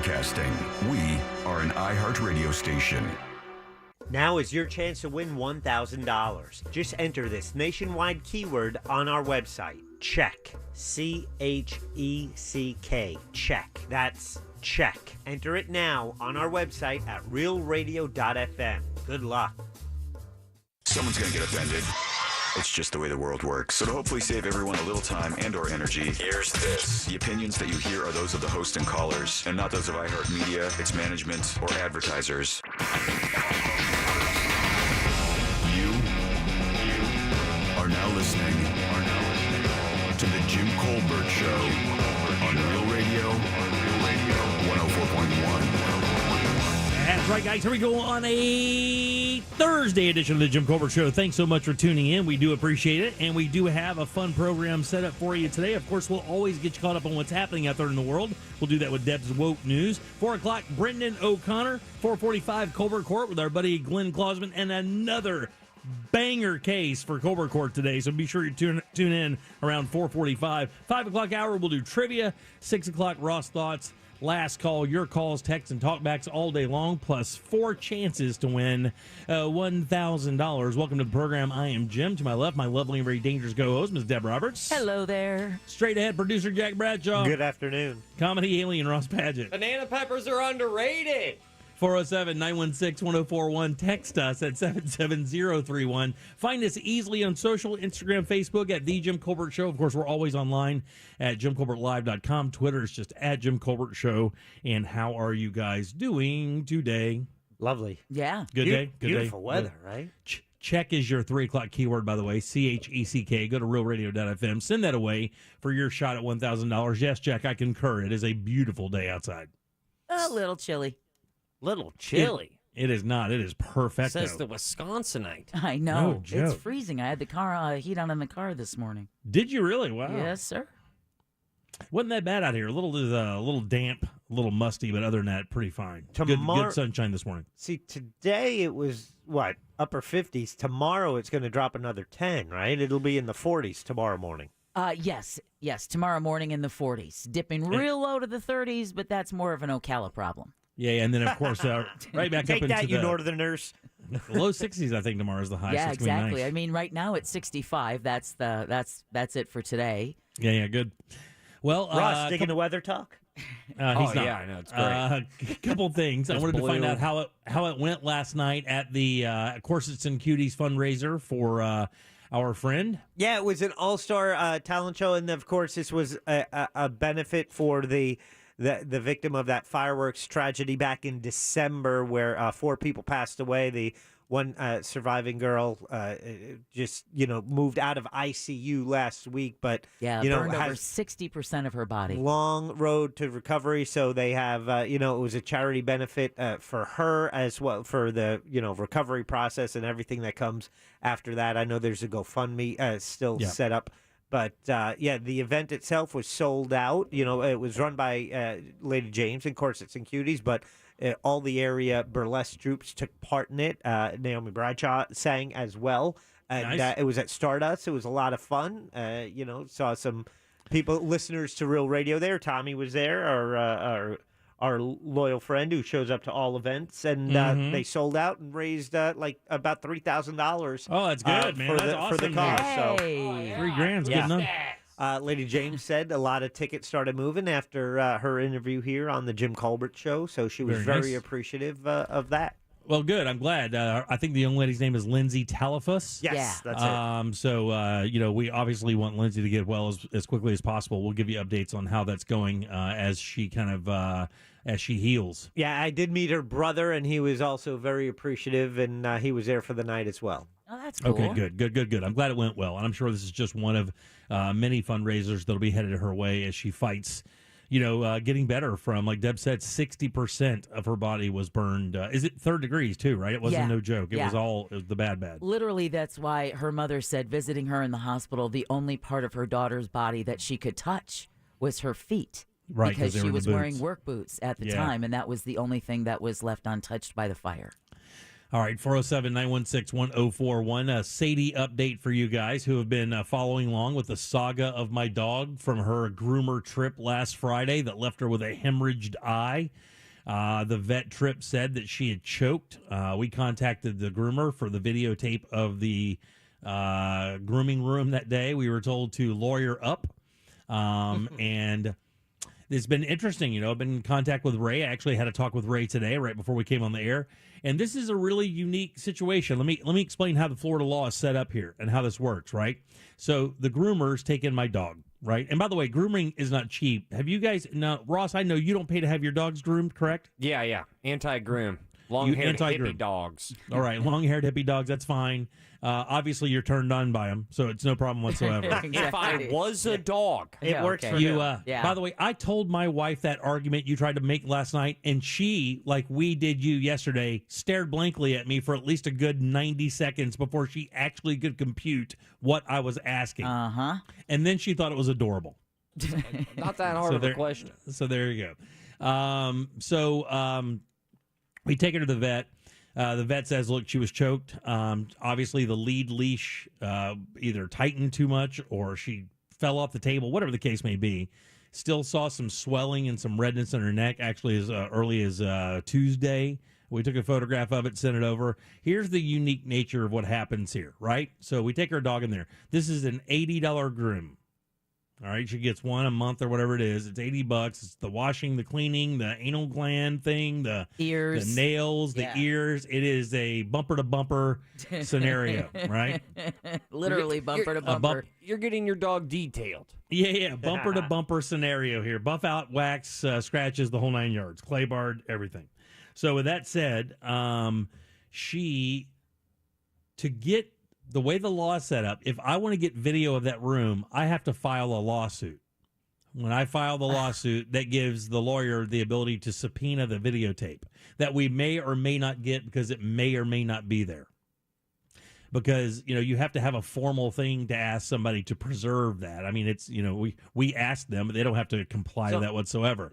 Broadcasting. We are an iHeart radio station. Now is your chance to win $1,000. Just enter this nationwide keyword on our website. Check. C-H-E-C-K. Check. That's check. Enter it now on our website at realradio.fm. Good luck. Someone's going to get offended. It's just the way the world works. So to hopefully save everyone a little time and or energy, here's this. The opinions that you hear are those of the host and callers, and not those of iHeartMedia, its management, or advertisers. You are now listening to the Jim Colbert Show on Real Radio 104.1. That's right, guys. Here we go on a Thursday edition of the Jim Colbert Show. Thanks so much for tuning in. We do appreciate it, and we do have a fun program set up for you today. Of course, we'll always get you caught up on what's happening out there in the world. We'll do that with Deb's Woke News. 4 o'clock, Brendan O'Connor. 4:45, Colbert Court with our buddy Glenn Klausman, and another banger case for Colbert Court today, so be sure you tune in around 4:45. 5 o'clock hour, we'll do trivia. 6 o'clock, Ross Thoughts. Last call, your calls, texts, and talkbacks all day long, plus 4 chances to win $1,000. Welcome to the program. I am Jim. To my left, my lovely and very dangerous co-host, Ms. Deb Roberts. Hello there. Straight ahead, producer Jack Bradshaw. Good afternoon. Comedy alien Ross Padgett. Banana peppers are underrated. 407-916-1041. Text us at 77031. Find us easily on social, Instagram, Facebook at The Jim Colbert Show. Of course, we're always online at JimColbertLive.com. Twitter is just at Jim Colbert Show. And how are you guys doing today? Lovely. Yeah. Good day? Good Beautiful day. weather, right? Check is your 3 o'clock keyword, by the way, CHECK. Go to realradio.fm. Send that away for your shot at $1,000. Yes, Jack, I concur. It is a beautiful day outside. A little chilly. Little chilly. It is not. It is perfect. Says the Wisconsinite. I know. No joke. It's freezing. I had the car heat on in the car this morning. Did you really? Wow. Yes, sir. Wasn't that bad out here. A little damp, a little musty, but other than that, pretty fine. Good sunshine this morning. See, today it was, upper 50s. Tomorrow it's going to drop another 10, right? It'll be in the 40s tomorrow morning. Yes. Tomorrow morning in the 40s. Dipping real low to the 30s, but that's more of an Ocala problem. Yeah, and then, of course, right back Take up into that, you the Northerners. low 60s, I think, tomorrow is the high. Yeah, so it's gonna be exactly. nice. I mean, right now it's 65. That's it for today. Yeah, good. Well, Ross, digging the weather talk? He's not. Yeah, I know. It's great. A couple things. I wanted to find out how it went last night at the Corsets and Cuties fundraiser for our friend. Yeah, it was an all-star talent show, and of course, this was a benefit for the victim of that fireworks tragedy back in December, where 4 people passed away. The one surviving girl just moved out of ICU last week, but burned over 60% of her body. Long road to recovery. So they have it was a charity benefit for her as well, for the recovery process and everything that comes after that. I know there's a GoFundMe still set up. But, the event itself was sold out. It was run by Lady James and Corsets and Cuties, but all the area burlesque troops took part in it. Naomi Bradshaw sang as well. And Nice. It was at Stardust. It was a lot of fun. Saw some people, listeners to Real Radio there. Tommy was there, our loyal friend who shows up to all events, and they sold out and raised about $3,000. Oh, that's good, man. That's awesome. For the cause. So, $3,000's good enough. Lady James said a lot of tickets started moving after her interview here on the Jim Colbert Show, so she was very nice. appreciative of that. Well, good. I'm glad. I think the young lady's name is Lindsay Talifus. Yes, that's it. So, we obviously want Lindsay to get well as quickly as possible. We'll give you updates on how that's going as she as she heals. Yeah, I did meet her brother, and he was also very appreciative, and he was there for the night as well. Oh, that's cool. Okay, good. I'm glad it went well, and I'm sure this is just one of many fundraisers that'll be headed her way as she fights, getting better from, like Deb said, 60% of her body was burned. Is it 3rd degrees too, right? It wasn't no joke. It was the bad. Literally, that's why her mother said visiting her in the hospital, the only part of her daughter's body that she could touch was her feet. Right, because they she were was the wearing boots. work boots at the time, and that was the only thing that was left untouched by the fire. All right, 407-916-1041. A Sadie update for you guys who have been following along with the saga of my dog from her groomer trip last Friday that left her with a hemorrhaged eye. The vet trip said that she had choked. We contacted the groomer for the videotape of the grooming room that day. We were told to lawyer up. And it's been interesting. I've been in contact with Ray. I actually had a talk with Ray today, right before we came on the air. And this is a really unique situation. Let me explain how the Florida law is set up here and how this works, right? So the groomers take in my dog, right? And by the way, grooming is not cheap. Have you guys, now, Ross, I know you don't pay to have your dogs groomed, correct? Yeah. Anti-groom. Long-haired anti-groom. hippie dogs. All right, long-haired hippie dogs, that's fine. Obviously, you're turned on by them, so it's no problem whatsoever. If I was a dog. It works for You, him. Yeah. By the way, I told my wife that argument you tried to make last night, and she, like we did you yesterday, stared blankly at me for at least a good 90 seconds before she actually could compute what I was asking. Uh-huh. And then she thought it was adorable. Not that hard of a question. So there you go. We take her to the vet. The vet says, look, she was choked. Obviously, the lead leash either tightened too much or she fell off the table, whatever the case may be. Still saw some swelling and some redness in her neck, actually as early as Tuesday. We took a photograph of it, sent it over. Here's the unique nature of what happens here, right? So we take our dog in there. This is an $80 groom. All right, she gets one a month or whatever it is. It's $80. It's the washing, the cleaning, the anal gland thing, the Ears. the nails, the ears. It is a bumper to bumper scenario, right? Literally bumper to bumper. You're getting your dog detailed. Yeah, bumper to bumper scenario here. Buff out, wax, scratches, the whole 9 yards, clay barred, everything. So with that said, to get the way the law is set up, if I want to get video of that room, I have to file a lawsuit. When I file the lawsuit, that gives the lawyer the ability to subpoena the videotape that we may or may not get because it may or may not be there. Because, you have to have a formal thing to ask somebody to preserve that. I mean, it's, we ask them, but they don't have to comply to that whatsoever.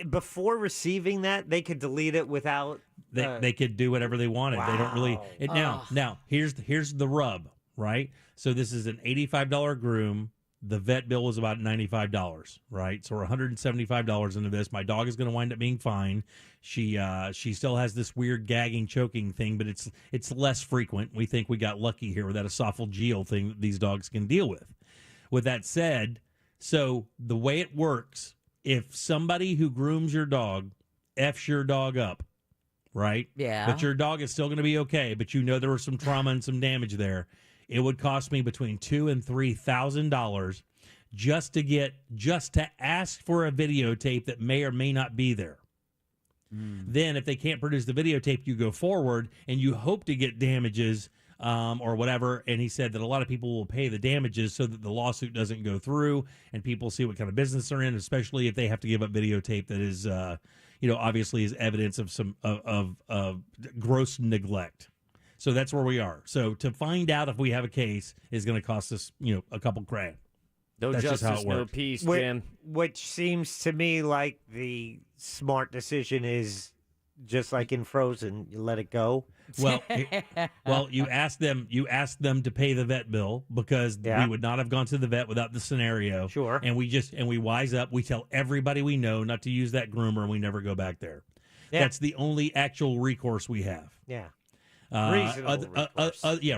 Before receiving that, they could delete it without... They could do whatever they wanted. Wow. They don't really... Now, here's the rub, right? So this is an $85 groom. The vet bill was about $95, right? So we're $175 into this. My dog is going to wind up being fine. She still has this weird gagging, choking thing, but it's less frequent. We think we got lucky here with that esophageal thing that these dogs can deal with. With that said, so the way it works, if somebody who grooms your dog F's your dog up, right? Yeah. But your dog is still going to be okay, but there was some trauma and some damage there. It would cost me between $2,000 and $3,000 just to ask for a videotape that may or may not be there. Then if they can't produce the videotape, you go forward and you hope to get damages or whatever. And he said that a lot of people will pay the damages so that the lawsuit doesn't go through and people see what kind of business they're in, especially if they have to give up videotape that is, obviously is evidence of some of gross neglect. So that's where we are. So to find out if we have a case is going to cost us, a couple grand. No That's justice, just how it no works. peace, Jim. Which seems to me like the smart decision is just like in Frozen, you let it go. Well, you asked them to pay the vet bill because we would not have gone to the vet without the scenario. Sure. And we wise up. We tell everybody we know not to use that groomer, and we never go back there. Yeah. That's the only actual recourse we have. Yeah.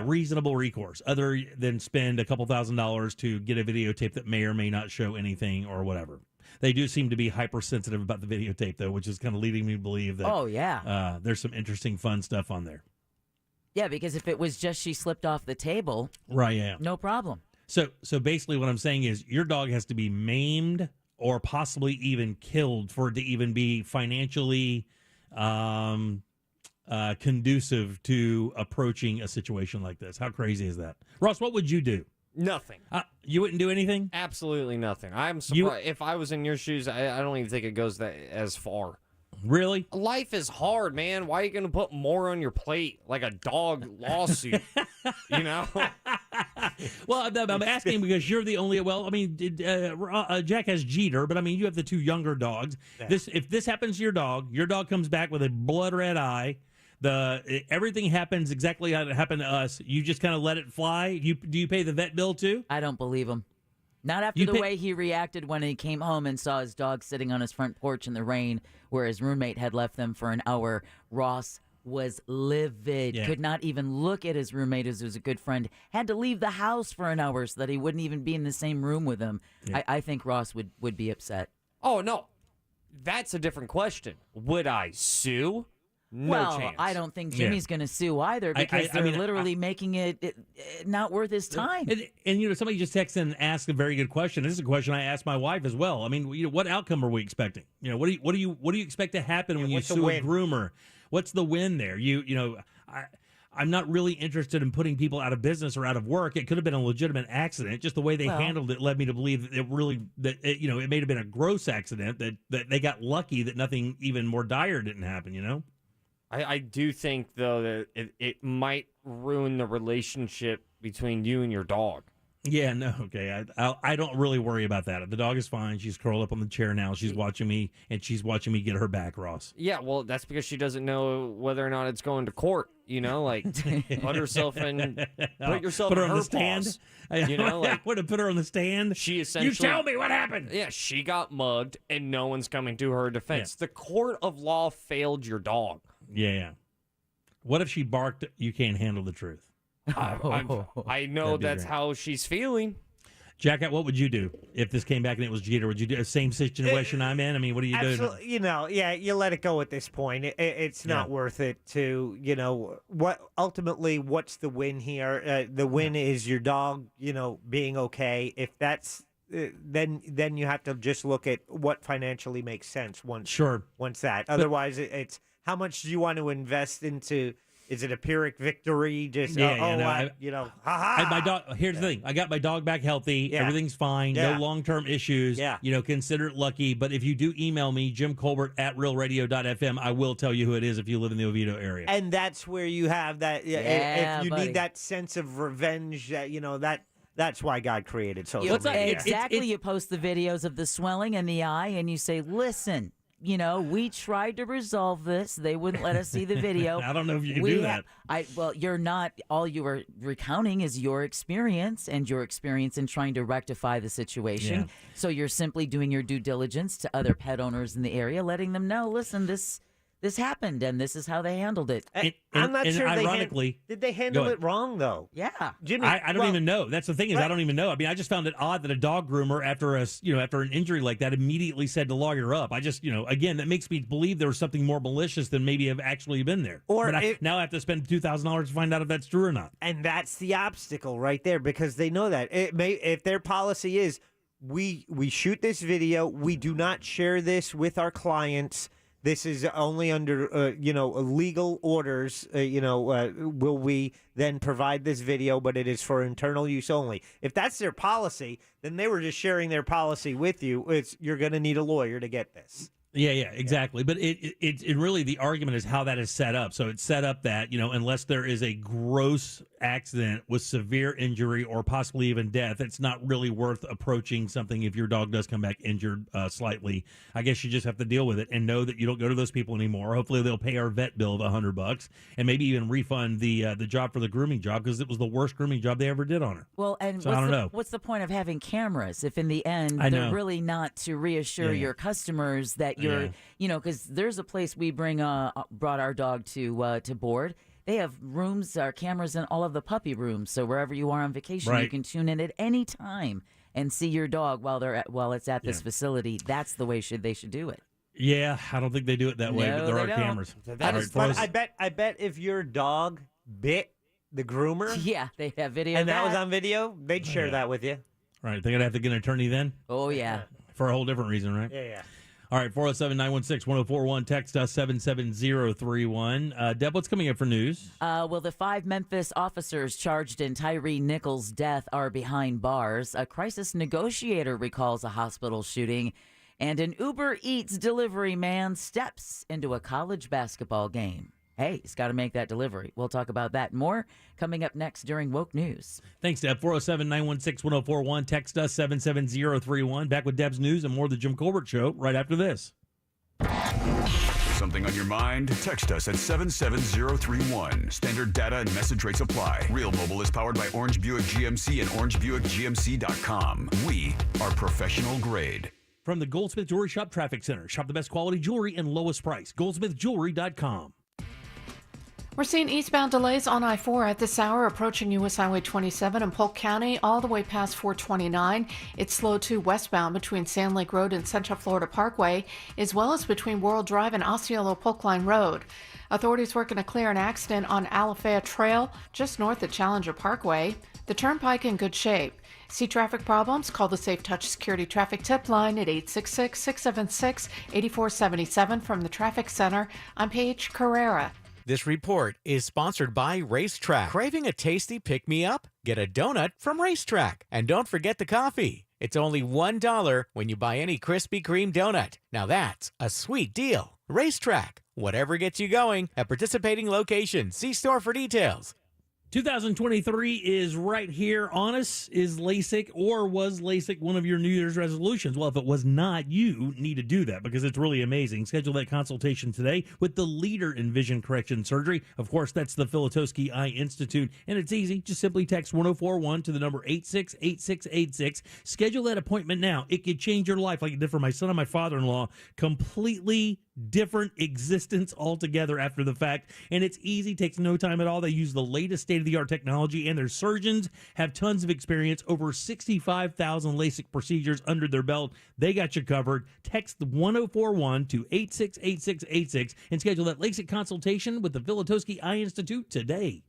Reasonable recourse. Other than spend a couple $1,000s to get a videotape that may or may not show anything or whatever. They do seem to be hypersensitive about the videotape, though, which is kind of leading me to believe that. There's some interesting, fun stuff on there. Yeah, because if it was just she slipped off the table, right? Yeah, no problem. So basically, what I'm saying is, your dog has to be maimed or possibly even killed for it to even be financially conducive to approaching a situation like this. How crazy is that? Ross, what would you do? Nothing. You wouldn't do anything? Absolutely nothing. I'm surprised. If I was in your shoes, I don't even think it goes as far. Really? Life is hard, man. Why are you going to put more on your plate like a dog lawsuit? Well, I'm asking because you're the only. Well, I mean, Jack has Jeter, but I mean, you have the two younger dogs. Yeah. If this happens to your dog comes back with a blood red eye. Everything happens exactly how it happened to us. You just kind of let it fly. Do you pay the vet bill too? I don't believe him. Not after the way he reacted when he came home and saw his dog sitting on his front porch in the rain where his roommate had left them for an hour. Ross was livid, could not even look at his roommate as a good friend, had to leave the house for an hour so that he wouldn't even be in the same room with him. Yeah. I think Ross would be upset. Oh, no. That's a different question. Would I sue? No chance. I don't think Jimmy's going to sue either because they're literally making it not worth his time. And somebody just texted and asked a very good question. This is a question I asked my wife as well. I mean, what outcome are we expecting? What do you expect to happen when you sue a groomer? What's the win there? I'm not really interested in putting people out of business or out of work. It could have been a legitimate accident. Just the way they handled it led me to believe that it may have been a gross accident, that they got lucky that nothing even more dire didn't happen, I do think, though, that it might ruin the relationship between you and your dog. Yeah, no, okay. I don't really worry about that. The dog is fine. She's curled up on the chair now. She's watching me, and she's watching me get her back, Ross. Yeah, well, that's because she doesn't know whether or not it's going to court. Put yourself in, put yourself in her the stand. Would have put her on the stand. She essentially, you tell me what happened. Yeah, she got mugged, and no one's coming to her defense. Yeah. The court of law failed your dog. Yeah. What if she barked, "You can't handle the truth"? I know that's how she's feeling. Jack, what would you do if this came back and it was Jeter? Would you do the same situation I'm in? I mean, what are you doing? You let it go at this point. It's not worth it to, what's the win here? The win is your dog, being okay. If that's, then you have to just look at what financially makes sense once that. Otherwise, it's how much do you want to invest into? Is it a Pyrrhic victory? Just my dog. Here's the thing: I got my dog back healthy. Yeah. Everything's fine. Yeah. No long-term issues. Yeah. Consider it lucky. But if you do email me, JimColbert@realradio.fm, I will tell you who it is if you live in the Oviedo area. And that's where you have that. If you need that sense of revenge, that's why God created social media. Exactly. You post the videos of the swelling in the eye, and you say, "Listen. We tried to resolve this. They wouldn't let us see the video." I don't know if you can do that. You're not. All you are recounting is your experience and your experience in trying to rectify the situation. Yeah. So you're simply doing your due diligence to other pet owners in the area, letting them know, listen, this happened, and this is how they handled it. I'm not sure. Ironically, did they handle it wrong though? Yeah, Jimmy. I don't even know. That's the thing is, I don't even know. I mean, I just found it odd that a dog groomer, after an injury like that, immediately said to lawyer up. I just, again, that makes me believe there was something more malicious than maybe have actually been there. Now I have to spend $2,000 to find out if that's true or not. And that's the obstacle right there, because they know that if their policy is we shoot this video, we do not share this with our clients. This is only under, legal orders, will we then provide this video, but it is for internal use only. If that's their policy, then they were just sharing their policy with you. You're going to need a lawyer to get this. Yeah, exactly. But it really, the argument is how that is set up. So it's set up that, unless there is a gross accident with severe injury or possibly even death, it's not really worth approaching something if your dog does come back injured slightly. I guess you just have to deal with it and know that you don't go to those people anymore. Hopefully they'll pay our vet bill of $100 and maybe even refund the job for the grooming job, because it was the worst grooming job they ever did on her. Well, and so I don't know. What's the point of having cameras if in the end they're really not to reassure your customers that you're, because there's a place we brought our dog to board. They have rooms, cameras in all of the puppy rooms. So wherever you are on vacation, you can tune in at any time and see your dog while it's at this facility. That's the way they should do it. Yeah, I don't think they do it that way, but there are cameras. That is fun. I bet if your dog bit the groomer, they'd have video, and that was on video, they'd share that with you. Right? They're gonna have to get an attorney then. Oh yeah, for a whole different reason, right? Yeah. All right, 407-916-1041. Text us 77031. Deb, what's coming up for news? The 5 Memphis officers charged in Tyree Nichols' death are behind bars. A crisis negotiator recalls a hospital shooting. And an Uber Eats delivery man steps into a college basketball game. Hey, he's got to make that delivery. We'll talk about that and more coming up next during Woke News. Thanks, Deb. 407-916-1041. Text us 77031. Back with Deb's news and more of the Jim Colbert Show right after this. Something something on your mind? Text us at 77031. Standard data and message rates apply. Real Mobile is powered by Orange Buick GMC and OrangeBuickGMC.com. We are professional grade. From the Goldsmith Jewelry Shop Traffic Center. Shop the best quality jewelry and lowest price. GoldsmithJewelry.com. We're seeing eastbound delays on I-4 at this hour, approaching U.S. Highway 27 in Polk County, all the way past 429. It's slow too westbound between Sand Lake Road and Central Florida Parkway, as well as between World Drive and Osceola Polk Line Road. Authorities working to clear an accident on Alafaya Trail, just north of Challenger Parkway. The turnpike in good shape. See traffic problems? Call the Safe Touch Security Traffic Tip Line at 866-676-8477 from the Traffic Center. I'm Paige Carrera. This report is sponsored by Racetrack. Craving a tasty pick-me-up? Get a donut from Racetrack. And don't forget the coffee. It's only $1 when you buy any Krispy Kreme donut. Now that's a sweet deal. Racetrack. Whatever gets you going at participating locations. See store for details. 2023 is right here on us. Is LASIK or was LASIK one of your New Year's resolutions? Well, if it was not, you need to do that because it's really amazing. Schedule that consultation today with the leader in vision correction surgery. Of course, that's the Filatowski Eye Institute, and it's easy. Just simply text 1041 to the number 868686. Schedule that appointment now. It could change your life like it did for my son and my father-in-law. Completely different existence altogether after the fact, and it's easy, takes no time at all. They use the latest state-of-the-art technology, and their surgeons have tons of experience, over 65,000 LASIK procedures under their belt. They got you covered. Text 1041 to 868686 and schedule that LASIK consultation with the Filatowski Eye Institute today.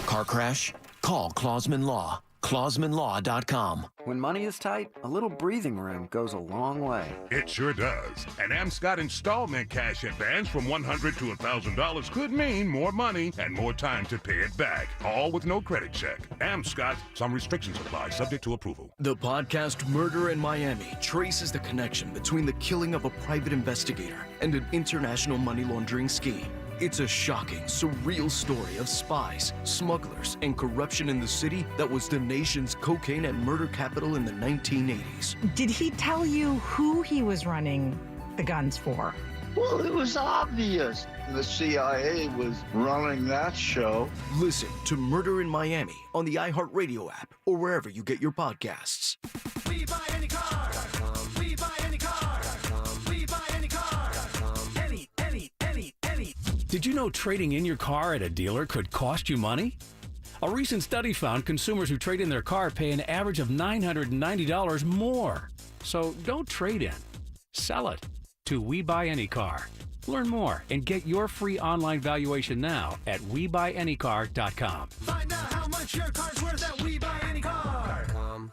Car crash? Call Clausman Law. ClausmanLaw.com. When money is tight, a little breathing room goes a long way. It sure does. An AmScott installment cash advance from $100 to $1,000 could mean more money and more time to pay it back, all with no credit check. AmScott, some restrictions apply, subject to approval. The podcast Murder in Miami traces the connection between the killing of a private investigator and an international money laundering scheme. It's a shocking, surreal story of spies, smugglers, and corruption in the city that was the nation's cocaine and murder capital in the 1980s. Did he tell you who he was running the guns for? Well, it was obvious. The CIA was running that show. Listen to Murder in Miami on the iHeartRadio app or wherever you get your podcasts. We buy any car. We buy any car. We buy any car. Any. Did you know trading in your car at a dealer could cost you money? A recent study found consumers who trade in their car pay an average of $990 more. So don't trade in. Sell it to We Buy Any Car. Learn more and get your free online valuation now at WeBuyAnyCar.com. Find out how much your car's worth at WeBuyAnyCar.com.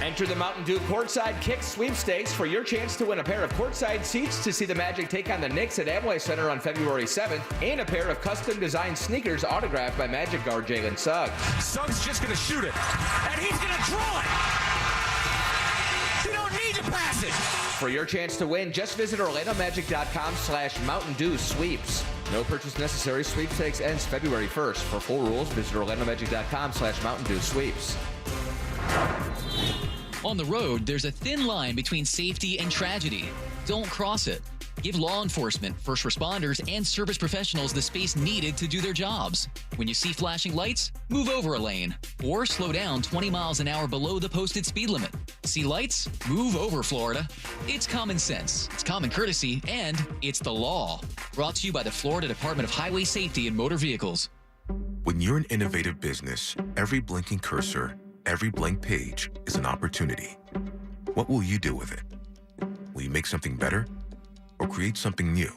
Enter the Mountain Dew Courtside Kicks sweepstakes for your chance to win a pair of courtside seats to see the Magic take on the Knicks at Amway Center on February 7th and a pair of custom-designed sneakers autographed by Magic guard Jalen Suggs. Suggs just going to shoot it, and he's going to draw it. You don't need to pass it. For your chance to win, just visit OrlandoMagic.com/Mountain Dew Sweeps. No purchase necessary. Sweepstakes ends February 1st. For full rules, visit OrlandoMagic.com/Mountain Dew Sweeps. On the road, there's a thin line between safety and tragedy. Don't cross it. Give law enforcement, first responders, and service professionals the space needed to do their jobs. When you see flashing lights, move over a lane or slow down 20 miles an hour below the posted speed limit. See lights? Move over, Florida. It's common sense, it's common courtesy, and it's the law. Brought to you by the Florida Department of Highway Safety and Motor Vehicles. When you're an innovative business, every blinking cursor, every blank page is an opportunity. What will you do with it? Will you make something better or create something new?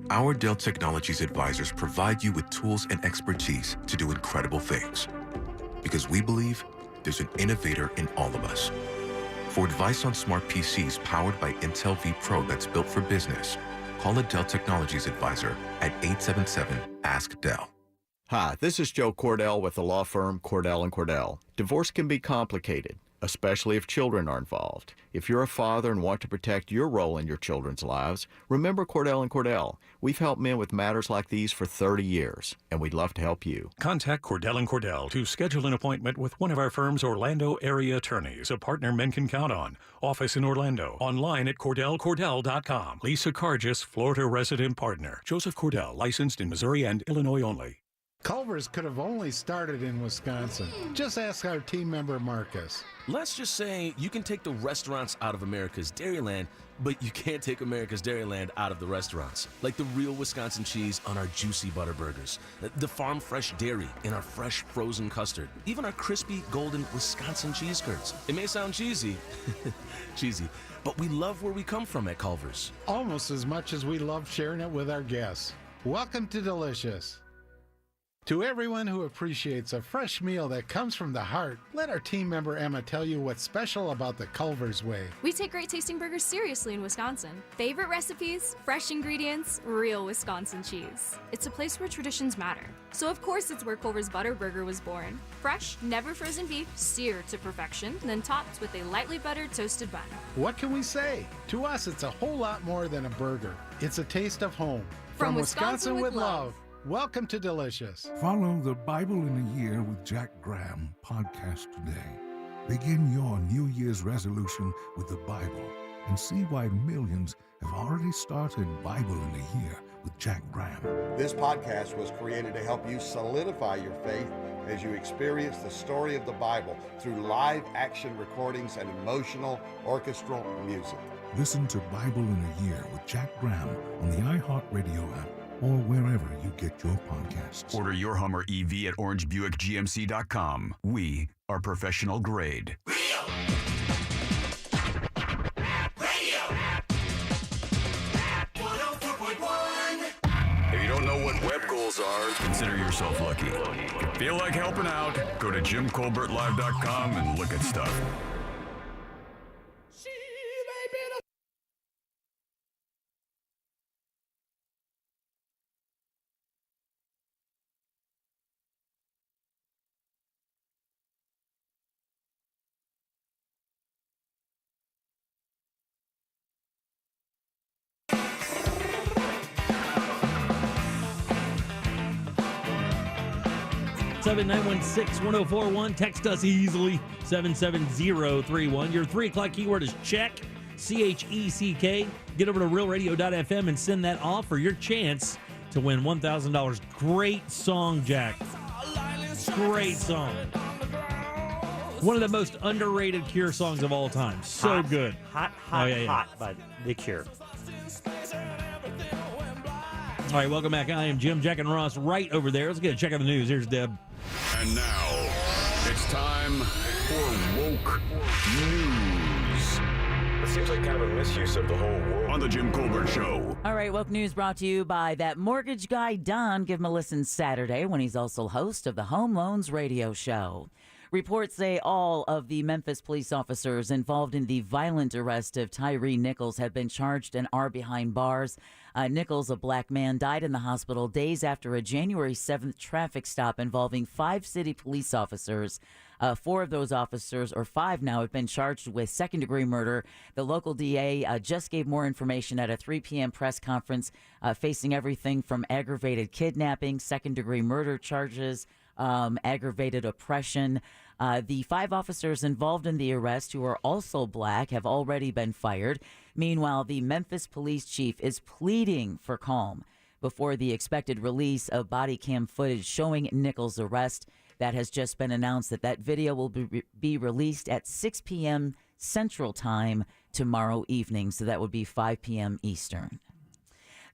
Our Dell Technologies advisors provide you with tools and expertise to do incredible things. Because we believe there's an innovator in all of us. For advice on smart PCs powered by Intel vPro that's built for business, call a Dell Technologies advisor at 877-ASK-DELL. Hi, this is Joe Cordell with the law firm Cordell & Cordell. Divorce can be complicated. especially if children are involved. If you're a father and want to protect your role in your children's lives, remember Cordell and Cordell. We've helped men with matters like these for 30 years, and we'd love to help you. Contact Cordell and Cordell to schedule an appointment with one of our firm's Orlando area attorneys, a partner men can count on. Office in Orlando. Online at CordellCordell.com. Lisa Cargis, Florida resident partner. Joseph Cordell, licensed in Missouri and Illinois only. Culver's could have only started in Wisconsin. Just ask our team member Marcus. Let's just say you can take the restaurants out of America's Dairyland, but you can't take America's Dairyland out of the restaurants. Like the real Wisconsin cheese on our juicy butter burgers, the farm fresh dairy in our fresh frozen custard, even our crispy golden Wisconsin cheese curds. It may sound cheesy, but we love where we come from at Culver's. Almost as much as we love sharing it with our guests. Welcome to Delicious. To everyone who appreciates a fresh meal that comes from the heart, let our team member Emma tell you what's special about the Culver's Way. We take great tasting burgers seriously in Wisconsin. Favorite recipes, fresh ingredients, real Wisconsin cheese. It's a place where traditions matter. So of course it's where Culver's Butter Burger was born. Fresh, never frozen beef, seared to perfection, then topped with a lightly buttered toasted bun. What can we say? To us, it's a whole lot more than a burger. It's a taste of home. From Wisconsin with love. Welcome to Delicious. Follow the Bible in a Year with Jack Graham podcast today. Begin your New Year's resolution with the Bible and see why millions have already started Bible in a Year with Jack Graham. This podcast was created to help you solidify your faith as you experience the story of the Bible through live action recordings and emotional orchestral music. Listen to Bible in a Year with Jack Graham on the iHeartRadio app or wherever you get your podcasts. Order your Hummer EV at orangebuickgmc.com. We are professional grade. If you don't know what web goals are, consider yourself lucky. Feel like helping out? Go to JimColbertLive.com and look at stuff. Seven 916-1041. Text us easily. 77031. Your 3 o'clock keyword is check. CHECK. Get over to realradio.fm and send that off for your chance to win $1,000. Great song, Jack. Great song. One of the most underrated Cure songs of all time. So good. Hot by The Cure. All right, welcome back. I am Jim, Jack, and Ross right over there. Let's get a check on the news. Here's Deb. And now, it's time for Woke News. It seems like kind of a misuse of the whole world. On the Jim Colbert Show. All right, Woke News brought to you by that mortgage guy, Don. Give him a listen Saturday when he's also host of the Home Loans Radio Show. Reports say all of the Memphis police officers involved in the violent arrest of Tyree Nichols have been charged and are behind bars. Nichols, a black man, died in the hospital days after a January 7th traffic stop involving 5 city police officers. 4 of those officers, or 5 now, have been charged with second-degree murder. The local DA just gave more information at a 3 p.m. press conference, facing everything from aggravated kidnapping, second-degree murder charges, aggravated oppression. The 5 officers involved in the arrest, who are also black, have already been fired. Meanwhile, the Memphis police chief is pleading for calm before the expected release of body cam footage showing Nichols' arrest. That has just been announced that video will be released at 6 p.m. Central Time tomorrow evening. So that would be 5 p.m. Eastern.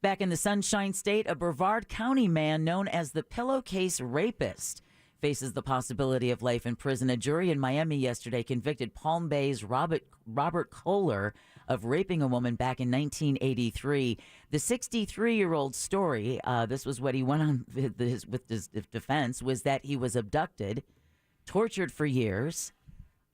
Back in the Sunshine State, a Brevard County man known as the Pillowcase Rapist faces the possibility of life in prison. A jury in Miami yesterday convicted Palm Bay's Robert Kohler of raping a woman back in 1983. The 63-year-old story, this was what he went on with his defense, was that he was abducted, tortured for years,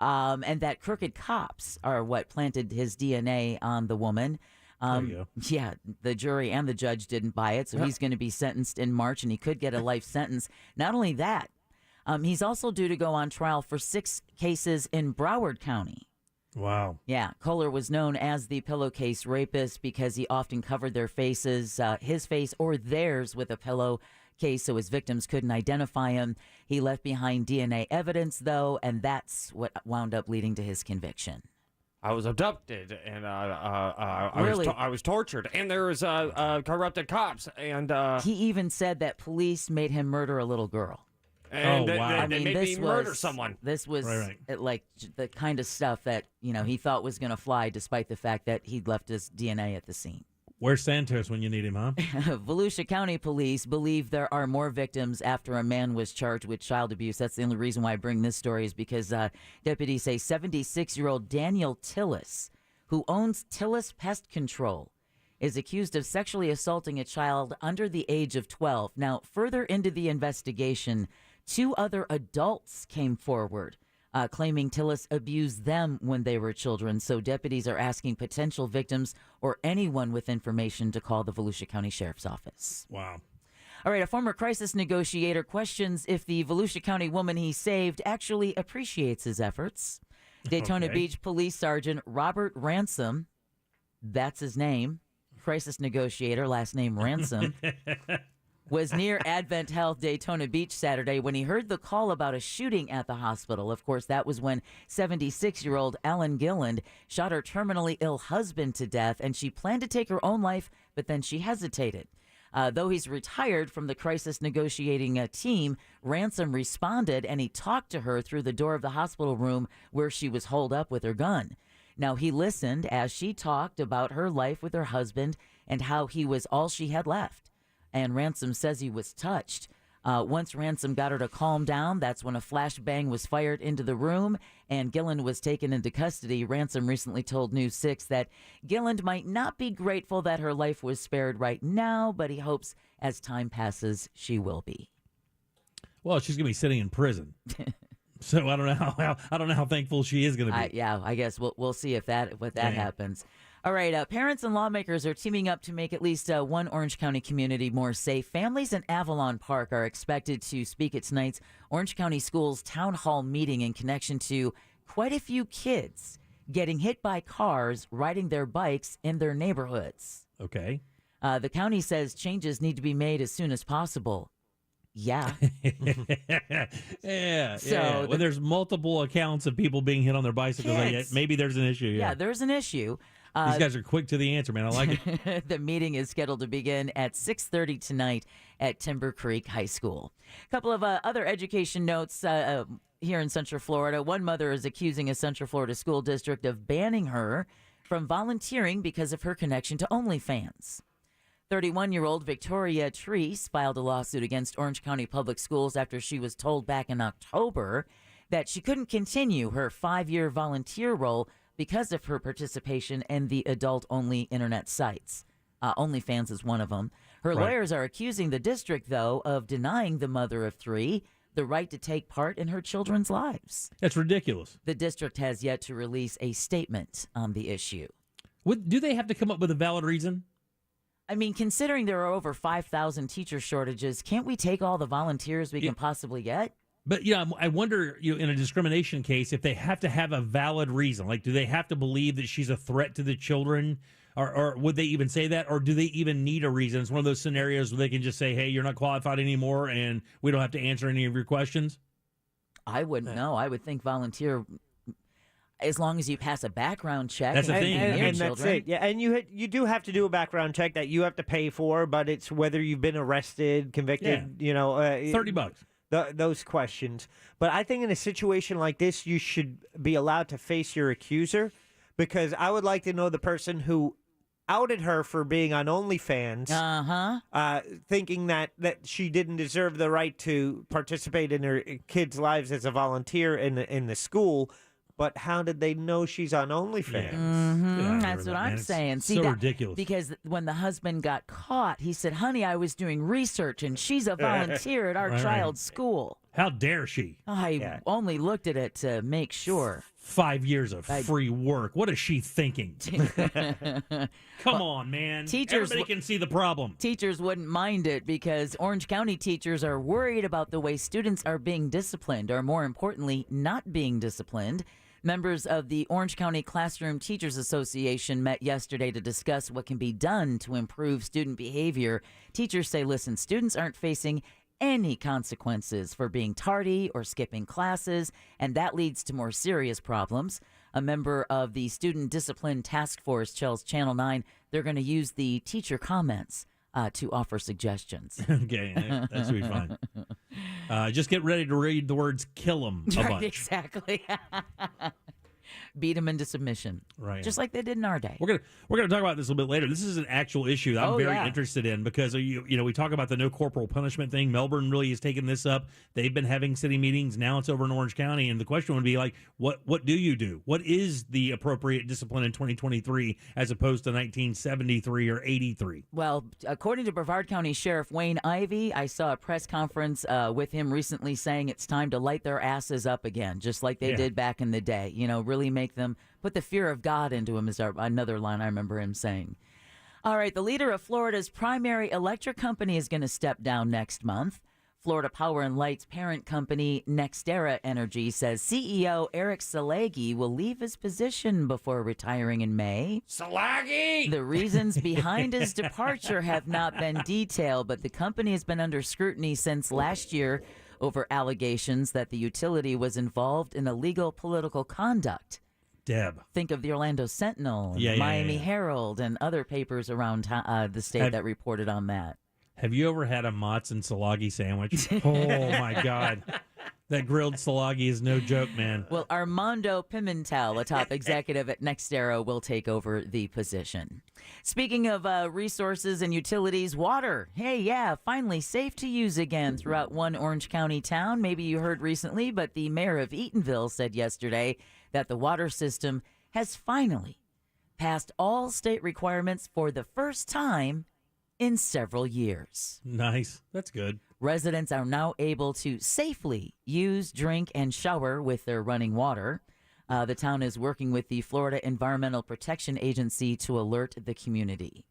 and that crooked cops are what planted his DNA on the woman. Yeah, the jury and the judge didn't buy it, so he's going to be sentenced in March, and he could get a life sentence. Not only that, He's also due to go on trial for 6 cases in Broward County. Wow. Yeah, Kohler was known as the pillowcase rapist because he often covered their faces, his face or theirs, with a pillowcase so his victims couldn't identify him. He left behind DNA evidence, though, and that's what wound up leading to his conviction. I was abducted, and Really? I was tortured, and there was corrupted cops, and He even said that police made him murder a little girl. and Oh, wow. they made me murder someone. This was Right. like the kind of stuff that he thought was going to fly, despite the fact that he'd left his DNA at the scene. Where's Santos when you need him, huh? Volusia County police believe there are more victims after a man was charged with child abuse. That's the only reason why I bring this story, is because deputies say 76-year-old Daniel Tillis, who owns Tillis Pest Control, is accused of sexually assaulting a child under the age of 12. Now, further into the investigation, 2 other adults came forward, claiming Tillis abused them when they were children. So deputies are asking potential victims or anyone with information to call the Volusia County Sheriff's Office. Wow. All right, a former crisis negotiator questions if the Volusia County woman he saved actually appreciates his efforts. Daytona Okay. Beach Police Sergeant Robert Ransom, that's his name, crisis negotiator, last name Ransom, was near Advent Health Daytona Beach Saturday when he heard the call about a shooting at the hospital. Of course, that was when 76-year-old Ellen Gilland shot her terminally ill husband to death, and she planned to take her own life, but then she hesitated. Though he's retired from the crisis negotiating team, Ransom responded, and he talked to her through the door of the hospital room where she was holed up with her gun. Now, he listened as she talked about her life with her husband and how he was all she had left. And Ransom says he was touched. Once Ransom got her to calm down, that's when a flashbang was fired into the room and Gilland was taken into custody. Ransom recently told News 6 that Gilland might not be grateful that her life was spared right now, but he hopes as time passes, she will be. Well, she's going to be sitting in prison. So I don't know how thankful she is going to be. Yeah, I guess we'll see if that happens. All right, parents and lawmakers are teaming up to make at least one Orange County community more safe. Families in Avalon Park are expected to speak at tonight's Orange County Schools Town Hall meeting in connection to quite a few kids getting hit by cars riding their bikes in their neighborhoods. Okay. The county says changes need to be made as soon as possible. Yeah. Yeah. So when there's multiple accounts of people being hit on their bicycles, maybe there's an issue. Yeah, there's an issue. These guys are quick to the answer, man. I like it. The meeting is scheduled to begin at 6:30 tonight at Timber Creek High School. A couple of other education notes here in Central Florida. One mother is accusing a Central Florida school district of banning her from volunteering because of her connection to OnlyFans. 31-year-old Victoria Treese filed a lawsuit against Orange County Public Schools after she was told back in October that she couldn't continue her 5-year volunteer role because of her participation in the adult-only internet sites. OnlyFans is one of them. Her lawyers are accusing the district, though, of denying the mother of 3 the right to take part in her children's lives. That's ridiculous. The district has yet to release a statement on the issue. Do they have to come up with a valid reason? I mean, considering there are over 5,000 teacher shortages, can't we take all the volunteers we can possibly get? But, I wonder, in a discrimination case, if they have to have a valid reason. Like, do they have to believe that she's a threat to the children? Or would they even say that? Or do they even need a reason? It's one of those scenarios where they can just say, hey, you're not qualified anymore, and we don't have to answer any of your questions? I wouldn't know. I would think volunteer, as long as you pass a background check. That's the thing. And that's it. Yeah, and you do have to do a background check that you have to pay for, but it's whether you've been arrested, convicted, $30. Those questions. But I think in a situation like this, you should be allowed to face your accuser, because I would like to know the person who outed her for being on OnlyFans, thinking that she didn't deserve the right to participate in her kids' lives as a volunteer in the school. But how did they know she's on OnlyFans? That's what I'm saying. It's so ridiculous. Because when the husband got caught, he said, honey, I was doing research, and she's a volunteer at our child's school. How dare she? I only looked at it to make sure. 5 years of free work. What is she thinking? Come on, man. Everybody can see the problem. Teachers wouldn't mind it because Orange County teachers are worried about the way students are being disciplined, or more importantly, not being disciplined. Members of the Orange County Classroom Teachers Association met yesterday to discuss what can be done to improve student behavior. Teachers say, listen, students aren't facing any consequences for being tardy or skipping classes, and that leads to more serious problems. A member of the Student Discipline Task Force tells Channel 9 they're going to use the teacher comments to offer suggestions. Okay, that should be fine. Just get ready to read the words "kill 'em" a bunch. Exactly. Beat them into submission. Right. Just like they did in our day. We're gonna talk about this a little bit later. This is an actual issue that I'm very interested in because you know we talk about the no corporal punishment thing. Melbourne really has taken this up. They've been having city meetings. Now it's over in Orange County, and the question would be like, what do you do? What is the appropriate discipline in 2023 as opposed to 1973 or 83? Well, according to Brevard County Sheriff Wayne Ivey, I saw a press conference with him recently saying it's time to light their asses up again, just like they did back in the day. You know, really make them put the fear of God into them is another line I remember him saying. All right, the leader of Florida's primary electric company is going to step down next month. Florida Power and Light's parent company, NextEra Energy, says CEO Eric Salagi will leave his position before retiring in May. Salagi! The reasons behind his departure have not been detailed, but the company has been under scrutiny since last year over allegations that the utility was involved in illegal political conduct. Deb. Think of the Orlando Sentinel, and Miami Herald, and other papers around the state that reported on that. Have you ever had a Mott's and Salagi sandwich? Oh, my God. That grilled Salagi is no joke, man. Well, Armando Pimentel, a top executive at NextEra, will take over the position. Speaking of resources and utilities, water. Hey, finally safe to use again throughout one Orange County town. Maybe you heard recently, but the mayor of Eatonville said yesterday that the water system has finally passed all state requirements for the first time in several years. Nice. That's good. Residents are now able to safely use, drink, and shower with their running water. The town is working with the Florida Environmental Protection Agency to alert the community.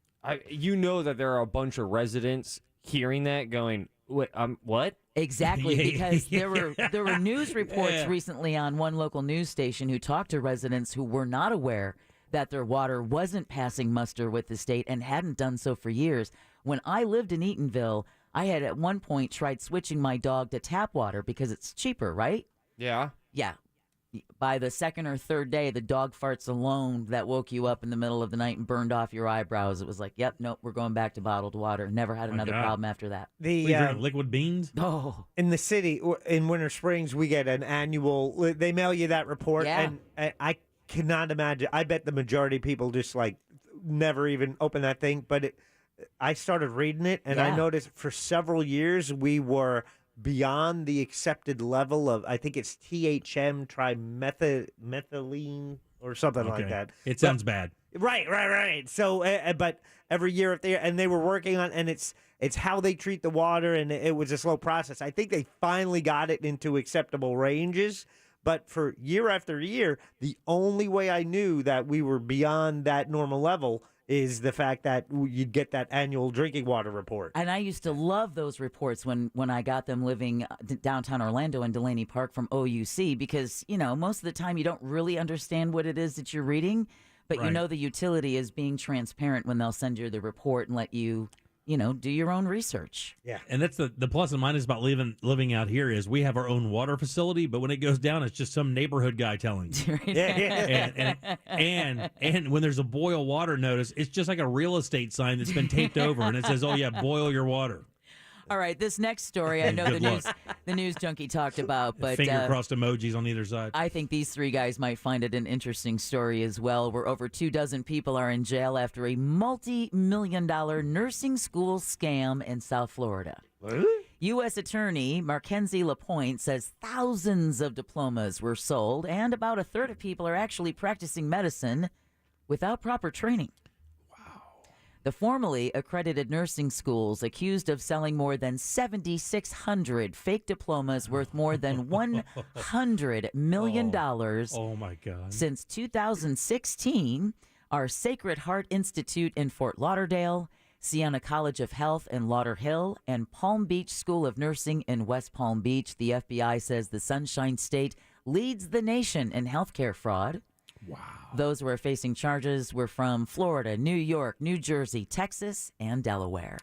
You know that there are a bunch of residents hearing that going, what? Exactly, because there were news reports recently on one local news station who talked to residents who were not aware that their water wasn't passing muster with the state and hadn't done so for years. When I lived in Eatonville, I had at one point tried switching my dog to tap water because it's cheaper, right? Yeah. Yeah. By the second or third day, the dog farts alone that woke you up in the middle of the night and burned off your eyebrows. It was like, yep, nope, we're going back to bottled water. Never had another problem after that. We drink liquid beans? Oh. In the city, in Winter Springs, we get an annual, they mail you that report, and I cannot imagine. I bet the majority of people just like never even open that thing, but I started reading it, and I noticed for several years we were beyond the accepted level of, I think it's THM, trimethylene or something like that. It sounds bad. Right. So, but every year if they were working on, and it's how they treat the water, and it was a slow process. I think they finally got it into acceptable ranges. But for year after year, the only way I knew that we were beyond that normal level is the fact that you'd get that annual drinking water report. And I used to love those reports when I got them living downtown Orlando in Delaney Park from OUC because, you know, most of the time you don't really understand what it is that you're reading, but you know the utility is being transparent when they'll send you the report and let you, you know, do your own research. Yeah. And that's the plus and minus about living out here is we have our own water facility, but when it goes down, it's just some neighborhood guy telling you. And when there's a boil water notice, it's just like a real estate sign that's been taped over and it says, oh yeah, boil your water. All right, this next story, I know the news junkie talked about, but finger-crossed emojis on either side. I think these three guys might find it an interesting story as well, where over 24 people are in jail after a multi-million-dollar nursing school scam in South Florida. What? U.S. Attorney Mackenzie LaPointe says thousands of diplomas were sold, and about a third of people are actually practicing medicine without proper training. The formally accredited nursing schools accused of selling more than 7,600 fake diplomas worth more than $100 million. Oh, my God. Since 2016 are Sacred Heart Institute in Fort Lauderdale, Siena College of Health in Lauderhill, and Palm Beach School of Nursing in West Palm Beach. The FBI says the Sunshine State leads the nation in healthcare fraud. Wow. Those who are facing charges were from Florida, New York, New Jersey, Texas, and Delaware.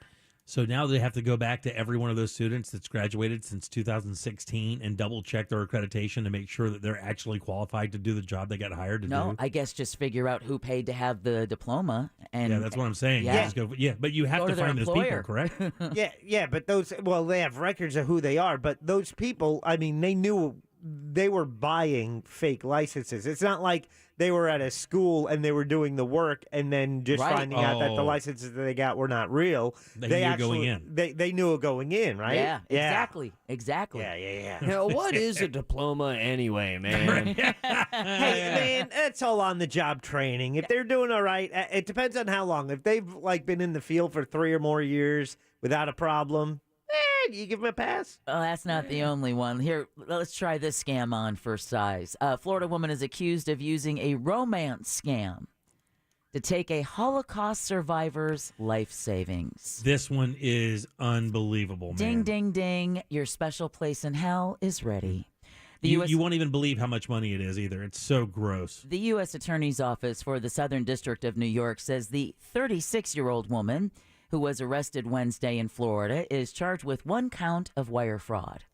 So now they have to go back to every one of those students that's graduated since 2016 and double check their accreditation to make sure that they're actually qualified to do the job they got hired to do. No, I guess just figure out who paid to have the diploma. And yeah, that's what I'm saying. Yeah, just go, but you have to find those people, correct? Yeah, but they have records of who they are, but those people, I mean, they knew they were buying fake licenses. It's not like they were at a school and they were doing the work and then just finding out that the licenses that they got were not real. They knew going in. They knew it going in, right? Yeah, exactly. Yeah. You know, what is a diploma anyway, man? Hey, man, that's all on the job training. If they're doing all right, it depends on how long. If they've been in the field for 3 or more years without a problem, you give them a pass. Well, that's not the only one. Here, let's try this scam on for size. A Florida woman is accused of using a romance scam to take a Holocaust survivor's life savings. This one is unbelievable, man. Ding, ding, ding. Your special place in hell is ready. You won't even believe how much money it is either. It's so gross. The U.S. Attorney's Office for the Southern District of New York says the 36-year-old woman who was arrested Wednesday in Florida, is charged with 1 count of wire fraud.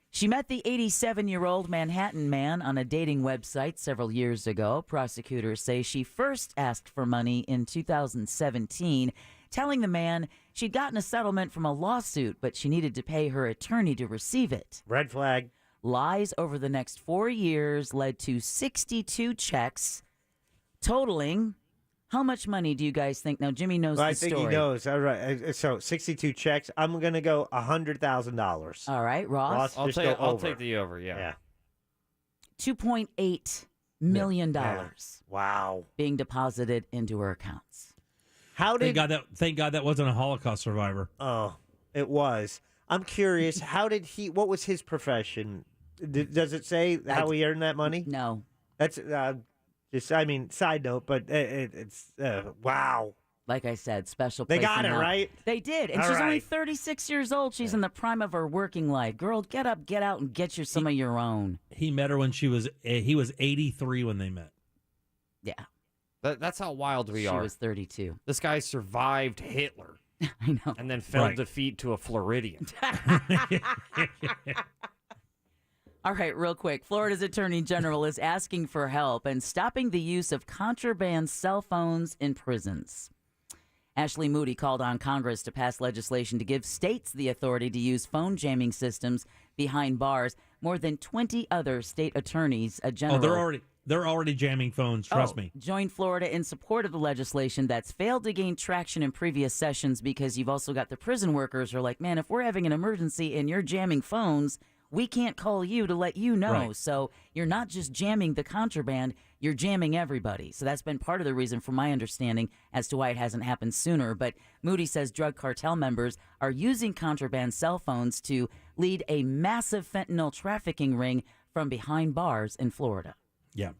She met the 87-year-old Manhattan man on a dating website several years ago. Prosecutors say she first asked for money in 2017, telling the man she'd gotten a settlement from a lawsuit, but she needed to pay her attorney to receive it. Red flag. Lies over the next 4 years led to 62 checks, totaling... How much money do you guys think? Now, Jimmy knows the story. I think he knows. All right. So, 62 checks. I'm going to go $100,000. All right, Ross? I'll take the over, yeah. $2.8 million. Yeah. Wow. Being deposited into her accounts. Thank God that wasn't a Holocaust survivor. Oh, it was. I'm curious, what was his profession? Does it say how he earned that money? No. That's... side note, but it's wow. Like I said, special place. They got it, right? They did. And she's only 36 years old. She's in the prime of her working life. Girl, get up, get out, and get you some of your own. He met her when he was 83 when they met. Yeah. That's how wild we are. She was 32. This guy survived Hitler. I know. And then fell defeat to a Floridian. All right, real quick. Florida's Attorney General is asking for help and stopping the use of contraband cell phones in prisons. Ashley Moody called on Congress to pass legislation to give states the authority to use phone jamming systems behind bars. More than 20 other state attorneys they're already jamming phones, trust me. Joined Florida in support of the legislation that's failed to gain traction in previous sessions because you've also got the prison workers who are like, man, if we're having an emergency and you're jamming phones, we can't call you to let you know. Right. So you're not just jamming the contraband, you're jamming everybody. So that's been part of the reason, from my understanding, as to why it hasn't happened sooner. But Moody says drug cartel members are using contraband cell phones to lead a massive fentanyl trafficking ring from behind bars in Florida. Yeah.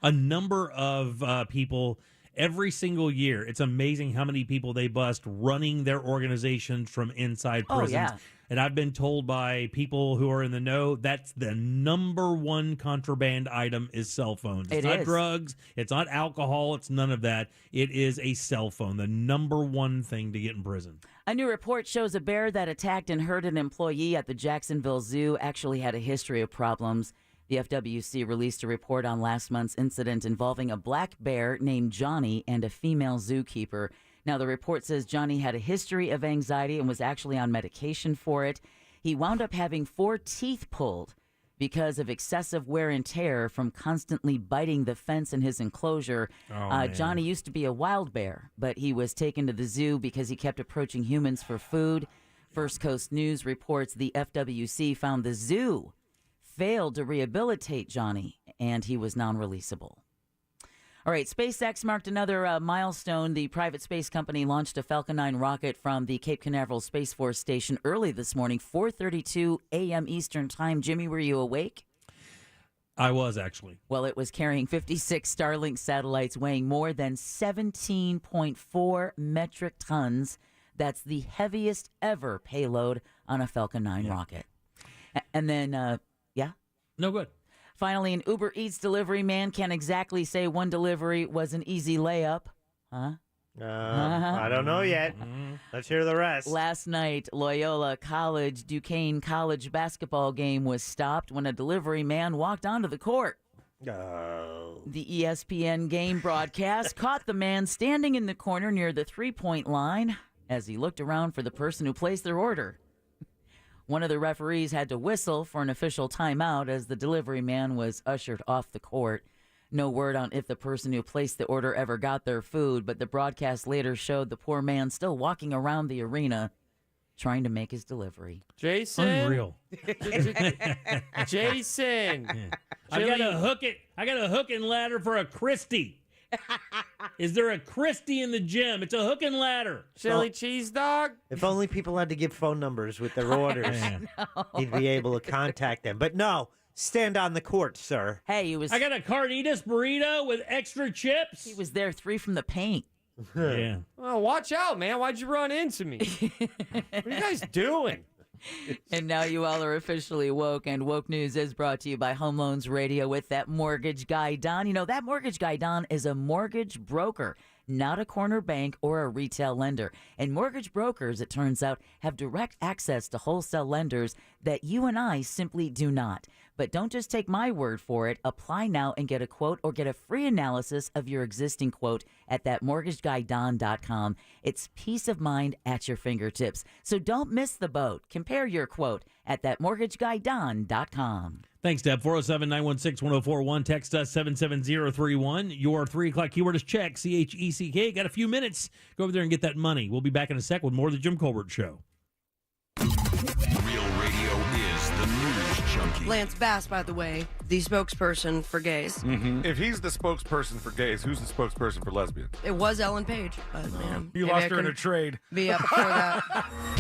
A number of people every single year. It's amazing how many people they bust running their organizations from inside prisons. Oh, yeah. And I've been told by people who are in the know that's the number one contraband item is cell phones. It's not drugs. It's not alcohol. It's none of that. It is a cell phone, the number one thing to get in prison. A new report shows a bear that attacked and hurt an employee at the Jacksonville Zoo actually had a history of problems. The FWC released a report on last month's incident involving a black bear named Johnny and a female zookeeper. Now, the report says Johnny had a history of anxiety and was actually on medication for it. He wound up having 4 teeth pulled because of excessive wear and tear from constantly biting the fence in his enclosure. Johnny used to be a wild bear, but he was taken to the zoo because he kept approaching humans for food. First Coast News reports the FWC found the zoo failed to rehabilitate Johnny, and he was non-releasable. All right, SpaceX marked another milestone. The private space company launched a Falcon 9 rocket from the Cape Canaveral Space Force Station early this morning, 4:32 a.m. Eastern Time. Jimmy, were you awake? I was, actually. Well, it was carrying 56 Starlink satellites weighing more than 17.4 metric tons. That's the heaviest ever payload on a Falcon 9 rocket. And then, yeah? No, good. Finally, an Uber Eats delivery man can't exactly say one delivery was an easy layup. Huh? I don't know yet. Let's hear the rest. Last night, Loyola College Duquesne College basketball game was stopped when a delivery man walked onto the court. Oh. The ESPN game broadcast caught the man standing in the corner near the three-point line as he looked around for the person who placed their order. One of the referees had to whistle for an official timeout as the delivery man was ushered off the court. No word on if the person who placed the order ever got their food, but the broadcast later showed the poor man still walking around the arena trying to make his delivery. Jason? Unreal. Jason. I got a hook and ladder for a Christie. Is there a Christie in the gym? It's a hook and ladder. Chili cheese dog? If only people had to give phone numbers with their orders, he'd be able to contact them. But no, stand on the court, sir. Hey, I got a carnitas burrito with extra chips. He was there 3 from the paint. Yeah. Well, watch out, man. Why'd you run into me? What are you guys doing? And now you all are officially woke, and Woke News is brought to you by Home Loans Radio with that mortgage guy, Don. You know, that mortgage guy, Don, is a mortgage broker, not a corner bank or a retail lender. And mortgage brokers, it turns out, have direct access to wholesale lenders that you and I simply do not. But don't just take my word for it. Apply now and get a quote or get a free analysis of your existing quote at thatmortgageguyDon.com. It's peace of mind at your fingertips. So don't miss the boat. Compare your quote at thatmortgageguyDon.com. Thanks, Deb. 407-916-1041. Text us 77031. Your 3 o'clock keyword is check, CHECK. Got a few minutes. Go over there and get that money. We'll be back in a sec with more of the Jim Colbert Show. Real radio is the news junkie. Lance Bass, by the way, the spokesperson for gays. If he's the spokesperson for gays, who's the spokesperson for lesbians? It was Ellen Page, but You lost her in a trade. Be up for that.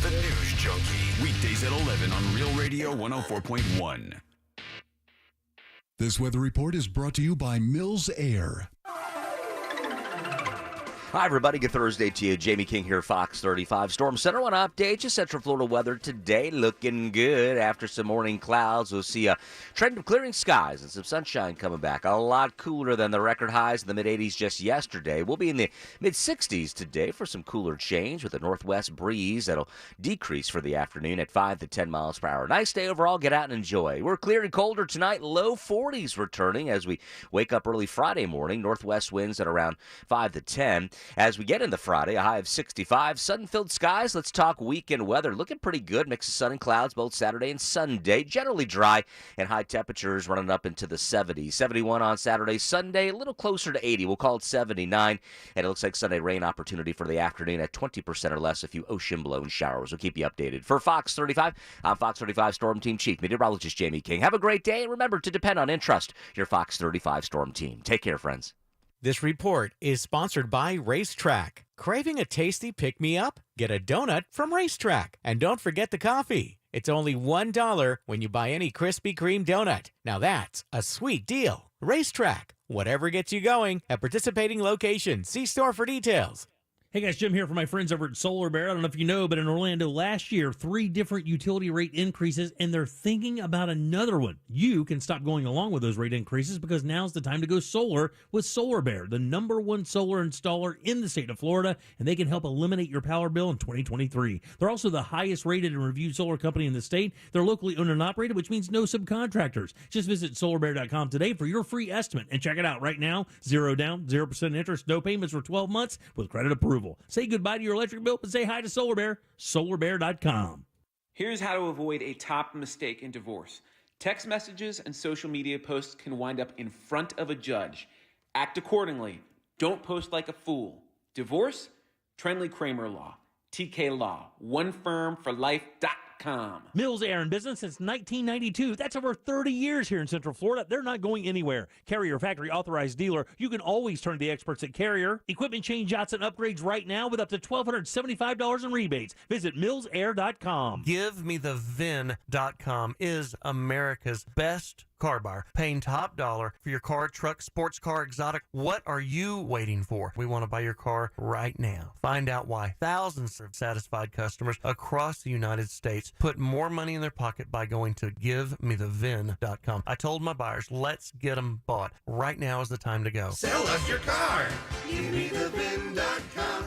The news junkie. Weekdays at 11 on Real Radio 104.1. This weather report is brought to you by Mills Air. Hi, everybody. Good Thursday to you. Jamie King here, Fox 35 Storm Center. Want to update you. Central Florida weather today looking good. After some morning clouds, we'll see a trend of clearing skies and some sunshine coming back. A lot cooler than the record highs in the mid-80s just yesterday. We'll be in the mid-60s today for some cooler change with a northwest breeze that'll decrease for the afternoon at 5 to 10 miles per hour. Nice day overall. Get out and enjoy. We're clear and colder tonight. Low 40s returning as we wake up early Friday morning. Northwest winds at around 5 to 10. As we get into Friday, a high of 65. Sun-filled skies. Let's talk weekend weather. Looking pretty good. Mix of sun and clouds both Saturday and Sunday. Generally dry and high temperatures running up into the 70s. 71 on Saturday. Sunday, a little closer to 80. We'll call it 79. And it looks like Sunday rain opportunity for the afternoon at 20% or less. A few ocean-blown showers. We'll keep you updated. For Fox 35, I'm Fox 35 Storm Team Chief Meteorologist Jamie King. Have a great day. And remember to depend on and trust your Fox 35 Storm Team. Take care, friends. This report is sponsored by Racetrack. Craving a tasty pick-me-up? Get a donut from Racetrack. And don't forget the coffee. It's only $1 when you buy any Krispy Kreme donut. Now that's a sweet deal. Racetrack. Whatever gets you going at participating locations. See store for details. Hey guys, Jim here for my friends over at Solar Bear. I don't know if you know, but in Orlando last year, 3 different utility rate increases, and they're thinking about another one. You can stop going along with those rate increases because now's the time to go solar with Solar Bear, the #1 solar installer in the state of Florida, and they can help eliminate your power bill in 2023. They're also the highest rated and reviewed solar company in the state. They're locally owned and operated, which means no subcontractors. Just visit solarbear.com today for your free estimate and check it out right now. 0 down, 0% interest, no payments for 12 months with credit approval. Say goodbye to your electric bill, but say hi to Solar Bear. SolarBear.com. Here's how to avoid a top mistake in divorce. Text messages and social media posts can wind up in front of a judge. Act accordingly. Don't post like a fool. Divorce? Trendley Kramer Law. TK Law. One firm for life. Mills Air in business since 1992. That's over 30 years here in Central Florida. They're not going anywhere. Carrier factory authorized dealer. You can always turn to the experts at Carrier. Equipment change outs and upgrades right now with up to $1,275 in rebates. Visit millsair.com. GiveMeTheVin.com is America's best car buyer, paying top dollar for your car, truck, sports car, exotic. What are you waiting for? We want to buy your car right now. Find out why thousands of satisfied customers across the United States put more money in their pocket by going to GiveMeTheVin.com. I told my buyers, let's get them bought. Right now is the time to go. Sell us your car. GiveMeTheVin.com.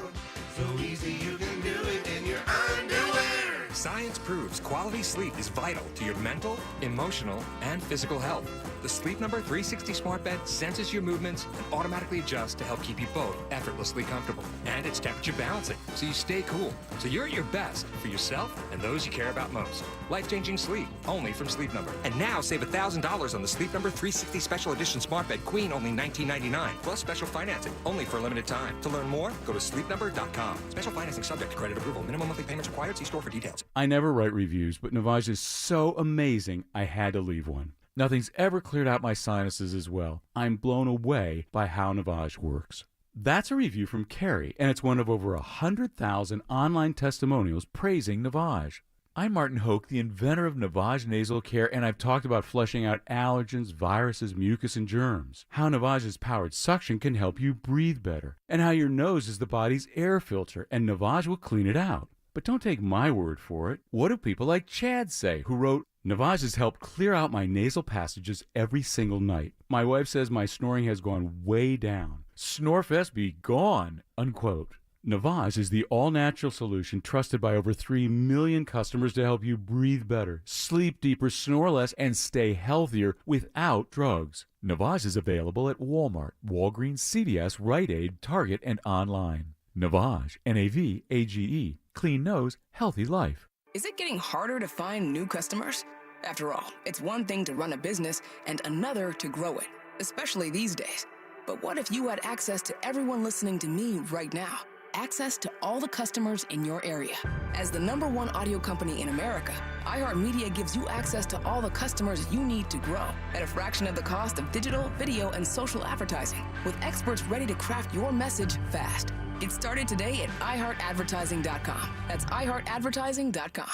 So easy you can do it in your underwear. Science proves quality sleep is vital to your mental, emotional, and physical health. The Sleep Number 360 smart bed senses your movements and automatically adjusts to help keep you both effortlessly comfortable. And it's temperature balancing, so you stay cool. So you're at your best for yourself and those you care about most. Life-changing sleep, only from Sleep Number. And now save $1,000 on the Sleep Number 360 Special Edition smart bed Queen, only $19.99, plus special financing, only for a limited time. To learn more, go to sleepnumber.com. Special financing subject to credit approval. Minimum monthly payments required. See store for details. I never write reviews, but Navage is so amazing, I had to leave one. Nothing's ever cleared out my sinuses as well. I'm blown away by how Navage works. That's a review from Carrie, and it's one of over 100,000 online testimonials praising Navage. I'm Martin Hoke, the inventor of Navage Nasal Care, and I've talked about flushing out allergens, viruses, mucus, and germs. How Navage's powered suction can help you breathe better, and how your nose is the body's air filter, and Navage will clean it out. But don't take my word for it. What do people like Chad say, who wrote, Navage has helped clear out my nasal passages every single night. My wife says my snoring has gone way down. Snorefest be gone, unquote. Navage is the all-natural solution trusted by over 3 million customers to help you breathe better, sleep deeper, snore less, and stay healthier without drugs. Navage is available at Walmart, Walgreens, CVS, Rite Aid, Target, and online. Navage, N-A-V-A-G-E. Clean nose, healthy life. Is it getting harder to find new customers? After all, it's one thing to run a business and another to grow it, especially these days. But what if you had access to everyone listening to me right now? Access to all the customers in your area. As the #1 audio company in America, iHeartMedia gives you access to all the customers you need to grow at a fraction of the cost of digital, video, and social advertising, with experts ready to craft your message fast. Get started today at iHeartAdvertising.com. That's iHeartAdvertising.com.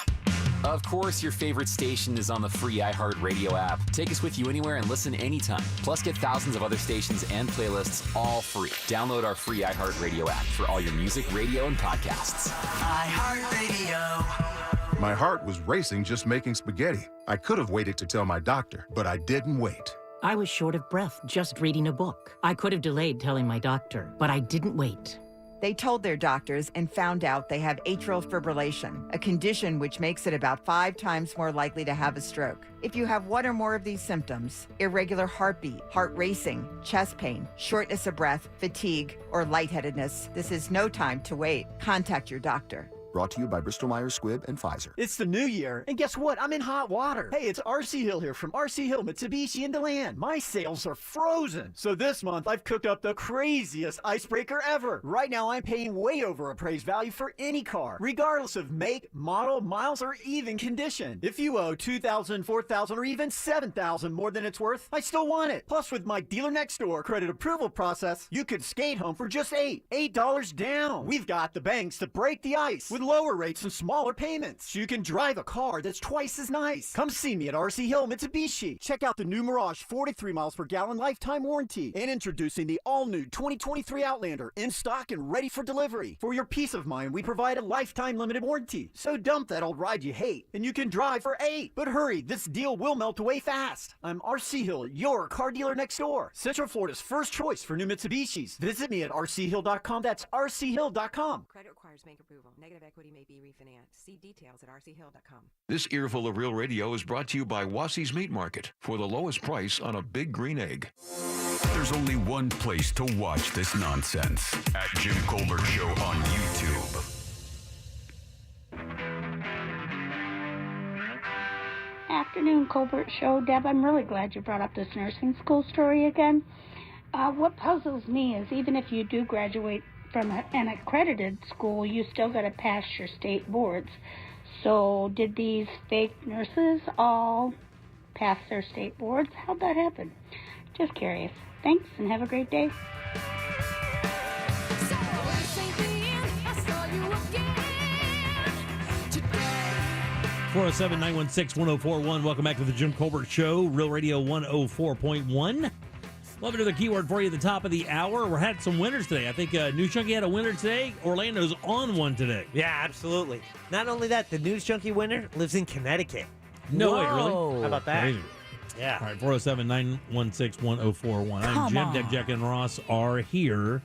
Of course, your favorite station is on the free iHeartRadio app. Take us with you anywhere and listen anytime. Plus, get thousands of other stations and playlists all free. Download our free iHeartRadio app for all your music, radio, and podcasts. iHeartRadio. My heart was racing just making spaghetti. I could have waited to tell my doctor, but I didn't wait. I was short of breath just reading a book. I could have delayed telling my doctor, but I didn't wait. They told their doctors and found out they have atrial fibrillation, a condition which makes it about 5 times more likely to have a stroke. If you have one or more of these symptoms, irregular heartbeat, heart racing, chest pain, shortness of breath, fatigue, or lightheadedness, this is no time to wait. Contact your doctor. Brought to you by Bristol-Myers Squibb and Pfizer. It's the new year, and guess what? I'm in hot water. Hey, it's RC Hill here from RC Hill Mitsubishi in DeLand. My sales are frozen. So this month, I've cooked up the craziest icebreaker ever. Right now, I'm paying way over appraised value for any car, regardless of make, model, miles, or even condition. If you owe $2,000, $4,000, or even $7,000 more than it's worth, I still want it. Plus, with my dealer next door credit approval process, you could skate home for just $8 down. We've got the banks to break the ice with lower rates and smaller payments, so you can drive a car that's twice as nice. Come see me at RC Hill Mitsubishi. Check out the new Mirage 43 miles per gallon lifetime warranty, and introducing the all-new 2023 Outlander in stock and ready for delivery. For your peace of mind, we provide a lifetime limited warranty. So dump that old ride you hate, and you can drive for $8. But hurry, this deal will melt away fast. I'm RC Hill, your car dealer next door. Central Florida's first choice for new Mitsubishis. Visit me at rchill.com. That's rchill.com. Credit requires bank approval. Negative equity may be refinanced. See details at rchill.com. This earful of Real Radio is brought to you by Wassey's Meat Market for the lowest price on a big green egg. There's only one place to watch this nonsense. At Jim Colbert Show on YouTube. Afternoon, Colbert Show. Deb, I'm really glad you brought up this nursing school story again. What puzzles me is even if you do graduate from an accredited school, you still got to pass your state boards. So did these fake nurses all pass their state boards? How'd that happen? Just curious. Thanks, and have a great day. 407-916-1041. Welcome back to the Jim Colbert Show, Real Radio 104.1. Love another keyword for you at the top of the hour. We're had some winners today. I think News Junkie had a winner today. Orlando's on one today. Yeah, absolutely. Not only that, the News Junkie winner lives in Connecticut. No way, really? How about that? Crazy. Yeah. All right, 407-916-1041. I'm Jim. Deb, Jack, and Ross are here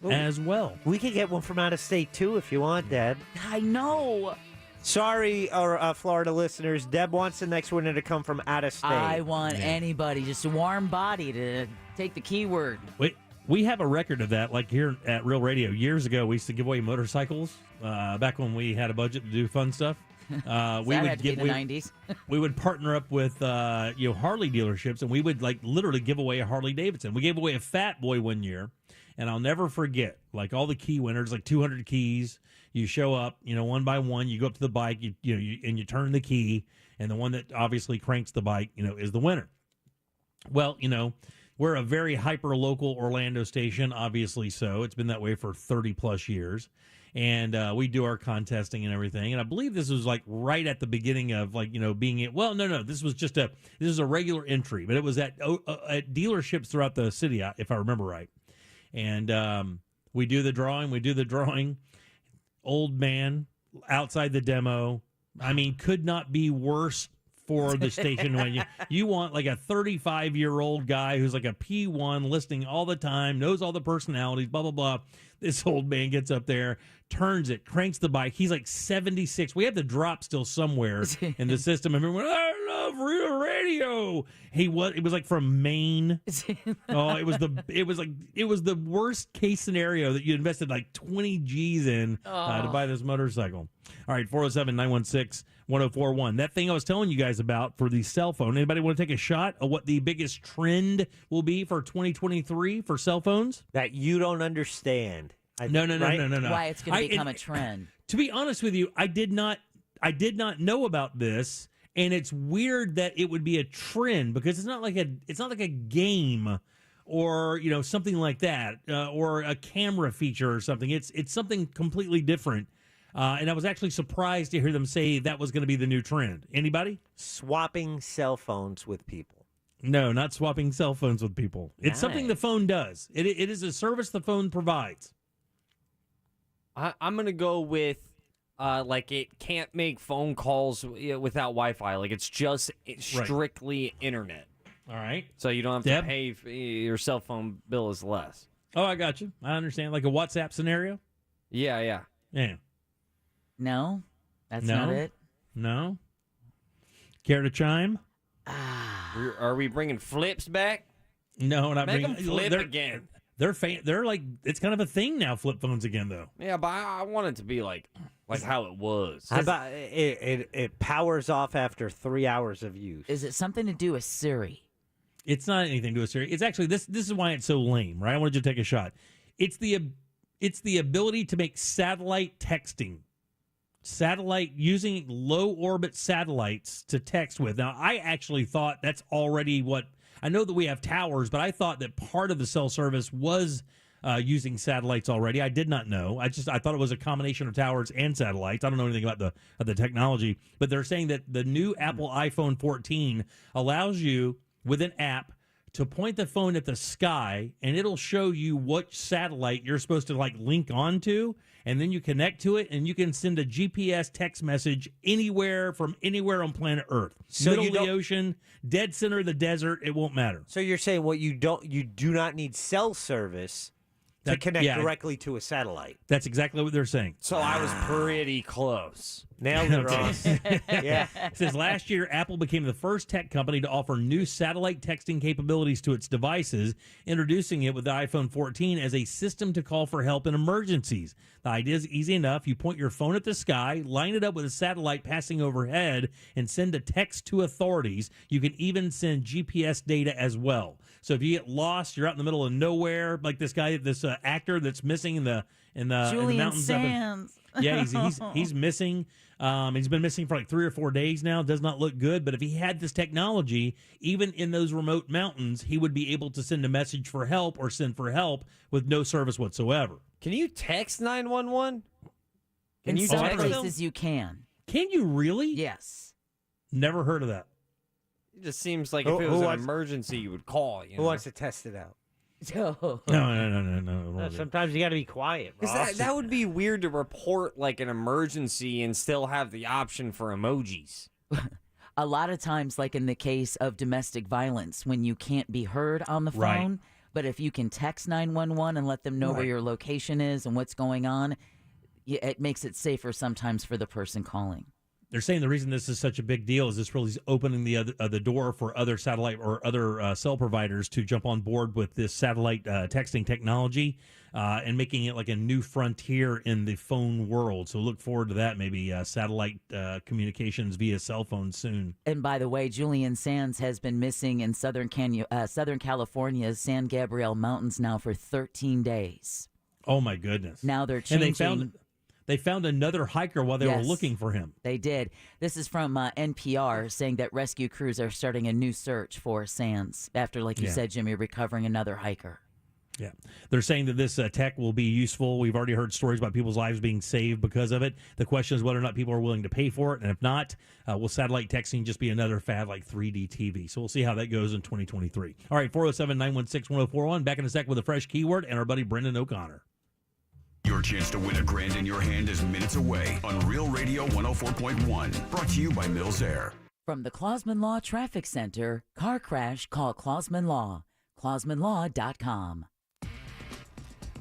as well. We could get one from out of state, too, if you want, Deb. I know. Sorry, Florida listeners. Deb wants the next winner to come from out of state. I want anybody, just a warm body to take the keyword. Wait, we have a record of that, like here at Real Radio. Years ago, we used to give away motorcycles, back when we had a budget to do fun stuff. We would had to be the 90s. We would partner up with Harley dealerships, and we would literally give away a Harley Davidson. We gave away a Fat Boy one year, and I'll never forget, all the key winners, 200 keys. You show up, one by one. You go up to the bike, and you turn the key, and the one that obviously cranks the bike, is the winner. Well, we're a very hyper local Orlando station, obviously so. It's been that way for 30 plus years, and we do our contesting and everything. And I believe this was right at the beginning of being it. Well, no, this was this is a regular entry, but it was at dealerships throughout the city, if I remember right. And we do the drawing. Old man outside the demo. I mean, could not be worse for the station when you want a 35-year-old guy who's a P1 listening all the time, knows all the personalities, blah, blah, blah. This old man gets up there, turns it, cranks the bike. He's 76. We have the drop still somewhere in the system. Everyone, I love Real Radio. It was from Maine. Oh, it was the worst case scenario that you invested 20 G's in to buy this motorcycle. All right, 407-916-1041. That thing I was telling you guys about for the cell phone. Anybody want to take a shot of what the biggest trend will be for 2023 for cell phones? That you don't understand. No. Why it's going to become a trend. To be honest with you, I did not know about this, and it's weird that it would be a trend because it's not like a game or something like that or a camera feature or something. It's something completely different. And I was actually surprised to hear them say that was going to be the new trend. Anybody? Swapping cell phones with people. No, not swapping cell phones with people. It's something the phone does. It is a service the phone provides. I'm going to go with, it can't make phone calls without Wi-Fi. It's just strictly internet. All right. So you don't have to pay, your cell phone bill is less. Oh, I got you. I understand. Like a WhatsApp scenario? Yeah. No, that's not it. No. Care to chime? Are we bringing flips back? No, not Make bringing them flip again. They're it's kind of a thing now. Flip phones again, though. Yeah, but I want it to be like how it was. How about it powers off after 3 hours of use? Is it something to do with Siri? It's not anything to do with Siri. It's actually this is why it's so lame, right? I wanted you to take a shot. It's the ability to make satellite texting. Using low orbit satellites to text with. Now, I actually thought that's already what I know that we have towers, but I thought that part of the cell service was using satellites already. I did not know. I thought it was a combination of towers and satellites. I don't know anything about the technology, but they're saying that the new Apple iPhone 14 allows you with an app to point the phone at the sky, and it'll show you what satellite you're supposed to link onto, and then you connect to it, and you can send a GPS text message anywhere on planet Earth. So middle of the ocean, dead center of the desert, it won't matter. So you're saying you do not need cell service to connect directly to a satellite. That's exactly what they're saying. So I was pretty close. Nailed it, Ross. Yeah. It says last year, Apple became the first tech company to offer new satellite texting capabilities to its devices, introducing it with the iPhone 14 as a system to call for help in emergencies. The idea is easy enough. You point your phone at the sky, line it up with a satellite passing overhead, and send a text to authorities. You can even send GPS data as well. So if you get lost, you're out in the middle of nowhere, like this guy, this actor that's missing in in the mountains. Sands. Yeah, he's missing. He's been missing for like 3 or 4 days now. Does not look good. But if he had this technology, even in those remote mountains, he would be able to send a message for help or send for help with no service whatsoever. Can you text 911? In some places you can. Can you really? Yes. Never heard of that. It just seems like if it was an emergency, you would call. Who wants to test it out? No. Sometimes you got to be quiet. Because that would be weird to report like an emergency and still have the option for emojis. A lot of times, like in the case of domestic violence, when you can't be heard on the phone, Right. but if you can text 911 and let them know where your location is and what's going on, it makes it safer sometimes for the person calling. They're saying the reason this is such a big deal is this really is opening the door for other satellite or other cell providers to jump on board with this satellite texting technology and making it like a new frontier in the phone world. So look forward to that, maybe satellite communications via cell phone soon. And by the way, Julian Sands has been missing in Southern California's San Gabriel Mountains now for 13 days. Oh, my goodness. Now they're changing. And they found another hiker while they were looking for him. They did. This is from NPR saying that rescue crews are starting a new search for Sands after, like you said, Jimmy, recovering another hiker. Yeah. They're saying that this tech will be useful. We've already heard stories about people's lives being saved because of it. The question is whether or not people are willing to pay for it. And if not, will satellite texting just be another fad like 3D TV? So we'll see how that goes in 2023. All right, 407-916-1041. Back in a sec with a fresh keyword and our buddy Brendan O'Connor. Your chance to win $1,000 in your hand is minutes away on Real Radio 104.1. Brought to you by Mills Air. From the Clausman Law Traffic Center, car crash, call Clausman Law. ClausmanLaw.com.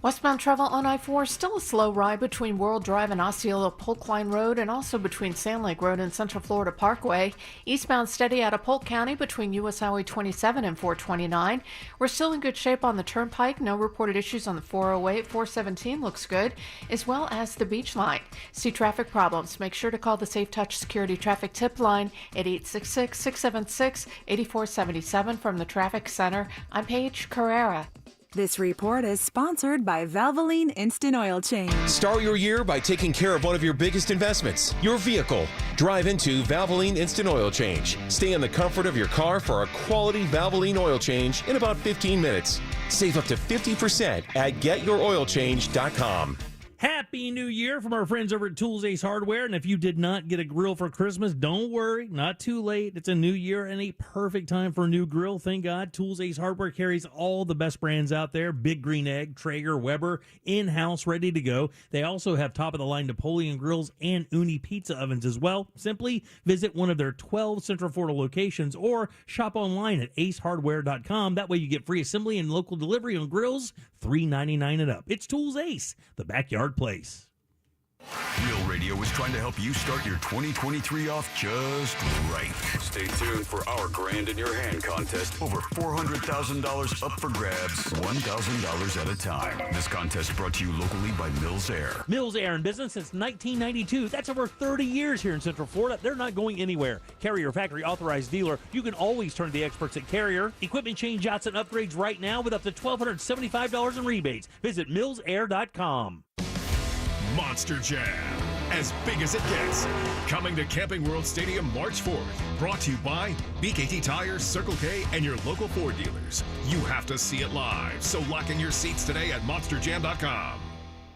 Westbound travel on I-4 still a slow ride between World Drive and Osceola Polk Line Road and also between Sand Lake Road and Central Florida Parkway. Eastbound steady out of Polk County between U.S. Highway 27 and 429. We're still in good shape on the Turnpike. No reported issues on the 408. 417 looks good, as well as the Beach Line. See traffic problems? Make sure to call the Safe Touch Security Traffic Tip Line at 866-676-8477 from the Traffic Center. I'm Paige Carrera. This report is sponsored by Valvoline Instant Oil Change. Start your year by taking care of one of your biggest investments, your vehicle. Drive into Valvoline Instant Oil Change. Stay in the comfort of your car for a quality Valvoline oil change in about 15 minutes. Save up to 50% at GetYourOilChange.com. Happy New Year from our friends over at Tools Ace Hardware. And if you did not get a grill for Christmas, don't worry, not too late. It's a new year and a perfect time for a new grill. Thank God. Tools Ace Hardware carries all the best brands out there. Big Green Egg, Traeger, Weber, in-house, ready to go. They also have top-of-the-line Napoleon grills and Uni pizza ovens as well. Simply visit one of their 12 Central Florida locations or shop online at acehardware.com. That way you get free assembly and local delivery on grills, $3.99 and up. It's Tools Ace, the backyard place. Real Radio is trying to help you start your 2023 off just right. Stay tuned for our Grand in Your Hand contest. Over $400,000 up for grabs, $1,000 at a time. This contest brought to you locally by Mills Air. Mills Air in business since 1992. That's over 30 years here in Central Florida. They're not going anywhere. Carrier factory authorized dealer. You can always turn to the experts at Carrier. Equipment change-outs and upgrades right now with up to $1,275 in rebates. Visit millsair.com. Monster Jam, as big as it gets. Coming to Camping World Stadium March 4th. Brought to you by BKT Tires, Circle K, and your local Ford dealers. You have to see it live, so lock in your seats today at monsterjam.com.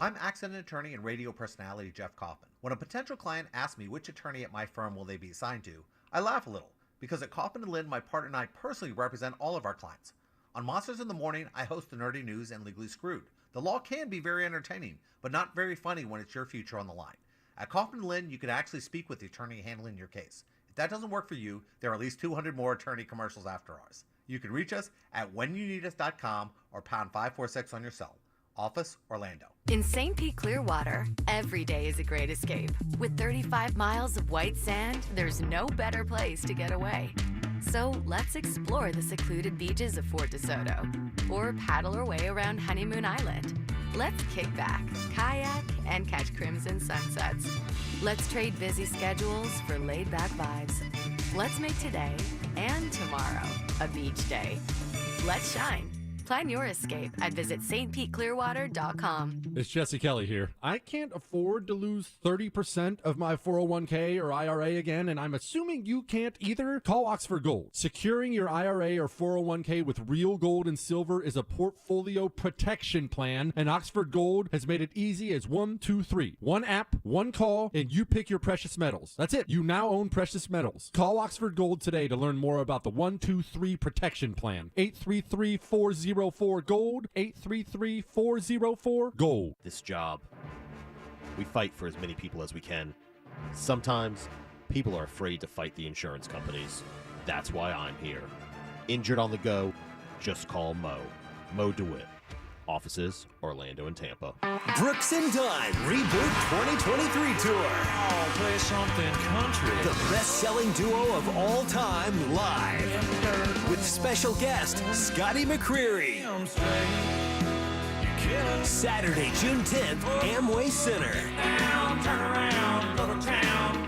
I'm accident attorney and radio personality Jeff Kaufman. When a potential client asks me which attorney at my firm will they be assigned to, I laugh a little, because at Kaufman & Lynn, my partner and I personally represent all of our clients. On Monsters in the Morning, I host the Nerdy News and Legally Screwed. The law can be very entertaining, but not very funny when it's your future on the line. At Kaufman & Lynn, you can actually speak with the attorney handling your case. If that doesn't work for you, there are at least 200 more attorney commercials after ours. You can reach us at whenyouneedus.com or pound 546 on your cell. Office, Orlando. In St. Pete Clearwater, every day is a great escape. With 35 miles of white sand, there's no better place to get away. So let's explore the secluded beaches of Fort DeSoto or paddle our way around Honeymoon Island. Let's kick back, kayak, and catch crimson sunsets. Let's trade busy schedules for laid-back vibes. Let's make today and tomorrow a beach day. Let's shine. Plan your escape at visitstpeteclearwater.com. It's Jesse Kelly here. I can't afford to lose 30% of my 401k or IRA again, and I'm assuming you can't either. Call Oxford Gold. Securing your IRA or 401k with real gold and silver is a portfolio protection plan, and Oxford Gold has made it easy as 1, 2, 3. One app, one call, and you pick your precious metals. That's it. You now own precious metals. Call Oxford Gold today to learn more about the 1, 2, 3 protection plan. 833-404-GOLD. 833-404-GOLD. This job, we fight for as many people as we can. Sometimes people are afraid to fight the insurance companies. That's why I'm here. Injured on the go, just call Mo. Mo DeWitt. Offices, Orlando and Tampa. Brooks and Dunn Reboot 2023 Tour. I'll play something country. The best-selling duo of all time live. With special guest, Scotty McCreery. Saturday, June 10th, Amway Center. Down, turn around, go to town,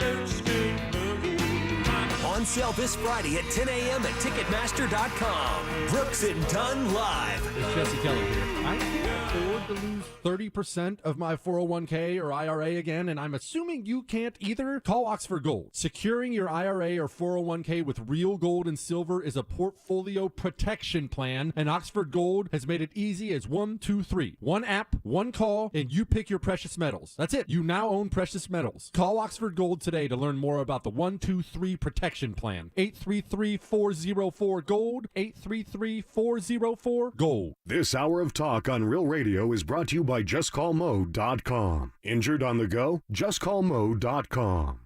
on sale this Friday at 10 a.m. at Ticketmaster.com. Brooks and Dunn Live. It's Jesse Kelly here. I can't afford to lose 30% of my 401k or IRA again, and I'm assuming you can't either. Call Oxford Gold. Securing your IRA or 401k with real gold and silver is a portfolio protection plan, and Oxford Gold has made it easy as 1, 2, 3. One app, one call, and you pick your precious metals. That's it. You now own precious metals. Call Oxford Gold today to learn more about the 1, 2, 3 protection plan. 833-404-GOLD. 833-404-GOLD. This hour of talk on Real Radio is brought to you by JustCallMo.com. Injured on the go? JustCallMo.com.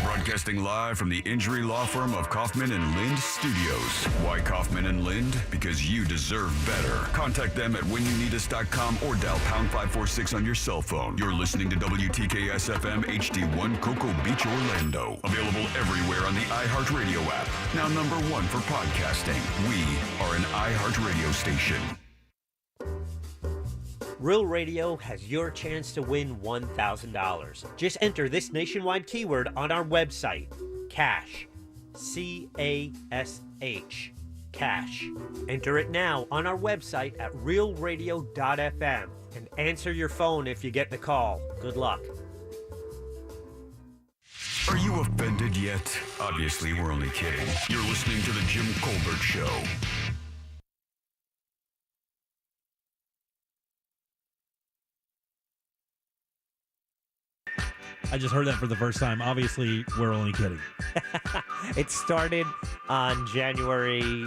Broadcasting live from the injury law firm of Kaufman and Lind Studios. Why Kaufman and Lind? Because you deserve better. Contact them at whenyouneedus.com or dial #546 on your cell phone. You're listening to WTKS FM HD1 Cocoa Beach, Orlando. Available everywhere on the iHeartRadio app. Now #1 for podcasting. We are an iHeartRadio station. Real Radio has your chance to win $1,000. Just enter this nationwide keyword on our website, CASH, C-A-S-H, CASH. Enter it now on our website at realradio.fm and answer your phone if you get the call. Good luck. Are you offended yet? Obviously, we're only kidding. You're listening to The Jim Colbert Show. I just heard that for the first time. Obviously, we're only kidding. It started on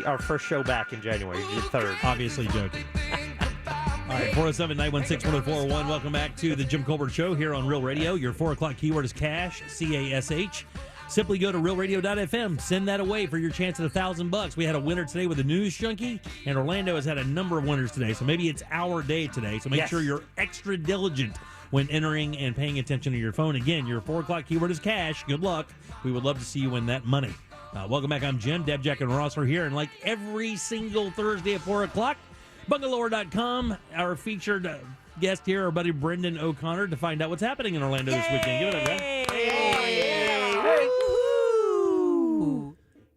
our first show back in January, the 3rd. Obviously joking. All right, 407-916-1041. Welcome back to the Jim Colbert Show here on Real Radio. Your 4 o'clock keyword is CASH, C-A-S-H. Simply go to realradio.fm. Send that away for your chance at $1,000. We had a winner today with a news junkie, and Orlando has had a number of winners today. So maybe it's our day today. So make sure you're extra diligent when entering and paying attention to your phone. Again, your 4 o'clock keyword is CASH. Good luck. We would love to see you win that money. Welcome back. I'm Jim. Deb, Jack, and Ross are here. And like every single Thursday at 4 o'clock, Bungalower.com, our featured guest here, our buddy Brendan O'Connor, to find out what's happening in Orlando this weekend. Give it up, man.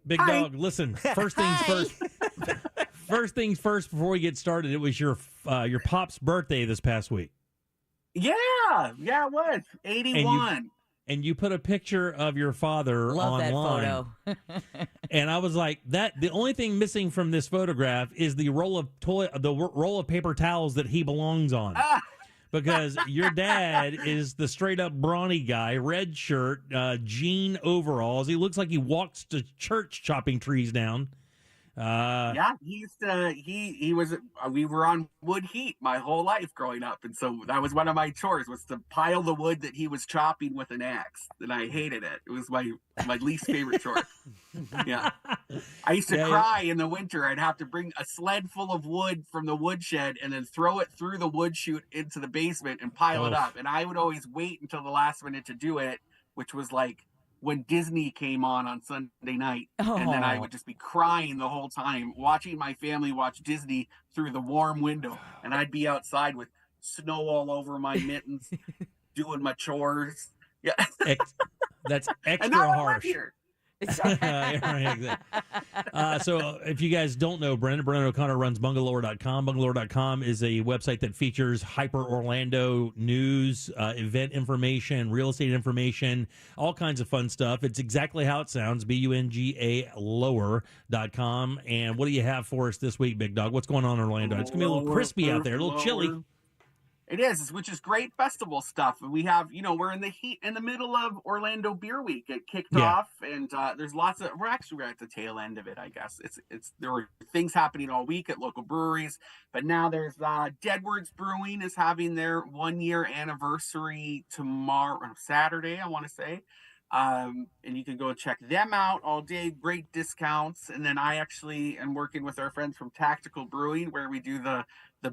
Big dog, listen, first things first. First things first before we get started, it was your pop's birthday this past week. Yeah, it was 81. And you put a picture of your father online. Love that photo. And I was like, the only thing missing from this photograph is the roll of paper towels that he belongs on. Because your dad is the straight up brawny guy, red shirt, jean overalls. He looks like he walks to church chopping trees down. Yeah, he was. We were on wood heat my whole life growing up, and so that was one of my chores, was to pile the wood that he was chopping with an axe. And I hated it. It was my least favorite chore. Yeah, I used to cry in the winter. I'd have to bring a sled full of wood from the woodshed and then throw it through the wood chute into the basement and pile it up. And I would always wait until the last minute to do it, which was like when Disney came on Sunday night. And then I would just be crying the whole time, watching my family watch Disney through the warm window. And I'd be outside with snow all over my mittens, doing my chores. Yeah. That's extra and now harsh. I live here. Right, exactly. So if you guys don't know Brendan O'Connor runs Bungalower.com. Bungalower.com is a website that features Hyper Orlando news, event information, real estate information, all kinds of fun stuff. It's exactly how it sounds, Bunga lower.com. And what do you have for us this week, Big Dog? What's going on in Orlando? It's going to be a little crispy out there, a little chilly. It is, which is great festival stuff. We have, we're in the middle of Orlando Beer Week. It kicked off, and there's lots of. We're at the tail end of it, I guess. There were things happening all week at local breweries, but now there's Deadwoods Brewing is having their 1-year anniversary tomorrow, Saturday, I want to say. And you can go check them out all day. Great discounts. And then I actually am working with our friends from Tactical Brewing, where we do the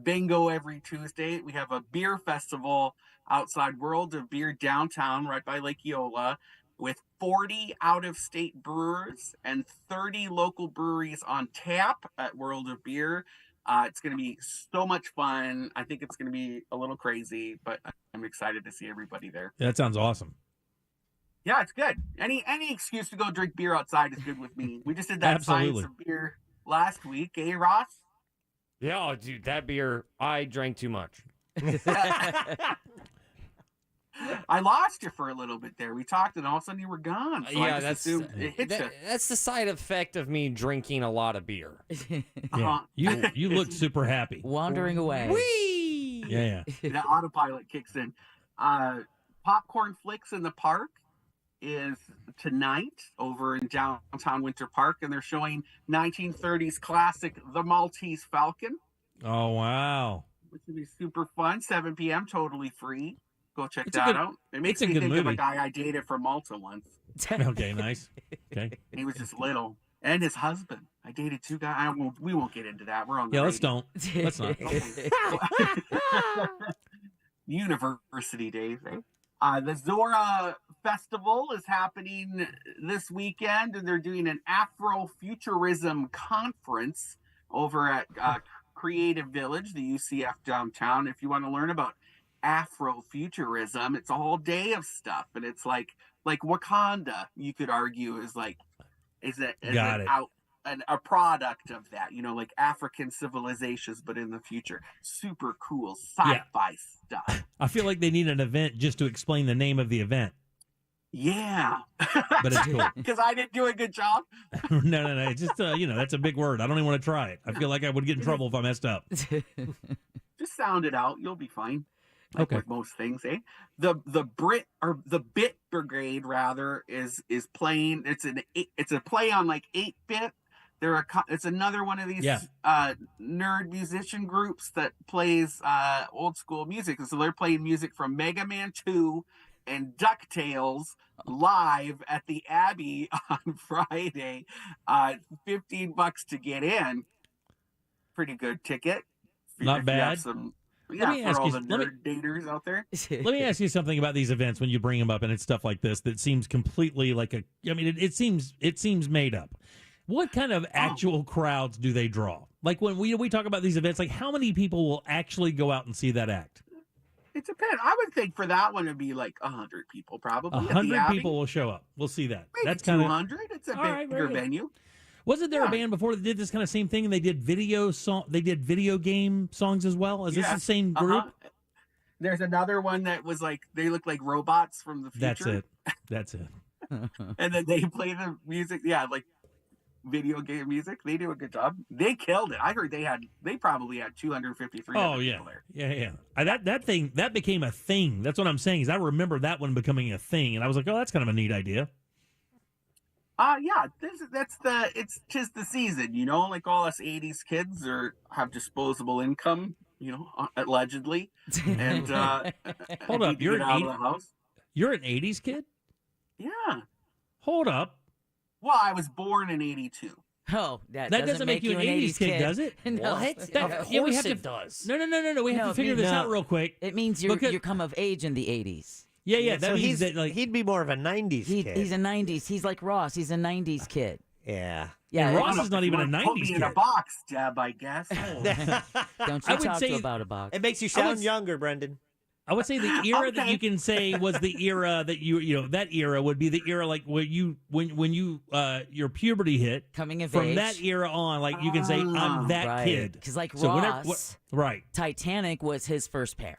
bingo every Tuesday. We have a beer festival outside World of Beer downtown, right by Lake Eola, with 40 out-of-state brewers and 30 local breweries on tap at World of Beer. It's going to be so much fun. I think it's going to be a little crazy, but I'm excited to see everybody there. Yeah, that sounds awesome. Yeah, it's good. Any excuse to go drink beer outside is good with me. We just did that Science of Beer last week, eh, Ross? Yeah, oh, dude, that beer, I drank too much. I lost you for a little bit there. We talked, and all of a sudden you were gone. So yeah, that's the side effect of me drinking a lot of beer. Yeah. You look super happy. Wandering away. Whee! Yeah. That autopilot kicks in. Popcorn Flicks in the Park is tonight over in downtown Winter Park, and they're showing 1930s classic The Maltese Falcon. Oh, wow. Which will be super fun. 7 p.m., totally free. Go check that out. It makes me think of a guy I dated from Malta once. Okay, nice. Okay. He was just little. And his husband. I dated two guys. We won't get into that. We're on the let's don't. Let's not. University days, eh? The Zora Festival is happening this weekend, and they're doing an Afrofuturism conference over at Creative Village, the UCF downtown. If you want to learn about Afrofuturism, it's a whole day of stuff, and it's like Wakanda, you could argue, is a product of that, like African civilizations, but in the future. Super cool sci-fi stuff. I feel like they need an event just to explain the name of the event. Yeah. But it's cool. Because I didn't do a good job. No. It's just, that's a big word. I don't even want to try it. I feel like I would get in trouble if I messed up. Just sound it out. You'll be fine. Okay. With most things, eh? The Bit Brigade rather is playing. It's a play on like 8-bit. It's another one of these nerd musician groups that plays old school music. So they're playing music from Mega Man 2 and DuckTales live at the Abbey on Friday. $15 to get in. Pretty good ticket. Not bad. Yeah, for all the nerd daters out there. Let me ask you something about these events when you bring them up, and it's stuff like this that seems completely like it seems made up. What kind of actual crowds do they draw? Like when we talk about these events, like how many people will actually go out and see that act? It depends. I would think for that one it'd be like 100 people probably. 100 people will show up. We'll see that. Maybe That's kind of 200. It's a bigger venue. Wasn't there a band before that did this kind of same thing, and they did video game songs as well? Is this the same group? There's another one that was like they look like robots from the future. That's it. And then they play the music. Yeah, like video game music. They do a good job. They killed it. I heard they probably had 250, 300 people there. Yeah. That became a thing. That's what I'm saying. Is I remember that one becoming a thing, and I was like, oh, that's kind of a neat idea. Yeah, it's just the season, like all us 80s kids have disposable income, allegedly. And hold up, you're an 80s kid? Yeah. Hold up. Well, I was born in 82. Oh, that doesn't make you an 80s kid, does it? No. What? Of course it does. No. We have to figure this out real quick. It means you come of age in the 80s. Yeah. That so means that he'd be more of a 90s kid. He's a 90s. He's like Ross. He's a 90s kid. Yeah. Yeah, Ross is not even a 90s put me kid. in a box, Deb, I guess. Don't you talk to about a box. It makes you sound younger, Brendan. I would say the era that you can say was the era that that era would be the era like when you your puberty hit. Coming of from age. that era on, like you can say I'm that right. kid. Because like So Ross, right? Titanic was his first pair.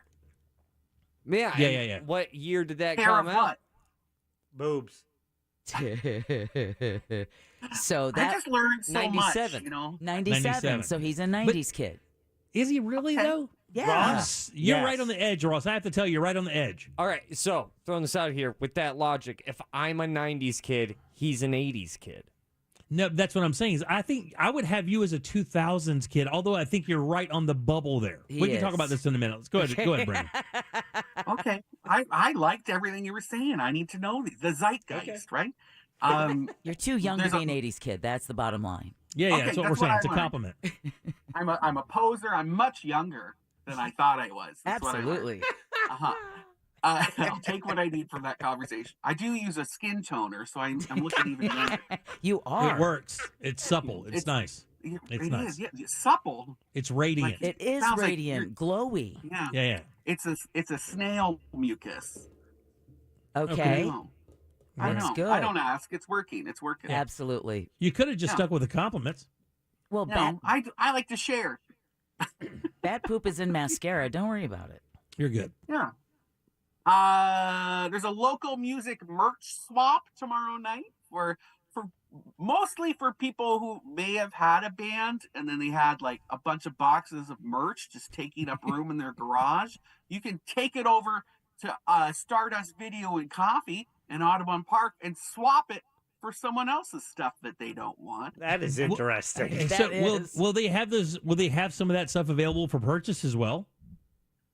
Yeah. Yeah. What year did that Pair come of out? what? Boobs. So I that just learned so 97. much, you know. 97. So he's a 90s kid. Is he really though? Yeah. Ross, you're Yes. right on the edge, Ross. I have to tell you, you're right on the edge. All right, so throwing this out here with that logic, if I'm a 90s kid, he's an 80s kid. No, that's what I'm saying. Is I think I would have you as a 2000s kid, although I think you're right on the bubble there. We can talk about this in a minute. Let's go ahead. Go ahead, Brandon. Okay. I liked everything you were saying. I need to know the zeitgeist, right? You're too young to there's be an 80s kid. That's the bottom line. Yeah, Okay, that's what we're that's saying. what It's a I learned. compliment. I'm a poser. I'm much younger than I thought I was. That's what I learned. Absolutely. Uh-huh. I'll take what I need from that conversation. I do use a skin toner, so I'm looking even younger. You are. It works. It's supple. It's nice. It It's is, nice. yeah, it's supple. It's radiant. It is sounds like radiant, glowy. Yeah. Yeah. It's a snail mucus. Okay. I That's know. good. I don't ask. It's working. It's working. Absolutely. You could have just Yeah. stuck with the compliments. Well, No, I like to share. bat poop is in mascara. Don't worry about it. You're good. Yeah. There's a local music merch swap tomorrow night for mostly for people who may have had a band and then they had like a bunch of boxes of merch just taking up room in their garage. You can take it over to Stardust Video and Coffee in Audubon Park and swap it for someone else's stuff that they don't want. That is interesting. So will they have those? Will they have some of that stuff available for purchase as well?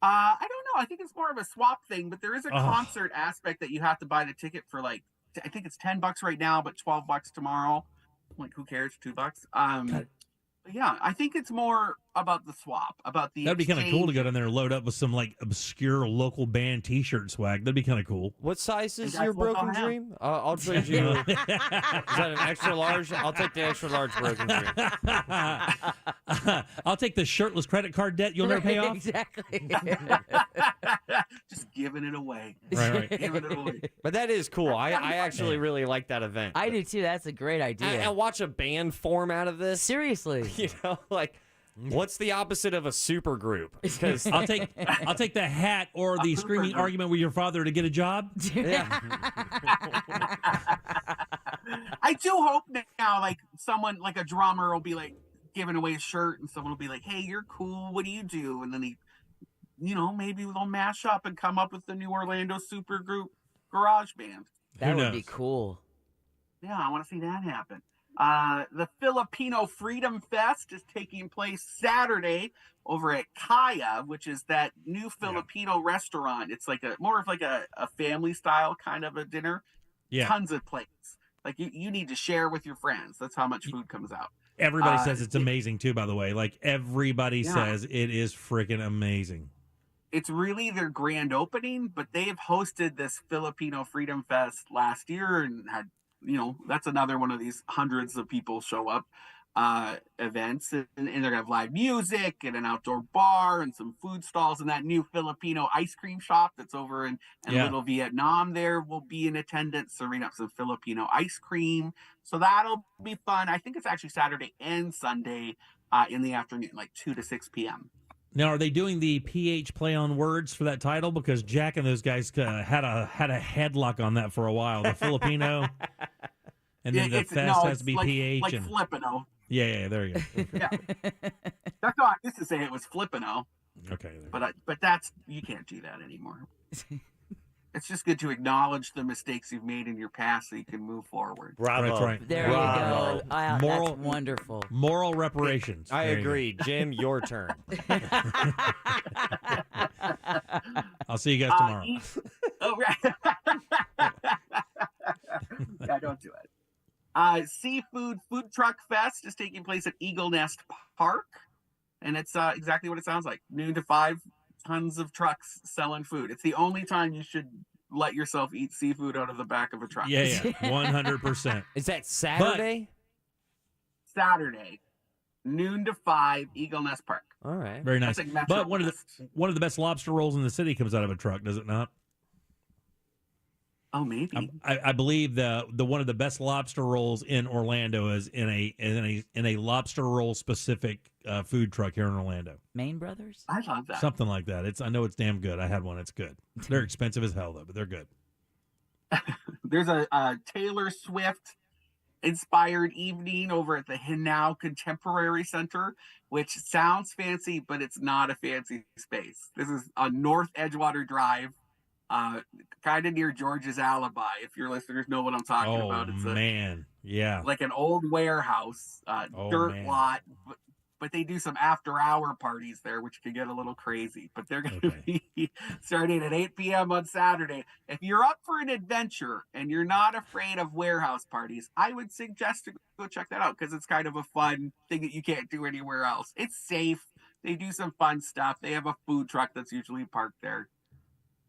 I don't know. I think it's more of a swap thing, but there is a concert aspect that you have to buy the ticket for. Like, I think it's $10 right now, but $12 tomorrow. Like, who cares? $2. But yeah, I think it's more about the swap, about the. That'd be kind of cool to exchange. go down there and load up with some like obscure local band T-shirt swag. That'd be kind of cool. What size is that's your what broken I'll have. dream? I'll trade you. Is that an extra large? I'll take the extra large broken dream. I'll take the shirtless credit card debt you'll never pay off. Exactly. Just giving it away. Right. Giving it away. But that is cool. I actually really like that event. I do too. That's a great idea. And watch a band form out of this. Seriously. You know, like, what's the opposite of a super group? Because I'll take the hat or the screaming argument with your father to get a job. I do hope now, like someone, like a drummer, will be like giving away a shirt, and someone will be like, "Hey, you're cool. What do you do?" And then he, maybe they'll mash up and come up with the new Orlando supergroup garage band. That would be cool. Yeah, I want to see that happen. The Filipino Freedom Fest is taking place Saturday over at Kaya, which is that new Filipino restaurant. It's like more of like a family style kind of a dinner. Yeah. Tons of plates. Like you need to share with your friends. That's how much food comes out. Everybody says it's amazing too. By the way, like everybody Yeah. says it is freaking amazing. It's really their grand opening, but they've hosted this Filipino Freedom Fest last year and had, that's another one of these hundreds of people show up events, and they're gonna have live music and an outdoor bar and some food stalls, and that new Filipino ice cream shop that's over in Little Vietnam there will be in attendance, serving up some Filipino ice cream. So that'll be fun. I think it's actually Saturday and Sunday in the afternoon, like 2 to 6 p.m. Now, are they doing the PH play on words for that title? Because Jack and those guys had a headlock on that for a while. The Filipino, and then the fest has to be like, PH like and Flippino. yeah, there you go. Okay. Yeah, that's how I used to say it was Flippino. Okay, but that's you can't do that anymore. It's just good to acknowledge the mistakes you've made in your past so you can move forward. Bravo. That's right. There you go. That's Moral- wonderful. Moral reparations. I There you go. agree. Jim, your turn. I'll see you guys tomorrow. Oh, right. Yeah, don't do it. Seafood Food Truck Fest is taking place at Eagle Nest Park, and it's exactly what it sounds like. Noon to 5, tons of trucks selling food. It's the only time you should let yourself eat seafood out of the back of a truck. Yeah, 100%. Is that Saturday? Saturday. noon to 5, Eagle Nest Park. All right. Very nice. That's like Metro But one of the best lobster rolls in the city comes out of a truck, does it not? Oh, maybe. I believe the one of the best lobster rolls in Orlando is in a lobster roll specific food truck here in Orlando. Maine Brothers? I love that. Something like that. I know it's damn good. I had one. It's good. They're expensive as hell though, but they're good. There's a Taylor Swift inspired evening over at the Hinau Contemporary Center, which sounds fancy, but it's not a fancy space. This is on North Edgewater Drive, kind of near George's Alibi. If your listeners know what I'm talking about, it's like an old warehouse, dirt lot. But they do some after-hour parties there, which can get a little crazy. But they're going to be starting at 8 p.m. on Saturday. If you're up for an adventure and you're not afraid of warehouse parties, I would suggest to go check that out because it's kind of a fun thing that you can't do anywhere else. It's safe. They do some fun stuff. They have a food truck that's usually parked there.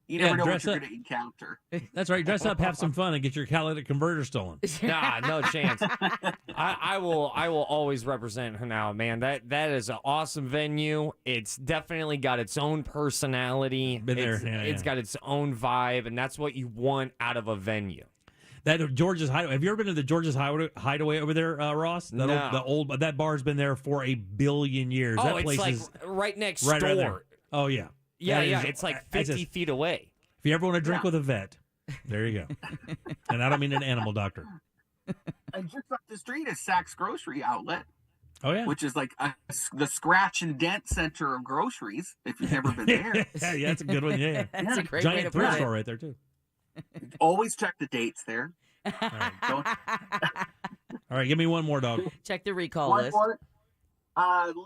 You never know what you're going to encounter. That's right. Dress up, have some fun, and get your catalytic converter stolen. Nah, no chance. I will always represent Hanau, man. That is an awesome venue. It's definitely got its own personality. It's got its own vibe, and that's what you want out of a venue. That George's Hideaway. Have you ever been to the George's Hideaway over there, Ross? No. That bar's been there for a billion years. Oh, that place it's like is right next right door. there. Oh yeah. Yeah, it's like 50 feet away. If you ever want to drink with a vet, there you go. And I don't mean an animal doctor. And just up the street is Saks Grocery Outlet. Oh, yeah. Which is like the scratch and dent center of groceries, if you've never been there. Yeah, that's a good one. Yeah. That's a great Giant way to thrift put store it. right there, too. Always check the dates there. All right, give me one more, dog. Check the recall One list. more.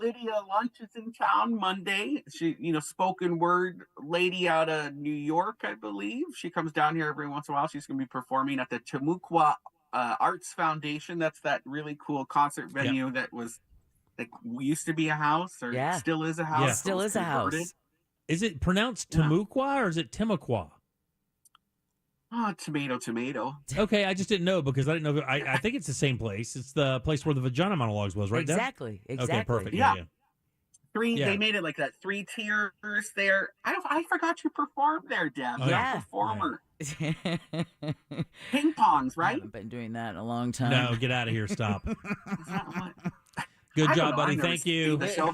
Lydia Lunch is in town Monday. She, spoken word lady out of New York, I believe. She comes down here every once in a while. She's going to be performing at the Tamukwa Arts Foundation. That's that really cool concert venue that was that used to be a house, or still is a house. Yeah. Still is a house. Is it pronounced Tamukwa or is it Timuqua? Oh, tomato. Okay, I just didn't know because I didn't know. I think it's the same place. It's the place where the Vagina Monologues was, right? Exactly. Deb? Okay, perfect. Yeah. Yeah. They made it like that 3 tiers there. I forgot you performed there, Deb. Oh, You're a performer. Ping pongs, right? I haven't been doing that in a long time. No, get out of here. Stop. Good I don't job, know. buddy. I've never Thank you. seen the show.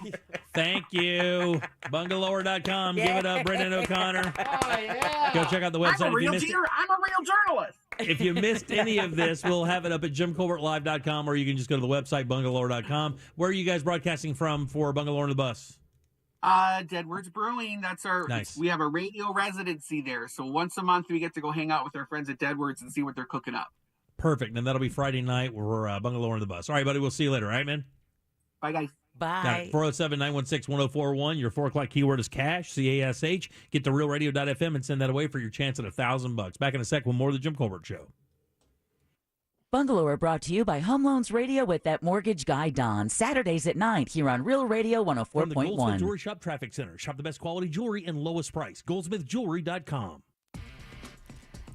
Thank you. Bungalower.com. Give it up, Brendan O'Connor. Oh, yeah. Go check out the website. I'm a real journalist. If you missed any of this, we'll have it up at JimColbertLive.com, or you can just go to the website, bungalower.com. Where are you guys broadcasting from for Bungalower on the Bus? Deadwoods Brewing. That's our. Nice. We have a radio residency there, so once a month we get to go hang out with our friends at Deadwoods and see what they're cooking up. Perfect. And that'll be Friday night. We're Bungalower on the Bus. All right, buddy. We'll see you later. All right, man? Bye, guys. Bye. 407-916-1041. Your 4 o'clock keyword is cash, C-A-S-H. Get to realradio.fm and send that away for your chance at $1,000. Back in a sec with more of the Jim Colbert Show. Bungalower brought to you by Home Loans Radio with that mortgage guy, Don. Saturdays at 9 here on Real Radio From the Goldsmith 104.1. Jewelry Shop Traffic Center. Shop the best quality jewelry and lowest price. GoldsmithJewelry.com.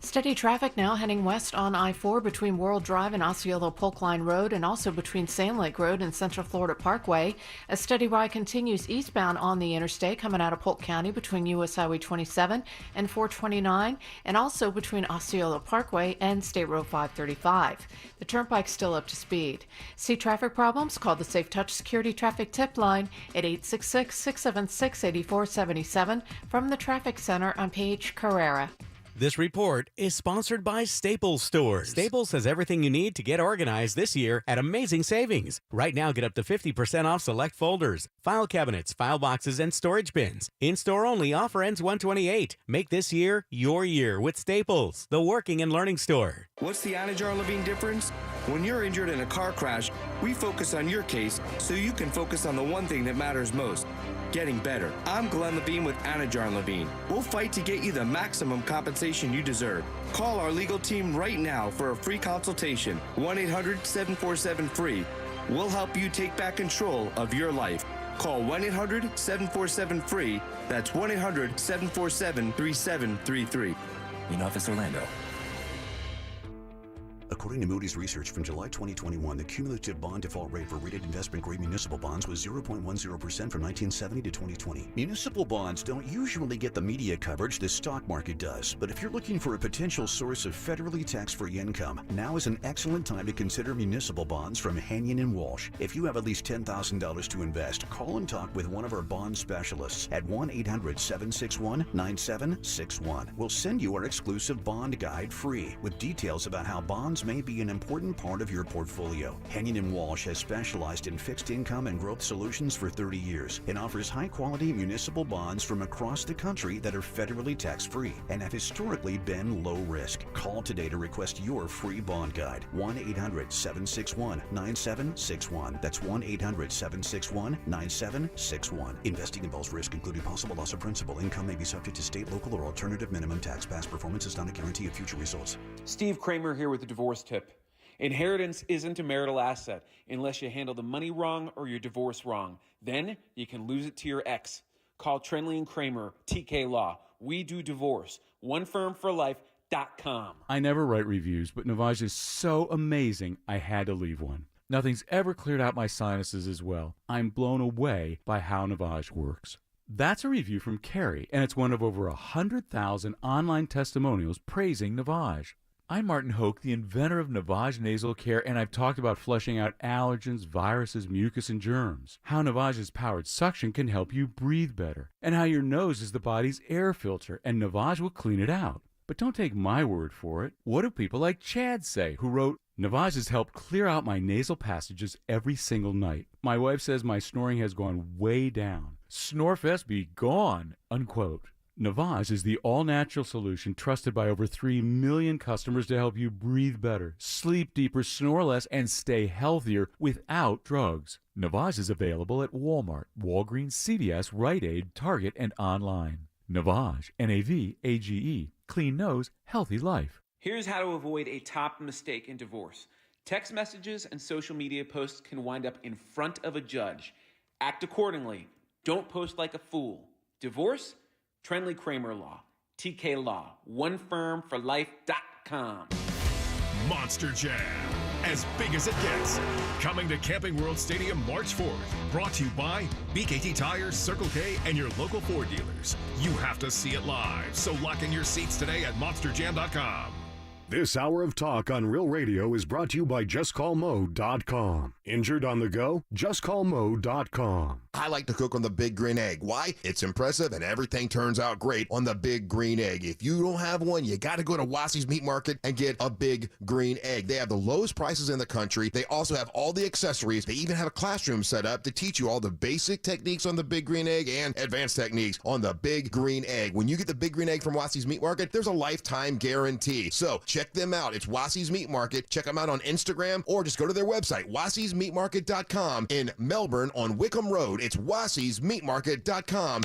Steady traffic now heading west on I-4 between World Drive and Osceola Polk Line Road, and also between Sand Lake Road and Central Florida Parkway. A steady ride continues eastbound on the interstate coming out of Polk County between U.S. Highway 27 and 429, and also between Osceola Parkway and State Road 535. The turnpike's still up to speed. See traffic problems? Call the Safe Touch Security Traffic Tip Line at 866-676-8477 from the Traffic Center on Paige Carrera. This report is sponsored by Staples Stores. Staples has everything you need to get organized this year at amazing savings. Right now, get up to 50% off select folders, file cabinets, file boxes, and storage bins. In-store only, offer ends 1/28. Make this year your year with Staples, the working and learning store. What's the Anajar Levine difference? When you're injured in a car crash, we focus on your case so you can focus on the one thing that matters most. Getting better. I'm Glenn Levine with Anajar Levine. We'll fight to get you the maximum compensation you deserve. Call our legal team right now for a free consultation. 1-800-747-FREE. We'll help you take back control of your life. Call 1-800-747-FREE. That's 1-800-747-3733. In office, Orlando. According to Moody's research from July 2021, the cumulative bond default rate for rated investment-grade municipal bonds was 0.10% from 1970 to 2020. Municipal bonds don't usually get the media coverage the stock market does, but if you're looking for a potential source of federally tax-free income, now is an excellent time to consider municipal bonds from Hanyon & Walsh. If you have at least $10,000 to invest, call and talk with one of our bond specialists at 1-800-761-9761. We'll send you our exclusive bond guide free with details about how bonds may be an important part of your portfolio. Hanyon & Walsh has specialized in fixed income and growth solutions for 30 years and offers high-quality municipal bonds from across the country that are federally tax-free and have historically been low risk. Call today to request your free bond guide. 1-800-761-9761. That's 1-800-761-9761. Investing involves risk, including possible loss of principal. Income may be subject to state, local, or alternative minimum tax. Past performance is not a guarantee of future results. Steve Kramer here with the divorce tip. Inheritance isn't a marital asset unless you handle the money wrong or your divorce wrong. Then you can lose it to your ex. Call Trenley and Kramer, TK Law. We do divorce. OneFirmForLife.com. I never write reviews, but Navage is so amazing, I had to leave one. Nothing's ever cleared out my sinuses as well. I'm blown away by how Navage works. That's a review from Carrie, and it's one of over 100,000 online testimonials praising Navage. I'm Martin Hoke, the inventor of Navage Nasal Care, and I've talked about flushing out allergens, viruses, mucus, and germs. How Navage's powered suction can help you breathe better, and how your nose is the body's air filter, and Navage will clean it out. But don't take my word for it. What do people like Chad say, who wrote, Navage has helped clear out my nasal passages every single night. My wife says my snoring has gone way down. Snorefest be gone, unquote. Navage is the all-natural solution trusted by over 3 million customers to help you breathe better, sleep deeper, snore less, and stay healthier without drugs. Navage is available at Walmart, Walgreens, CVS, Rite Aid, Target, and online. Navage, N-A-V-A-G-E. Clean nose, healthy life. Here's how to avoid a top mistake in divorce. Text messages and social media posts can wind up in front of a judge. Act accordingly. Don't post like a fool. Divorce? Trenley Kramer Law. TK Law. OneFirmForLife.com. Monster Jam, as big as it gets. Coming to Camping World Stadium March 4th. Brought to you by BKT Tires, Circle K, and your local Ford dealers. You have to see it live, so lock in your seats today at monsterjam.com. This hour of talk on Real Radio is brought to you by JustCallMo.com. Injured on the go? JustCallMo.com. I like to cook on the Big Green Egg. Why? It's impressive and everything turns out great on the Big Green Egg. If you don't have one, you got to go to Wassey's Meat Market and get a Big Green Egg. They have the lowest prices in the country. They also have all the accessories. They even have a classroom set up to teach you all the basic techniques on the Big Green Egg and advanced techniques on the Big Green Egg. When you get the Big Green Egg from Wassey's Meat Market, there's a lifetime guarantee. So check them out. It's Wassey's Meat Market. Check them out on Instagram or just go to their website, Wassey'sMeatMarket.com in Melbourne on Wickham Road. It's Wassey'sMeatMarket.com.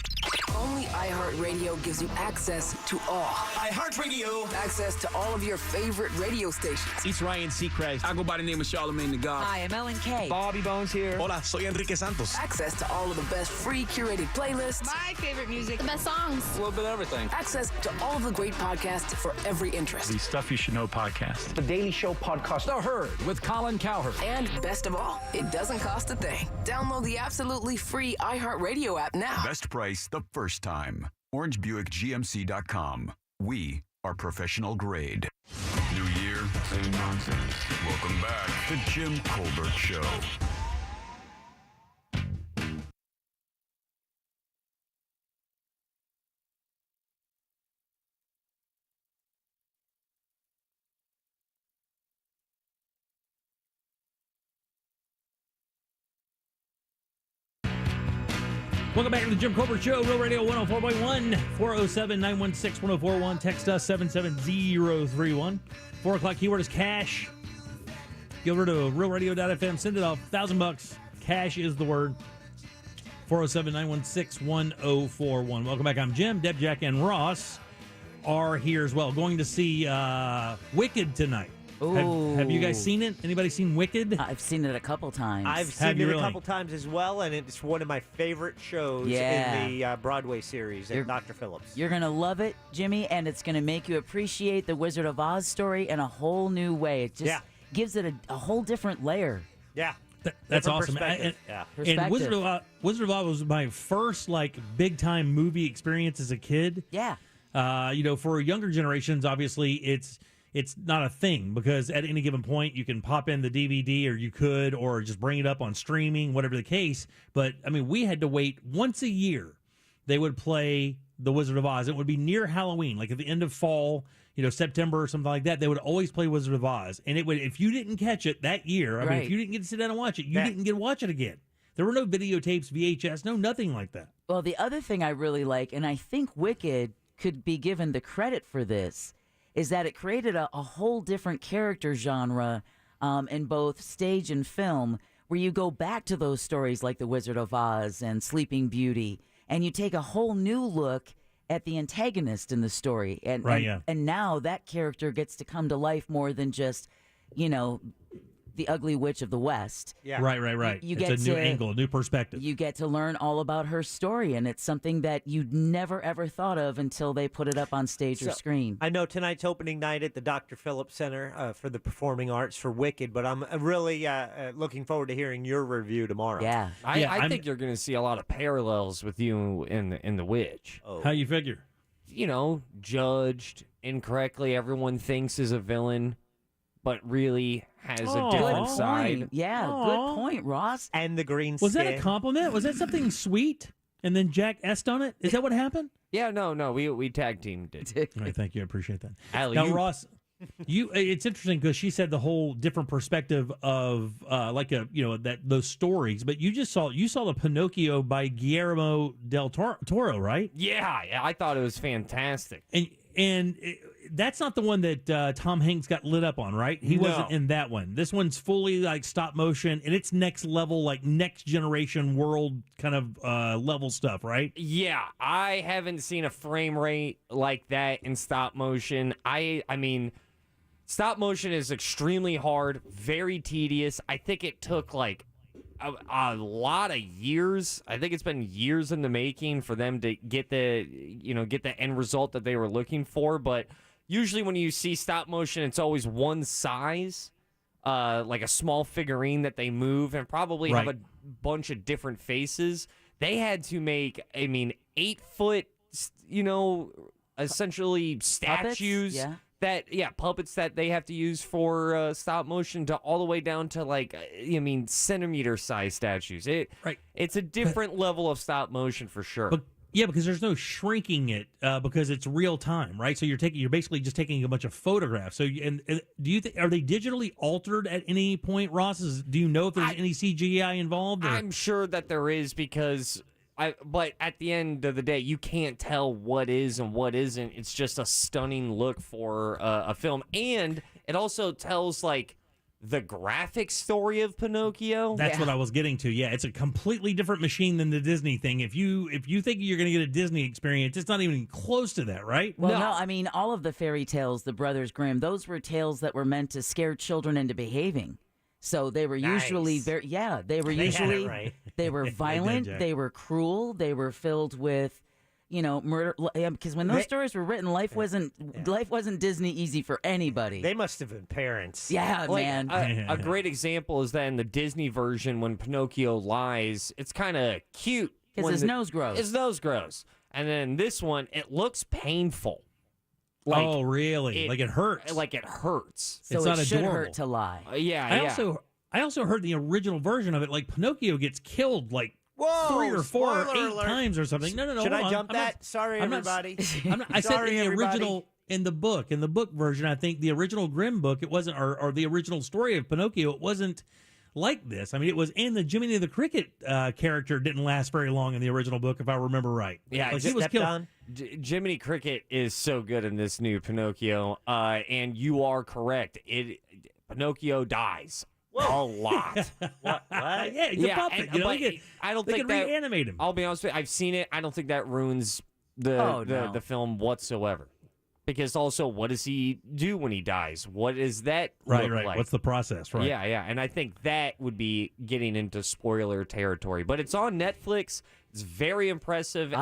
Only iHeartRadio gives you access to all. iHeartRadio. Access to all of your favorite radio stations. It's Ryan Seacrest. I go by the name of Charlamagne the God. Hi, I'm Ellen K. Bobby Bones here. Hola, soy Enrique Santos. Access to all of the best free curated playlists. My favorite music. The best songs. A little bit of everything. Access to all of the great podcasts for every interest. The Stuff You Should Know podcast. The Daily Show podcast. The Herd with Colin Cowherd. And best of all, it doesn't cost a thing. Download the absolutely free iHeartRadio app now. Best price the first time. OrangeBuickGMC.com. We are professional grade. New year, same nonsense. Welcome back to Jim Colbert Show. Welcome back to the Jim Colbert Show, Real Radio 104.1, 407-916-1041. Text us 77031. 4 o'clock keyword is cash. Go over to realradio.fm, send it off, $1,000. Cash is the word. 407-916-1041. Welcome back. I'm Jim. Deb, Jack, and Ross are here as well. Going to see Wicked tonight. Have you guys seen it? Anybody seen Wicked? I've seen it a couple times. I've seen it a couple times as well, and it's one of my favorite shows in the Broadway series at Dr. Phillips. You're going to love it, Jimmy, and it's going to make you appreciate the Wizard of Oz story in a whole new way. gives it a whole different layer. Yeah. That's Different awesome. perspective. And Wizard of Oz was my first big time movie experience as a kid. Yeah. For younger generations, obviously it's not a thing because at any given point you can pop in the DVD or just bring it up on streaming, whatever the case. But I mean, we had to wait once a year. They would play The Wizard of Oz. It would be near Halloween, like at the end of fall, September or something like that. They would always play Wizard of Oz. And it would, if you didn't catch it that year, I mean, if you didn't get to sit down and watch it, you didn't get to watch it again. There were no videotapes, VHS, nothing like that. Well, the other thing I really like, and I think Wicked could be given the credit for this, is that it created a whole different character genre in both stage and film, where you go back to those stories like The Wizard of Oz and Sleeping Beauty, and you take a whole new look at the antagonist in the story. And now that character gets to come to life more than just, the ugly witch of the West. Yeah. Right. It's a new angle, a new perspective. You get to learn all about her story, and it's something that you'd never, ever thought of until they put it up on stage or screen. I know tonight's opening night at the Dr. Phillips Center for the Performing Arts for Wicked, but I'm really looking forward to hearing your review tomorrow. Yeah. I think you're going to see a lot of parallels with you in The Witch. Oh. How you figure? Judged incorrectly, everyone thinks is a villain, but really has a different side. Yeah, good point, Ross. And the green Was skin. that a compliment? Was that something sweet? And then Jack S'd on it? Is that what happened? Yeah, no, we tag teamed it. All right, thank you. I appreciate that. Allie, now, Ross, it's interesting because she said the whole different perspective of those stories, but you saw the Pinocchio by Guillermo del Toro, right? Yeah, I thought it was fantastic. And that's not the one that Tom Hanks got lit up on, right? He wasn't in that one. This one's fully stop motion, and it's next level, next generation world kind of level stuff, right? Yeah, I haven't seen a frame rate like that in stop motion. I mean, stop motion is extremely hard, very tedious. I think it took a lot of years. I think it's been years in the making for them to get the end result that they were looking for. But usually when you see stop motion, it's always one size, like a small figurine that they move and probably have a bunch of different faces. They had to make, 8-foot, essentially statues. Puppets? Puppets that they have to use for stop motion to all the way down to centimeter size statues. It's a different level of stop motion for sure. But because there's no shrinking it because it's real time, right? So you're basically just taking a bunch of photographs. So do you think, are they digitally altered at any point, Ross? Do you know if there's any CGI involved? I'm sure that there is because. But at the end of the day, you can't tell what is and what isn't. It's just a stunning look for a film. And it also tells, the graphic story of Pinocchio. That's what I was getting to. Yeah, it's a completely different machine than the Disney thing. If you think you're going to get a Disney experience, it's not even close to that, right? Well, no, all of the fairy tales, the Brothers Grimm, those were tales that were meant to scare children into behaving. So they were usually they were violent, they were cruel, they were filled with, murder. Because when those stories were written, life wasn't Disney easy for anybody. They must have been parents. Yeah, man. A great example is that in the Disney version, when Pinocchio lies, it's kind of cute. Because his nose grows. His nose grows. And then this one, it looks painful. Oh, really? It hurts. It hurts. So it's it not should adorable. hurt to lie. I also heard the original version of it. Pinocchio gets killed 3 or 4 or 8 times or something. No. Should I jump that? Sorry, everybody. I said in the original, in the book version, I think the original Grimm book, it wasn't, or the original story of Pinocchio, it wasn't like this. I mean, it was, and the Jiminy the Cricket character didn't last very long in the original book, if I remember right. Yeah, he was killed. Jiminy Cricket is so good in this new Pinocchio, and you are correct. Pinocchio dies. A lot. What? Yeah, he's a puppet. I don't they think can that reanimate him. I'll be honest with you. I've seen it. I don't think that ruins the film whatsoever. Because also, what does he do when he dies? What is that Right, look right. like? What's the process, right? Yeah, yeah. And I think that would be getting into spoiler territory. But it's on Netflix. It's very impressive.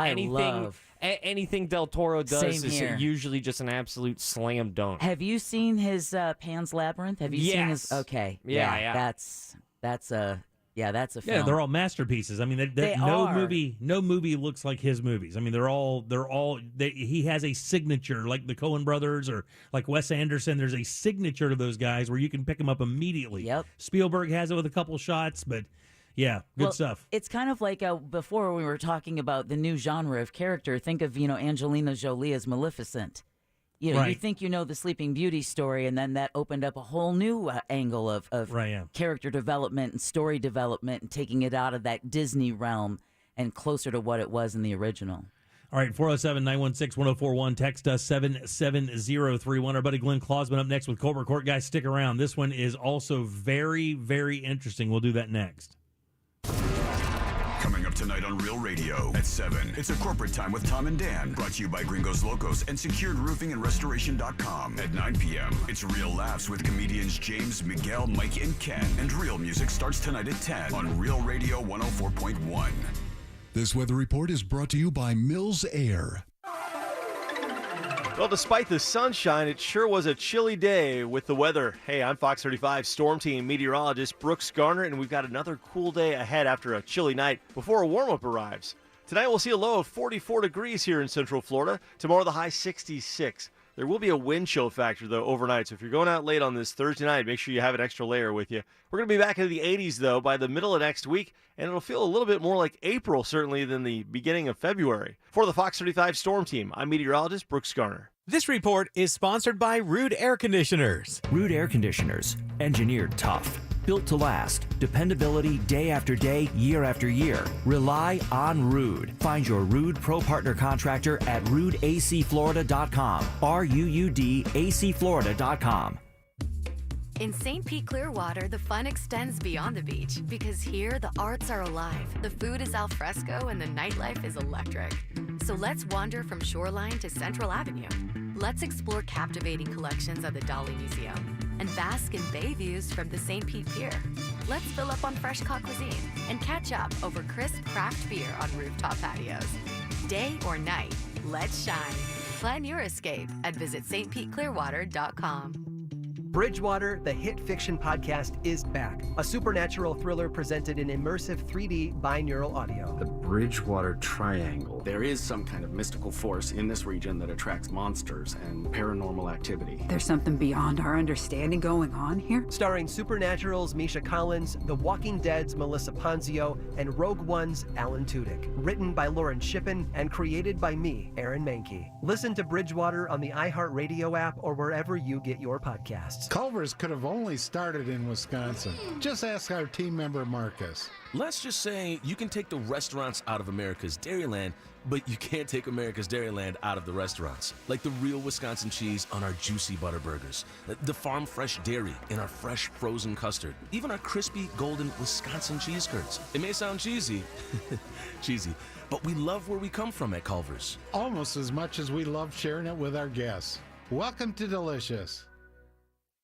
Anything Del Toro does Same is here. usually just an absolute slam dunk. Have you seen his Pan's Labyrinth? Have you seen his? Okay. Yeah. That's a film. Yeah, they're all masterpieces. I mean, They no are. movie looks like his movies. I mean, he has a signature, like the Coen brothers or like Wes Anderson. There's a signature to those guys where you can pick them up immediately. Yep. Spielberg has it with a couple shots, but yeah, good stuff. It's kind of like before we were talking about the new genre of character. Think of Angelina Jolie as Maleficent. You Right. think the Sleeping Beauty story, and then that opened up a whole new angle of character development and story development, and taking it out of that Disney realm and closer to what it was in the original. All right, 407-916-1041. Text us 77031. Our buddy Glenn Clausman up next with Colbert Court. Guys, stick around. This one is also very, very interesting. We'll do that next. Coming up tonight on Real Radio at 7. It's a corporate time with Tom and Dan. Brought to you by Gringos Locos and SecuredRoofingAndRestoration.com. At 9 p.m., it's Real Laughs with comedians James, Miguel, Mike, and Ken. And Real Music starts tonight at 10 on Real Radio 104.1. This weather report is brought to you by Mills Air. Well, despite the sunshine, it sure was a chilly day with the weather. Hey, I'm Fox 35 Storm Team meteorologist Brooks Garner, and we've got another cool day ahead after a chilly night before a warm-up arrives. Tonight, we'll see a low of 44 degrees here in Central Florida. Tomorrow, the high 66. There will be a wind chill factor, though, overnight. So if you're going out late on this Thursday night, make sure you have an extra layer with you. We're going to be back into the 80s, though, by the middle of next week, and it'll feel a little bit more like April, certainly, than the beginning of February. For the Fox 35 Storm Team, I'm meteorologist Brooks Garner. This report is sponsored by Rude Air Conditioners. Rude Air Conditioners, engineered tough, built to last, dependability day after day, year after year. Rely on Rude. Find your Rude Pro Partner contractor at RudeACFlorida.com. RuudACFlorida.com. In St. Pete Clearwater, the fun extends beyond the beach because here the arts are alive, the food is al fresco, and the nightlife is electric. So let's wander from Shoreline to Central Avenue. Let's explore captivating collections at the Dolly Museum and bask in bay views from the St. Pete Pier. Let's fill up on fresh caught cuisine and catch up over crisp craft beer on rooftop patios. Day or night, let's shine. Plan your escape at visitstpeteclearwater.com. Bridgewater, the hit fiction podcast, is back. A supernatural thriller presented in immersive 3D binaural audio. The Bridgewater Triangle. There is some kind of mystical force in this region that attracts monsters and paranormal activity. There's something beyond our understanding going on here? Starring Supernatural's Misha Collins, The Walking Dead's Melissa Ponzio, and Rogue One's Alan Tudyk. Written by Lauren Shippen and created by me, Aaron Mahnke. Listen to Bridgewater on the iHeartRadio app or wherever you get your podcasts. Culver's could have only started in Wisconsin. Just ask our team member Marcus. Let's just say you can take the restaurants out of America's Dairyland, but you can't take America's Dairyland out of the restaurants. Like the real Wisconsin cheese on our juicy butter burgers, the farm fresh dairy in our fresh frozen custard, even our crispy golden Wisconsin cheese curds. It may sound cheesy, but we love where we come from at Culver's. Almost as much as we love sharing it with our guests. Welcome to Delicious.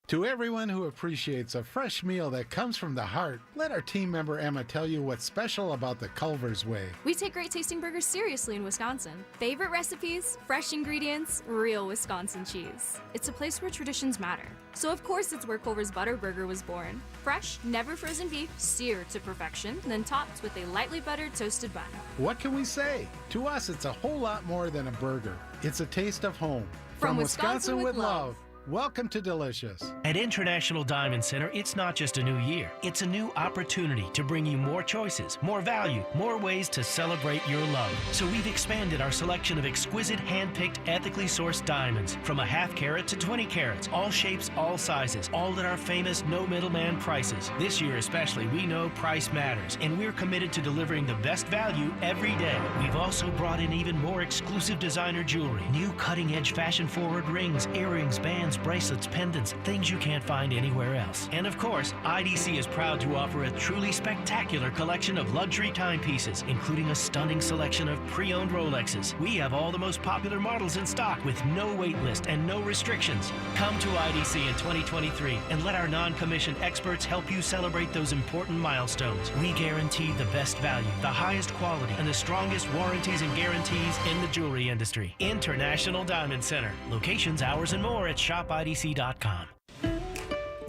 To everyone who appreciates a fresh meal that comes from the heart, let our team member Emma tell you what's special about the Culver's Way. We take great tasting burgers seriously in Wisconsin. Favorite recipes, fresh ingredients, real Wisconsin cheese. It's a place where traditions matter. So of course it's where Culver's Butter Burger was born. Fresh, never frozen beef, seared to perfection, then topped with a lightly buttered toasted bun. What can we say? To us, it's a whole lot more than a burger. It's a taste of home. From Wisconsin with love. Welcome to Delicious. At International Diamond Center, it's not just a new year. It's a new opportunity to bring you more choices, more value, more ways to celebrate your love. So we've expanded our selection of exquisite, hand-picked, ethically sourced diamonds from a half carat to 20 carats, all shapes, all sizes, all at our famous no middleman prices. This year especially, we know price matters, and we're committed to delivering the best value every day. We've also brought in even more exclusive designer jewelry, new cutting-edge fashion-forward rings, earrings, bands, earrings, bracelets, pendants, things you can't find anywhere else. And of course, IDC is proud to offer a truly spectacular collection of luxury timepieces, including a stunning selection of pre-owned Rolexes. We have all the most popular models in stock with no wait list and no restrictions. Come to IDC in 2023 and let our non-commissioned experts help you celebrate those important milestones. We guarantee the best value, the highest quality, and the strongest warranties and guarantees in the jewelry industry. International Diamond Center. Locations, hours, and more at shopidc.com.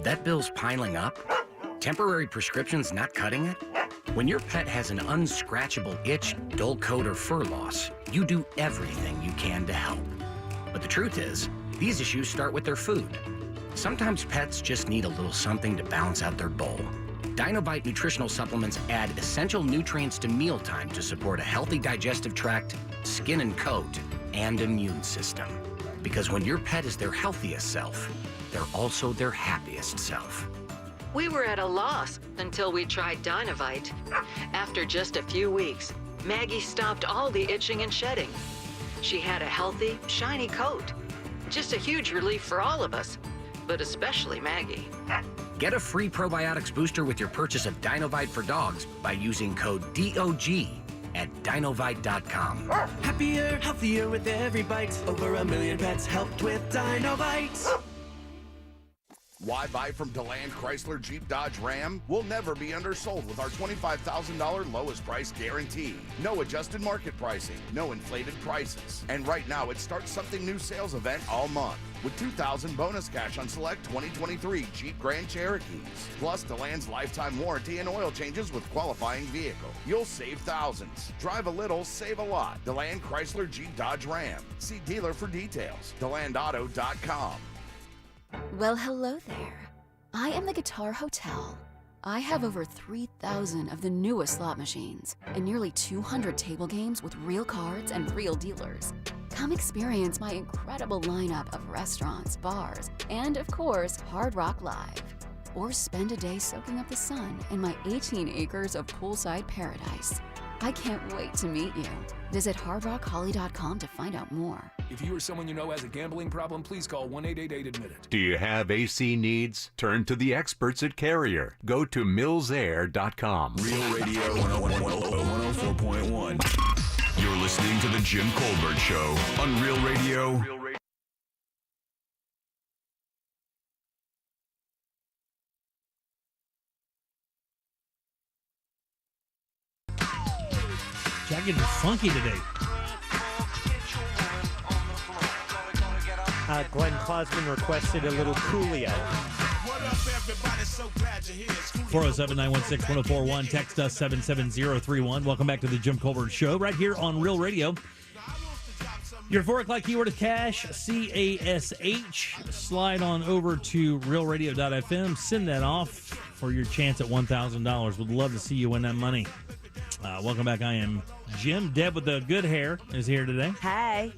That bill's piling up? Temporary prescriptions not cutting it? When your pet has an unscratchable itch, dull coat, or fur loss, you do everything you can to help. But the truth is, these issues start with their food. Sometimes pets just need a little something to balance out their bowl. Dinovite nutritional supplements add essential nutrients to mealtime to support a healthy digestive tract, skin and coat, and immune system. Because when your pet is their healthiest self, they're also their happiest self. We were at a loss until we tried Dinovite. After just a few weeks, Maggie stopped all the itching and shedding. She had a healthy, shiny coat. Just a huge relief for all of us, but especially Maggie. Get a free probiotics booster with your purchase of Dinovite for dogs by using code DOG at dinovite.com. Happier, healthier with every bite. Over 1 million pets helped with Dinovite. Why buy from DeLand Chrysler Jeep Dodge Ram? We'll never be undersold with our $25,000 lowest price guarantee. No adjusted market pricing, no inflated prices. And right now, it starts something new sales event all month with $2,000 bonus cash on select 2023 Jeep Grand Cherokees. Plus DeLand's lifetime warranty and oil changes with qualifying vehicle. You'll save thousands. Drive a little, save a lot. DeLand Chrysler Jeep Dodge Ram. See dealer for details. DeLandAuto.com. Well, hello there. I am the Guitar Hotel. I have over 3,000 of the newest slot machines and nearly 200 table games with real cards and real dealers. Come experience my incredible lineup of restaurants, bars, and of course, Hard Rock Live. Or spend a day soaking up the sun in my 18 acres of poolside paradise. I can't wait to meet you. Visit hardrockholly.com to find out more. If you or someone you know has a gambling problem, please call 1-888-ADMIT-IT. Do you have AC needs? Turn to the experts at Carrier. Go to millsair.com. Real Radio 104.1. You're listening to The Jim Colbert Show on Real Radio. Jack getting funky today. Glenn Klosman requested a little Coolio. 407-916-1041. Text us 77031. Welcome back to the Jim Colbert Show right here on Real Radio. Your 4 o'clock keyword is cash, C-A-S-H. Slide on over to realradio.fm. Send that off for your chance at $1,000. Would love to see you win that money. Welcome back. I am Jim. Deb with the good hair is here today. Hi.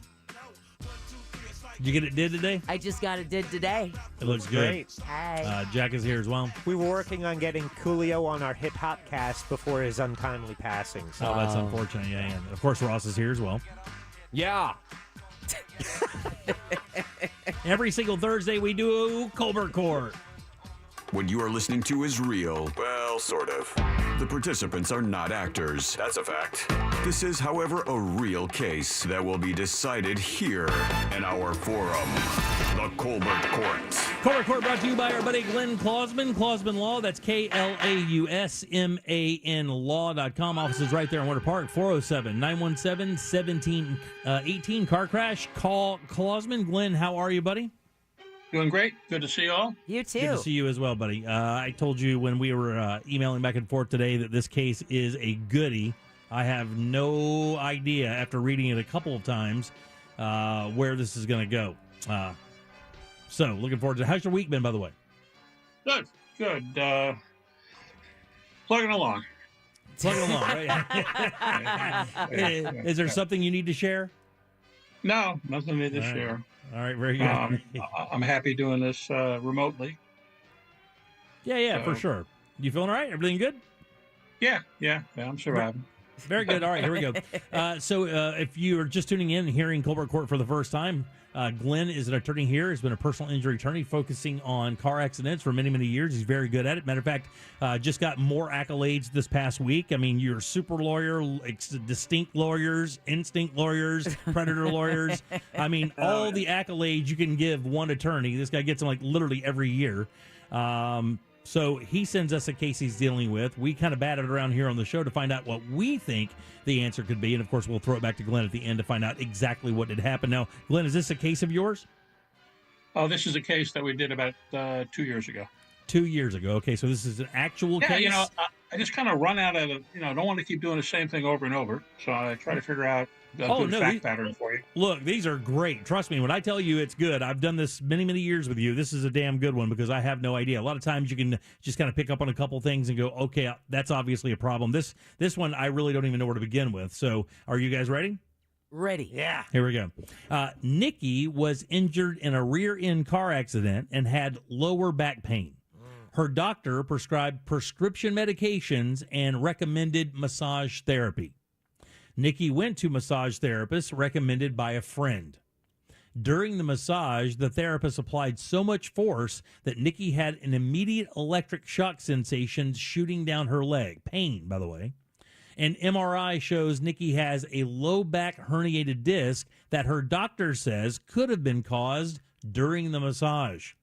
Did you get it did today? I just got it did today. It looks good. Great. Hi. Jack is here as well. We were working on getting Coolio on our hip hop cast before his untimely passing. So. Oh, that's unfortunate. Yeah, and of course Ross is here as well. Yeah. Every single Thursday we do Colbert Court. What you are listening to is real. Well, sort of. The participants are not actors. That's a fact. This is, however, a real case that will be decided here in our forum, the Colbert Court. Colbert Court brought to you by our buddy Glenn Klosman. Klosman Law, that's KLAUSMAN law.com. Offices right there in Winter Park, 407-917-1718. Car crash, call Klosman. Glenn, how are you, buddy? Doing great. Good to see you all. You too. Good to see you as well, buddy. I told you when we were emailing back and forth today that this case is a goodie. I have no idea, after reading it a couple of times, where this is going to go. So, looking forward to it. How's your week been, by the way? Good. Plugging along. Plugging along, right? Is there something you need to share? No, nothing need to share. All right, very good. I'm happy doing this remotely. Yeah, for sure. You feeling all right? Everything good? Yeah, I'm surviving. Very good. All right, here we go. So if you are just tuning in and hearing Colbert Court for the first time, Glenn is an attorney here. He's been a personal injury attorney focusing on car accidents for many, many years. He's very good at it. Matter of fact, just got more accolades this past week. I mean, you're a super lawyer, distinct lawyers, instinct lawyers, predator lawyers. I mean, all the accolades you can give one attorney. This guy gets them like literally every year. So he sends us a case he's dealing with. We kind of batted around here on the show to find out what we think the answer could be. And, of course, we'll throw it back to Glenn at the end to find out exactly what had happened. Now, Glenn, is this a case of yours? Oh, this is a case that we did about 2 years ago. 2 years ago. Okay, so this is an actual case? Yeah, I just kind of run out of I don't want to keep doing the same thing over and over. So I try to figure out a good fact pattern for you. Look, these are great. Trust me, when I tell you it's good, I've done this many, many years with you. This is a damn good one because I have no idea. A lot of times you can just kind of pick up on a couple things and go, okay, that's obviously a problem. This one, I really don't even know where to begin with. So are you guys ready? Ready. Yeah. Here we go. Nikki was injured in a rear-end car accident and had lower back pain. Her doctor prescribed prescription medications and recommended massage therapy. Nikki went to massage therapist recommended by a friend. During the massage, the therapist applied so much force that Nikki had an immediate electric shock sensation shooting down her leg. Pain, by the way. An MRI shows Nikki has a low back herniated disc that her doctor says could have been caused during the massage.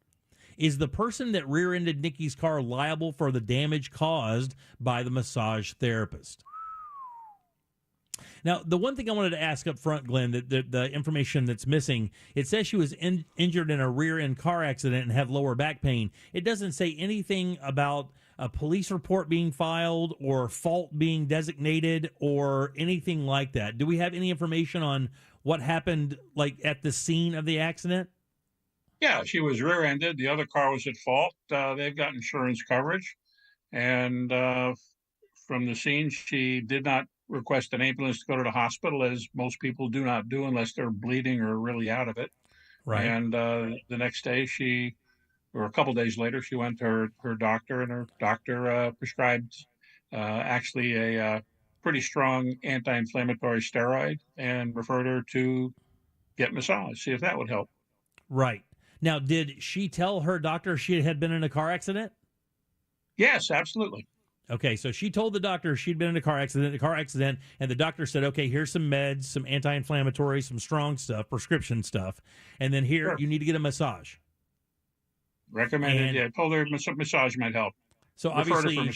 Is the person that rear-ended Nikki's car liable for the damage caused by the massage therapist? Now, the one thing I wanted to ask up front, Glenn, the information that's missing, it says she was injured in a rear-end car accident and had lower back pain. It doesn't say anything about a police report being filed or fault being designated or anything like that. Do we have any information on what happened, like, at the scene of the accident? Yeah, she was rear-ended. The other car was at fault. They've got insurance coverage. And from the scene, she did not request an ambulance to go to the hospital, as most people do not do unless they're bleeding or really out of it. Right. And the next day, or a couple days later, she went to her doctor, and her doctor prescribed actually a pretty strong anti-inflammatory steroid and referred her to get massage, see if that would help. Right. Now, did she tell her doctor she had been in a car accident? Yes, absolutely. Okay, so she told the doctor she'd been in a car accident, and the doctor said, okay, here's some meds, some anti-inflammatory, some strong stuff, prescription stuff, and then here, you need to get a massage. Recommended, yeah. Told her massage might help. So obviously,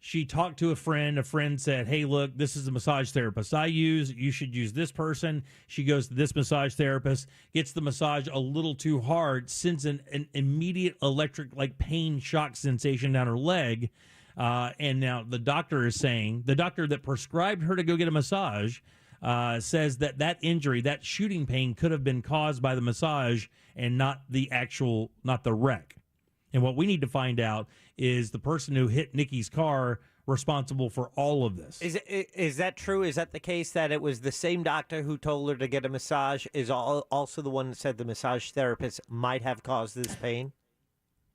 she talked to a friend. A friend said, hey, look, this is the massage therapist I use. You should use this person. She goes to this massage therapist, gets the massage a little too hard, sends an immediate electric, like, pain shock sensation down her leg. And now the doctor is saying, the doctor that prescribed her to go get a massage says that injury, that shooting pain could have been caused by the massage and not the wreck. And what we need to find out is the person who hit Nikki's car responsible for all of this. Is that true? Is that the case that it was the same doctor who told her to get a massage is also the one that said the massage therapist might have caused this pain?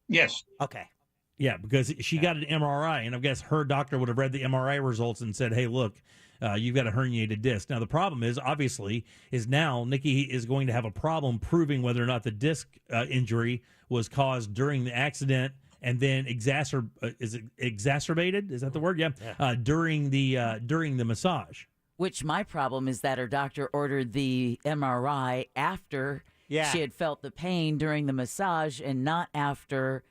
Yes. Okay. Yeah, because she got an MRI, and I guess her doctor would have read the MRI results and said, hey, look, you've got a herniated disc. Now, the problem is, obviously, now Nikki is going to have a problem proving whether or not the disc injury was caused during the accident and then exacerbated? Is that the word? Yeah. During the massage. Which my problem is that her doctor ordered the MRI after she had felt the pain during the massage and not after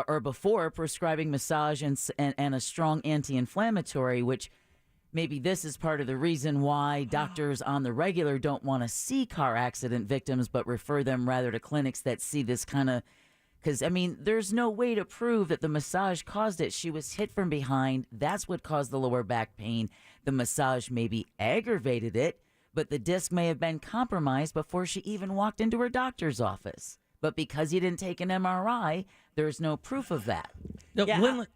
or before prescribing massage and a strong anti-inflammatory, which maybe this is part of the reason why doctors on the regular don't want to see car accident victims, but refer them rather to clinics that see this kind of, because, I mean, there's no way to prove that the massage caused it. She was hit from behind. That's what caused the lower back pain. The massage maybe aggravated it, but the disc may have been compromised before she even walked into her doctor's office. But because you didn't take an MRI, there's no proof of that. No, go ahead.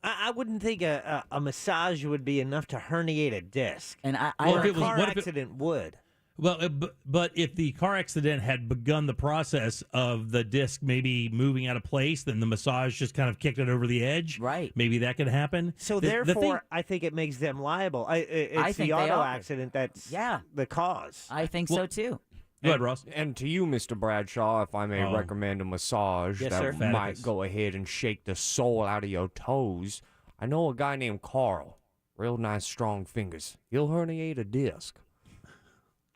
I wouldn't think a massage would be enough to herniate a disc. And a car accident would. Well, but if the car accident had begun the process of the disc maybe moving out of place, then the massage just kind of kicked it over the edge. Right. Maybe that could happen. So therefore, I think it makes them liable. It's think the they auto are. accident that's the cause. I think so too. Go ahead, Ross. And to you, Mr. Bradshaw, if I may recommend a massage Yes, that sir. might Faticus. go ahead and shake the soul out of your toes, I know a guy named Carl. Real nice, strong fingers. He'll herniate a disc.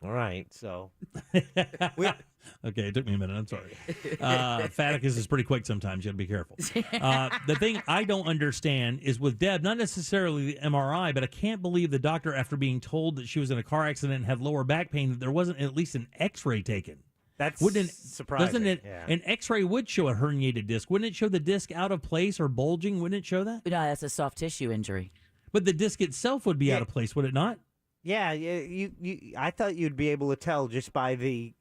All right, so. Okay, it took me a minute. I'm sorry. Faticus is pretty quick sometimes. You got to be careful. The thing I don't understand is with Deb, not necessarily the MRI, but I can't believe the doctor, after being told that she was in a car accident and had lower back pain, that there wasn't at least an X-ray taken. That's surprising. Doesn't it? Yeah. An X-ray would show a herniated disc. Wouldn't it show the disc out of place or bulging? Wouldn't it show that? No, that's a soft tissue injury. But the disc itself would be out of place, would it not? Yeah, I thought you'd be able to tell just by the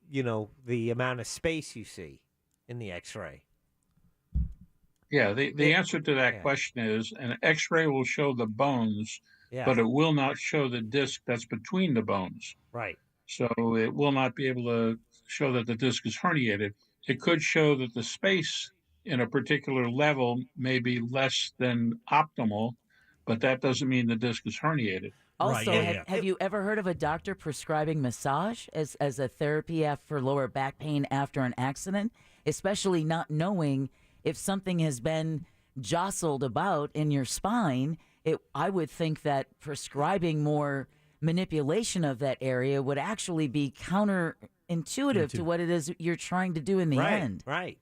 amount of space you see in the X-ray. Yeah, the answer to that question is an X-ray will show the bones, Yeah. but it will not show the disc that's between the bones. Right. So it will not be able to show that the disc is herniated. It could show that the space in a particular level may be less than optimal, but that doesn't mean the disc is herniated. Also, have you ever heard of a doctor prescribing massage as a therapy for lower back pain after an accident, especially not knowing if something has been jostled about in your spine? I would think that prescribing more manipulation of that area would actually be counterintuitive to what it is you're trying to do in the end. Right.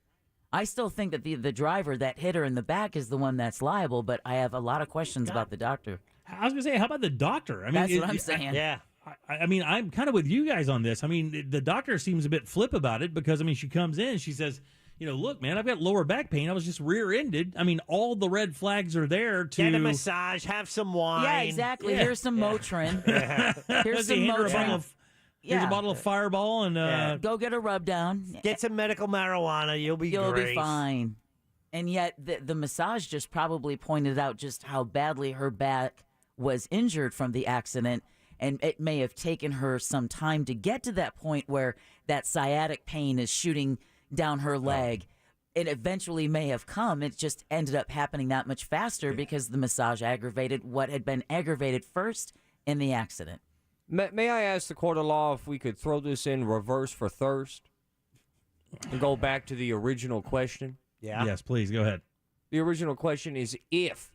I still think that the driver that hit her in the back is the one that's liable, but I have a lot of questions about the doctor. I was going to say, how about the doctor? I mean, That's what I'm saying. Yeah. I mean, I'm kind of with you guys on this. I mean, the doctor seems a bit flip about it because, I mean, she comes in, she says, look, man, I've got lower back pain. I was just rear-ended. I mean, all the red flags are there to... Get a massage, have some wine. Yeah, exactly. Yeah. Here's some Motrin. Here's Here's some Motrin. Here's a bottle of Fireball and... Go get a rub down. Get some medical marijuana. You'll be great. Be fine. And yet the massage just probably pointed out just how badly her back was injured from the accident, and it may have taken her some time to get to that point where that sciatic pain is shooting down her leg. It eventually may have come. It just ended up happening that much faster because the massage aggravated what had been aggravated first in the accident. May I ask the court of law if we could throw this in reverse for thirst and go back to the original question? Yeah. Yes, please, go ahead. The original question is if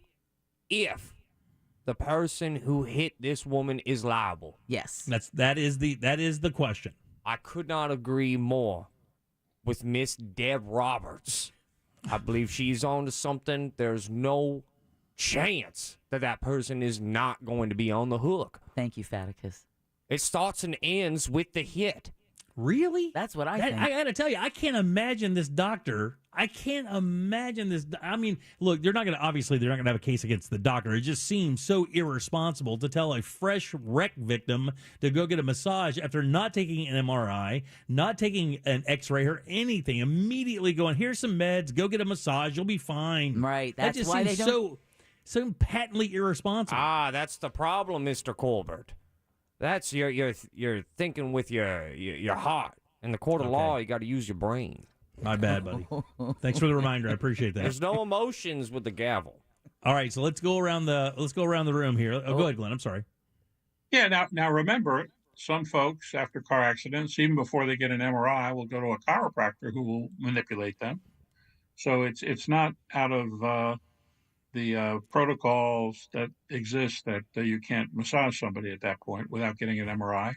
the person who hit this woman is liable. Yes. That is the question. I could not agree more with Miss Deb Roberts. I believe she's on to something. There's no chance that person is not going to be on the hook. Thank you, Faticus. It starts and ends with the hit. Really? That's what I think. I got to tell you, I can't imagine this doctor. I can't imagine this. I mean, look, they're not going to have a case against the doctor. It just seems so irresponsible to tell a fresh wreck victim to go get a massage after not taking an MRI, not taking an X-ray or anything. Immediately going, here's some meds, go get a massage, you'll be fine. Right. That just seems so patently irresponsible. That's the problem, Mr. Colbert. That's you're thinking with your heart. In the court of law, you got to use your brain. My bad, buddy. Thanks for the reminder. I appreciate that. There's no emotions with the gavel. All right, so let's go around the room here. Go ahead, Glenn. I'm sorry. Yeah. Now remember, some folks after car accidents, even before they get an MRI, will go to a chiropractor who will manipulate them. So it's not out of the protocols that exist that you can't massage somebody at that point without getting an MRI.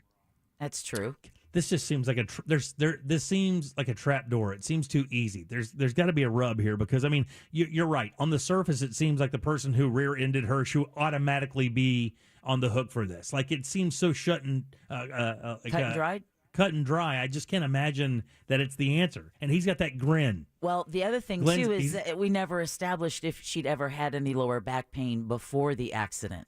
That's true. This just seems like this seems like a trap door. It seems too easy. There's got to be a rub here because, I mean, you're right. On the surface, it seems like the person who rear-ended her should automatically be on the hook for this. Like, it seems so cut and dried. Cut and dry. I just can't imagine that it's the answer. And he's got that grin. Well, the other thing, too, is that we never established if she'd ever had any lower back pain before the accident.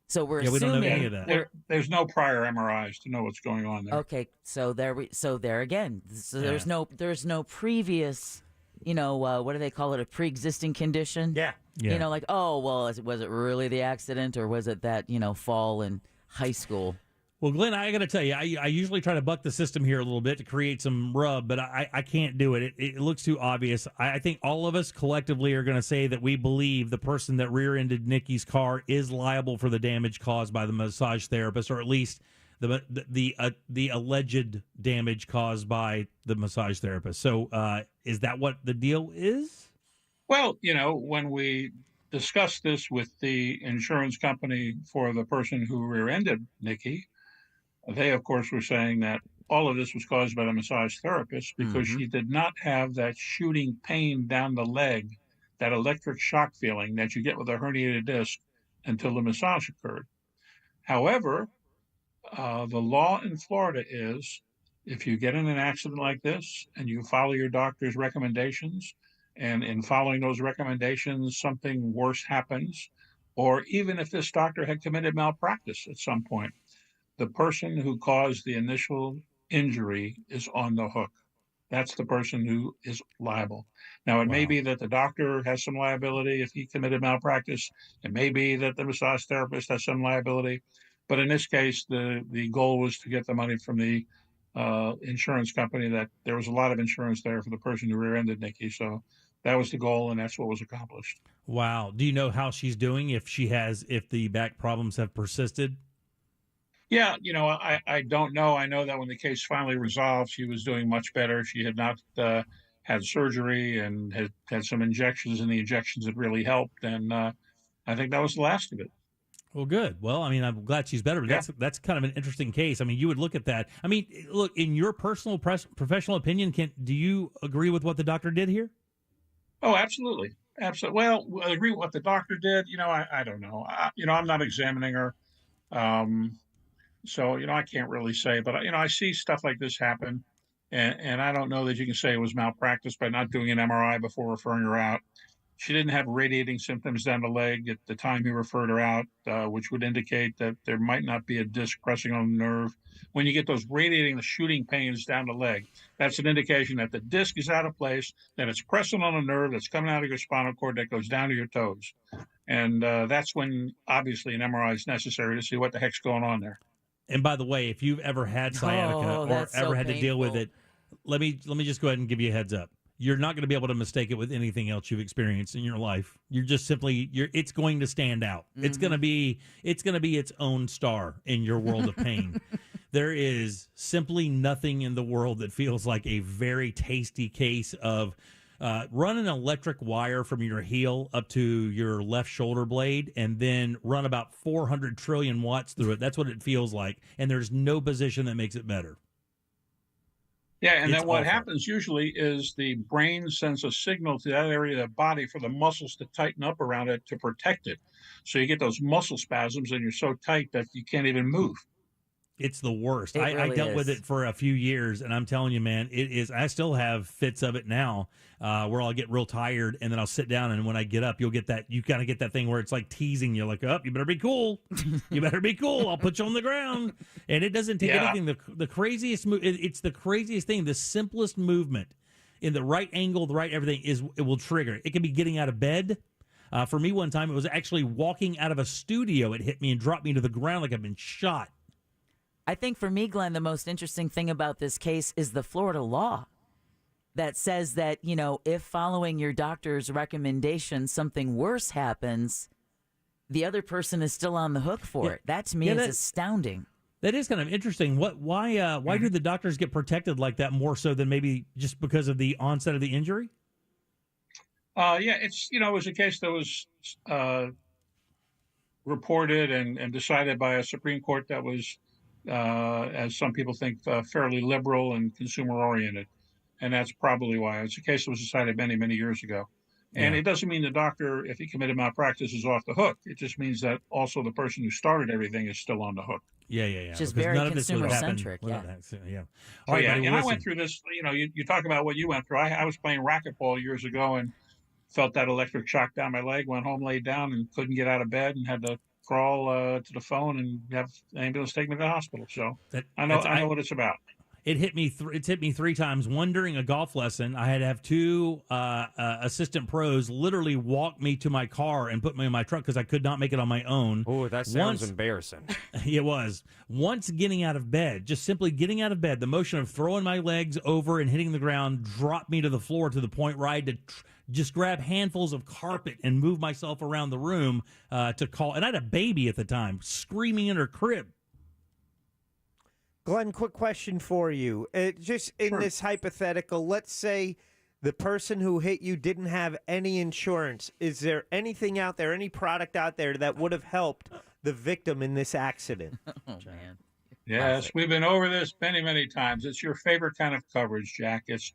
So we're assuming... we don't know any of that. There's no prior MRIs to know what's going on there. Okay, so there again. So there's no previous, what do they call it, a pre-existing condition? Yeah. Like, oh, well, was it really the accident or was it that, fall in high school? Well, Glenn, I got to tell you, I usually try to buck the system here a little bit to create some rub, but I can't do it. It looks too obvious. I think all of us collectively are going to say that we believe the person that rear-ended Nikki's car is liable for the damage caused by the massage therapist, or at least the alleged damage caused by the massage therapist. So is that what the deal is? Well, when we discussed this with the insurance company for the person who rear-ended Nikki, they, of course, were saying that all of this was caused by the massage therapist because she did not have that shooting pain down the leg, that electric shock feeling that you get with a herniated disc until the massage occurred. However, the law in Florida is if you get in an accident like this and you follow your doctor's recommendations, and in following those recommendations, something worse happens, or even if this doctor had committed malpractice at some point, the person who caused the initial injury is on the hook. That's the person who is liable. Now, it may be that the doctor has some liability if he committed malpractice. It may be that the massage therapist has some liability. But in this case, the goal was to get the money from the insurance company. That there was a lot of insurance there for the person who rear-ended Nikki. So that was the goal, and that's what was accomplished. Wow. Do you know how she's doing, if the back problems have persisted? Yeah, I don't know. I know that when the case finally resolved, she was doing much better. She had not had surgery and had some injections, and the injections had really helped. And I think that was the last of it. Well, good. Well, I mean, I'm glad she's better, but that's kind of an interesting case. I mean, you would look at that. I mean, look, in your personal professional opinion, do you agree with what the doctor did here? Oh, absolutely. Absolutely. Well, I agree with what the doctor did. I don't know. I'm not examining her. So, I can't really say, but, I see stuff like this happen, and I don't know that you can say it was malpractice by not doing an MRI before referring her out. She didn't have radiating symptoms down the leg at the time you referred her out, which would indicate that there might not be a disc pressing on the nerve. When you get those radiating, the shooting pains down the leg, that's an indication that the disc is out of place, that it's pressing on a nerve that's coming out of your spinal cord that goes down to your toes. And that's when, obviously, an MRI is necessary to see what the heck's going on there. And by the way, if you've ever had sciatica or ever had to deal with it, let me just go ahead and give you a heads up. You're not going to be able to mistake it with anything else you've experienced in your life. You're just simply it's going to stand out. Mm-hmm. It's going to be its own star in your world of pain. There is simply nothing in the world that feels like a very tasty case of run an electric wire from your heel up to your left shoulder blade and then run about 400 trillion watts through it. That's what it feels like. And there's no position that makes it better. Yeah, and then what happens usually is the brain sends a signal to that area of the body for the muscles to tighten up around it to protect it. So you get those muscle spasms and you're so tight that you can't even move. It's the worst. Really I dealt with it for a few years, and I'm telling you, man, it is. I still have fits of it now where I'll get real tired, and then I'll sit down, and when I get up, you'll get that. You kind of get that thing where it's like teasing you, like, you better be cool. You better be cool. I'll put you on the ground. And it doesn't take anything. The craziest move, it's the craziest thing. The simplest movement in the right angle, the right everything, it will trigger. It can be getting out of bed. For me, one time, it was actually walking out of a studio. It hit me and dropped me to the ground like I've been shot. I think for me, Glenn, the most interesting thing about this case is the Florida law that says that, if following your doctor's recommendation, something worse happens, the other person is still on the hook for it. That to me is astounding. That is kind of interesting. Why do the doctors get protected like that more so than maybe just because of the onset of the injury? It's, it was a case that was reported and decided by a Supreme Court that was, as some people think, fairly liberal and consumer-oriented. And that's probably why. It's a case that was decided many, many years ago. And it doesn't mean the doctor, if he committed malpractice, is off the hook. It just means that also the person who started everything is still on the hook. Yeah. It's just very consumer-centric. Yeah. All right, buddy, and I went through this, you talk about what you went through. I was playing racquetball years ago and felt that electric shock down my leg, went home, laid down, and couldn't get out of bed and had to crawl to the phone and have the ambulance take me to the hospital. So I know what it's about. It hit me. It's hit me 3 times. One during a golf lesson. I had to have 2 assistant pros literally walk me to my car and put me in my truck because I could not make it on my own. Oh, that sounds embarrassing. It was. Once getting out of bed, just simply getting out of bed, the motion of throwing my legs over and hitting the ground dropped me to the floor to the point where I had to just grab handfuls of carpet and move myself around the room to call. And I had a baby at the time screaming in her crib. Glenn, quick question for you. Just in this hypothetical, let's say the person who hit you didn't have any insurance. Is there anything out there, any product out there that would have helped the victim in this accident? Oh, man. Yes, we've been over this many, many times. It's your favorite kind of coverage, Jack. It's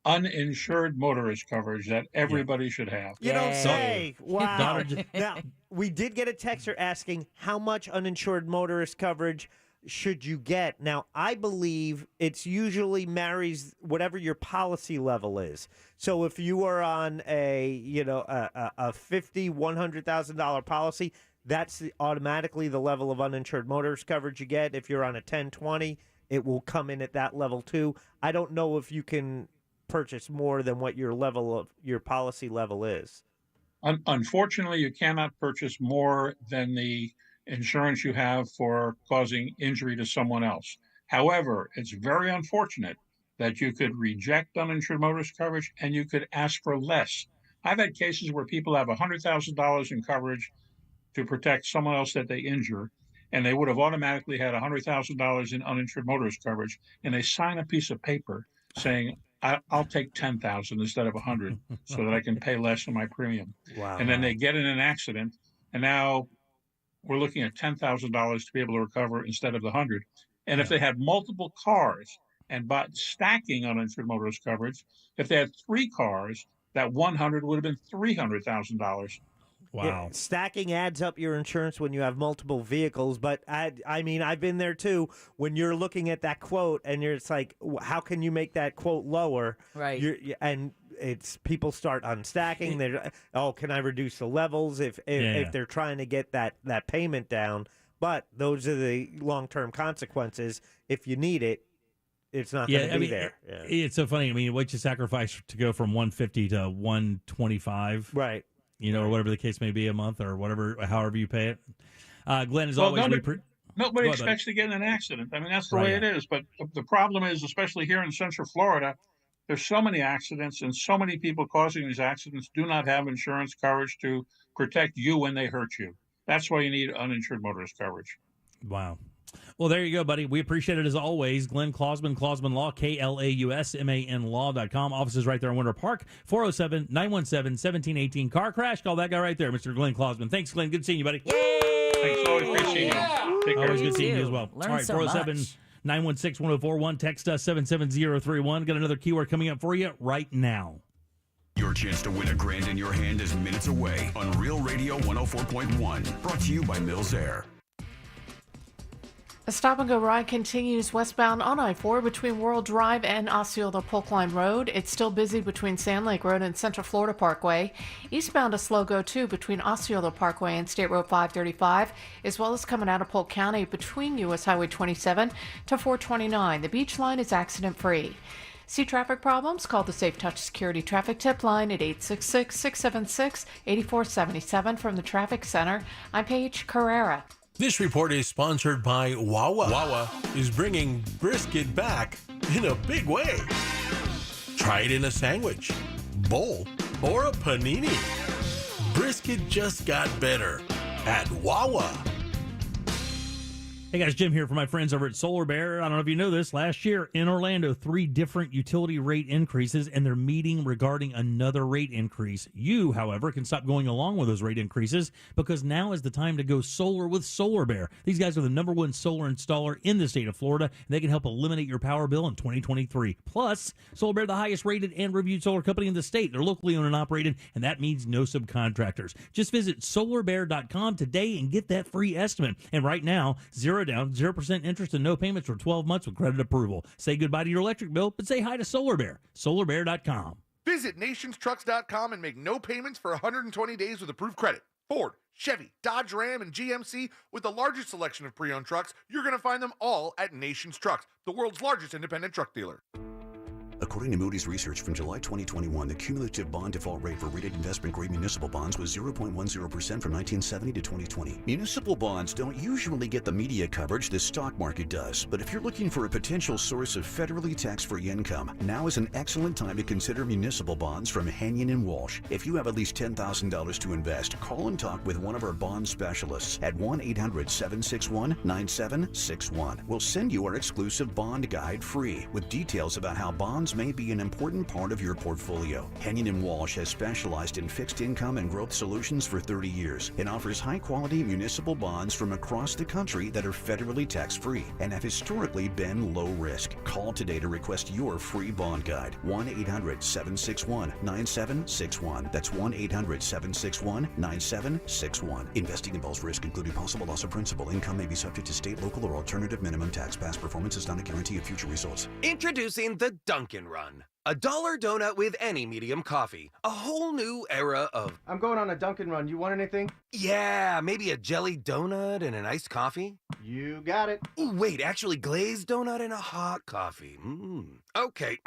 uninsured motorist coverage that everybody should have. You don't say. Wow. Now, we did get a texter asking how much uninsured motorist coverage should you get. Now, I believe it's usually marries whatever your policy level is. So if you are on a $100,000 policy, that's automatically the level of uninsured motorist coverage you get. If you're on a 1020, it will come in at that level too. I don't know if you can purchase more than what your policy level is. Unfortunately, you cannot purchase more than the insurance you have for causing injury to someone else. However, it's very unfortunate that you could reject uninsured motorist coverage and you could ask for less. I've had cases where people have $100,000 in coverage to protect someone else that they injure, and they would have automatically had $100,000 in uninsured motorist coverage, and they sign a piece of paper saying, I'll take 10,000 instead of 100 so that I can pay less on my premium. Wow. And then they get in an accident, and now we're looking at $10,000 to be able to recover instead of the 100. And if they had multiple cars and bought stacking uninsured motorist coverage, if they had 3 cars, that 100 would have been $300,000. Wow. Yeah, stacking adds up your insurance when you have multiple vehicles, but I mean, I've been there too. When you're looking at that quote and it's like, how can you make that quote lower? Right. And it's people start unstacking. They're, can I reduce the levels if they're trying to get that payment down? But those are the long-term consequences. If you need it, it's not going to be there. It's so funny. I mean, what you sacrifice to go from 150 to 125, right? Or whatever the case may be a month or whatever, however you pay it. Glenn, as always, nobody expects to get in an accident. I mean, that's the way it is. But the problem is, especially here in Central Florida, there's so many accidents and so many people causing these accidents do not have insurance coverage to protect you when they hurt you. That's why you need uninsured motorist coverage. Wow. Well, there you go, buddy. We appreciate it as always. Glenn Klausman, Klausman Law, KLAUSMAN Law.com. Offices right there in Winter Park, 407-917-1718. Car crash, call that guy right there, Mr. Glenn Klausman. Thanks, Glenn. Good seeing you, buddy. Thanks. Always great seeing you. Take care. Always good seeing you as well. Learn all right, so 407-916-1041. Text us 77031. Got another keyword coming up for you right now. Your chance to win $1,000 in your hand is minutes away on Real Radio 104.1. Brought to you by Mills Air. A stop-and-go ride continues westbound on I-4 between World Drive and Osceola Polkline Road. It's still busy between Sand Lake Road and Central Florida Parkway. Eastbound a slow go, too, between Osceola Parkway and State Road 535, as well as coming out of Polk County between U.S. Highway 27 to 429. The beach line is accident-free. See traffic problems? Call the Safe Touch Security Traffic Tip Line at 866-676-8477 from the Traffic Center. I'm Paige Carrera. This report is sponsored by Wawa. Wawa is bringing brisket back in a big way. Try it in a sandwich, bowl, or a panini. Brisket just got better at Wawa. Hey guys, Jim here for my friends over at Solar Bear. I don't know if you know this. Last year in Orlando, 3 different utility rate increases, and they're meeting regarding another rate increase. You, however, can stop going along with those rate increases because now is the time to go solar with Solar Bear. These guys are the #1 solar installer in the state of Florida, and they can help eliminate your power bill in 2023. Plus, Solar Bear, the highest rated and reviewed solar company in the state. They're locally owned and operated, and that means no subcontractors. Just visit solarbear.com today and get that free estimate. And right now, zero down, 0% interest and no payments for 12 months with credit approval. Say goodbye to your electric bill, but say hi to Solar Bear. SolarBear.com. Visit nationstrucks.com and make no payments for 120 days with approved credit. Ford, Chevy, Dodge Ram, and GMC, with the largest selection of pre-owned trucks, you're going to find them all at Nations Trucks, the world's largest independent truck dealer. According to Moody's research from July 2021, the cumulative bond default rate for rated investment-grade municipal bonds was 0.10% from 1970 to 2020. Municipal bonds don't usually get the media coverage the stock market does, but if you're looking for a potential source of federally tax-free income, now is an excellent time to consider municipal bonds from Hanyon & Walsh. If you have at least $10,000 to invest, call and talk with one of our bond specialists at 1-800-761-9761. We'll send you our exclusive bond guide free with details about how bonds may be an important part of your portfolio. Hanyon & Walsh has specialized in fixed income and growth solutions for 30 years and offers high-quality municipal bonds from across the country that are federally tax-free and have historically been low risk. Call today to request your free bond guide. 1-800-761-9761. That's 1-800-761-9761. Investing involves risk, including possible loss of principal. Income may be subject to state, local, or alternative minimum tax. Past performance is not a guarantee of future results. Introducing the Dunkin' Run. A $1 donut with any medium coffee. A whole new era of... I'm going on a Dunkin' Run. You want anything? Yeah, maybe a jelly donut and an iced coffee? You got it. Ooh, wait, actually glazed donut and a hot coffee. Okay,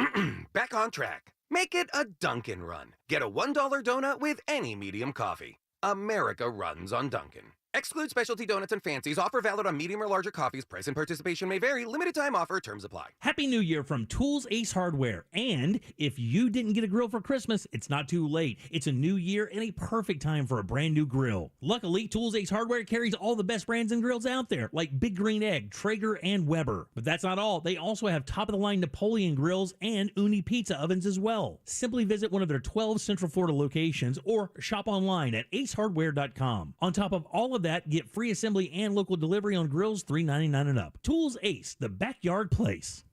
back on track. Make it a Dunkin' Run. Get a $1 donut with any medium coffee. America runs on Dunkin'. Exclude specialty donuts and fancies. Offer valid on medium or larger coffees. Price and participation may vary. Limited time offer. Terms apply. Happy New Year from Tools Ace Hardware. And if you didn't get a grill for Christmas, it's not too late. It's a new year and a perfect time for a brand new grill. Luckily, Tools Ace Hardware carries all the best brands and grills out there, like Big Green Egg, Traeger, and Weber. But that's not all. They also have top-of-the-line Napoleon grills and Uni pizza ovens as well. Simply visit one of their 12 Central Florida locations or shop online at acehardware.com. On top of all of that, get free assembly and local delivery on grills $3.99 and up. Tools Ace, the backyard place.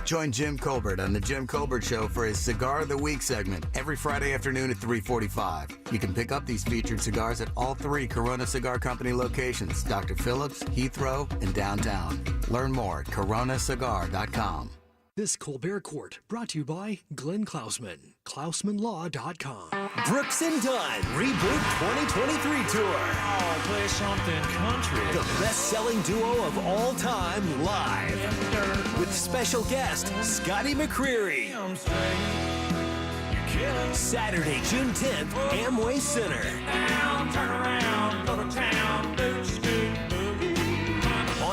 Join Jim Colbert on The Jim Colbert Show for his Cigar of the Week segment every Friday afternoon at 3:45. You can pick up these featured cigars at all 3 Corona Cigar Company locations, Dr. Phillips, Heathrow, and downtown. Learn more at coronacigar.com. This Colbert Court brought to you by Glenn Klausman, KlausmanLaw.com. Brooks and Dunn Reboot 2023 Tour. Oh, play something country. The best-selling duo of all time live. With special guest, Scotty McCreery. Saturday, June 10th, Amway Center. Down, turn around, go to town,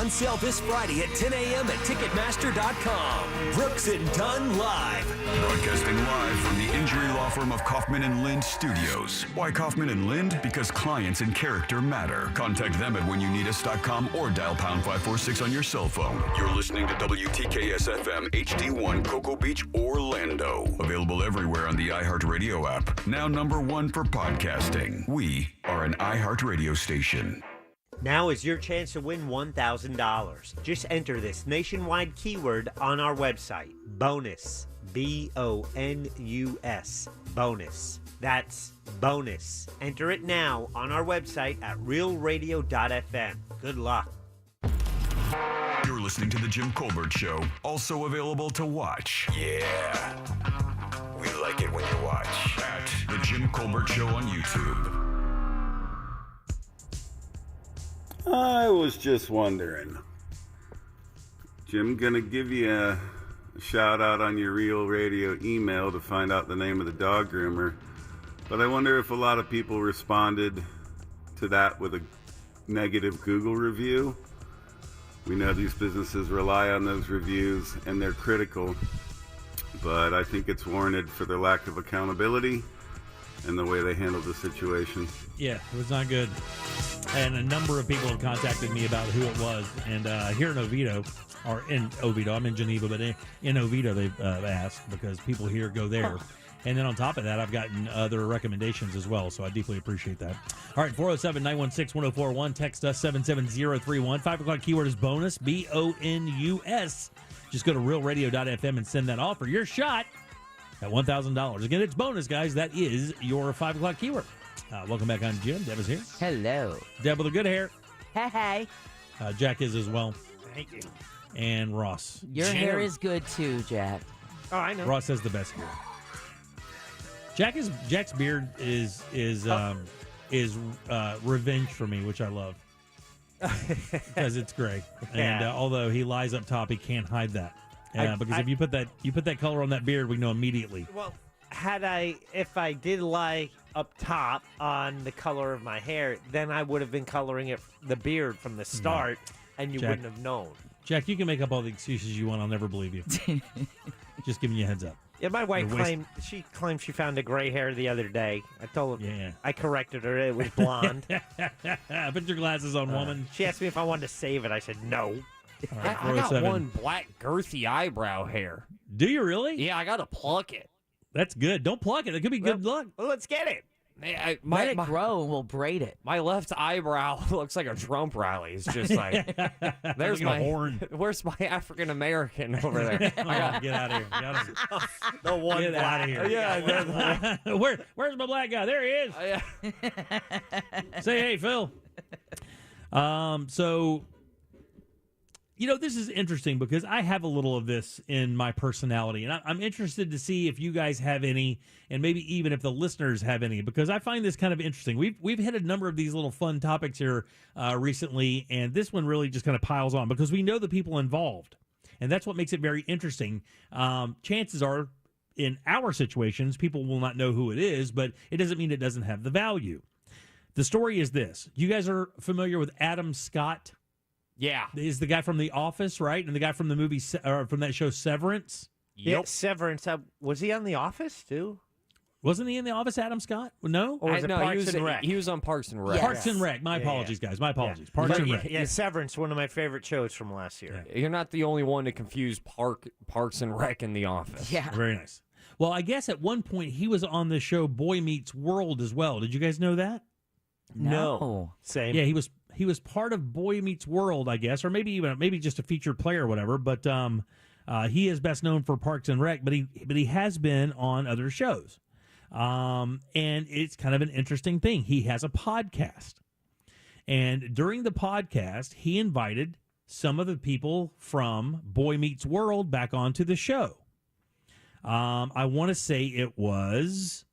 on sale this Friday at 10 a.m. at Ticketmaster.com. Brooks and Dunn Live. Broadcasting live from the injury law firm of Kaufman and Lind Studios. Why Kaufman and Lind? Because clients and character matter. Contact them at whenyounitus.com or dial pound 546 on your cell phone. You're listening to WTKS-FM HD1 Cocoa Beach, Orlando. Available everywhere on the iHeartRadio app. Now #1 for podcasting. We are an iHeartRadio station. Now is your chance to win $1,000. Just enter this nationwide keyword on our website. Bonus. B-O-N-U-S. Bonus. That's bonus. Enter it now on our website at realradio.fm. Good luck. You're listening to The Jim Colbert Show, also available to watch. Yeah. We like it when you watch at The Jim Colbert Show on YouTube. I was just wondering. Jim gonna give you a shout out on your Real Radio email to find out the name of the dog groomer. But I wonder if a lot of people responded to that with a negative Google review. We know these businesses rely on those reviews and they're critical, but I think it's warranted for their lack of accountability and the way they handled the situation. Yeah, it was not good. And a number of people have contacted me about who it was. And here in Oviedo, I'm in Geneva, but in Oviedo they've asked because people here go there. And then on top of that, I've gotten other recommendations as well, so I deeply appreciate that. All right, 407-916-1041. Text us 77031. 5 o'clock keyword is bonus, B-O-N-U-S. Just go to realradio.fm and send that off for your shot at $1,000. Again, it's bonus, guys. That is your 5 o'clock keyword. Welcome back on Jim. Deb is here. Hello. Deb with the good hair. Hey. Jack is as well. Thank you. And Ross. Your hair is good too, Jack. Oh, I know. Ross has the best hair. Jack's beard is is revenge for me, which I love. Because it's gray. Yeah. And although he lies up top, he can't hide that. Because if you put that color on that beard, we know immediately. Well, if I did lie up top on the color of my hair, then I would have been coloring the beard from the start, and you wouldn't have known. Jack, you can make up all the excuses you want. I'll never believe you. Just giving you a heads up. Yeah, my wife claimed she found a gray hair the other day. I told her. Yeah. I corrected her. It was blonde. Put your glasses on, woman. She asked me if I wanted to save it. I said no. Right, I got one black girthy eyebrow hair. Do you really? Yeah, I got to pluck it. That's good. Don't pluck it. It could be good luck. Well, let's get it. Let it grow and we'll braid it. My left eyebrow looks like a Trump rally. It's just like, there's like my a horn. Where's my African American over there? Get out of here. The one Get out of here. Yeah. Where's my black guy? There he is. Say hey, Phil. So, this is interesting because I have a little of this in my personality, and I'm interested to see if you guys have any, and maybe even if the listeners have any, because I find this kind of interesting. We've hit a number of these little fun topics here recently, and this one really just kind of piles on because we know the people involved, and that's what makes it very interesting. Chances are, in our situations, people will not know who it is, but it doesn't mean it doesn't have the value. The story is this. You guys are familiar with Adam Scott? Yeah. Is the guy from The Office, right? And the guy from the movie, from that show Severance? Yeah, Severance. Was he on The Office, too? Wasn't he in The Office, Adam Scott? No? Or was it Parks and Rec? He was on Parks and Rec. Yes. Parks and Rec. My apologies, guys. My apologies. Parks and Rec. Yeah, Severance, one of my favorite shows from last year. You're not the only one to confuse Parks and Rec and The Office. Yeah. Very nice. Well, I guess at one point he was on the show Boy Meets World as well. Did you guys know that? No. Same. Yeah, he was part of Boy Meets World, I guess, or maybe just a featured player or whatever. But he is best known for Parks and Rec, but he has been on other shows, and it's kind of an interesting thing. He has a podcast, and during the podcast, he invited some of the people from Boy Meets World back onto the show. I want to say it was.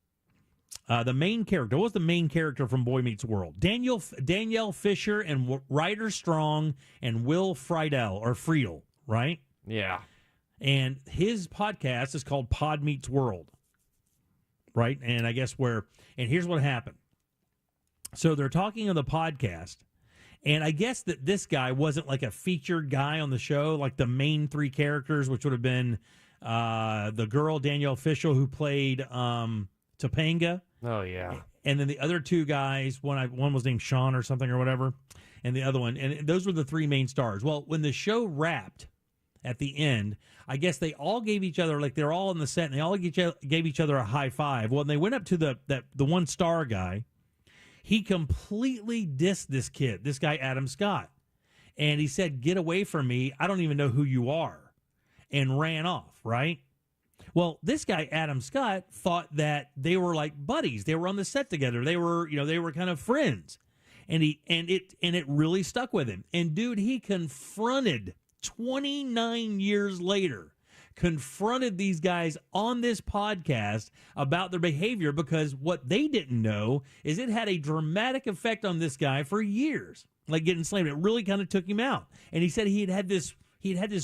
The main character. What was the main character from Boy Meets World? Danielle Fisher and Ryder Strong and Will Friedle, right? Yeah. And his podcast is called Pod Meets World, right? And I guess and here's what happened. So they're talking on the podcast, and I guess that this guy wasn't like a featured guy on the show, like the main three characters, which would have been the girl, Danielle Fisher, who played Topanga. Oh, yeah. And then the other two guys, one was named Sean or something or whatever, and the other one, and those were the three main stars. Well, when the show wrapped at the end, I guess they all gave each other, like they're all in the set, and they all gave each other a high five. Well, when they went up to the one star guy, he completely dissed this guy, Adam Scott. And he said, "Get away from me. I don't even know who you are," and ran off, right? Well, this guy, Adam Scott, thought that they were like buddies. They were on the set together. They were kind of friends. And it really stuck with him. And dude, he confronted 29 years later, confronted these guys on this podcast about their behavior, because what they didn't know is it had a dramatic effect on this guy for years. Like getting slammed. It really kind of took him out. And he said he'd had this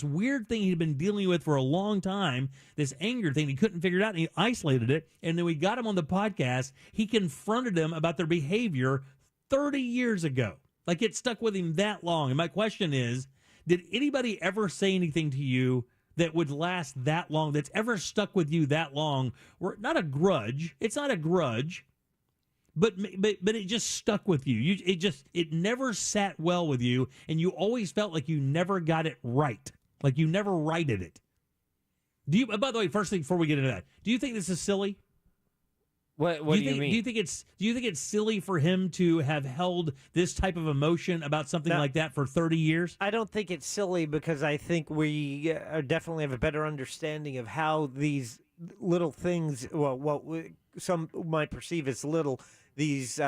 weird thing he'd been dealing with for a long time, this anger thing. He couldn't figure it out, and he isolated it. And then we got him on the podcast. He confronted them about their behavior 30 years ago. Like, it stuck with him that long. And my question is, did anybody ever say anything to you that would last that long, that's ever stuck with you that long? Or not a grudge. It's not a grudge. But it just stuck with you. It never sat well with you, and you always felt like you never got it right, like you never righted it. By the way, first thing before we get into that, do you think this is silly? What do you mean? Do you think it's silly for him to have held this type of emotion about something like that for 30 years? I don't think it's silly, because I think we definitely have a better understanding of how these little things, well, what some might perceive as little, these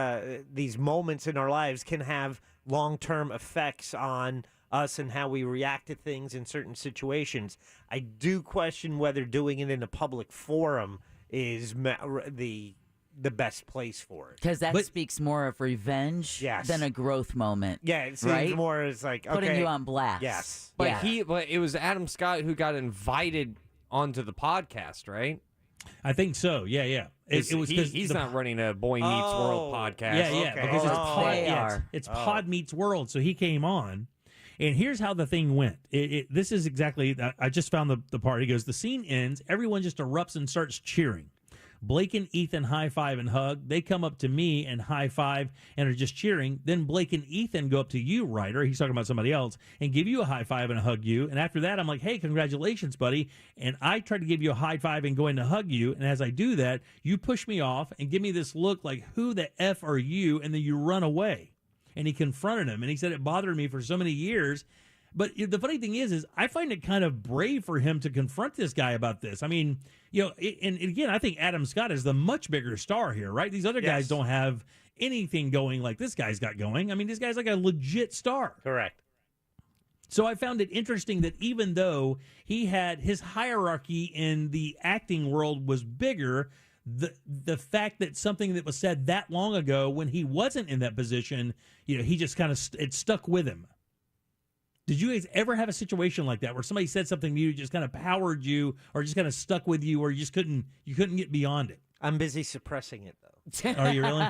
moments in our lives can have long-term effects on us and how we react to things in certain situations. I do question whether doing it in a public forum is the the best place for it. Because that speaks more of revenge than a growth moment. Yeah, it seems right? more as like, okay. Putting you on blast. Yes. But but it was Adam Scott who got invited onto the podcast, right? I think so. Yeah. It was he's not running a Boy Meets World podcast. Yeah, because it's Pod Meets World. So he came on, and here's how the thing went. This is exactly. I just found the part. He goes, the scene ends. Everyone just erupts and starts cheering. Blake and Ethan high five and hug. They come up to me and high five and are just cheering. Then Blake and Ethan go up to you, Ryder. He's talking about somebody else, and give you a high five and hug you. And after that, I'm like, hey, congratulations, buddy. And I try to give you a high five and go in to hug you. And as I do that, you push me off and give me this look like, who the F are you? And then you run away. And he confronted him. And he said it bothered me for so many years. But the funny thing is I find it kind of brave for him to confront this guy about this. I mean, and again, I think Adam Scott is the much bigger star here, right? These other guys don't have anything going like this guy's got going. I mean, this guy's like a legit star. Correct. So I found it interesting that even though he had his hierarchy in the acting world was bigger, the fact that something that was said that long ago when he wasn't in that position, he just kind of it stuck with him. Did you guys ever have a situation like that where somebody said something to you, just kind of powered you, or just kind of stuck with you, or you just couldn't get beyond it? I'm busy suppressing it though. Are you really?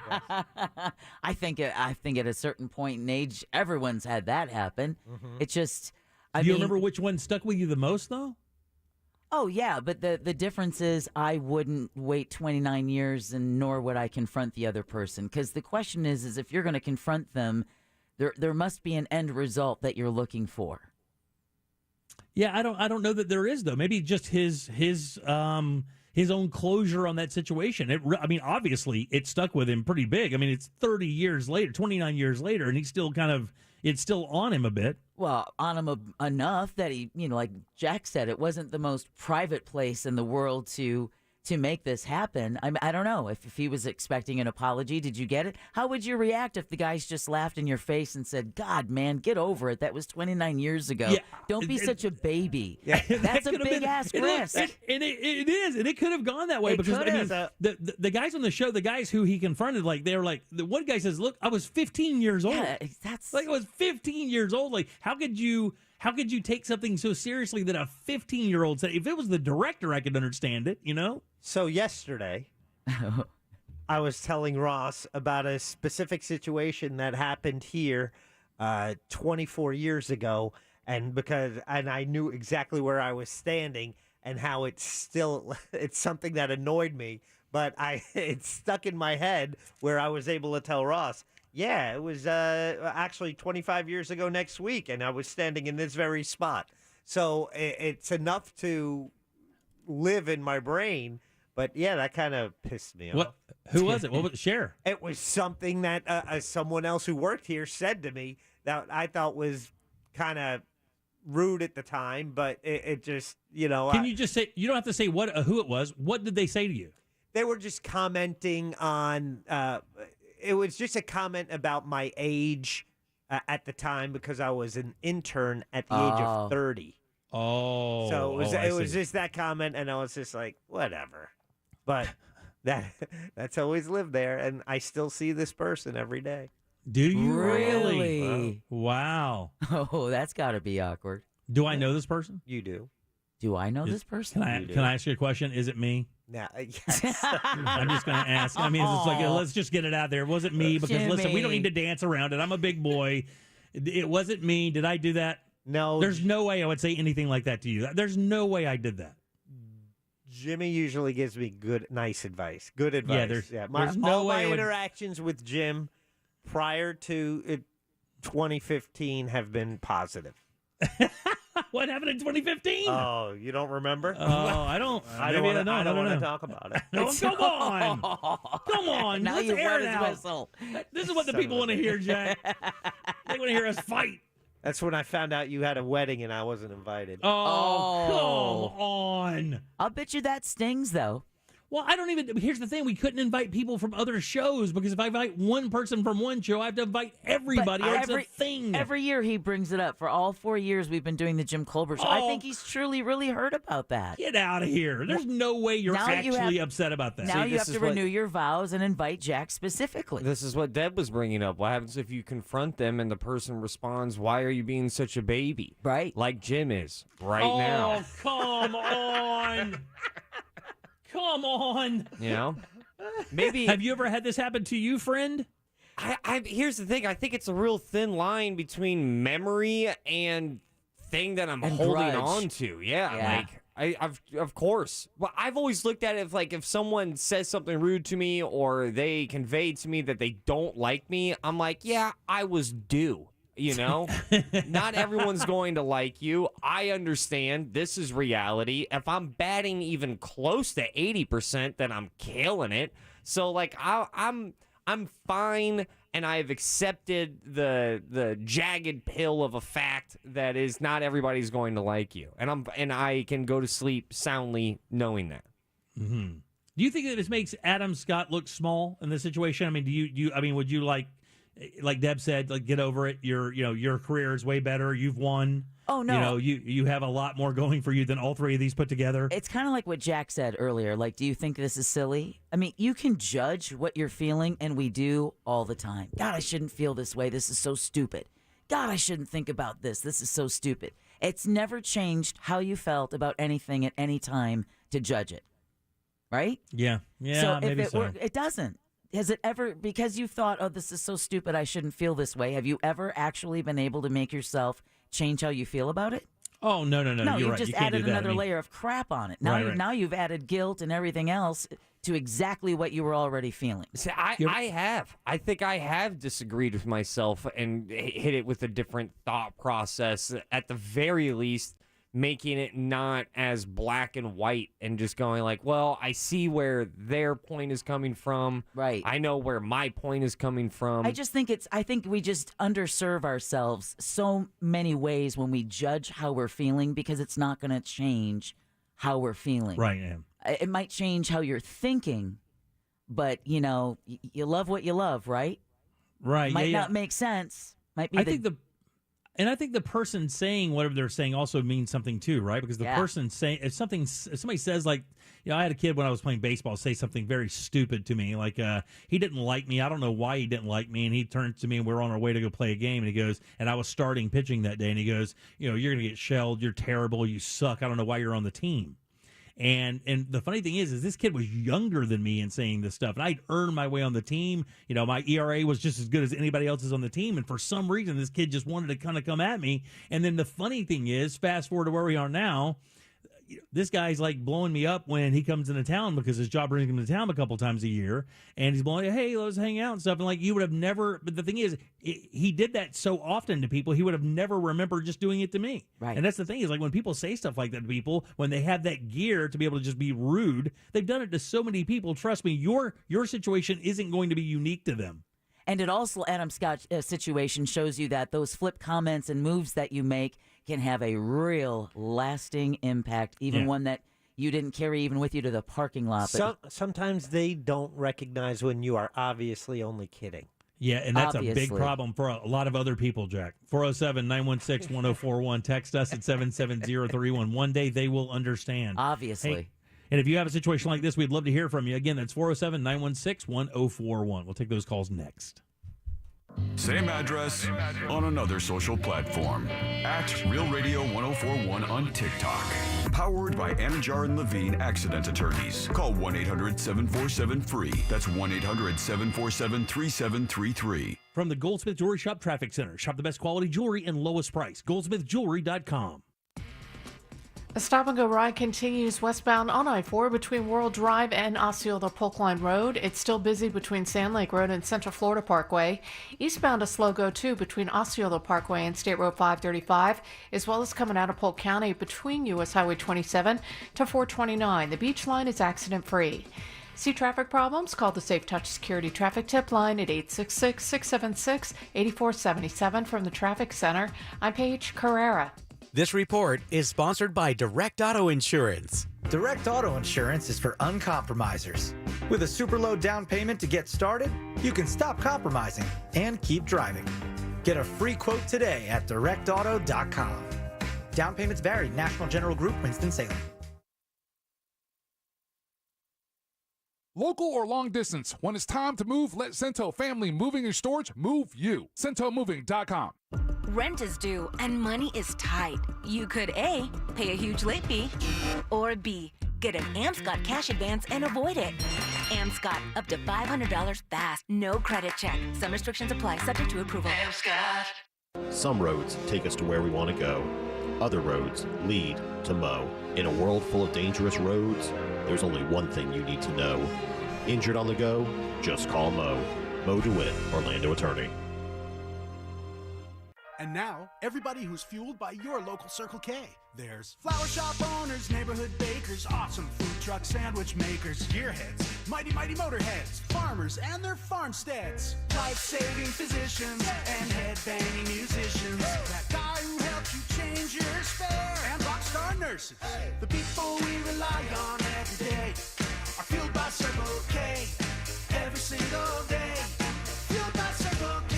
I think at a certain point in age, everyone's had that happen. Mm-hmm. It just. Do you remember which one stuck with you the most, though? Oh yeah, but the difference is I wouldn't wait 29 years, and nor would I confront the other person, because the question is if you're going to confront them. There must be an end result that you're looking for. Yeah, I don't know that there is, though. Maybe just his own closure on that situation. Obviously it stuck with him pretty big. I mean, it's 30 years later, 29 years later, and he's still it's still on him a bit. Well, on him enough that he, like Jack said, it wasn't the most private place in the world to make this happen. I don't know if he was expecting an apology. Did you get it? How would you react if the guys just laughed in your face and said, God, man, get over it. That was 29 years ago. Yeah, don't be such a baby. Yeah. That's a big-ass risk. And it is. And it could have gone that way. Because the guys on the show, the guys who he confronted, they were like, the one guy says, look, I was 15 years old. Yeah, that's... I was 15 years old. Like, how could you take something so seriously that a 15-year-old said? If it was the director, I could understand it, So yesterday, I was telling Ross about a specific situation that happened here 24 years ago, and I knew exactly where I was standing and how it's something that annoyed me, but it's stuck in my head where I was able to tell Ross, yeah, it was actually 25 years ago next week, and I was standing in this very spot. So it's enough to live in my brain. But yeah, that kind of pissed me off. Who was it? What was it? Share? It was something that someone else who worked here said to me that I thought was kind of rude at the time. But it just, Can you just say? You don't have to say who it was. What did they say to you? They were just commenting on. It was just a comment about my age at the time because I was an intern at the age of 30. Oh, so it was just that comment, and I was just like, whatever. But that's always lived there, and I still see this person every day. Do you really? Wow. Oh, that's got to be awkward. Do I know this person? You do. Do I know this person? Can I ask you a question? Is it me? No, yes. I'm just going to ask. I mean, it's like, let's just get it out there. It wasn't me because, listen, we don't need to dance around it. I'm a big boy. It wasn't me. Did I do that? No. There's no way I would say anything like that to you. There's no way I did that. Jimmy usually gives me nice advice. Good advice. Yeah, there's no way. All my interactions with Jim prior to 2015 have been positive. What happened in 2015? Oh, you don't remember? Oh, I don't. I don't want to talk about it. No, come on. Come on. Now let's you air wet it his out. whistle. This is what the people want to hear, Jack. They want to hear us fight. That's when I found out you had a wedding and I wasn't invited. Oh, come on. I'll bet you that stings, though. Well, I don't even. Here's the thing: we couldn't invite people from other shows because if I invite one person from one show, I have to invite everybody. Or it's a thing. Every year he brings it up. For all 4 years we've been doing the Jim Colbert Show. I think he's truly, really heard about that. Get out of here! There's no way you're actually upset about that. Now you have to renew your vows and invite Jack specifically. This is what Deb was bringing up. What happens if you confront them and the person responds, "Why are you being such a baby?" Right, like Jim is now. Oh, come on. Come on. You know? Maybe. Have you ever had this happen to you, friend? Here's the thing. I think it's a real thin line between memory and thing that I'm holding on to. Yeah. Of course. Well, I've always looked at it if someone says something rude to me or they convey to me that they don't like me, I'm like, yeah, I was due. You know, not everyone's going to like you. I understand. This is reality. If I'm batting even close to 80%, then I'm killing it. So, I'm fine, and I've accepted the jagged pill of a fact that is not everybody's going to like you, and I can go to sleep soundly knowing that. Mm-hmm. Do you think that this makes Adam Scott look small in this situation? I mean, would you like Deb said, get over it. Your career is way better. You've won. Oh, no. You have a lot more going for you than all three of these put together. It's kind of like what Jack said earlier. Do you think this is silly? I mean, you can judge what you're feeling, and we do all the time. God, I shouldn't feel this way. This is so stupid. God, I shouldn't think about this. This is so stupid. It's never changed how you felt about anything at any time to judge it. Right? Yeah. Yeah, maybe so. It doesn't. Has it ever, because you thought, oh, this is so stupid, I shouldn't feel this way, have you ever actually been able to make yourself change how you feel about it? Oh, no. No, you're you right. just You can't added do that. another layer of crap on it. Now you've added guilt and everything else to exactly what you were already feeling. See, I have. I think I have disagreed with myself and hit it with a different thought process, at the very least, making it not as black and white and just going well, I see where their point is coming from. Right. I know where my point is coming from. I think we just underserve ourselves so many ways when we judge how we're feeling, because it's not going to change how we're feeling. Right, yeah. It might change how you're thinking, but, you love what you love, right? Right. Might not make sense. Might be And I think the person saying whatever they're saying also means something too, right? Because the person saying, if somebody says I had a kid when I was playing baseball say something very stupid to me, he didn't like me. I don't know why he didn't like me. And he turns to me and we're on our way to go play a game. And he goes, and I was starting pitching that day. And he goes, you're going to get shelled. You're terrible. You suck. I don't know why you're on the team. And the funny thing is this kid was younger than me in saying this stuff, and I'd earned my way on the team. My ERA was just as good as anybody else's on the team, and for some reason, this kid just wanted to kind of come at me. And then the funny thing is, fast forward to where we are now, this guy's blowing me up when he comes into town because his job brings him to town a couple times a year, and he's blowing, hey, let's hang out and stuff. And you would have never, but the thing is, he did that so often to people, he would have never remembered just doing it to me. Right. And that's the thing is when people say stuff like that to people, when they have that gear to be able to just be rude, they've done it to so many people. Trust me, your situation isn't going to be unique to them. And it also, Adam Scott's situation shows you that those flip comments and moves that you make can have a real lasting impact, even one that you didn't carry even with you to the parking lot. Sometimes they don't recognize when you are obviously only kidding. Yeah, and that's a big problem for a lot of other people, Jack. 407-916-1041. Text us at 77031. One day they will understand. Obviously. Hey, and if you have a situation like this, we'd love to hear from you. Again, that's 407-916-1041. We'll take those calls next. Same address on another social platform. At Real Radio 1041 on TikTok. Powered by Anajar and Levine Accident Attorneys. Call 1-800-747-FREE. That's 1-800-747-3733. From the Goldsmith Jewelry Shop Traffic Center. Shop the best quality jewelry and lowest price. GoldsmithJewelry.com. A stop-and-go ride continues westbound on I-4 between World Drive and Osceola Polk Line Road. It's still busy between Sand Lake Road and Central Florida Parkway. Eastbound a slow go, too, between Osceola Parkway and State Road 535, as well as coming out of Polk County between U.S. Highway 27 to 429. The beach line is accident-free. See traffic problems? Call the Safe Touch Security Traffic Tip Line at 866-676-8477 from the Traffic Center. I'm Paige Carrera. This report is sponsored by Direct Auto Insurance. Direct Auto Insurance is for uncompromisers. With a super low down payment to get started, you can stop compromising and keep driving. Get a free quote today at directauto.com. Down payments vary. National General Group, Winston-Salem. Local or long distance, when it's time to move, let Cento Family Moving and Storage move you. CentoMoving.com. Rent is due and money is tight. You could A, pay a huge late fee, or B, get an Amscot cash advance and avoid it. Amscot, up to $500 fast. No credit check. Some restrictions apply, subject to approval. Amscot. Some roads take us to where we want to go. Other roads lead to Mo. In a world full of dangerous roads, there's only one thing you need to know. Injured on the go? Just call Mo. Mo DeWitt, Orlando attorney. And now, everybody who's fueled by your local Circle K. There's flower shop owners, neighborhood bakers, awesome food truck sandwich makers, gearheads, mighty motorheads, farmers and their farmsteads, life-saving physicians and head-banging musicians, that guy who helped you change your spare, and rockstar nurses. The people we rely on every day are fueled by Circle K. Every single day, fueled by Circle K.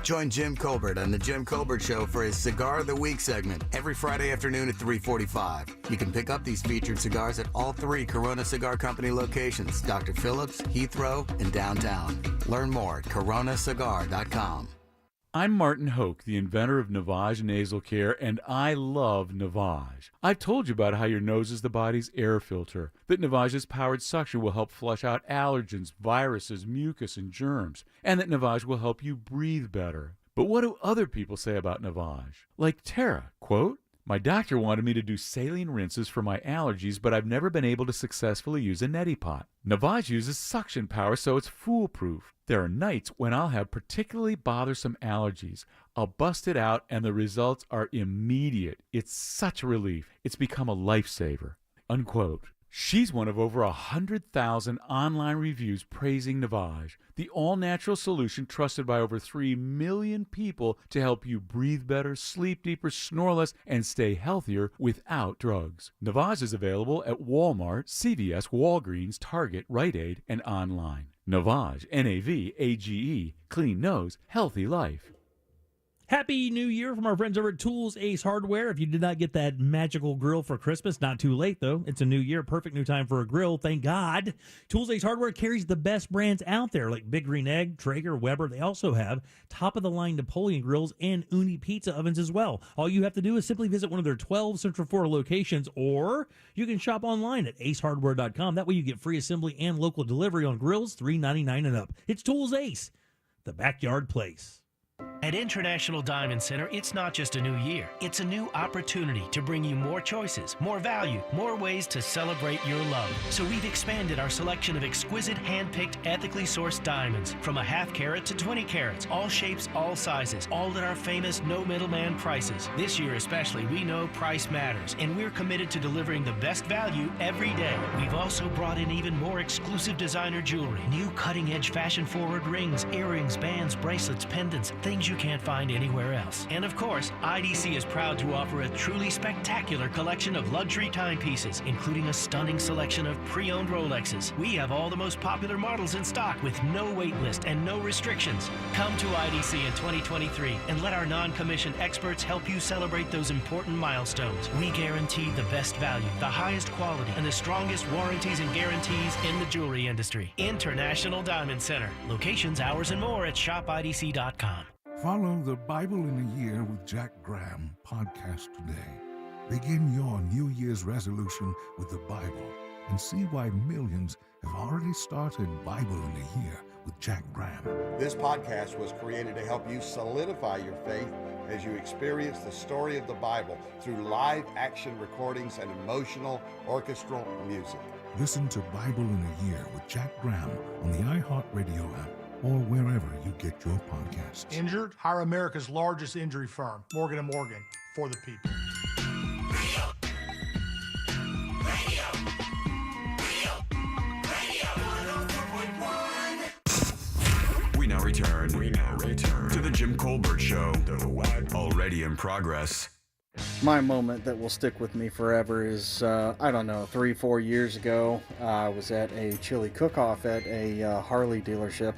Join Jim Colbert on The Jim Colbert Show for his Cigar of the Week segment every Friday afternoon at 3:45. You can pick up these featured cigars at all 3 Corona Cigar Company locations, Dr. Phillips, Heathrow, and downtown. Learn more at coronacigar.com. I'm Martin Hoke, the inventor of Navage Nasal Care, and I love Navage. I've told you about how your nose is the body's air filter, that Navage's powered suction will help flush out allergens, viruses, mucus, and germs, and that Navage will help you breathe better. But what do other people say about Navage? Like Tara, quote, "My doctor wanted me to do saline rinses for my allergies, but I've never been able to successfully use a neti pot. Navage uses suction power, so it's foolproof. There are nights when I'll have particularly bothersome allergies. I'll bust it out, and the results are immediate. It's such a relief. It's become a lifesaver." Unquote. She's one of over 100,000 online reviews praising Navage, the all-natural solution trusted by over 3 million people to help you breathe better, sleep deeper, snore less, and stay healthier without drugs. Navage is available at Walmart, CVS, Walgreens, Target, Rite Aid, and online. Navage, Navage, clean nose, healthy life. Happy New Year from our friends over at Tools Ace Hardware. If you did not get that magical grill for Christmas, not too late, though. It's a new year. Perfect new time for a grill. Thank God. Tools Ace Hardware carries the best brands out there, like Big Green Egg, Traeger, Weber. They also have top-of-the-line Napoleon grills and Uni pizza ovens as well. All you have to do is simply visit one of their 12 Central Florida locations, or you can shop online at acehardware.com. That way you get free assembly and local delivery on grills, $3.99 and up. It's Tools Ace, the backyard place. At International Diamond Center, it's not just a new year. It's a new opportunity to bring you more choices, more value, more ways to celebrate your love. So we've expanded our selection of exquisite, hand-picked, ethically sourced diamonds, from a half carat to 20 carats, all shapes, all sizes, all at our famous no middleman prices. This year especially, we know price matters, and we're committed to delivering the best value every day. We've also brought in even more exclusive designer jewelry, new cutting-edge fashion-forward rings, earrings, bands, bracelets, pendants, things you can't find anywhere else. And of course, IDC is proud to offer a truly spectacular collection of luxury timepieces, including a stunning selection of pre-owned Rolexes. We have all the most popular models in stock with no wait list and no restrictions. Come to IDC in 2023 and let our non-commissioned experts help you celebrate those important milestones. We guarantee the best value, the highest quality, and the strongest warranties and guarantees in the jewelry industry. International Diamond Center. Locations, hours, and more at shopidc.com. Follow the Bible in a Year with Jack Graham podcast today. Begin your New Year's resolution with the Bible and see why millions have already started Bible in a Year with Jack Graham. This podcast was created to help you solidify your faith as you experience the story of the Bible through live action recordings and emotional orchestral music. Listen to Bible in a Year with Jack Graham on the iHeartRadio app or wherever you get your podcasts. Injured? Hire America's largest injury firm, Morgan & Morgan, for the people. We now return to the Jim Colbert Show, already in progress. My moment that will stick with me forever is, I don't know, 3-4 years ago, I was at a chili cook-off at a Harley dealership.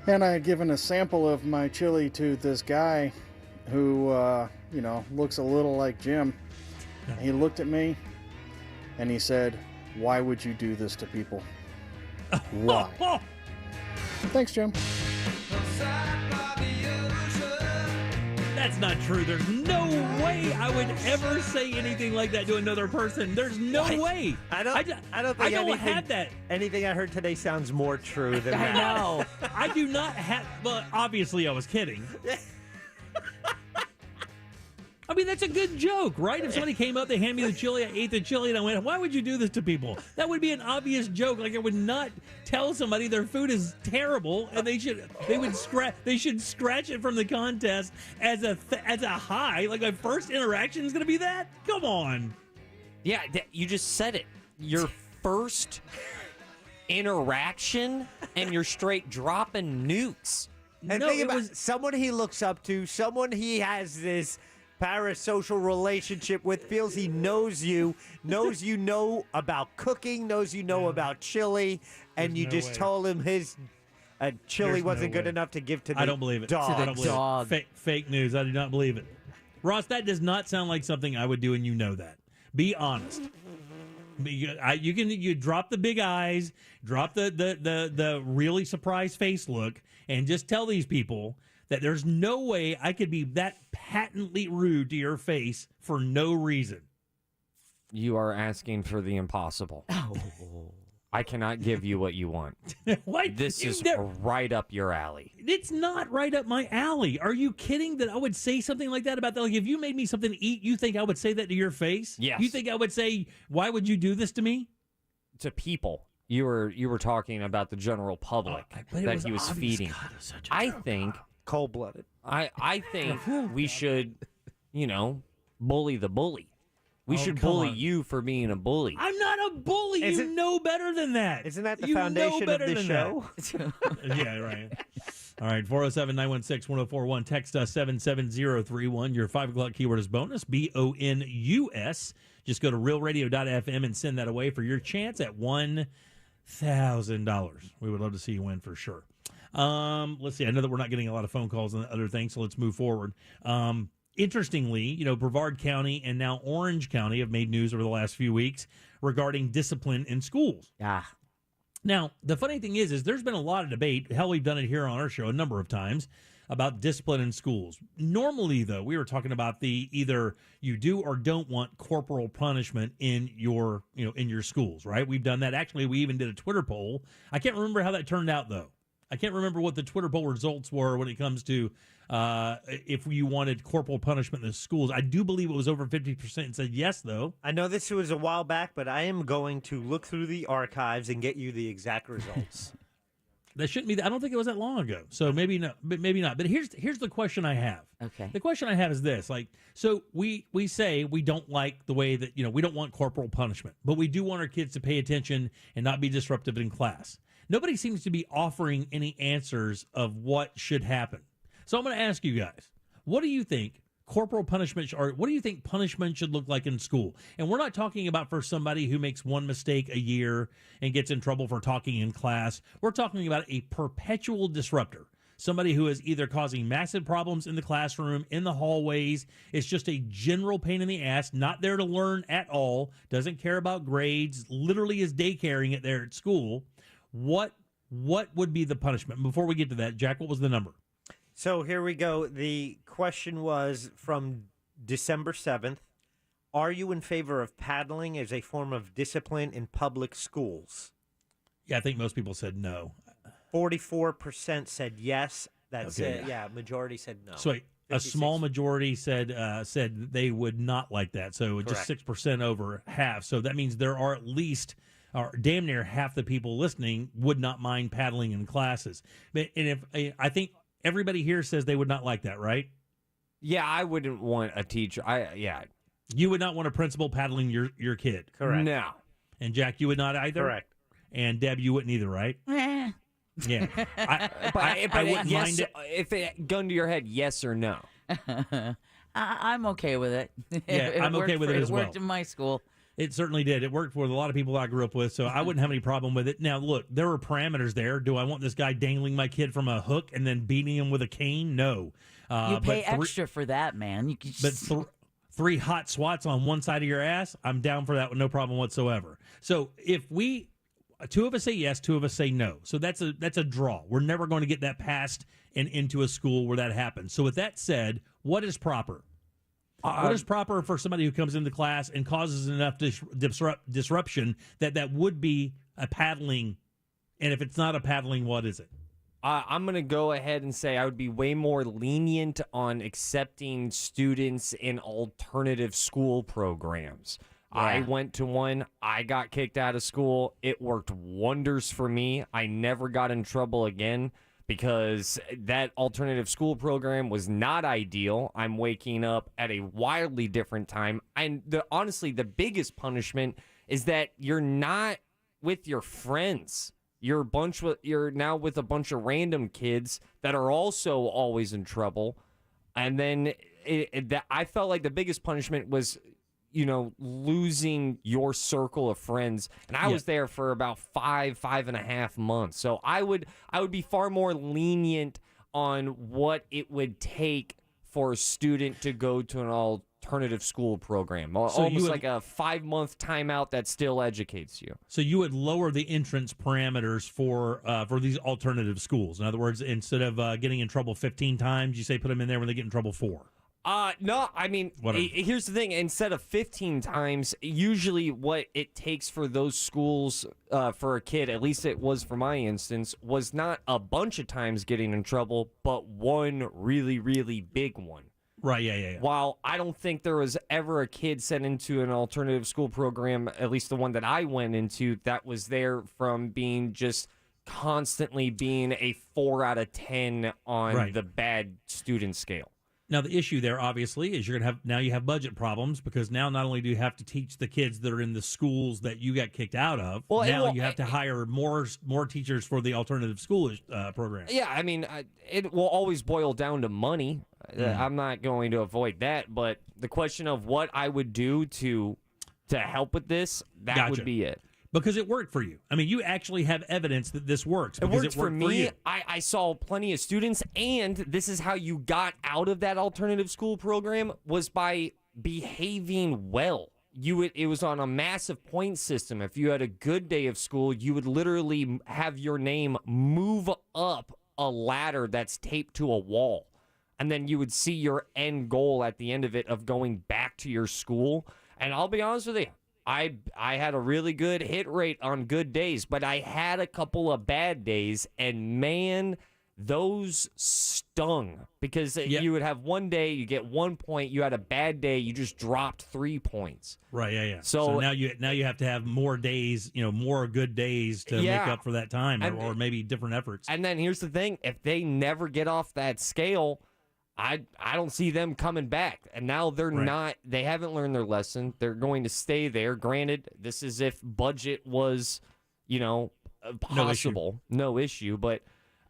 And I had given a sample of my chili to this guy who, looks a little like Jim. He looked at me and he said, "Why would you do this to people?" Why? Thanks, Jim. That's not true. There's no way I would ever say anything like that to another person. There's no way. I don't think have that. Anything I heard today sounds more true than that. I know. I do not have. Well, obviously, I was kidding. I mean, that's a good joke, right? If somebody came up, they handed me the chili, I ate the chili, and I went, "Why would you do this to people?" That would be an obvious joke. Like, I would not tell somebody their food is terrible, and they should scratch it from the contest as a high. Like, my first interaction is going to be that? Come on. Yeah, you just said it. Your first interaction, and you're straight dropping nukes. And think about someone he looks up to, someone he has this parasocial relationship with, feels he knows you know about cooking, knows you know about chili, and you just told him his chili wasn't good enough to give to the I don't believe it. dog. I don't believe it. Fake news. I do not believe it. Ross, that does not sound like something I would do, and you know that. Be honest. You drop the big eyes, drop the really surprised face look, and just tell these people that there's no way I could be that patently rude to your face for no reason. You are asking for the impossible. Oh. I cannot give you what you want. What? This is right up your alley. It's not right up my alley. Are you kidding that I would say something like that about that? Like, if you made me something to eat, you think I would say that to your face? Yes. You think I would say, "Why would you do this to me?" To people. You were talking about the general public that he was feeding. God, it was such a I joke. think cold-blooded. I think we should, bully the bully. We should bully you for being a bully. I'm not a bully. You know better than that. Isn't that the You know foundation of better this than show? Yeah, right. All right, 407-916-1041. Text us 77031. Your 5 o'clock keyword is bonus, BONUS. Just go to realradio.fm and send that away for your chance at $1,000. We would love to see you win for sure. Let's see. I know that we're not getting a lot of phone calls and other things, so let's move forward. Interestingly, Brevard County and now Orange County have made news over the last few weeks regarding discipline in schools. Now, the funny thing is there's been a lot of debate. Hell, we've done it here on our show a number of times about discipline in schools. Normally, though, we were talking about the either you do or don't want corporal punishment in your schools, right? We've done that. Actually, we even did a Twitter poll. I can't remember how that turned out, though. I can't remember what the Twitter poll results were when it comes to if you wanted corporal punishment in the schools. I do believe it was over 50% said yes, though. I know this was a while back, but I am going to look through the archives and get you the exact results. That shouldn't be. I don't think it was that long ago. So maybe not. But here's the question I have. Okay. The question I have is this: so we say we don't like the way that we don't want corporal punishment, but we do want our kids to pay attention and not be disruptive in class. Nobody seems to be offering any answers of what should happen. So I'm going to ask you guys, what do you think corporal punishment, or what do you think punishment should look like in school? And we're not talking about for somebody who makes one mistake a year and gets in trouble for talking in class. We're talking about a perpetual disruptor, somebody who is either causing massive problems in the classroom, in the hallways. It's just a general pain in the ass, not there to learn at all, doesn't care about grades, literally is daycaring it there at school. What would be the punishment? Before we get to that, Jack, what was the number? So here we go. The question was from December 7th. Are you in favor of paddling as a form of discipline in public schools? Yeah, I think most people said no. 44% said yes. That's it. Yeah, majority said no. So a small majority said they would not like that. So Correct. Just 6% over half. So that means there are at least damn near half the people listening would not mind paddling in classes. And if I think everybody here says they would not like that, right? Yeah, I wouldn't want a teacher. You would not want a principal paddling your kid. Correct. No. And Jack, you would not either? Correct. And Deb, you wouldn't either, right? Yeah. I wouldn't mind it. If it gun to your head, yes or no? I'm okay with it. Yeah, I'm okay with it as well. It worked in my school. It certainly did. It worked for a lot of people I grew up with, so I wouldn't have any problem with it. Now, look, there were parameters there. Do I want this guy dangling my kid from a hook and then beating him with a cane? No. You pay extra for that, man. You just... But 3 hot swats on one side of your ass, I'm down for that with no problem whatsoever. So if 2 of us say yes, 2 of us say no. So that's a draw. We're never going to get that passed and into a school where that happens. So with that said, what is proper? What is proper for somebody who comes into class and causes enough disruption that would be a paddling? And if it's not a paddling, what is it? I'm going to go ahead and say I would be way more lenient on accepting students in alternative school programs. Yeah. I went to one. I got kicked out of school. It worked wonders for me. I never got in trouble again because that alternative school program was not ideal. I'm waking up at a wildly different time. And honestly, the biggest punishment is that you're not with your friends. You're now with a bunch of random kids that are also always in trouble. And then I felt like the biggest punishment was, losing your circle of friends. And I was there for about 5.5 months. So I would be far more lenient on what it would take for a student to go to an alternative school program. So almost like a 5-month timeout that still educates you. So you would lower the entrance parameters for these alternative schools. In other words, instead of getting in trouble 15 times, you say put them in there when they get in trouble 4. No, I mean, here's the thing. Instead of 15 times, usually what it takes for those schools, for a kid, at least it was for my instance, was not a bunch of times getting in trouble, but one really, really big one. Right, yeah. While I don't think there was ever a kid sent into an alternative school program, at least the one that I went into, that was there from being just constantly being a 4 out of 10 on the bad student scale. Now, the issue there, obviously, is you have budget problems because now not only do you have to teach the kids that are in the schools that you got kicked out of, you have to hire more teachers for the alternative school program. Yeah, I mean, it will always boil down to money. I'm not going to avoid that, but the question of what I would do to help with this, that would be it. Because it worked for you. I mean, you actually have evidence that this works. It worked for me. You. I saw plenty of students, and this is how you got out of that alternative school program, was by behaving well. It was on a massive point system. If you had a good day of school, you would literally have your name move up a ladder that's taped to a wall. And then you would see your end goal at the end of it of going back to your school. And I'll be honest with you, I had a really good hit rate on good days, but I had a couple of bad days, and man, those stung because you would have one day, you get 1 point, you had a bad day, you just dropped 3 points. Right, yeah. So now you have to have more days, more good days to make up for that time, or maybe different efforts. And then here's the thing, if they never get off that scale, I don't see them coming back. And now they haven't learned their lesson. They're going to stay there. Granted, this is if budget was, possible. No issue. But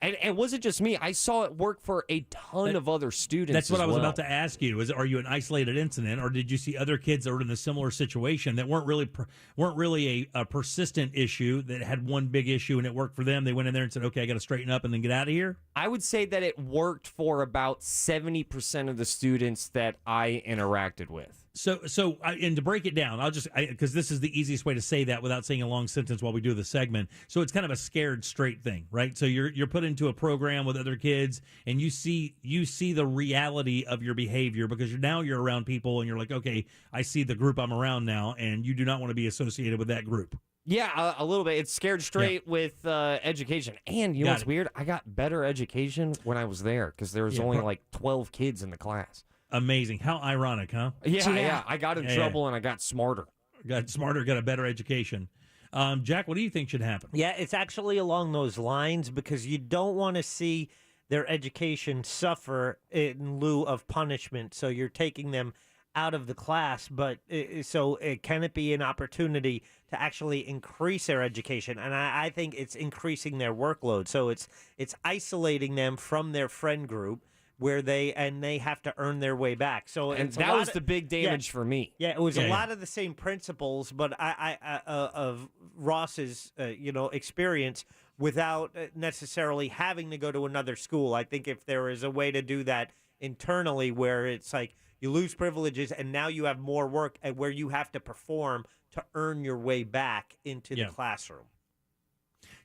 and it wasn't just me. I saw it work for a ton of other students. That's what I was about to ask you. Are you an isolated incident, or did you see other kids that were in a similar situation that weren't really a persistent issue, that had one big issue and it worked for them? They went in there and said, "Okay, I got to straighten up and then get out of here." I would say that it worked for about 70% of the students that I interacted with. So, and to break it down, because this is the easiest way to say that without saying a long sentence while we do the segment. So it's kind of a scared straight thing, right? So you're put into a program with other kids, and you see the reality of your behavior because you're around people, and you're like, okay, I see the group I'm around now, and you do not want to be associated with that group. Yeah, a little bit. It's scared straight with education. And you know what's weird? I got better education when I was there because there was only like 12 kids in the class. Amazing. How ironic, huh? Yeah. I got in trouble and I got smarter. Got a better education. Jack, what do you think should happen? Yeah, it's actually along those lines because you don't want to see their education suffer in lieu of punishment. So you're taking them out of the class, but can it be an opportunity to actually increase their education? And I think it's increasing their workload. So it's isolating them from their friend group, where they have to earn their way back. So And it's that was the big damage for me. Yeah, it was a lot of the same principles, but of Ross's experience without necessarily having to go to another school. I think if there is a way to do that internally, where it's like you lose privileges and now you have more work and where you have to perform to earn your way back into the classroom.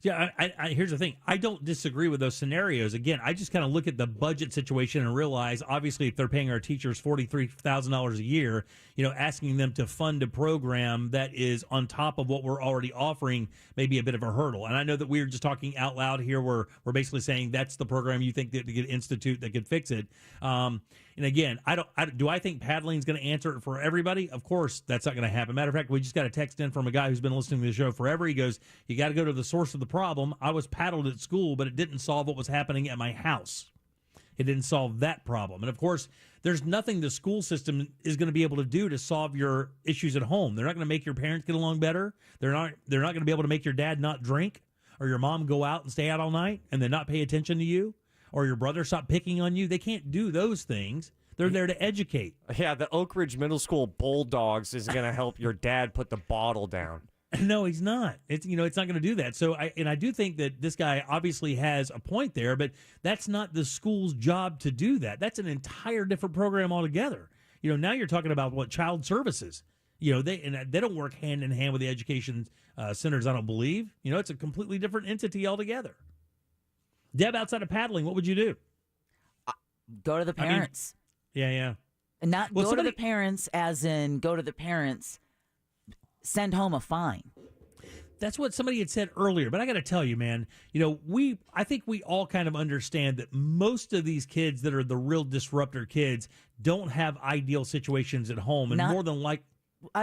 Yeah, here's the thing. I don't disagree with those scenarios. Again, I just kind of look at the budget situation and realize, obviously, if they're paying our teachers $43,000 a year, asking them to fund a program that is on top of what we're already offering may be a bit of a hurdle. And I know that we're just talking out loud here. We're basically saying that's the program you think that to get institute that could fix it. And again, do I think paddling is going to answer it for everybody? Of course, that's not going to happen. Matter of fact, we just got a text in from a guy who's been listening to the show forever. He goes, you got to go to the source of the problem. I was paddled at school, but it didn't solve what was happening at my house. It didn't solve that problem. And of course, there's nothing the school system is going to be able to do to solve your issues at home. They're not going to make your parents get along better. They're not going to be able to make your dad not drink or your mom go out and stay out all night and then not pay attention to you, or your brother stop picking on you. They can't do those things. They're there to educate. Yeah, the Oak Ridge Middle School Bulldogs is going to help your dad put the bottle down. No, he's not. It's not going to do that. So I do think that this guy obviously has a point there, but that's not the school's job to do that. That's an entire different program altogether. Now you're talking about child services. They don't work hand in hand with the education centers, I don't believe. It's a completely different entity altogether. Deb, outside of paddling, what would you do? Go to the parents. Yeah. And not go to the parents as in go to the parents, send home a fine. That's what somebody had said earlier, but I got to tell you, man, I think we all kind of understand that most of these kids that are the real disruptor kids don't have ideal situations at home. And more than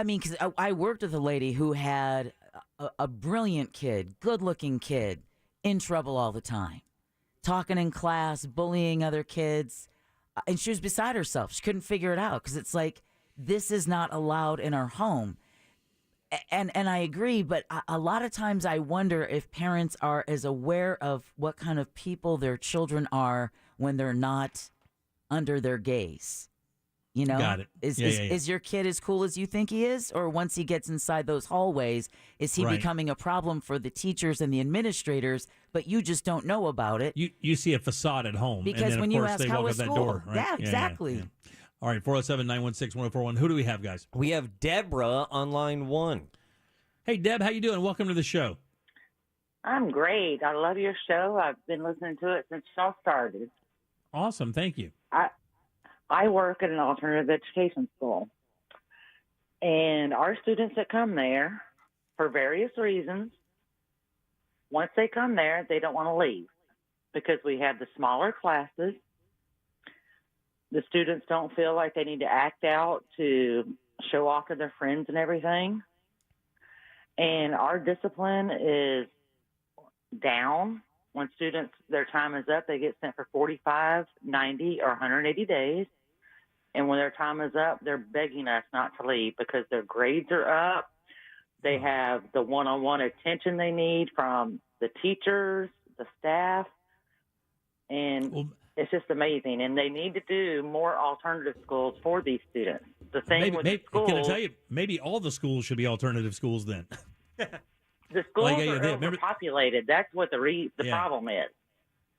because I worked with a lady who had a brilliant kid, good-looking kid, in trouble all the time, talking in class, bullying other kids. And she was beside herself. She couldn't figure it out because it's like, this is not allowed in our home. And I agree, but a lot of times I wonder if parents are as aware of what kind of people their children are when they're not under their gaze. Got it. Is your kid as cool as you think he is? Or once he gets inside those hallways, is he becoming a problem for the teachers and the administrators, but you just don't know about it? You see a facade at home. Because and then, when of you course, ask they how walk is out that school, door. Right? Yeah, exactly. Yeah. All right, 407-916-1041. Who do we have, guys? We have Deborah on line 1. Hey, Deb, how you doing? Welcome to the show. I'm great. I love your show. I've been listening to it since y'all started. Awesome. Thank you. I work at an alternative education school, and our students that come there for various reasons, once they come there, they don't want to leave because we have the smaller classes. The students don't feel like they need to act out to show off to their friends and everything. And our discipline is down. When students, their time is up, they get sent for 45, 90, or 180 days. And when their time is up, they're begging us not to leave because their grades are up. They have the one-on-one attention they need from the teachers, the staff, and it's just amazing. And they need to do more alternative schools for these students. The same with the schools. Can I tell you, maybe all the schools should be alternative schools then. The schools are overpopulated. That's what the problem is.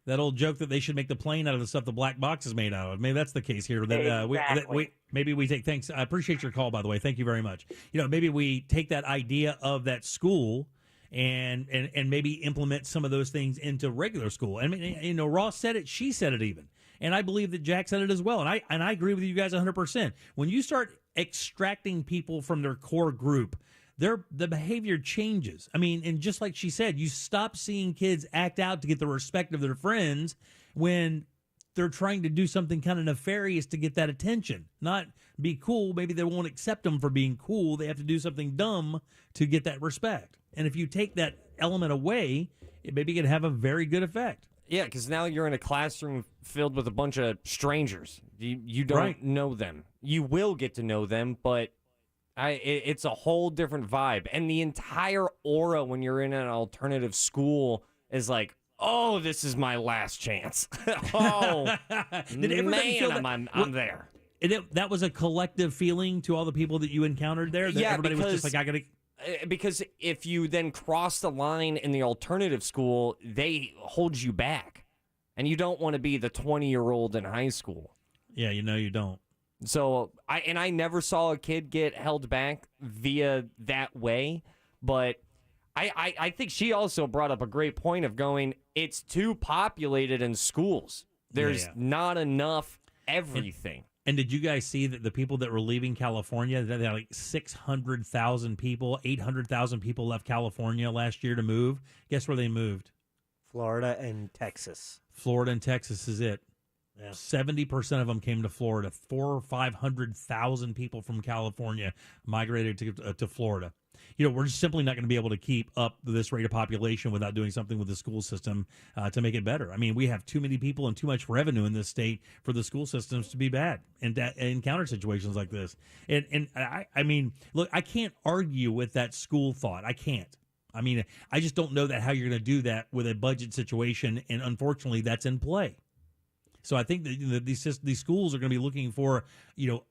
That old joke that they should make the plane out of the stuff the black box is made out of. Maybe that's the case here. Exactly. Maybe we take, thanks. I appreciate your call, by the way. Thank you very much. Maybe we take that idea of that school and maybe implement some of those things into regular school. I mean, Ross said it, she said it even. And I believe that Jack said it as well. And I agree with you guys 100%. When you start extracting people from their core group, the behavior changes. I mean, and just like she said, you stop seeing kids act out to get the respect of their friends when they're trying to do something kind of nefarious to get that attention. Not be cool. Maybe they won't accept them for being cool. They have to do something dumb to get that respect. And if you take that element away, it maybe can have a very good effect. Yeah, because now you're in a classroom filled with a bunch of strangers. You don't know them. You will get to know them, but it's a whole different vibe. And the entire aura when you're in an alternative school is like, oh, this is my last chance. Oh, Did everybody feel that? I'm there. That was a collective feeling to all the people that you encountered there? That everybody was just like, I got to... Because if you then cross the line in the alternative school, they hold you back. And you don't want to be the 20-year-old in high school. Yeah, you don't. So, I never saw a kid get held back via that way, but I think she also brought up a great point of going, it's too populated in schools. There's not enough everything. And did you guys see that the people that were leaving California, they had like 600,000 people, 800,000 people left California last year to move? Guess where they moved? Florida and Texas. Florida and Texas is it. Yeah. 70% of them came to Florida. 400,000 or 500,000 people from California migrated to Florida. We're just simply not going to be able to keep up this rate of population without doing something with the school system to make it better. I mean, we have too many people and too much revenue in this state for the school systems to be bad and encounter situations like this. And I mean, look, I can't argue with that school thought. I can't. I mean, I just don't know how you're going to do that with a budget situation, and unfortunately, that's in play. So I think that these schools are going to be looking for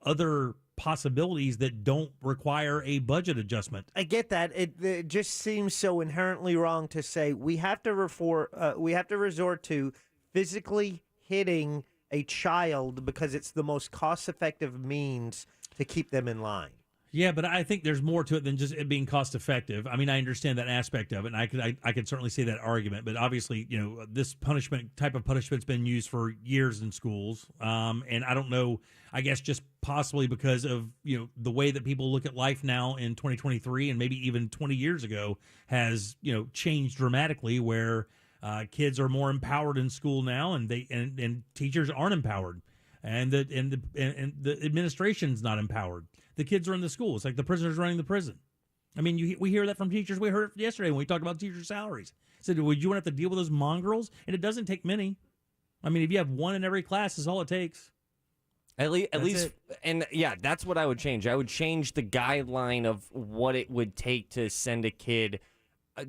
other possibilities that don't require a budget adjustment. I get that. It just seems so inherently wrong to say we have to resort to physically hitting a child because it's the most cost-effective means to keep them in line. Yeah, but I think there's more to it than just it being cost effective. I mean, I understand that aspect of it, and I could certainly see that argument. But obviously, this type of punishment's been used for years in schools, and I don't know. I guess just possibly because of the way that people look at life now in 2023, and maybe even 20 years ago, has changed dramatically. Where kids are more empowered in school now, and and teachers aren't empowered, and the administration's not empowered. The kids are in the school. It's like the prisoners running the prison. I mean, we hear that from teachers. We heard it yesterday when we talked about teacher salaries. I said, would you want to have to deal with those mongrels? And it doesn't take many. I mean, if you have one in every class, is all it takes. At least, and yeah, that's what I would change. I would change the guideline of what it would take to send a kid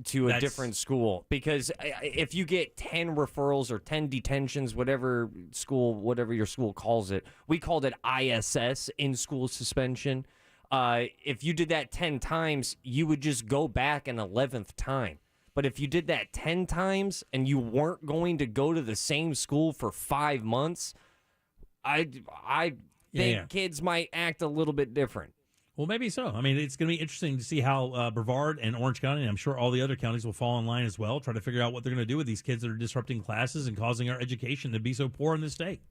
to a different school. Because if you get 10 referrals or 10 detentions, whatever your school calls it, we called it ISS, in-school suspension. If you did that 10 times, you would just go back an 11th time. But if you did that 10 times and you weren't going to go to the same school for 5 months, I think kids might act a little bit different. Well, maybe so. I mean, it's going to be interesting to see how Brevard and Orange County, and I'm sure all the other counties will fall in line as well, try to figure out what they're going to do with these kids that are disrupting classes and causing our education to be so poor in this state.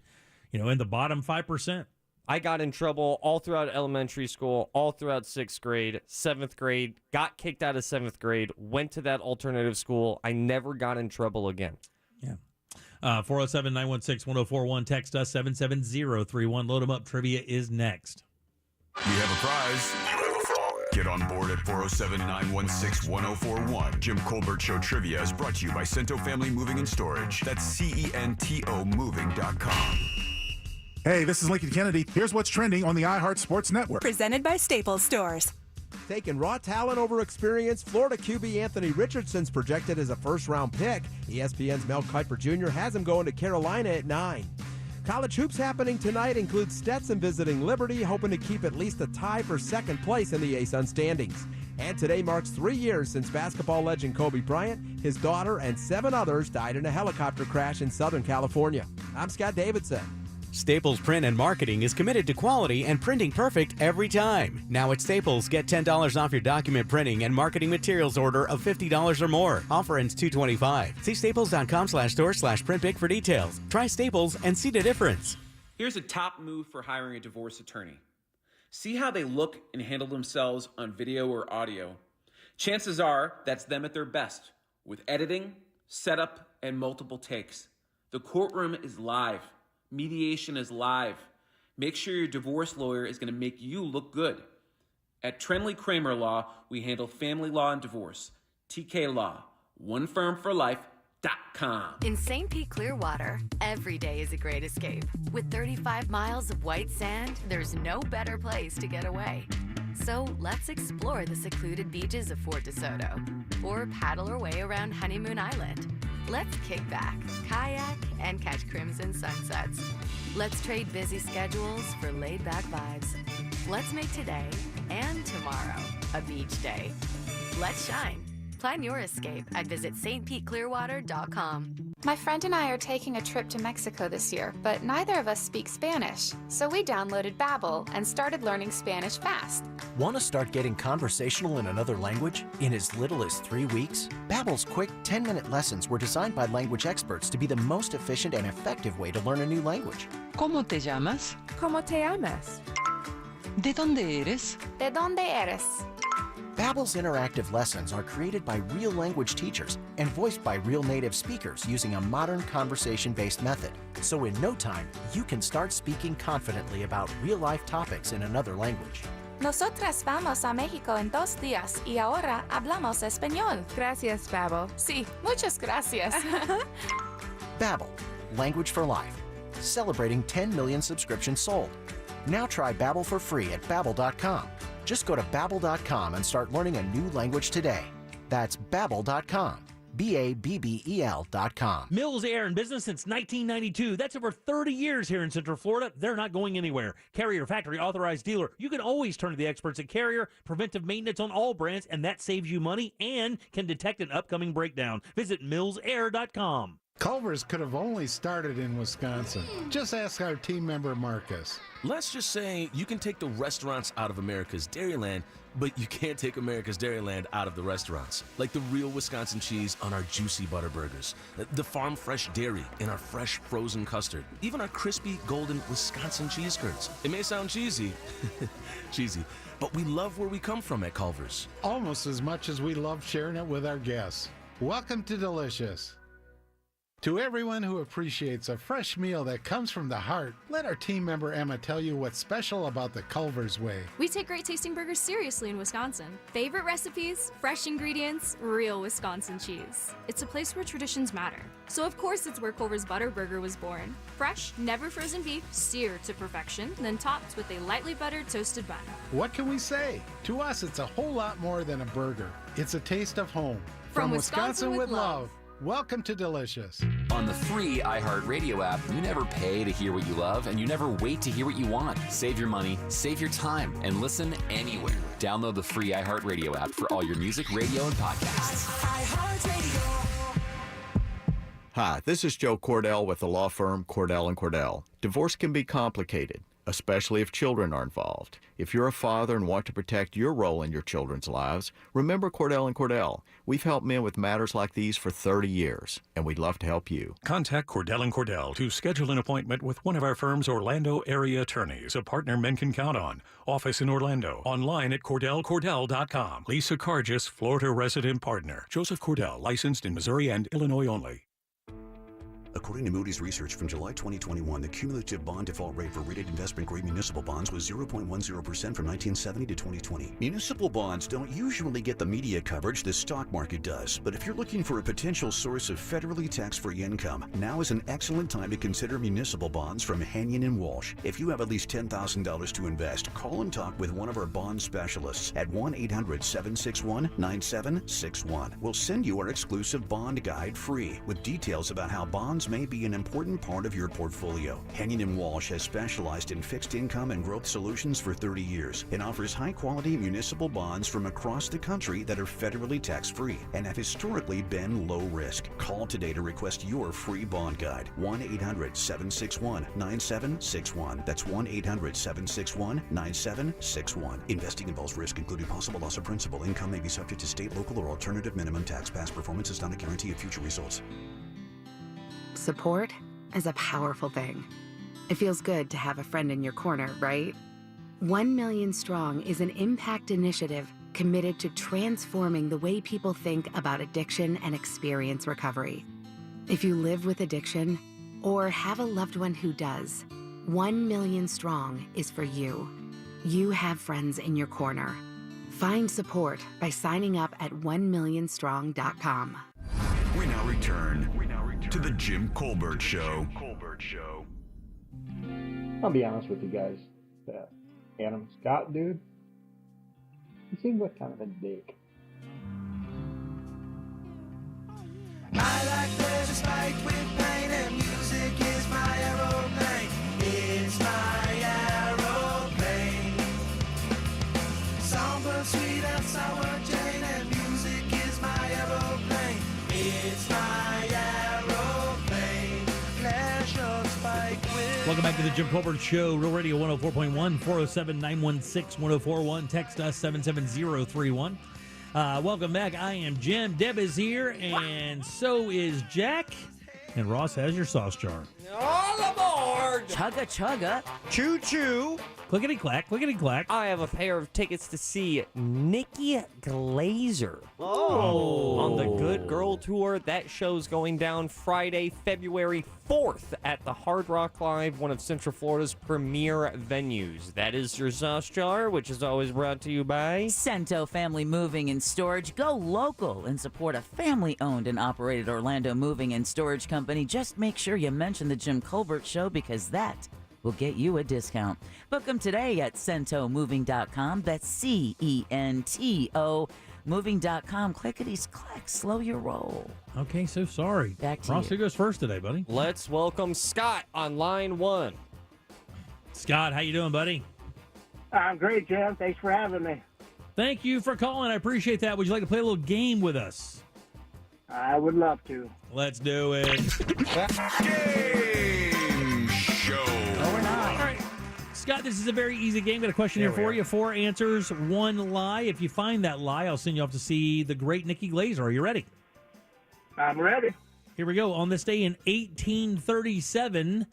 In the bottom 5%. I got in trouble all throughout elementary school, all throughout 6th grade, 7th grade, got kicked out of 7th grade, went to that alternative school. I never got in trouble again. Yeah. 407-916-1041. Text us 77031. Load them up. Trivia is next. You have a prize. You have a frog. Get on board at 407-916-1041. Jim Colbert Show Trivia is brought to you by Cento Family Moving and Storage. That's CENTO moving.com. Hey, this is Lincoln Kennedy. Here's what's trending on the iHeart Sports Network. Presented by Staples Stores. Taking raw talent over experience, Florida QB Anthony Richardson's projected as a first-round pick. ESPN's Mel Kiper Jr. has him going to Carolina at 9. College hoops happening tonight include Stetson visiting Liberty, hoping to keep at least a tie for second place in the ASUN standings. And today marks 3 years since basketball legend Kobe Bryant, his daughter, and 7 others died in a helicopter crash in Southern California. I'm Scott Davidson. Staples Print and Marketing is committed to quality and printing perfect every time. Now at Staples, get $10 off your document printing and marketing materials order of $50 or more. Offer ends 2/25. See staples.com/store/printbig for details. Try Staples and see the difference. Here's a top move for hiring a divorce attorney. See how they look and handle themselves on video or audio. Chances are that's them at their best, with editing, setup, and multiple takes. The courtroom is live. Mediation is live. Make sure your divorce lawyer is going to make you look good. At Trenley Kramer Law, we handle family law and divorce. TK Law, one firm for life.com. In St. Pete Clearwater, every day is a great escape. With 35 miles of white sand, there's no better place to get away. So let's explore the secluded beaches of Fort DeSoto or paddle our way around Honeymoon Island. Let's kick back, kayak, and catch crimson sunsets. Let's trade busy schedules for laid-back vibes. Let's make today and tomorrow a beach day. Let's shine. Plan your escape at visitstpeteclearwater.com. My friend and I are taking a trip to Mexico this year, but neither of us speak Spanish. So we downloaded Babbel and started learning Spanish fast. Want to start getting conversational in another language in as little as 3 weeks? Babbel's quick 10-minute lessons were designed by language experts to be the most efficient and effective way to learn a new language. ¿Cómo te llamas? ¿Cómo te llamas? ¿De dónde eres? ¿De dónde eres? Babbel's interactive lessons are created by real language teachers and voiced by real native speakers using a modern conversation-based method. So in no time, you can start speaking confidently about real-life topics in another language. Nosotras vamos a México en 2 días y ahora hablamos español. Gracias, Babbel. Sí, muchas gracias. Babbel, language for life. Celebrating 10 million subscriptions sold. Now try Babbel for free at Babbel.com. Just go to Babbel.com and start learning a new language today. That's Babbel.com. Babbel.com. Mills Air in business since 1992. That's over 30 years here in Central Florida. They're not going anywhere. Carrier Factory Authorized Dealer. You can always turn to the experts at Carrier. Preventive maintenance on all brands, and that saves you money and can detect an upcoming breakdown. Visit millsair.com. Culver's could have only started in Wisconsin. Just ask our team member Marcus. Let's just say you can take the restaurants out of America's Dairyland, but you can't take America's Dairyland out of the restaurants. Like the real Wisconsin cheese on our juicy butter burgers, the farm fresh dairy in our fresh frozen custard, even our crispy golden Wisconsin cheese curds. It may sound cheesy, but we love where we come from at Culver's. Almost as much as we love sharing it with our guests. Welcome to Delicious. To everyone who appreciates a fresh meal that comes from the heart, let our team member Emma tell you what's special about the Culver's Way. We take great tasting burgers seriously in Wisconsin. Favorite recipes, fresh ingredients, real Wisconsin cheese. It's a place where traditions matter. So of course it's where Culver's Butter Burger was born. Fresh, never frozen beef, seared to perfection, then topped with a lightly buttered toasted bun. What can we say? To us, it's a whole lot more than a burger. It's a taste of home. From Wisconsin with love. Welcome to Delicious. On the free iHeartRadio app, you never pay to hear what you love, and you never wait to hear what you want. Save your money, save your time, and listen anywhere. Download the free iHeartRadio app for all your music, radio, and podcasts. Hi, this is Joe Cordell with the law firm Cordell & Cordell. Divorce can be complicated, especially if children are involved. If you're a father and want to protect your role in your children's lives, remember Cordell & Cordell. We've helped men with matters like these for 30 years, and we'd love to help you. Contact Cordell & Cordell to schedule an appointment with one of our firm's Orlando area attorneys, a partner men can count on. Office in Orlando. Online at CordellCordell.com. Lisa Cargis, Florida resident partner. Joseph Cordell, licensed in Missouri and Illinois only. According to Moody's research from July 2021, the cumulative bond default rate for rated investment-grade municipal bonds was 0.10% from 1970 to 2020. Municipal bonds don't usually get the media coverage the stock market does, but if you're looking for a potential source of federally tax-free income, now is an excellent time to consider municipal bonds from Hanyon & Walsh. If you have at least $10,000 to invest, call and talk with one of our bond specialists at 1-800-761-9761. We'll send you our exclusive bond guide free with details about how bonds may be an important part of your portfolio. Hanyon & Walsh has specialized in fixed income and growth solutions for 30 years and offers high-quality municipal bonds from across the country that are federally tax-free and have historically been low risk. Call today to request your free bond guide. 1-800-761-9761. That's 1-800-761-9761. Investing involves risk, including possible loss of principal. Income may be subject to state, local, or alternative minimum tax. Past performance is not a guarantee of future results. Support is a powerful thing. It feels good to have a friend in your corner, right? 1 Million Strong is an impact initiative committed to transforming the way people think about addiction and experience recovery. If you live with addiction or have a loved one who does, 1 Million Strong is for you. You have friends in your corner. Find support by signing up at 1millionstrong.com. We now return to the Jim Colbert Show. I'll be honest with you guys. That Adam Scott dude, he seemed like kind of a dick. I like pleasure spiked with pain, and music is my aeroplane. It's my aeroplane. Songbird sweet and sour Jane, and music is my aeroplane. It's my aeroplane. Pleasure spiked with. Welcome back to the Jim Colbert Show, Real Radio 104.1, 407-916-1041. Text us 77031. Welcome back. I am Jim. Deb is here, and so is Jack. And Ross has your sauce jar. All aboard! Chugga chugga. Choo choo. Clickety clack, clickety clack. I have a pair of tickets to see Nikki Glazer. Oh. On the Good Girl Tour. That show's going down Friday, February 4th at the Hard Rock Live, one of Central Florida's premier venues. That is your sauce jar, which is always brought to you by Cento Family Moving and Storage. Go local and support a family-owned and operated Orlando moving and storage company. Just make sure you mention the Jim Colbert Show, because that will get you a discount. Book them today at CentoMoving.com. That's CENTO Moving.com. Clickety-clack, slow your roll. Okay, so sorry. Back to Ross, you. who goes first today, buddy? Let's welcome Scott on line 1. Scott, how you doing, buddy? I'm great, Jim. Thanks for having me. Thank you for calling. I appreciate that. Would you like to play a little game with us? I would love to. Let's do it. Game show. All right. Scott, this is a very easy game. Got a question here for you. 4 answers, 1 lie. If you find that lie, I'll send you off to see the great Nikki Glazer. Are you ready? I'm ready. Here we go. On this day in 1837,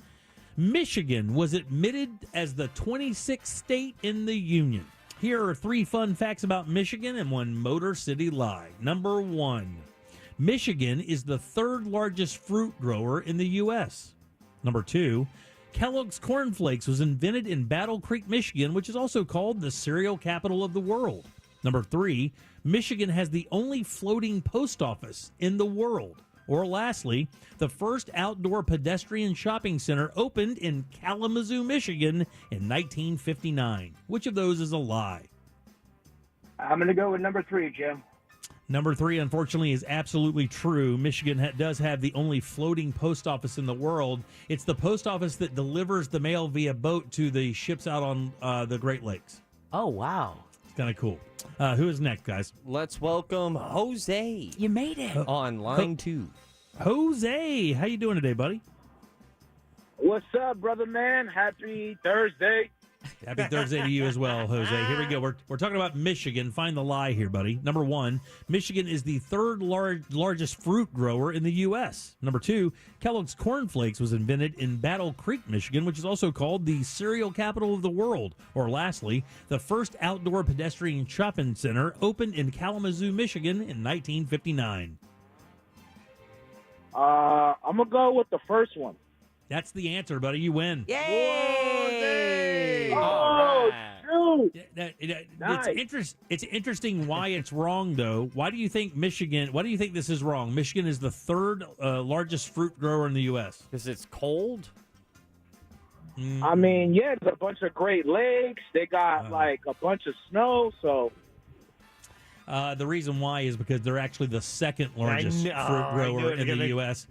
Michigan was admitted as the 26th state in the Union. Here are 3 fun facts about Michigan and 1 Motor City lie. Number 1, Michigan is the 3rd largest fruit grower in the U.S. Number 2, Kellogg's Corn Flakes was invented in Battle Creek, Michigan, which is also called the cereal capital of the world. Number 3, Michigan has the only floating post office in the world. Or lastly, the first outdoor pedestrian shopping center opened in Kalamazoo, Michigan in 1959. Which of those is a lie? I'm going to go with number 3, Jim. Number 3, unfortunately, is absolutely true. Michigan does have the only floating post office in the world. It's the post office that delivers the mail via boat to the ships out on the Great Lakes. Oh, wow. It's kind of cool. Who is next, guys? Let's welcome Jose. You made it. On line 2. Jose, how you doing today, buddy? What's up, brother man? Happy Thursday. Happy Thursday to you as well, Jose. Here we go. We're talking about Michigan. Find the lie here, buddy. Number 1, Michigan is the 3rd largest fruit grower in the U.S. Number 2, Kellogg's Corn Flakes was invented in Battle Creek, Michigan, which is also called the cereal capital of the world. Or lastly, the first outdoor pedestrian shopping center opened in Kalamazoo, Michigan in 1959. I'm going to go with the first one. That's the answer, buddy. You win. Yay! Oh, shoot. Nice. It's interesting why it's wrong, though. Why do you think this is wrong? Michigan is the 3rd largest fruit grower in the U.S. Because it's cold? I mean, yeah, there's a bunch of Great Lakes. They got, like, a bunch of snow, so... The reason why is because they're actually the 2nd largest fruit grower in the U.S.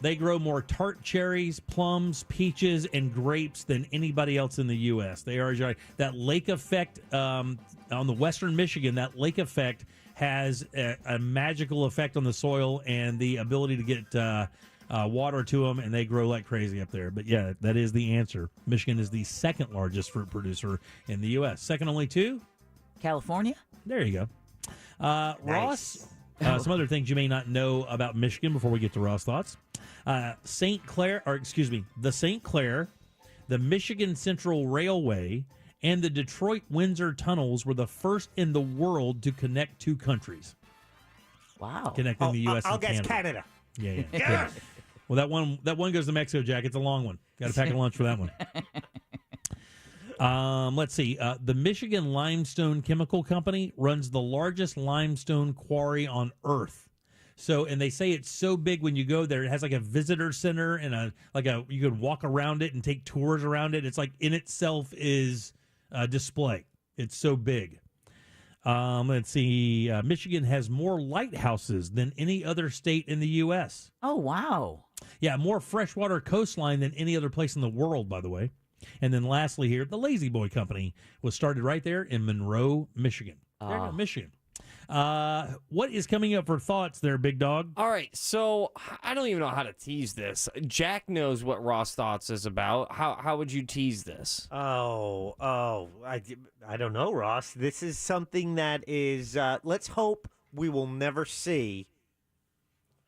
They grow more tart cherries, plums, peaches, and grapes than anybody else in the U.S. They are that lake effect on the western Michigan. That lake effect has a magical effect on the soil and the ability to get water to them, and they grow like crazy up there. But yeah, that is the answer. Michigan is the 2nd largest fruit producer in the U.S. Second only to California. There you go. Ross, some other things you may not know about Michigan before we get to Ross' thoughts. The St. Clair, the Michigan Central Railway, and the Detroit-Windsor tunnels were the first in the world to connect 2 countries. Wow. Connecting the U.S. I'll and guess Canada. Canada. Yeah. Well, that one goes to Mexico, Jack. It's a long one. Got to pack a lunch for that one. Let's see. The Michigan Limestone Chemical Company runs the largest limestone quarry on Earth. So, and they say it's so big when you go there, it has like a visitor center and you could walk around it and take tours around it. It's like in itself is a display. It's so big. Let's see. Michigan has more lighthouses than any other state in the U.S. Oh, wow. Yeah, more freshwater coastline than any other place in the world, by the way. And then lastly here, the Lazy Boy Company was started right there in Monroe, Michigan. There you go, Michigan. What is coming up for thoughts there, big dog? All right, so I don't even know how to tease this. Jack knows what Ross Thoughts is about. How would you tease this? I don't know, Ross. This is something that is, let's hope we will never see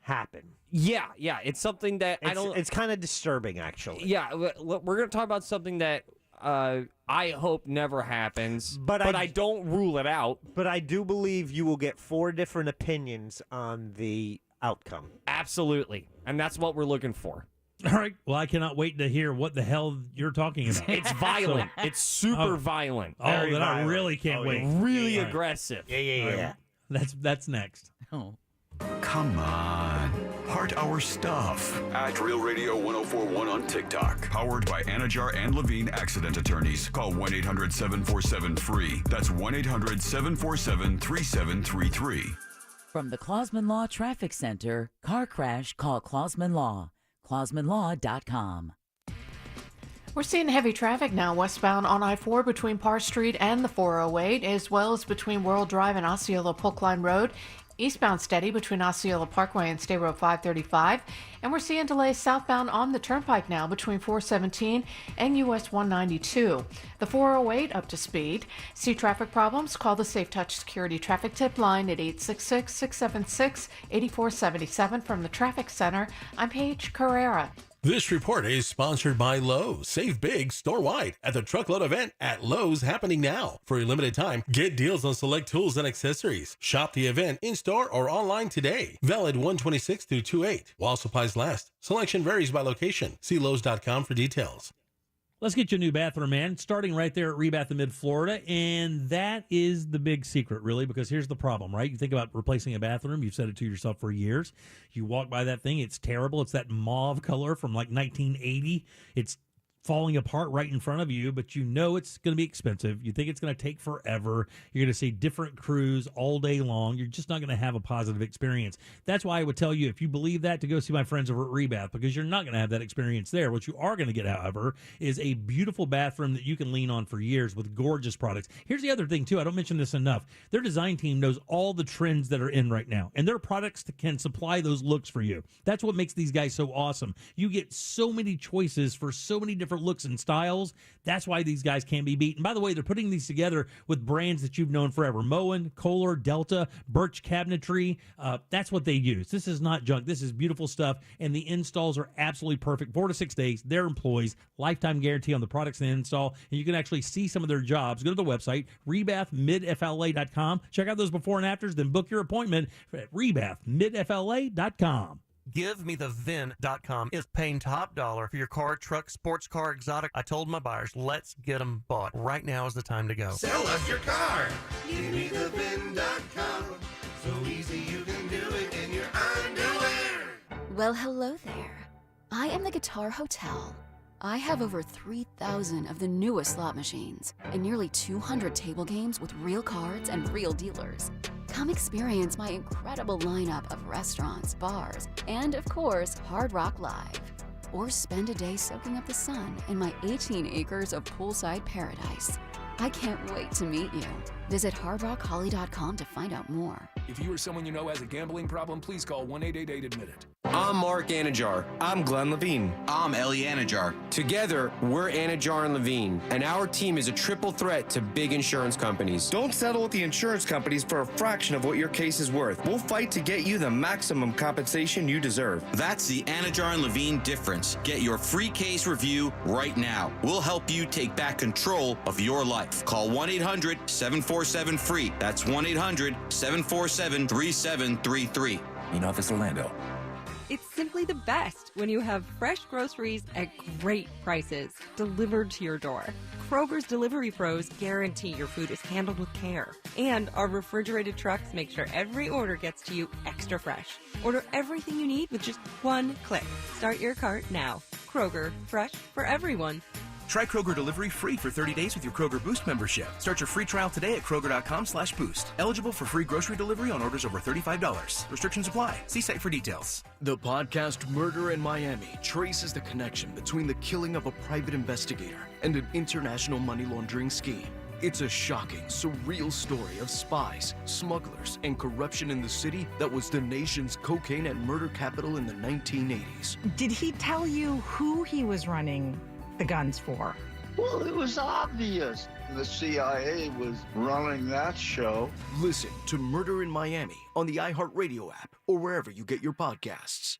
happen. Yeah, it's something that It's kind of disturbing, actually. Yeah, we're going to talk about something that I hope never happens, but I don't rule it out. But I do believe you will get 4 different opinions on the outcome. Absolutely, and that's what we're looking for. All right. Well, I cannot wait to hear what the hell you're talking about. It's violent. It's super violent. Oh, then I really can't wait. Really aggressive. Yeah. That's next. Oh. Come on. Heart our stuff. At Real Radio 1041 on TikTok. Powered by Anajar and Levine Accident Attorneys. Call 1-800-747-FREE. That's 1-800-747-3733. From the Clausman Law Traffic Center, car crash, call Clausman Law. ClausmanLaw.com. We're seeing heavy traffic now westbound on I-4 between Parr Street and the 408, as well as between World Drive and Osceola Polk Line Road. Eastbound steady between Osceola Parkway and State Road 535. And we're seeing delays southbound on the Turnpike now between 417 and US 192. The 408 up to speed. See traffic problems? Call the Safe Touch Security Traffic Tip line at 866-676-8477 from the Traffic Center. I'm Paige Carrera. This report is sponsored by Lowe's. Save big store-wide at the Truckload event at Lowe's happening now. For a limited time, get deals on select tools and accessories. Shop the event in-store or online today. Valid 1/26 through 2/8. While supplies last. Selection varies by location. See Lowe's.com for details. Let's get you a new bathroom, man. Starting right there at Rebath in Mid-Florida. And that is the big secret, really, because here's the problem, right? You think about replacing a bathroom. You've said it to yourself for years. You walk by that thing. It's terrible. It's that mauve color from like 1980. It's falling apart right in front of you, but you know it's going to be expensive. You think it's going to take forever. You're going to see different crews all day long. You're just not going to have a positive experience. That's why I would tell you, if you believe that, to go see my friends over at Rebath, because you're not going to have that experience there. What you are going to get, however, is a beautiful bathroom that you can lean on for years with gorgeous products. Here's the other thing, too. I don't mention this enough. Their design team knows all the trends that are in right now, and their products can supply those looks for you. That's what makes these guys so awesome. You get so many choices for so many different looks and styles. That's why these guys can't be beaten. By the way, they're putting these together with brands that you've known forever. Moen, Kohler, Delta, Birch Cabinetry. That's what they use. This is not junk. This is beautiful stuff, and the installs are absolutely perfect. 4 to 6 days. Their employees, lifetime guarantee on the products and install, and you can actually see some of their jobs. Go to the website, rebathmidfla.com. Check out those before and afters, then book your appointment at rebathmidfla.com. GiveMeTheVin.com is paying top dollar for your car, truck, sports car, exotic. I told my buyers, let's get them bought. Right now is the time to go. Sell us your car. GiveMeTheVin.com. So easy you can do it in your underwear. Well, hello there. I am the Guitar Hotel. I have over 3,000 of the newest slot machines and nearly 200 table games with real cards and real dealers. Come experience my incredible lineup of restaurants, bars, and of course, Hard Rock Live. Or spend a day soaking up the sun in my 18 acres of poolside paradise. I can't wait to meet you. Visit hardrockholly.com to find out more. If you or someone you know has a gambling problem, please call 1-888-ADMIT-IT. I'm Mark Anajar. I'm Glenn Levine. I'm Ellie Anajar. Together, we're Anajar and Levine, and our team is a triple threat to big insurance companies. Don't settle with the insurance companies for a fraction of what your case is worth. We'll fight to get you the maximum compensation you deserve. That's the Anajar and Levine difference. Get your free case review right now. We'll help you take back control of your life. Call 1-800-747-FREE. That's 1-800-747-3733. In Office Orlando. It's simply the best when you have fresh groceries at great prices delivered to your door. Kroger's delivery pros guarantee your food is handled with care. And our refrigerated trucks make sure every order gets to you extra fresh. Order everything you need with just one click. Start your cart now. Kroger, fresh for everyone. Try Kroger Delivery free for 30 days with your Kroger Boost membership. Start your free trial today at Kroger.com/boost. Eligible for free grocery delivery on orders over $35. Restrictions apply. See site for details. The podcast Murder in Miami traces the connection between the killing of a private investigator and an international money laundering scheme. It's a shocking, surreal story of spies, smugglers, and corruption in the city that was the nation's cocaine and murder capital in the 1980s. Did he tell you who he was running the guns for? Well, it was obvious. The CIA was running that show. Listen to Murder in Miami on the iHeartRadio app or wherever you get your podcasts.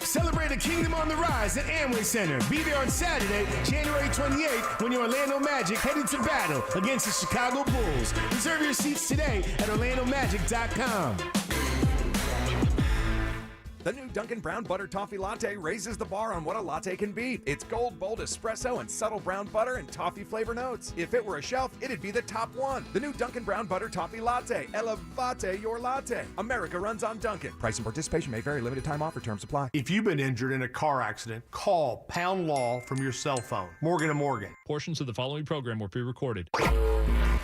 Celebrate a kingdom on the rise at Amway Center. Be there on Saturday, January 28th, when your Orlando Magic headed to battle against the Chicago Bulls. Reserve your seats today at OrlandoMagic.com. The new Dunkin' Brown Butter Toffee Latte raises the bar on what a latte can be. It's gold, bold espresso and subtle brown butter and toffee flavor notes. If it were a shelf, it'd be the top one. The new Dunkin' Brown Butter Toffee Latte. Elevate your latte. America runs on Dunkin'. Price and participation may vary. Limited time offer. Terms apply. If you've been injured in a car accident, call Pound Law from your cell phone. Morgan & Morgan. Portions of the following program were pre-recorded.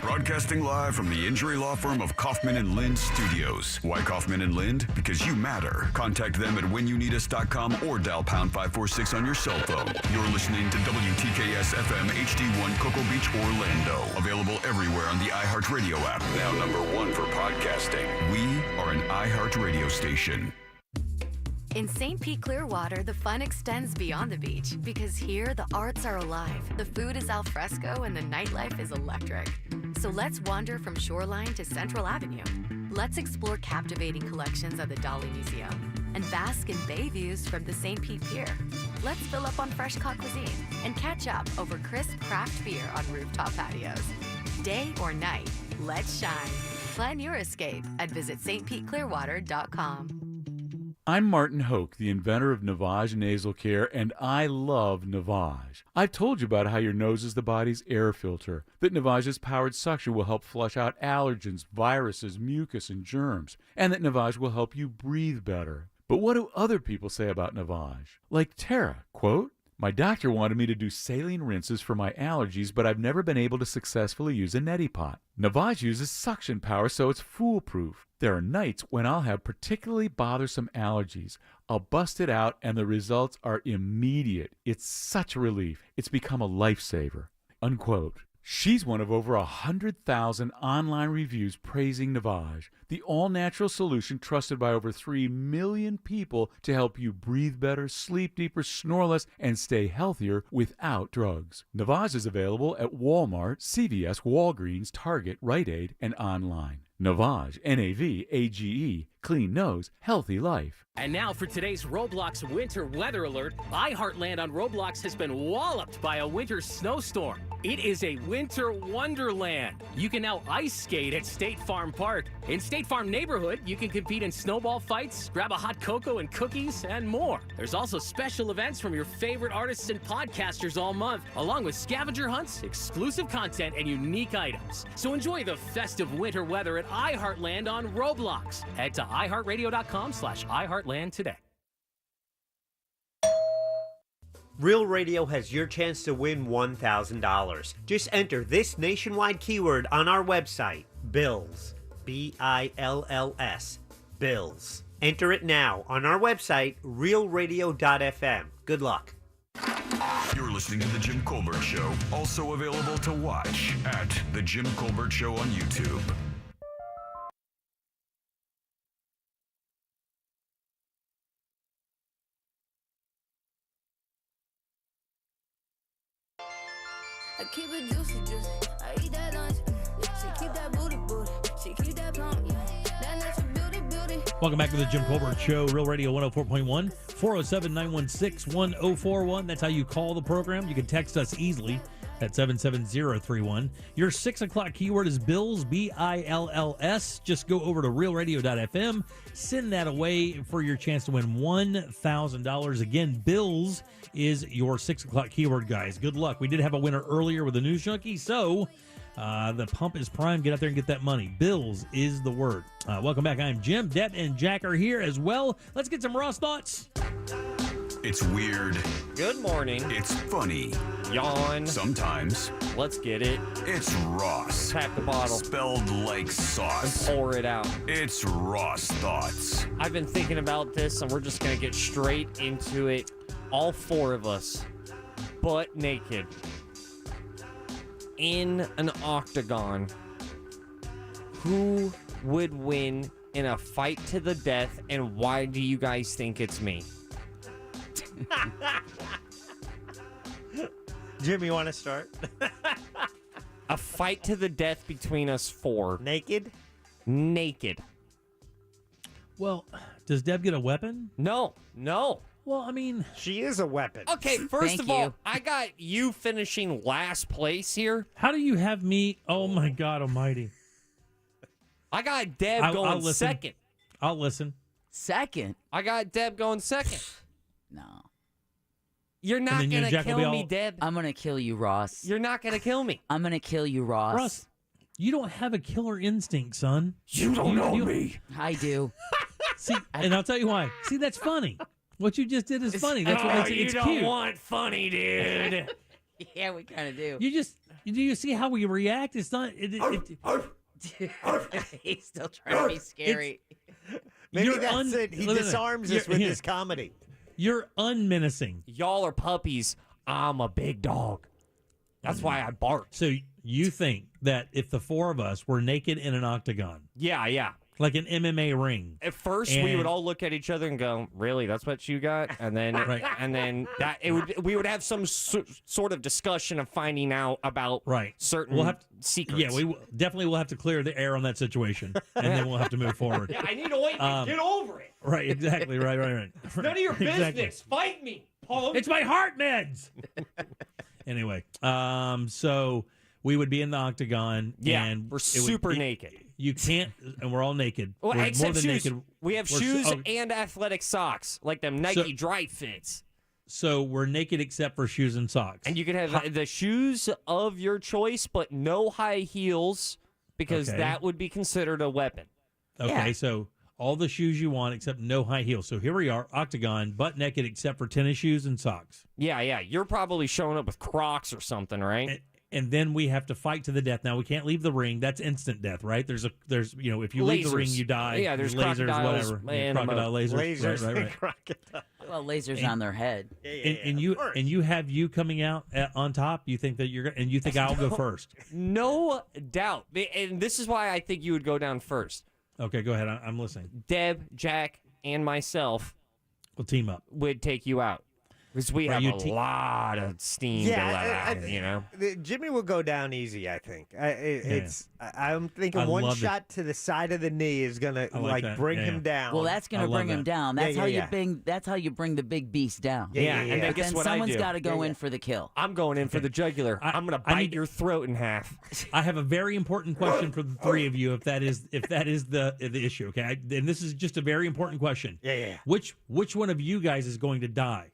Broadcasting live from the injury law firm of Kaufman and Lind Studios. Why Kaufman and Lind? Because you matter. Contact them at whenyouneedus.com or dial pound 546 on your cell phone. You're listening to WTKS FM HD1 Cocoa Beach, Orlando. Available everywhere on the iHeartRadio app. Now #1 for podcasting. We are an iHeartRadio station. In St. Pete Clearwater, the fun extends beyond the beach because here the arts are alive, the food is al fresco, and the nightlife is electric. So let's wander from Shoreline to Central Avenue. Let's explore captivating collections of the Dolly Museum and bask in bay views from the St. Pete Pier. Let's fill up on fresh-caught cuisine and catch up over crisp craft beer on rooftop patios. Day or night, let's shine. Plan your escape at visitstpeteclearwater.com. I'm Martin Hoke, the inventor of Navage Nasal Care, and I love Navage. I've told you about how your nose is the body's air filter, that Navage's powered suction will help flush out allergens, viruses, mucus, and germs, and that Navage will help you breathe better. But what do other people say about Navage? Like Tara, quote, "My doctor wanted me to do saline rinses for my allergies, but I've never been able to successfully use a neti pot. Navage uses suction power, so it's foolproof. There are nights when I'll have particularly bothersome allergies. I'll bust it out, and the results are immediate. It's such a relief. It's become a lifesaver." Unquote. She's one of over 100,000 online reviews praising Navage, the all-natural solution trusted by over 3 million people to help you breathe better, sleep deeper, snore less, and stay healthier without drugs. Navage is available at Walmart, CVS, Walgreens, Target, Rite Aid, and online. Navage, N-A-V-A-G-E, clean nose, healthy life. And now for today's Roblox winter weather alert. iHeartland on Roblox has been walloped by a winter snowstorm. It is a winter wonderland. You can now ice skate at State Farm Park. In State Farm Neighborhood, you can compete in snowball fights, grab a hot cocoa and cookies, and more. There's also special events from your favorite artists and podcasters all month, along with scavenger hunts, exclusive content, and unique items. So enjoy the festive winter weather at iHeartland on Roblox. Head to iHeartRadio.com/iHeartland today. Real Radio has your chance to win $1,000. Just enter this nationwide keyword on our website, BILLS. B-I-L-L-S. BILLS. Enter it now on our website, realradio.fm. Good luck. You're listening to The Jim Colbert Show, also available to watch at The Jim Colbert Show on YouTube. I keep it juicy, juicy. I eat that lunch. She keep that booty, booty. She keep that plump. That natural beauty, beauty. Welcome back to the Jim Colbert Show, Real Radio 104.1, 407-916-1041. That's how you call the program. You can text us easily at 77031. Your 6 o'clock keyword is BILLS, B-I-L-L-S. Just go over to realradio.fm. Send that away for your chance to win $1,000. Again, BILLS is your 6 o'clock keyword, guys. Good luck. We did have a winner earlier with the News Junkie, so the pump is prime. Get out there and get that money. BILLS is the word. Welcome back. I'm Jim. Deb and Jack are here as well. Let's get some Ross thoughts. It's weird. Good morning. It's funny. Yawn. Sometimes. Let's get it. It's Ross. Tap the bottle. Spelled like sauce. And pour it out. It's Ross Thoughts. I've been thinking about this, and we're just going to get straight into it. All four of us, butt naked, in an octagon. Who would win in a fight to the death, and why do you guys think it's me? Jimmy, you want to start? A fight to the death between us four. Naked? Naked. Well, does Deb get a weapon? No. Well, I mean, she is a weapon. Okay, first of all, I got you finishing last place here. How do you have me? Oh, my God almighty. I got Deb going second. I'll listen. Second? I got Deb going second. No. You're not going to kill me, Deb. I'm going to kill you, Ross. You're not going to kill me. I'm going to kill you, Ross. Ross, you don't have a killer instinct, son. You don't know me. I do. See, and I'll tell you why. See, that's funny. What you just did is funny. That's what makes it. It's you cute. don't want funny, dude. Yeah, we kind of do. Do you see how we react? It's not. He's still trying to be scary. Maybe that's it. He disarms us with his comedy. You're unmenacing. Y'all are puppies. I'm a big dog. That's why I bark. So you think that if the four of us were naked in an octagon, Yeah. like an MMA ring, At first, we would all look at each other and go, "Really? That's what you got?" And then, and then we would have some sort of discussion of finding out about certain secrets. Yeah, we definitely will have to clear the air on that situation, and then we'll have to move forward. Yeah, I need ointment. Get over it. Right, exactly. Right. It's none of your business. Exactly. Fight me, punk. It's my heart meds. Anyway, so we would be in the octagon. Yeah, and we're super naked. You can't, and we're all naked. Well, we're except more than shoes. naked. We have shoes and athletic socks, like them Nike Dry Fits. So we're naked except for shoes and socks. And you could have the shoes of your choice, but no high heels, because that would be considered a weapon. Okay, so all the shoes you want except no high heels. So here we are, octagon, butt naked except for tennis shoes and socks. Yeah. You're probably showing up with Crocs or something, right? And then we have to fight to the death. Now we can't leave the ring. That's instant death, right? There's if you leave the ring, you die. Yeah, there's lasers, crocodiles, whatever. Crocodile lasers. Right. Crocodile. Well, lasers on their head. And you have you coming out on top. You think that you think I'll go first? No doubt. And this is why I think you would go down first. Okay, go ahead. I'm listening. Deb, Jack, and myself will team up. Would take you out. Because we have a lot of steam to let out, Jimmy will go down easy, I think. I'm thinking one shot to the side of the knee is going to bring him down. Well, that's going to bring him down. That's how you bring the big beast down. And then guess what I do? Someone's got to go in for the kill. I'm going in for the jugular. I'm going to bite your throat in half. I have a very important question for the three of you, if that is the issue. Okay, and this is just a very important question. Yeah. Which one of you guys is going to die?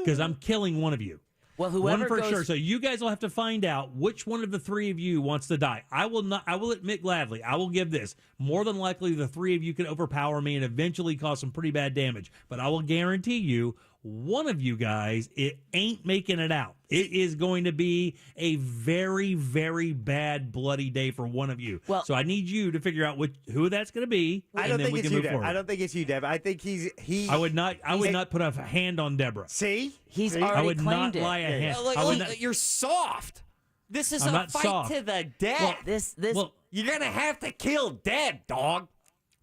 Because I'm killing one of you. Well, whoever one for goes... sure. So you guys will have to find out which one of the three of you wants to die. I will admit gladly. I will give this. More than likely, the three of you can overpower me and eventually cause some pretty bad damage. But I will guarantee you, one of you guys, it ain't making it out. It is going to be a very, very bad, bloody day for one of you. Well, so I need you to figure out who that's going to be. I don't think it's you, Deb. I don't think it's you, Deb. I think he. I would not put a hand on Deborah. See, he's already I would claimed not lie a hand. Look, you're soft. This is a fight to the death. Well, you're gonna have to kill Deb, dog.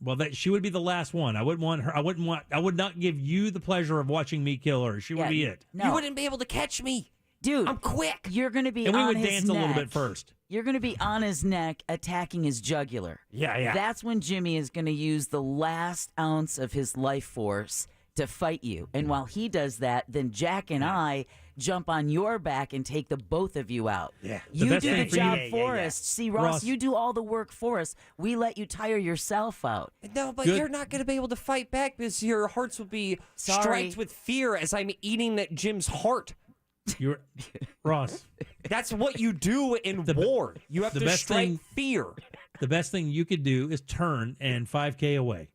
Well, she would be the last one. I wouldn't want her. I would not give you the pleasure of watching me kill her. She would be it. No. You wouldn't be able to catch me, dude. I'm quick. You're going to be and on we would his dance neck. a little bit first. You're going to be on his neck, attacking his jugular. Yeah. That's when Jimmy is going to use the last ounce of his life force to fight you. And while he does that, then Jack and I jump on your back and take the both of you out. Yeah. You do the job for us. See, Ross, you do all the work for us. We let you tire yourself out. No, but you're not going to be able to fight back because your hearts will be striked with fear as I'm eating at Jim's heart. You're Ross. That's what you do in war. You have to strike fear. The best thing you could do is turn and 5K away.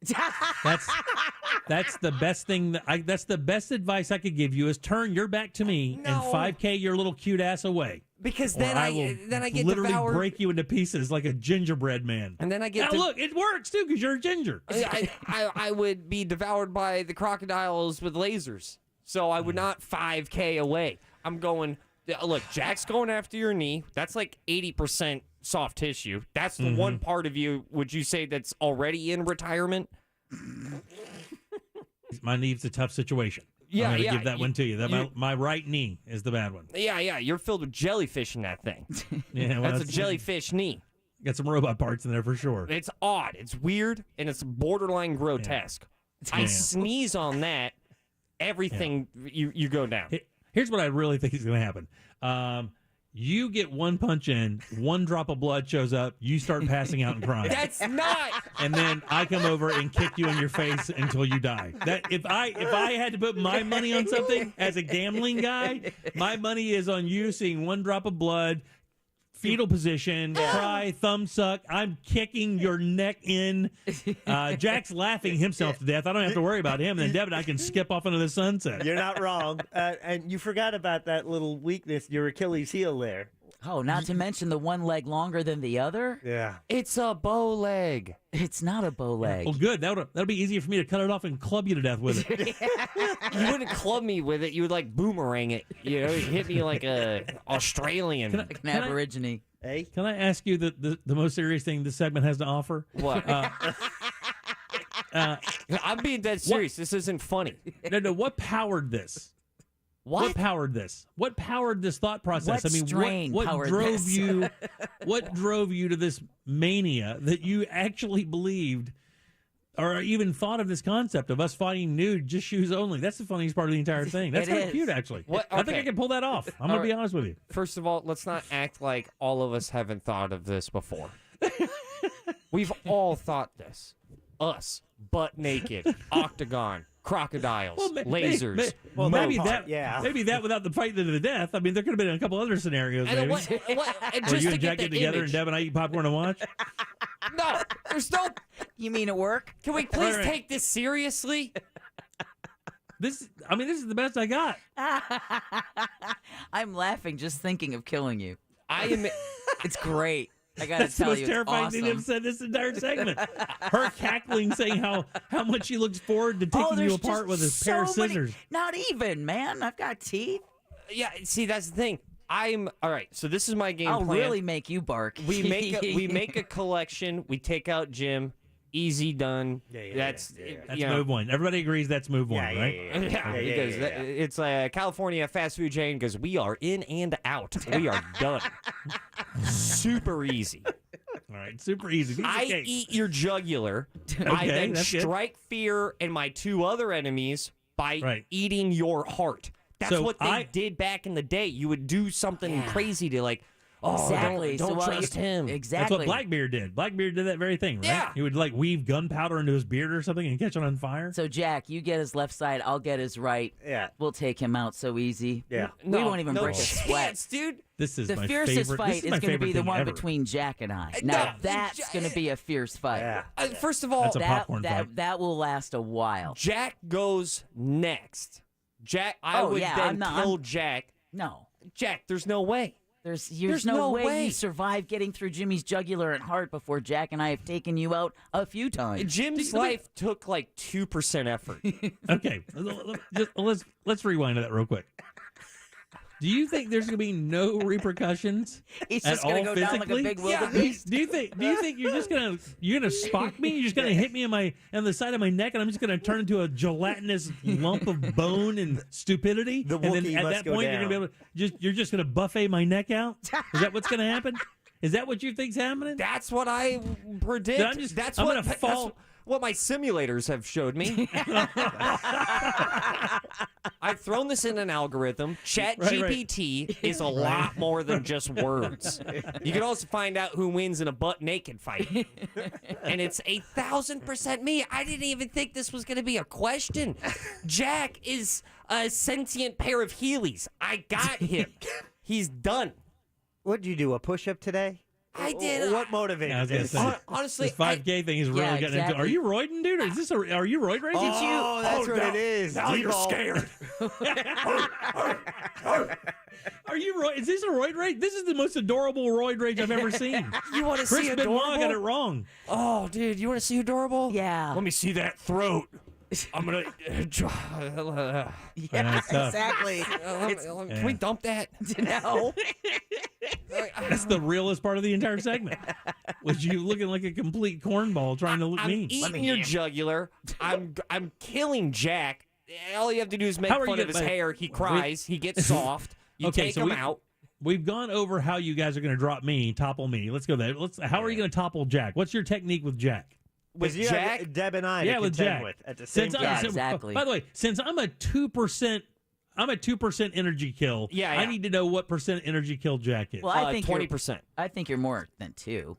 That's That's the best thing. That's the best advice I could give you is turn your back to me and 5K your little cute ass away. Because then I get literally devoured. break you into pieces like a gingerbread man. And then I get look, it works too because you're a ginger. I would be devoured by the crocodiles with lasers. So I would not 5K away. I'm going, look, Jack's going after your knee. That's like 80% soft tissue. That's the one part of you, would you say, that's already in retirement? My knee's a tough situation. Yeah, I'm going to give that one to you. you- My right knee is the bad one. Yeah, you're filled with jellyfish in that thing. Yeah, well, that's a jellyfish knee. Got some robot parts in there for sure. It's odd, it's weird, and it's borderline grotesque. I sneeze on that, everything, you go down. Here's what I really think is going to happen. You get one punch in, one drop of blood shows up, you start passing out and crying. That's not. And then I come over and kick you in your face until you die. That if I had to put my money on something as a gambling guy, my money is on you seeing one drop of blood, fetal position, cry, thumb suck. I'm kicking your neck in. Jack's laughing himself to death. I don't have to worry about him. And then Devin, I can skip off into the sunset. You're not wrong. And you forgot about that little weakness, your Achilles heel there. Oh, not to mention the one leg longer than the other? Yeah. It's a bow leg. It's not a bow leg. Well, good. That'll be easier for me to cut it off and club you to death with it. You wouldn't club me with it. You would like boomerang it. You know, hit me like a Australian. Like an aborigine. Hey? Can I ask you the most serious thing this segment has to offer? What? I'm being dead serious. This isn't funny. No. What powered this? What powered this? What powered this thought process? What strain what powered drove this? you? What drove you to this mania that you actually believed, or even thought of this concept of us fighting nude, just shoes only? That's the funniest part of the entire thing. That's kind of cute, actually. I think I can pull that off. I'm gonna be honest with you. First of all, let's not act like all of us haven't thought of this before. We've all thought this. Us, butt naked, octagon, crocodiles, lasers. Maybe that without the fight to the death. I mean, there could have been a couple other scenarios. And Maybe. and Where just you to and Jack get get the together image. and Deb and I eat popcorn and watch. No, there's no. You mean at work? Can we please Right. take this seriously? This is the best I got. I'm laughing just thinking of killing you. I am. It's great. I gotta That's the tell most you, it's terrifying thing awesome. they've said this entire segment. Her cackling, saying how much she looks forward to taking you there's apart just with a pair of so many- scissors. Not even, man. I've got teeth. Yeah, see, that's the thing. I'm all right. So this is my game I'll plan. really make you bark. We make a collection. We take out Jim. Easy done. That's That's move one. Everybody agrees that's move one, right? Yeah, because it's a California fast food chain because we are in and out. We are done. Super easy. All right, super easy. Piece of I cake. eat your jugular. I Okay, then that's good. strike fear in my two other enemies by eating your heart. That's So what they did back in the day. You would do something crazy to like, Exactly. don't So, trust him. Exactly. That's what Blackbeard did. Blackbeard did that very thing, right? Yeah. He would like weave gunpowder into his beard or something and catch it on fire. So, Jack, you get his left side, I'll get his right. Yeah. We'll take him out so easy. Yeah. We won't even break a sweat. chance, dude. This is The my fiercest favorite. fight this is my going to favorite be the thing one ever. between Jack and I. No, Now, that's going to be a fierce fight. Yeah. First of all, That's a popcorn fight. That will last a while. Jack goes next. Jack, I would then kill Jack. No. Jack, there's no way. There's no way you survive getting through Jimmy's jugular and heart before Jack and I have taken you out a few times. Jim's life took like 2% effort. Okay, let's rewind to that real quick. Do you think there's going to be no repercussions He's at just all gonna go down physically? like a big wildebeest. Do you think you're just gonna spock me? You're just gonna hit me on the side of my neck, and I'm just gonna turn into a gelatinous lump of bone and stupidity? The and then Wookiee at must that go point, you're gonna be able to you're just gonna buffet my neck out? Is that what's gonna happen? Is that what you think's happening? That's what I predict. I'm gonna fall. That's what my simulators have showed me. I've thrown this in an algorithm. ChatGPT is a lot more than just words. You can also find out who wins in a butt naked fight. And it's 1,000% me. I didn't even think this was going to be a question. Jack is a sentient pair of Heelys. I got him. He's done. What'd you do, a push-up today? I did. What motivated I was gonna this? say, Honestly, this 5K thing is really getting into. exactly. Are you roiding, dude? Is this are you roid racing? Oh, that's what it is. Now you're D-ball. scared. Are you roid? Is this a roid rage? This is the most adorable roid rage I've ever seen. You want to Chris see Benoit adorable? got it wrong. Oh, dude, you want to see adorable? Yeah. Let me see that throat. I'm gonna. Yeah, That's tough. exactly. Can we dump that? No. That's the realest part of the entire segment. Was you looking like a complete cornball trying to look I'm mean? eating your jugular. I'm killing Jack. All you have to do is make How are fun you of his gonna- hair. He cries. He gets soft. You Okay, take so him we- out. We've gone over how you guys are going to drop me, topple me. Let's go there. How are you going to topple Jack? What's your technique with Jack? With You Jack? have Deb and I Yeah, to with contend Jack. with at the same time. Yeah, exactly. By the way, since I'm a 2%, energy kill. Yeah, I yeah. need to know what percent energy kill Jack is. Well, I think 20%. I think you're more than 2.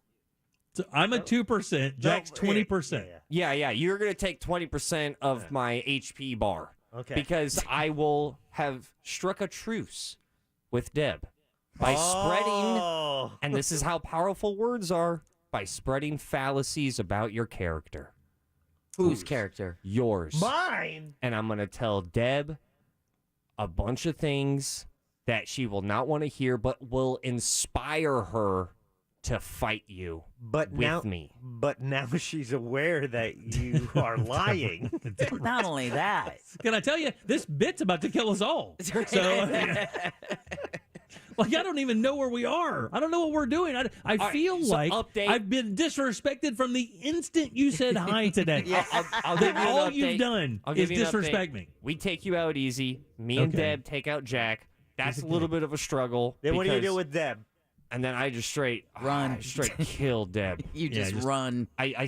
So I'm a 2%. Jack's 20%. Yeah. You're gonna take 20% of my HP bar. Okay. Because I will have struck a truce with Deb by spreading, and this is how powerful words are, by spreading fallacies about your character. Whose character? Yours. Mine. And I'm going to tell Deb a bunch of things that she will not want to hear, but will inspire her to fight you But with now, me. But now she's aware that you are lying. Not only that. Can I tell you, this bit's about to kill us all. So, like, I don't even know where we are. I don't know what we're doing. I feel so like update. I've been disrespected from the instant you said hi today. I'll give you an all update. you've done I'll is give you an disrespect update. me. We take you out easy. Me and Okay. Deb take out Jack. That's a little bit of a struggle. Then what do you do because- with Deb? And then I just straight Run. straight kill Deb. You just run. I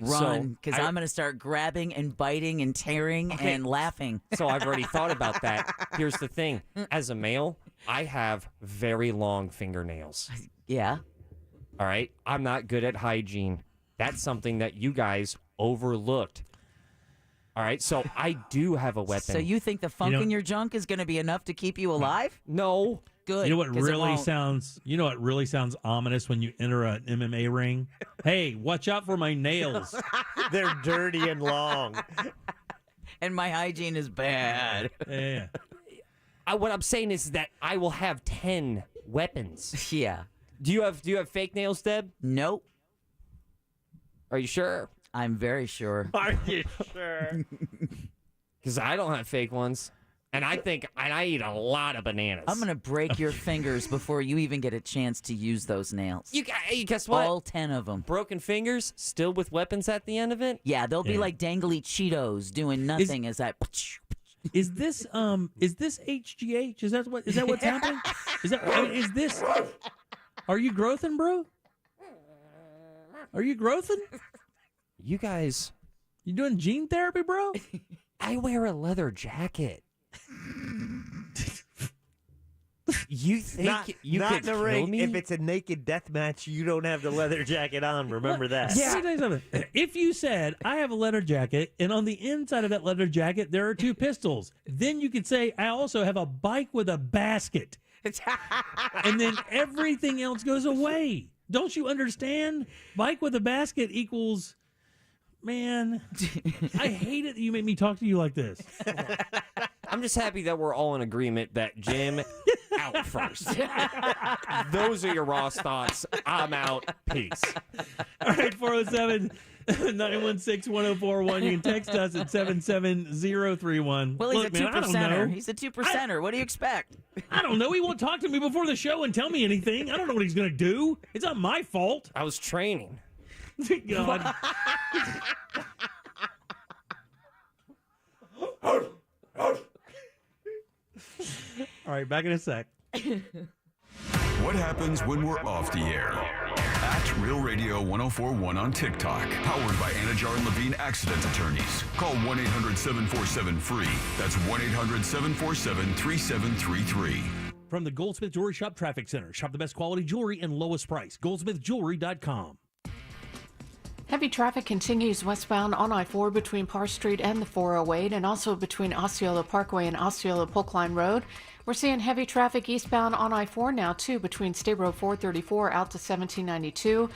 Run, because I'm going to start grabbing and biting and tearing Okay. and laughing. So I've already thought about that. Here's the thing. As a male, I have very long fingernails. Yeah. All right? I'm not good at hygiene. That's something that you guys overlooked. All right? So I do have a weapon. So you think the funk in your junk is going to be enough to keep you alive? No. Good. You know what 'cause it really won't. sounds? You know what really sounds ominous when you enter an MMA ring? Hey, watch out for my nails. They're dirty and long. And my hygiene is bad. Yeah. What I'm saying is that I will have 10 weapons. Yeah. Do you have fake nails, Deb? Nope. Are you sure? I'm very sure. Are you sure? Because I don't have fake ones. And I eat a lot of bananas. I'm going to break your fingers before you even get a chance to use those nails. You guess what? All 10 of them. Broken fingers, still with weapons at the end of it? Yeah, they'll be like dangly Cheetos doing nothing as that. Is this HGH? Is that what's happening? Is this? Are you growthing, bro? Are you growthing? You guys, you doing gene therapy, bro? I wear a leather jacket. You think you not could in the kill ring? me? If it's a naked death match, you don't have the leather jacket on. Remember that. Yeah. Let me tell you something. If you said, I have a leather jacket, and on the inside of that leather jacket, there are 2 pistols, then you could say, I also have a bike with a basket. And then everything else goes away. Don't you understand? Bike with a basket equals... Man, I hate it that you make me talk to you like this. I'm just happy that we're all in agreement that Jim out first. Those are your Ross thoughts. I'm out. Peace. All right, 407-916-1041. You can text us at 77031. Well, he's Look, a 2%er. man, I don't know. He's a 2%er. What do you expect? I don't know. He won't talk to me before the show and tell me anything. I don't know what he's going to do. It's not my fault. I was training. God. All right, back in a sec. What happens when we're off the air? At Real Radio 1041 on TikTok. Powered by Anajar and Levine Accident Attorneys. Call 1-800-747-FREE. That's 1-800-747-3733. From the Goldsmith Jewelry Shop Traffic Center. Shop the best quality jewelry and lowest price. GoldsmithJewelry.com. Heavy traffic continues westbound on I-4 between Parr Street and the 408, and also between Osceola Parkway and Osceola Polk Line Road. We're seeing heavy traffic eastbound on I-4 now, too, between State Road 434 out to 1792.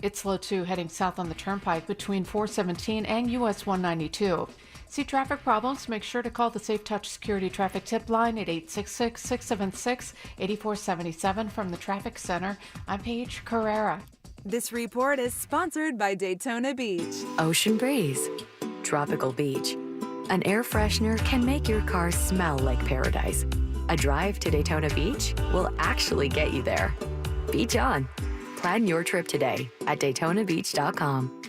It's slow, too, heading south on the Turnpike between 417 and US 192. See traffic problems? Make sure to call the Safe Touch Security Traffic Tip Line at 866-676-8477 from the Traffic Center. I'm Paige Carrera. This report is sponsored by Daytona Beach. Ocean breeze, tropical beach. An air freshener can make your car smell like paradise. A drive to Daytona Beach will actually get you there. Beach on. Plan your trip today at DaytonaBeach.com.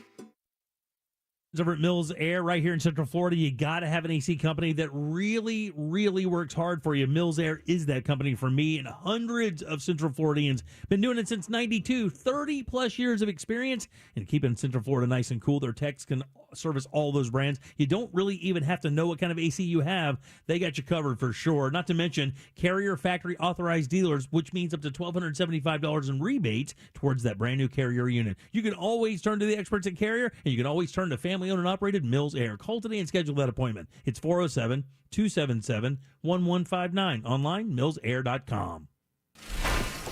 Over at Mills Air right here in Central Florida, you got to have an AC company that really, really works hard for you. Mills Air is that company for me and hundreds of Central Floridians. Been doing it since 92, 30 plus years of experience and keeping Central Florida nice and cool. Their techs can service all those brands. You don't really even have to know what kind of AC you have. They got you covered for sure. Not to mention Carrier factory authorized dealers, which means up to $1,275 in rebates towards that brand new Carrier unit. You can always turn to the experts at Carrier, and you can always turn to family-owned and operated Mills Air. Call today and schedule that appointment. It's 407-277-1159. Online, millsair.com.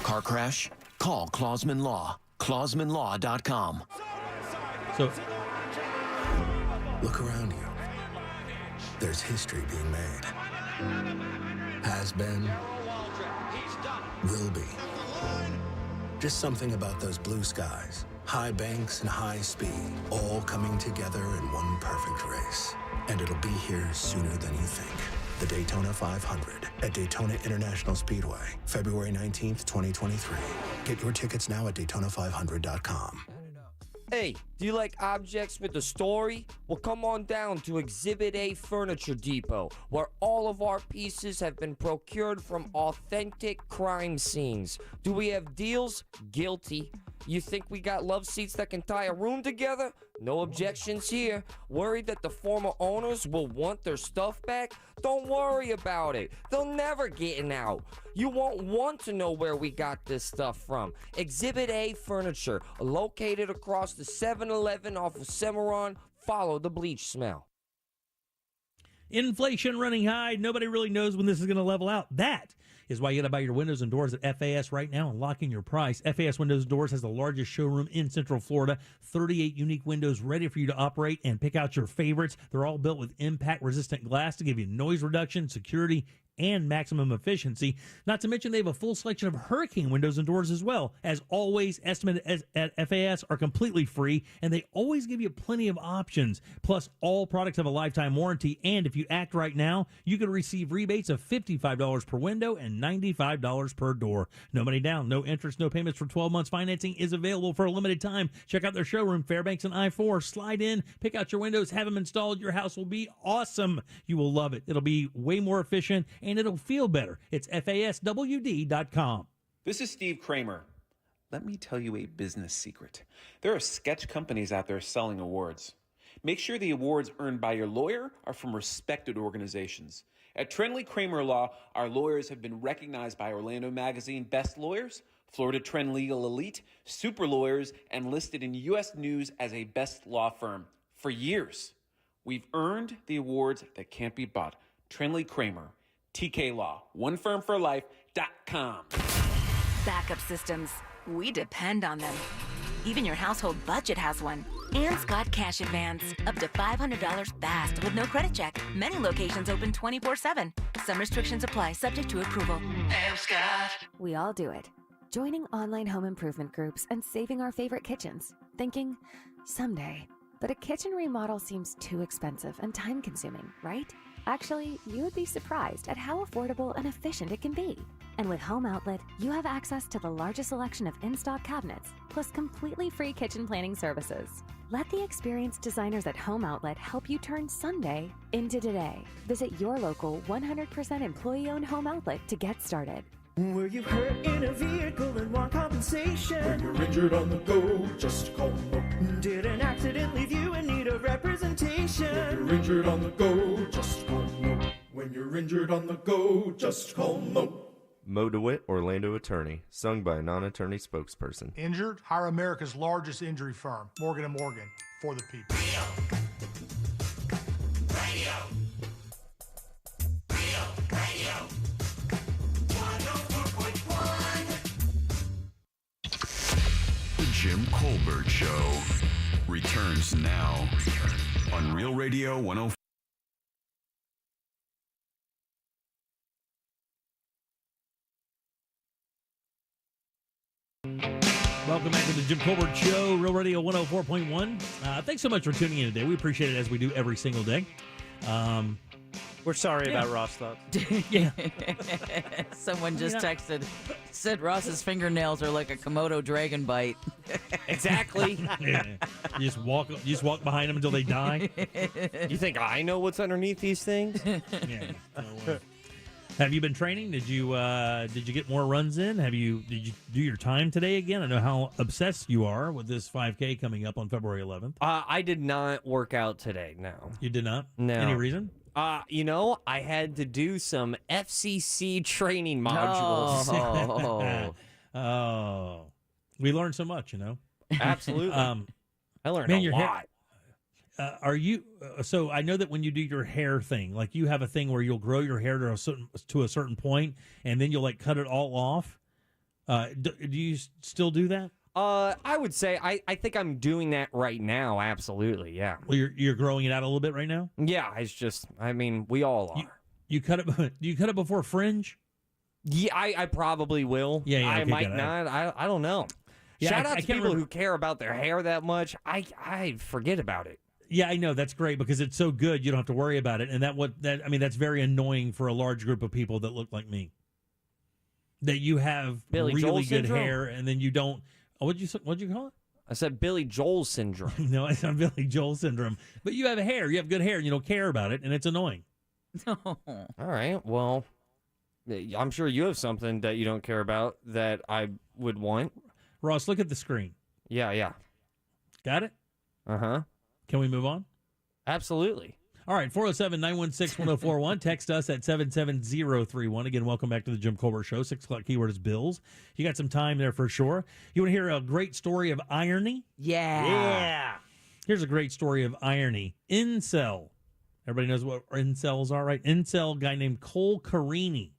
Car crash? Call Clausman Law. ClausmanLaw.com. So, look around you. There's history being made. Has been. Will be. Just something about those blue skies, high banks and high speed, all coming together in one perfect race. And it'll be here sooner than you think. The Daytona 500 at Daytona International Speedway, February 19th, 2023. Get your tickets now at Daytona500.com. Hey, do you like objects with a story? Well, come on down to Exhibit A Furniture Depot, where all of our pieces have been procured from authentic crime scenes. Do we have deals? Guilty. You think we got love seats that can tie a room together? No objections here. Worried that the former owners will want their stuff back? Don't worry about it. They'll never get it out. You won't want to know where we got this stuff from. Exhibit A Furniture, located across the 7-Eleven off of Cimarron. Follow the bleach smell. Inflation running high. Nobody really knows when this is going to level out. That is why you got to buy your windows and doors at FAS right now and lock in your price. FAS Windows and Doors has the largest showroom in Central Florida. 38 unique windows ready for you to operate and pick out your favorites. They're all built with impact-resistant glass to give you noise reduction, security, and maximum efficiency. Not to mention they have a full selection of hurricane windows and doors as well. As always, estimated at FAS are completely free, and they always give you plenty of options. Plus, all products have a lifetime warranty, and if you act right now, you can receive rebates of $55 per window and $95 per door. No money down, no interest, no payments for 12 months. Financing is available for a limited time. Check out their showroom, Fairbanks and I-4. Slide in, pick out your windows, have them installed. Your house will be awesome. You will love it. It'll be way more efficient, and it'll feel better. It's FASWD.com. This is Steve Kramer. Let me tell you a business secret. There are sketch companies out there selling awards. Make sure the awards earned by your lawyer are from respected organizations. At Trenley Kramer Law, our lawyers have been recognized by Orlando Magazine Best Lawyers, Florida Trend Legal Elite, Super Lawyers, and listed in U.S. News as a best law firm for years. We've earned the awards that can't be bought. Trenley Kramer, TK Law, onefirmforlife.com. Backup systems. We depend on them. Even your household budget has one. And Scott Cash Advance. Up to $500 fast with no credit check. Many locations open 24/7. Some restrictions apply, subject to approval. And Scott. We all do it. Joining online home improvement groups and saving our favorite kitchens. Thinking, someday. But a kitchen remodel seems too expensive and time-consuming, right? Actually, you would be surprised at how affordable and efficient it can be. And with Home Outlet, you have access to the largest selection of in-stock cabinets, plus completely free kitchen planning services. Let the experienced designers at Home Outlet help you turn Sunday into today. Visit your local 100% employee-owned Home Outlet to get started. Were you hurt in a vehicle and want compensation? When you're injured on the go, just call Mo. Did an accident leave you in need of representation? When you're injured on the go, just call Mo. When you're injured on the go, just call Mo. Mo DeWitt, Orlando attorney, sung by a non-attorney spokesperson. Injured? Hire America's largest injury firm, Morgan & Morgan, for the people. Radio. Jim Colbert Show returns now on Real Radio 104. Welcome back to the Jim Colbert Show, Real Radio 104.1. Thanks so much for tuning in today. We appreciate it as we do every single day. We're sorry about Ross, though. Yeah. Someone just texted, said Ross's fingernails are like a Komodo dragon bite. Exactly. Yeah. You just walk behind them until they die. You think I know what's underneath these things? Yeah. Have you been training? Did you get more runs in? Did you do your time today again? I know how obsessed you are with this 5K coming up on February 11th. I did not work out today. No. You did not? No. Any reason? I had to do some FCC training modules. Oh. We learned so much, Absolutely. I learned a lot. Are you? So I know that when you do your hair thing, like you have a thing where you'll grow your hair to a certain point, and then you'll like cut it all off. Do you still do that? I would say I think I'm doing that right now. Absolutely, yeah. Well, you're growing it out a little bit right now. Yeah, it's just. I mean, we all are. You cut it. Do you cut it before fringe? Yeah, I probably will. Yeah, I okay, might good. not. I don't know. Yeah, Shout I out to can't people remember. who care about their hair that much. I forget about it. Yeah, I know that's great because it's so good you don't have to worry about it, and that's very annoying for a large group of people that look like me. That you have Billy really Joel good syndrome? hair, and then you don't. Oh, what'd you call it? I said Billy Joel syndrome. No, it's not Billy Joel syndrome. But you have hair, you have good hair, and you don't care about it, and it's annoying. All right. Well, I'm sure you have something that you don't care about that I would want. Ross, look at the screen. Yeah. Got it? Uh-huh. Can we move on? Absolutely. All right, 407-916-1041. Text us at 77031. Again, welcome back to the Jim Colbert Show. 6 o'clock keyword is bills. You got some time there for sure. You want to hear a great story of irony? Yeah. Here's a great story of irony. Incel. Everybody knows what incels are, right? Incel guy named Cole Carini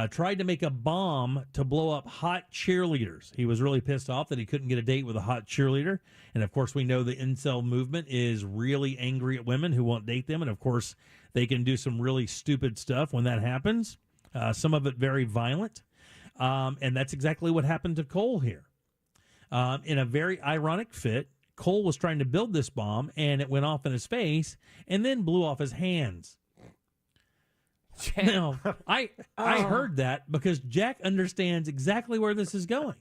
tried to make a bomb to blow up hot cheerleaders. He was really pissed off that he couldn't get a date with a hot cheerleader. And, of course, we know the incel movement is really angry at women who won't date them. And, of course, they can do some really stupid stuff when that happens, some of it very violent. And that's exactly what happened to Cole here. In a very ironic fit, Cole was trying to build this bomb, and it went off in his face and then blew off his hands. Now, I heard that because Jack understands exactly where this is going.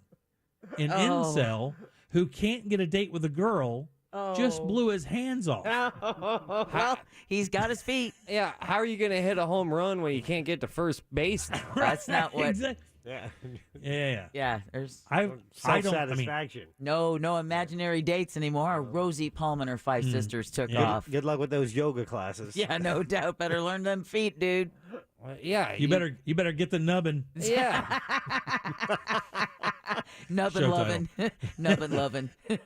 An incel who can't get a date with a girl just blew his hands off. Well, he's got his feet. Yeah, how are you going to hit a home run when you can't get to first base? That's not what. Exactly. Yeah. Yeah, there's Self-satisfaction. no imaginary dates anymore. Rosie Palm and her 5 sisters took off. Good luck with those yoga classes. Yeah, no doubt. Better learn them feet, dude. Yeah. You better get the nubbin. Yeah. Nubbin Show lovin'. Nubbin lovin'. Get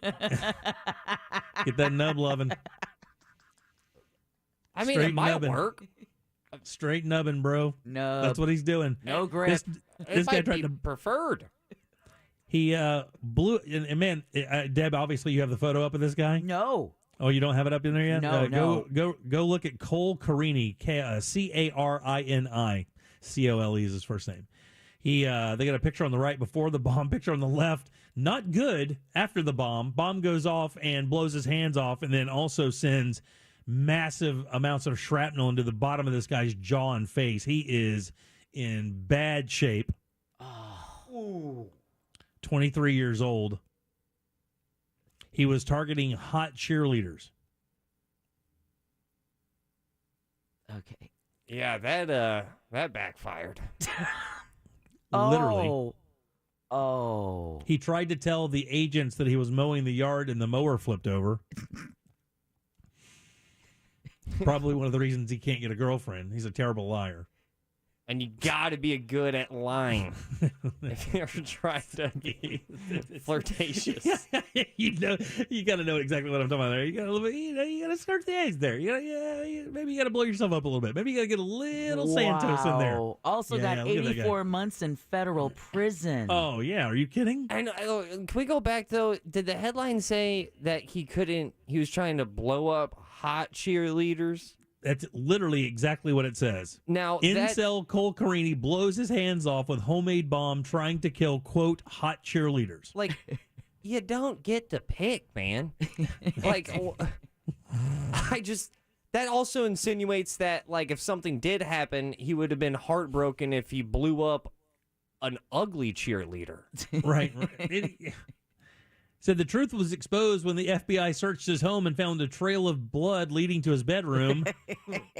that nub loving. I mean, Straight it might nubbin. work. Straight nubbin, bro. No. That's what he's doing. No grip. This guy might tried be to. preferred. He blew. And man, Deb, obviously you have the photo up of this guy. No. Oh, you don't have it up in there yet? No. Go look at Cole Carini, Carini. Cole is his first name. They got a picture on the right before the bomb, picture on the left. Not good after the bomb. Bomb goes off and blows his hands off, and then also sends massive amounts of shrapnel into the bottom of this guy's jaw and face. He is in bad shape. 23 years old. He was targeting hot cheerleaders. Okay. Yeah, that backfired. Literally. Oh. He tried to tell the agents that he was mowing the yard and the mower flipped over. Probably one of the reasons he can't get a girlfriend. He's a terrible liar. And you got to be good at lying if you're trying to be flirtatious. You got to know exactly what I'm talking about there. You got to start the eggs there. Maybe you got to blow yourself up a little bit. Maybe you got to get a little Santos in there. Also got 84 months in federal prison. Oh, yeah. Are you kidding? And can we go back, though? Did the headline say that he was trying to blow up hot cheerleaders? That's literally exactly what it says. Now, Incel Cole Carini blows his hands off with homemade bomb trying to kill, quote, hot cheerleaders. Like, you don't get to pick, man. Like, that also insinuates that, like, if something did happen, he would have been heartbroken if he blew up an ugly cheerleader. Right. Said the truth was exposed when the FBI searched his home and found a trail of blood leading to his bedroom.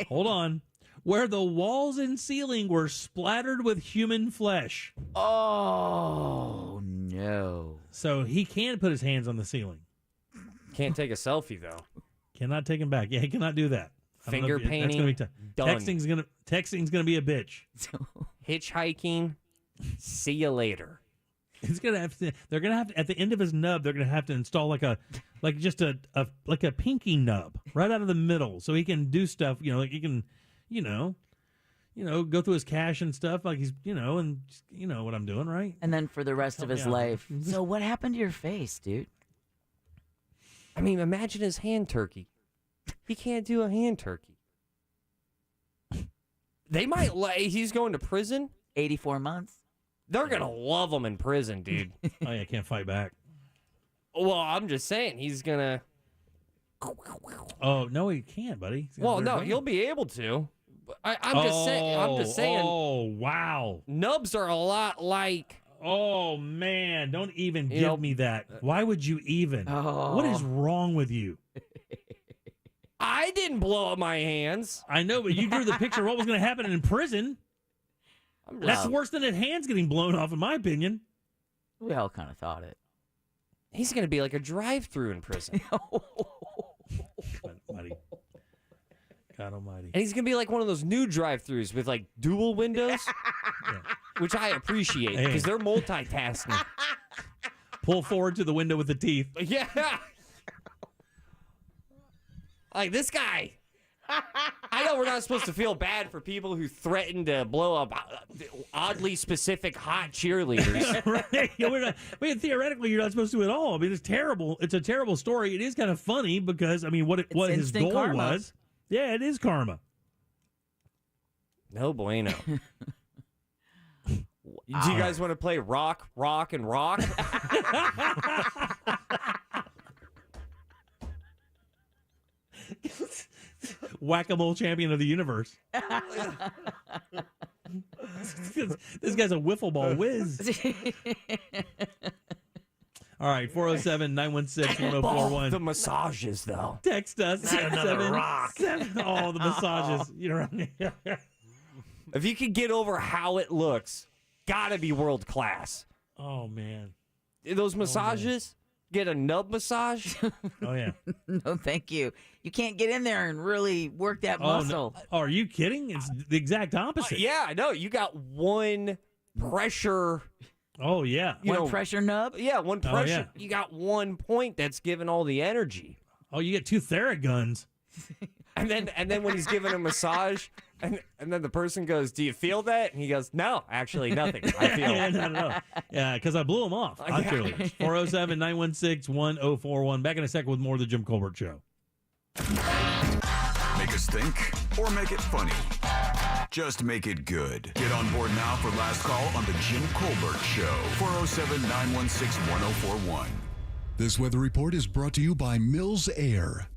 Hold on. Where the walls and ceiling were splattered with human flesh. Oh, no. So he can put his hands on the ceiling. Can't take a selfie, though. Cannot take him back. Yeah, he cannot do that. Finger painting, that's gonna be tough. done. Texting's gonna be a bitch. Hitchhiking, see you later. He's gonna have to. They're gonna have to, at the end of his nub. They're gonna have to install like a pinky nub right out of the middle, so he can do stuff. Like he can, go through his cash and stuff. Like he's, and you know what I'm doing, right? And then for the rest of his life. So what happened to your face, dude? I mean, imagine his hand turkey. He can't do a hand turkey. They might. He's going to prison. 84 months. They're going to love him in prison, dude. Oh, yeah, can't fight back. Well, I'm just saying, he's going to... Oh, no, he can't, buddy. Well, no, he'll be able to. I'm just saying. Oh, wow. Nubs are a lot like... Oh, man, don't even give me that. Why would you even? What is wrong with you? I didn't blow up my hands. I know, but you drew the picture of what was going to happen in prison. That's worse than his hands getting blown off, in my opinion. We all kind of thought it. He's going to be like a drive-through in prison. God almighty. And he's going to be like one of those new drive-throughs with like dual windows, which I appreciate because they're multitasking. Pull forward to the window with the teeth. Yeah. Like this guy. I know we're not supposed to feel bad for people who threaten to blow up oddly specific hot cheerleaders. Right? Theoretically, you're not supposed to at all. I mean, it's terrible. It's a terrible story. It is kind of funny because, I mean, what his goal was. Yeah, it is karma. No bueno. Do you guys want to play rock, and rock? Whack-a-mole champion of the universe. This guy's a wiffle ball whiz. All right, 407-916-1041. The massages, though. Text us. Another rock. Oh, the massages. If you could get over how it looks, gotta be world class. Oh, man. Those massages, get a nub massage. Oh, yeah. No, thank you. You can't get in there and really work that muscle. No. Oh, are you kidding? It's the exact opposite. Yeah, I know. You got one pressure. Oh, yeah. One pressure nub? Yeah, one pressure. Oh, yeah. You got one point that's giving all the energy. Oh, you get two Theraguns. And then when he's giving a massage, and then the person goes, "Do you feel that?" And he goes, "No, actually, nothing. I feel." No. Yeah, because I blew him off. 407-916-1041. Back in a second with more of the Jim Colbert Show. Make us think or make it funny. Just make it good. Get on board now for last call on the Jim Colbert Show. 407-916-1041. This weather report is brought to you by Mills Air.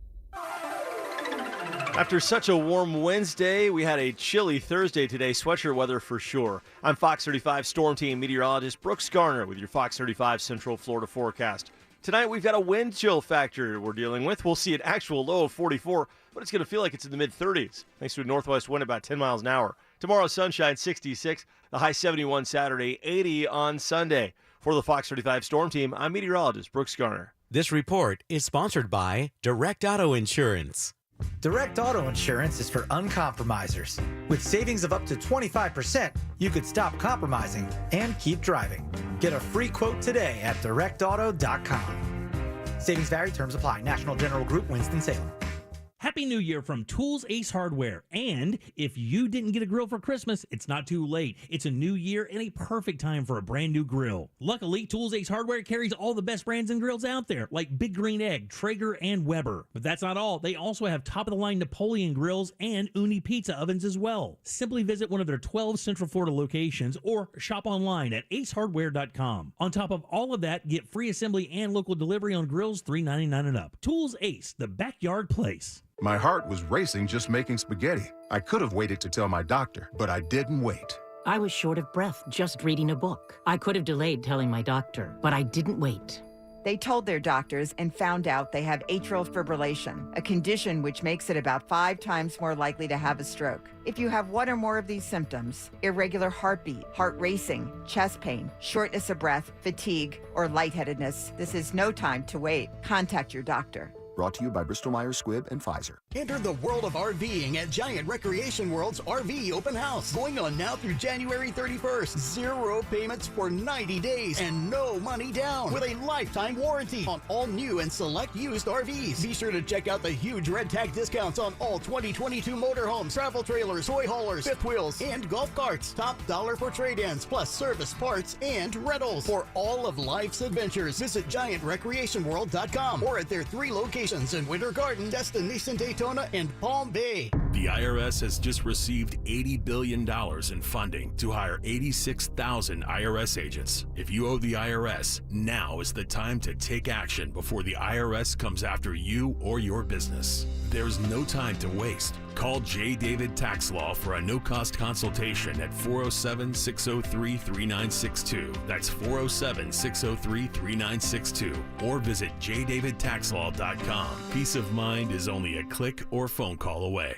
After such a warm Wednesday, we had a chilly Thursday today. Sweatshirt weather for sure. I'm Fox 35 Storm Team meteorologist Brooks Garner with your Fox 35 Central Florida forecast. Tonight, we've got a wind chill factor we're dealing with. We'll see an actual low of 44, but it's going to feel like it's in the mid-30s, thanks to a northwest wind about 10 miles an hour. Tomorrow, sunshine, 66. The high 71 Saturday, 80 on Sunday. For the Fox 35 Storm Team, I'm meteorologist Brooks Garner. This report is sponsored by Direct Auto Insurance. Direct Auto Insurance is for uncompromisers. With savings of up to 25%, you could stop compromising and keep driving. Get a free quote today at directauto.com. Savings vary, terms apply. National General Group, Winston-Salem. Happy New Year from Tools Ace Hardware. And if you didn't get a grill for Christmas, it's not too late. It's a new year and a perfect time for a brand new grill. Luckily, Tools Ace Hardware carries all the best brands and grills out there, like Big Green Egg, Traeger, and Weber. But that's not all. They also have top-of-the-line Napoleon grills and Uni pizza ovens as well. Simply visit one of their 12 Central Florida locations or shop online at acehardware.com. On top of all of that, get free assembly and local delivery on grills $3.99 and up. Tools Ace, the backyard place. My heart was racing just making spaghetti. I could have waited to tell my doctor, but I didn't wait. I was short of breath just reading a book. I could have delayed telling my doctor, but I didn't wait. They told their doctors and found out they have atrial fibrillation, a condition which makes it about 5 times more likely to have a stroke. If you have one or more of these symptoms, irregular heartbeat, heart racing, chest pain, shortness of breath, fatigue, or lightheadedness, this is no time to wait. Contact your doctor. Brought to you by Bristol-Myers Squibb and Pfizer. Enter the world of RVing at Giant Recreation World's RV Open House. Going on now through January 31st. 0 payments for 90 days and no money down with a lifetime warranty on all new and select used RVs. Be sure to check out the huge red tag discounts on all 2022 motorhomes, travel trailers, toy haulers, fifth wheels, and golf carts. Top dollar for trade-ins, plus service parts and rentals. For all of life's adventures, visit GiantRecreationWorld.com or at their 3 locations in Winter Garden, Destination Daytona, and Palm Bay. The IRS has just received $80 billion in funding to hire 86,000 IRS agents. If you owe the IRS, now is the time to take action before the IRS comes after you or your business. There's no time to waste. Call J. David Tax Law for a no-cost consultation at 407-603-3962. That's 407-603-3962. Or visit jdavidtaxlaw.com. Peace of mind is only a click or phone call away.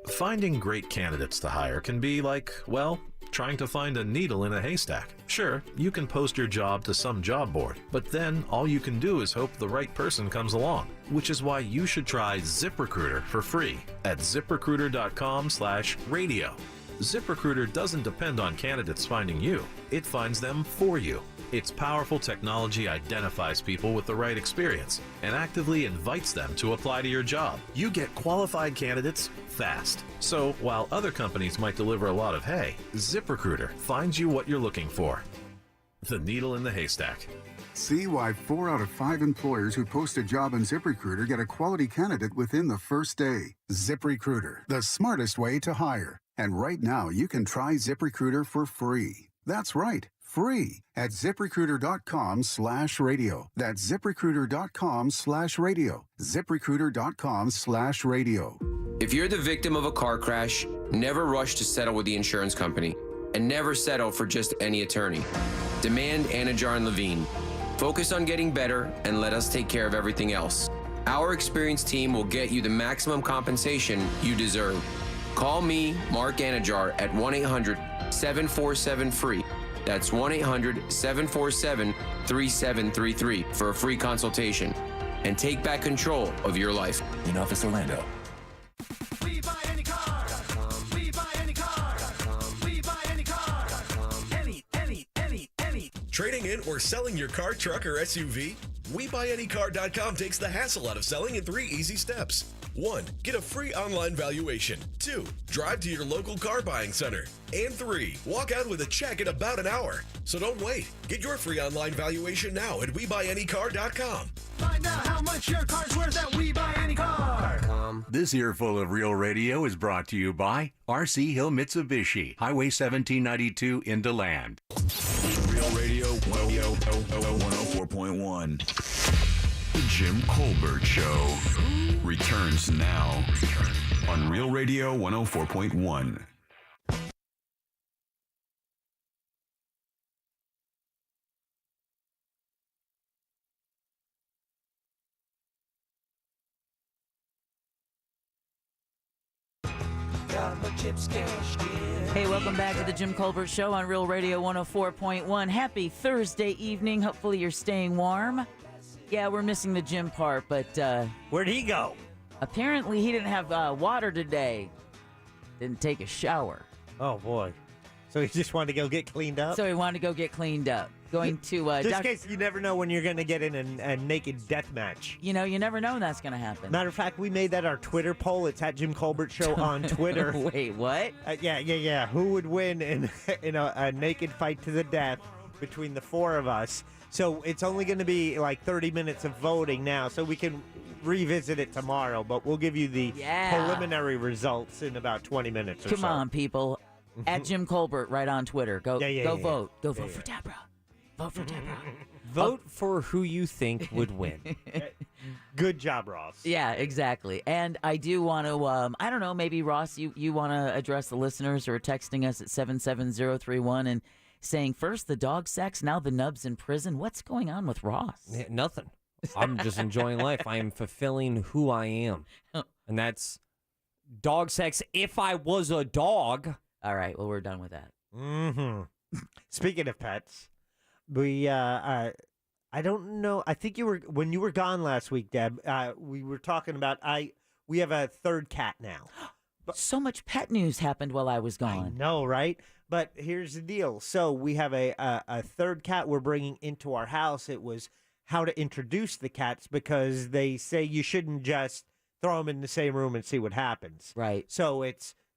Finding great candidates to hire can be like, well, trying to find a needle in a haystack. Sure, you can post your job to some job board, but then all you can do is hope the right person comes along, which is why you should try ZipRecruiter for free at ZipRecruiter.com/radio. ZipRecruiter doesn't depend on candidates finding you. It finds them for you. Its powerful technology identifies people with the right experience and actively invites them to apply to your job. You get qualified candidates fast. So while other companies might deliver a lot of hay, ZipRecruiter finds you what you're looking for. The needle in the haystack. See why 4 out of 5 employers who post a job on ZipRecruiter get a quality candidate within the first day. ZipRecruiter, the smartest way to hire. And right now, you can try ZipRecruiter for free. That's right, free at ZipRecruiter.com/radio. That's ZipRecruiter.com/radio. ZipRecruiter.com/radio. If you're the victim of a car crash, never rush to settle with the insurance company. And never settle for just any attorney. Demand Anajar and Levine. Focus on getting better and let us take care of everything else. Our experienced team will get you the maximum compensation you deserve. Call me, Mark Anajar, at 1-800-747-FREE. That's 1-800-747-3733 for a free consultation. And take back control of your life. In Office Orlando. We buy any car. We buy any car. We buy any car. Any. Trading in or selling your car, truck, or SUV? WeBuyAnyCar.com takes the hassle out of selling in 3 easy steps. 1. Get a free online valuation. 2. Drive to your local car buying center. And 3. Walk out with a check in about an hour. So don't wait. Get your free online valuation now at WeBuyAnyCar.com. Find out how much your car's worth at WeBuyAnyCar. This earful of Real Radio is brought to you by RC Hill Mitsubishi, Highway 1792 in DeLand. Real Radio 104.1. The Jim Colbert Show returns now on Real Radio 104.1. Hey, welcome back to the Jim Colbert Show on Real Radio 104.1. Happy Thursday evening. Hopefully you're staying warm. Yeah, we're missing the Jim part, but... Where'd he go? Apparently, he didn't have water today. Didn't take a shower. Oh, boy. So he just wanted to go get cleaned up? So he wanted to go get cleaned up. Going to... just in case you never know when you're going to get in a naked death match. You know, you never know when that's going to happen. Matter of fact, we made that our Twitter poll. It's at Jim Colbert Show on Twitter. Wait, what? Yeah. Who would win in a naked fight to the death between the four of us? So it's only going to be like 30 minutes of voting now, so we can revisit it tomorrow. But we'll give you the preliminary results in about 20 minutes or so. Come on, people. At Jim Colbert right on Twitter. Go vote. Go vote for Deborah. Vote for Deborah. Vote for who you think would win. Good job, Ross. Yeah, exactly. And I do want to, I don't know, maybe, Ross, you want to address the listeners who are texting us at 77031 and saying, first the dog sex, now the nubs in prison. What's going on with Ross? Yeah, nothing. I'm just enjoying life. I am fulfilling who I am. And that's dog sex if I was a dog. All right, well, we're done with that. Mm-hmm. Speaking of pets, we, I don't know, I think when you were gone last week, Deb, we were talking about, we have a third cat now. But so much pet news happened while I was gone. I know, right? But here's the deal. So we have a third cat we're bringing into our house. It was how to introduce the cats because they say you shouldn't just throw them in the same room and see what happens. Right. So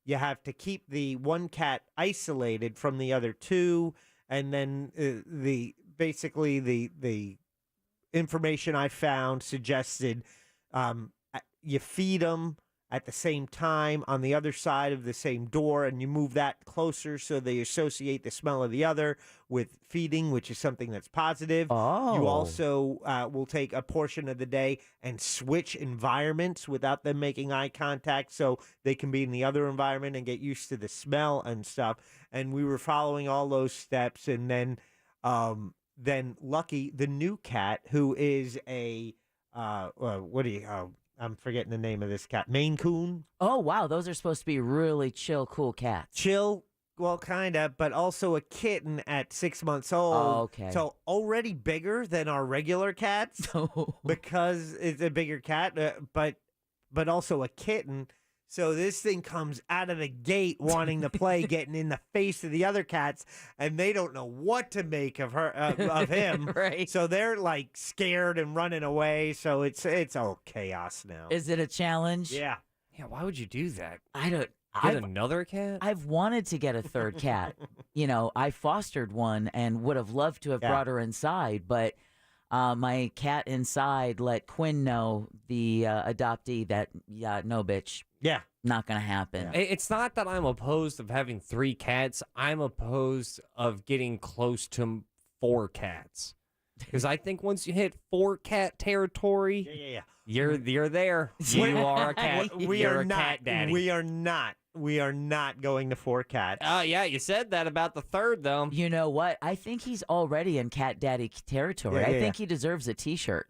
you have to keep the one cat isolated from the other two, and then the information I found suggested you feed them at the same time on the other side of the same door, and you move that closer so they associate the smell of the other with feeding, which is something that's positive. Oh. You also will take a portion of the day and switch environments without them making eye contact so they can be in the other environment and get used to the smell and stuff. And we were following all those steps, and then Lucky, the new cat, who is I'm forgetting the name of this cat. Maine Coon. Oh, wow. Those are supposed to be really chill, cool cats. Chill, well, kind of, but also a kitten at 6 months old. Oh, okay. So already bigger than our regular cats because it's a bigger cat, but also a kitten. So this thing comes out of the gate wanting to play, getting in the face of the other cats, and they don't know what to make of him. Right. So they're like scared and running away. So it's all chaos now. Is it a challenge? Yeah. Yeah, why would you do that? I don't. Get another cat? I've wanted to get a third cat. You know, I fostered one and would have loved to have brought her inside, but my cat inside let Quinn know, the adoptee, that, no, bitch. Yeah. Not going to happen. It's not that I'm opposed of having 3 cats. I'm opposed of getting close to 4 cats. Because I think once you hit 4 cat territory, you're there. You are a cat. You're a cat daddy. We are not going to 4 cats. Oh, yeah, you said that about the third, though. You know what? I think he's already in cat daddy territory. I think he deserves a T-shirt.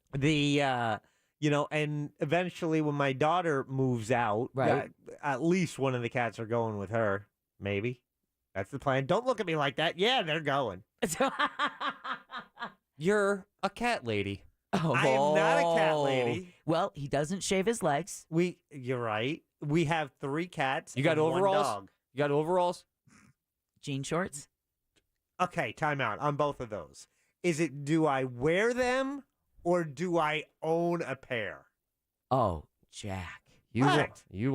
And eventually when my daughter moves out, right, at least one of the cats are going with her. Maybe. That's the plan. Don't look at me like that. Yeah, they're going. You're a cat lady. Oh. I am not a cat lady. Well, he doesn't shave his legs. You're right. We have 3 cats. You got and overalls? 1 dog. You got overalls? Jean shorts? Okay, time out on both of those. Do I wear them or do I own a pair? Oh, Jack. You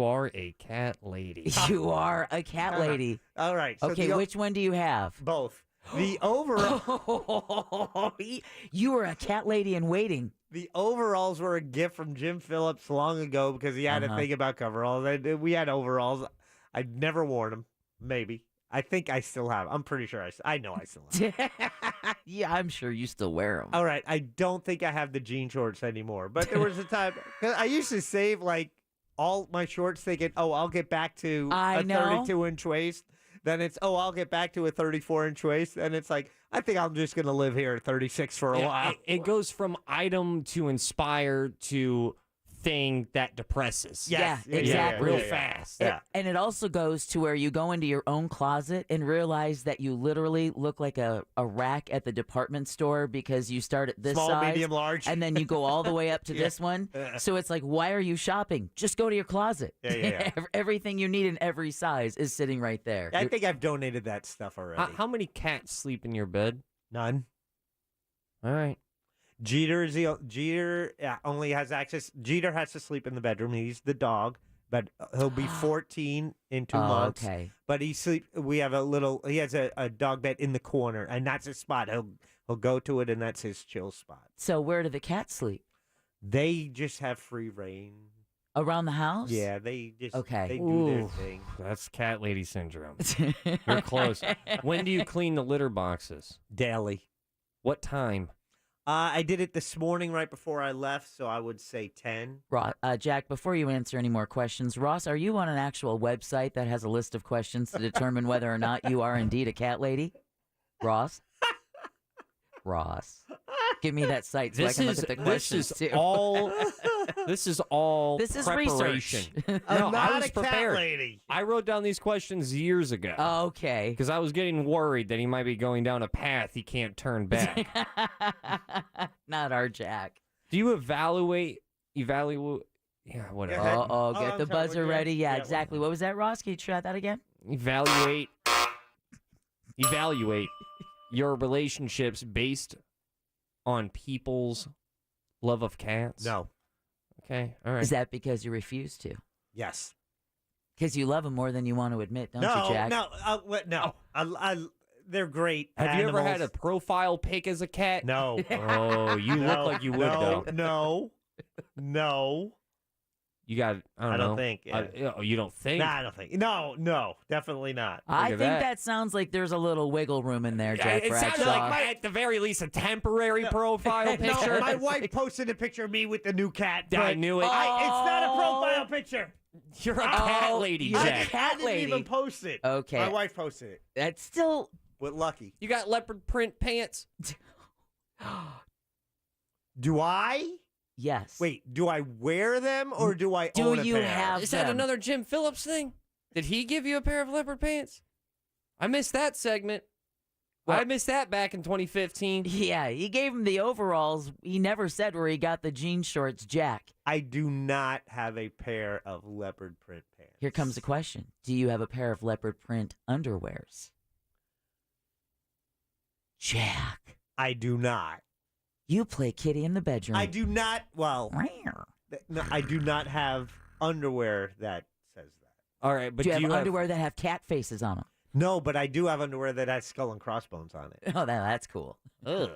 are a cat lady. You are a cat lady. All right. So okay, which one do you have? Both. The overall. You were a cat lady in waiting. The overalls were a gift from Jim Phillips long ago because he had a thing about coveralls. We had overalls. I'd never worn them. Maybe. I think I still have. I'm pretty sure I know I still have. Yeah, I'm sure you still wear them. All right. I don't think I have the jean shorts anymore. But there was a time. I used to save like all my shorts thinking, I'll get back to a 32-inch waist. Then it's, I'll get back to a 34-inch waist. And it's like, I think I'm just going to live here at 36 for a while. It goes from item to inspire to thing that depresses. Yeah, exactly. Real fast. And it also goes to where you go into your own closet and realize that you literally look like a rack at the department store because you start at this Small, size, medium, large. and then you go all the way up to this one. So it's like, why are you shopping? Just go to your closet. Everything you need in every size is sitting right there. I think I've donated that stuff already. How many cats sleep in your bed? None. All right. Jeter only has access. Jeter has to sleep in the bedroom. He's the dog, but he'll be 14 in 2 months. Okay. But he has a dog bed in the corner, and that's his spot. He'll go to it, and that's his chill spot. So where do the cats sleep? They just have free reign. Around the house? Yeah, they just Okay. they do their thing. That's cat lady syndrome. You're close. When do you clean the litter boxes? Daily. What time? I did it this morning right before I left, so I would say 10. Jack, before you answer any more questions, Ross, are you on an actual website that has a list of questions to determine whether or not you are indeed a cat lady? Ross? Ross. Give me that site so I can look at the questions too. This is all This is preparation. research. No, I'm I not was a cat prepared. lady. I wrote down these questions years ago. Okay. Because I was getting worried that he might be going down a path he can't turn back. Not our Jack. Do you evaluate? Yeah, whatever. Get the buzzer ready. Yeah, exactly. What was that, Ross? Can you try that again? Evaluate your relationships based on people's love of cats? No. Okay, all right. Is that because you refuse to? Yes. Because you love them more than you want to admit, don't you, Jack? No. They're great. Have you ever animals. had a profile pic as a cat? No. Oh, you look like you would, though. No. You got, I don't know. think. Yeah. You don't think? Nah, I don't think. No, definitely not. I think that sounds like there's a little wiggle room in there, Jack It sounded Bradshaw. like, at the very least, a temporary profile picture. No, my wife posted a picture of me with the new cat. I knew it. It's not a profile picture. You're a cat lady, Jack. I didn't even post it. Okay. My wife posted it. That's still... With Lucky. You got leopard print pants? Do I? Yes. Wait, do I wear them or do I own a pair? Is that another Jim Phillips thing? Did he give you a pair of leopard pants? I missed that segment. I missed that back in 2015. Yeah, he gave him the overalls. He never said where he got the jean shorts, Jack. I do not have a pair of leopard print pants. Here comes the question. Do you have a pair of leopard print underwears? Jack. I do not. You play kitty in the bedroom. I do not. Well, no, I do not have underwear that says that. All right, but do you have underwear that have cat faces on them? No, but I do have underwear that has skull and crossbones on it. Oh, that's cool. Ugh.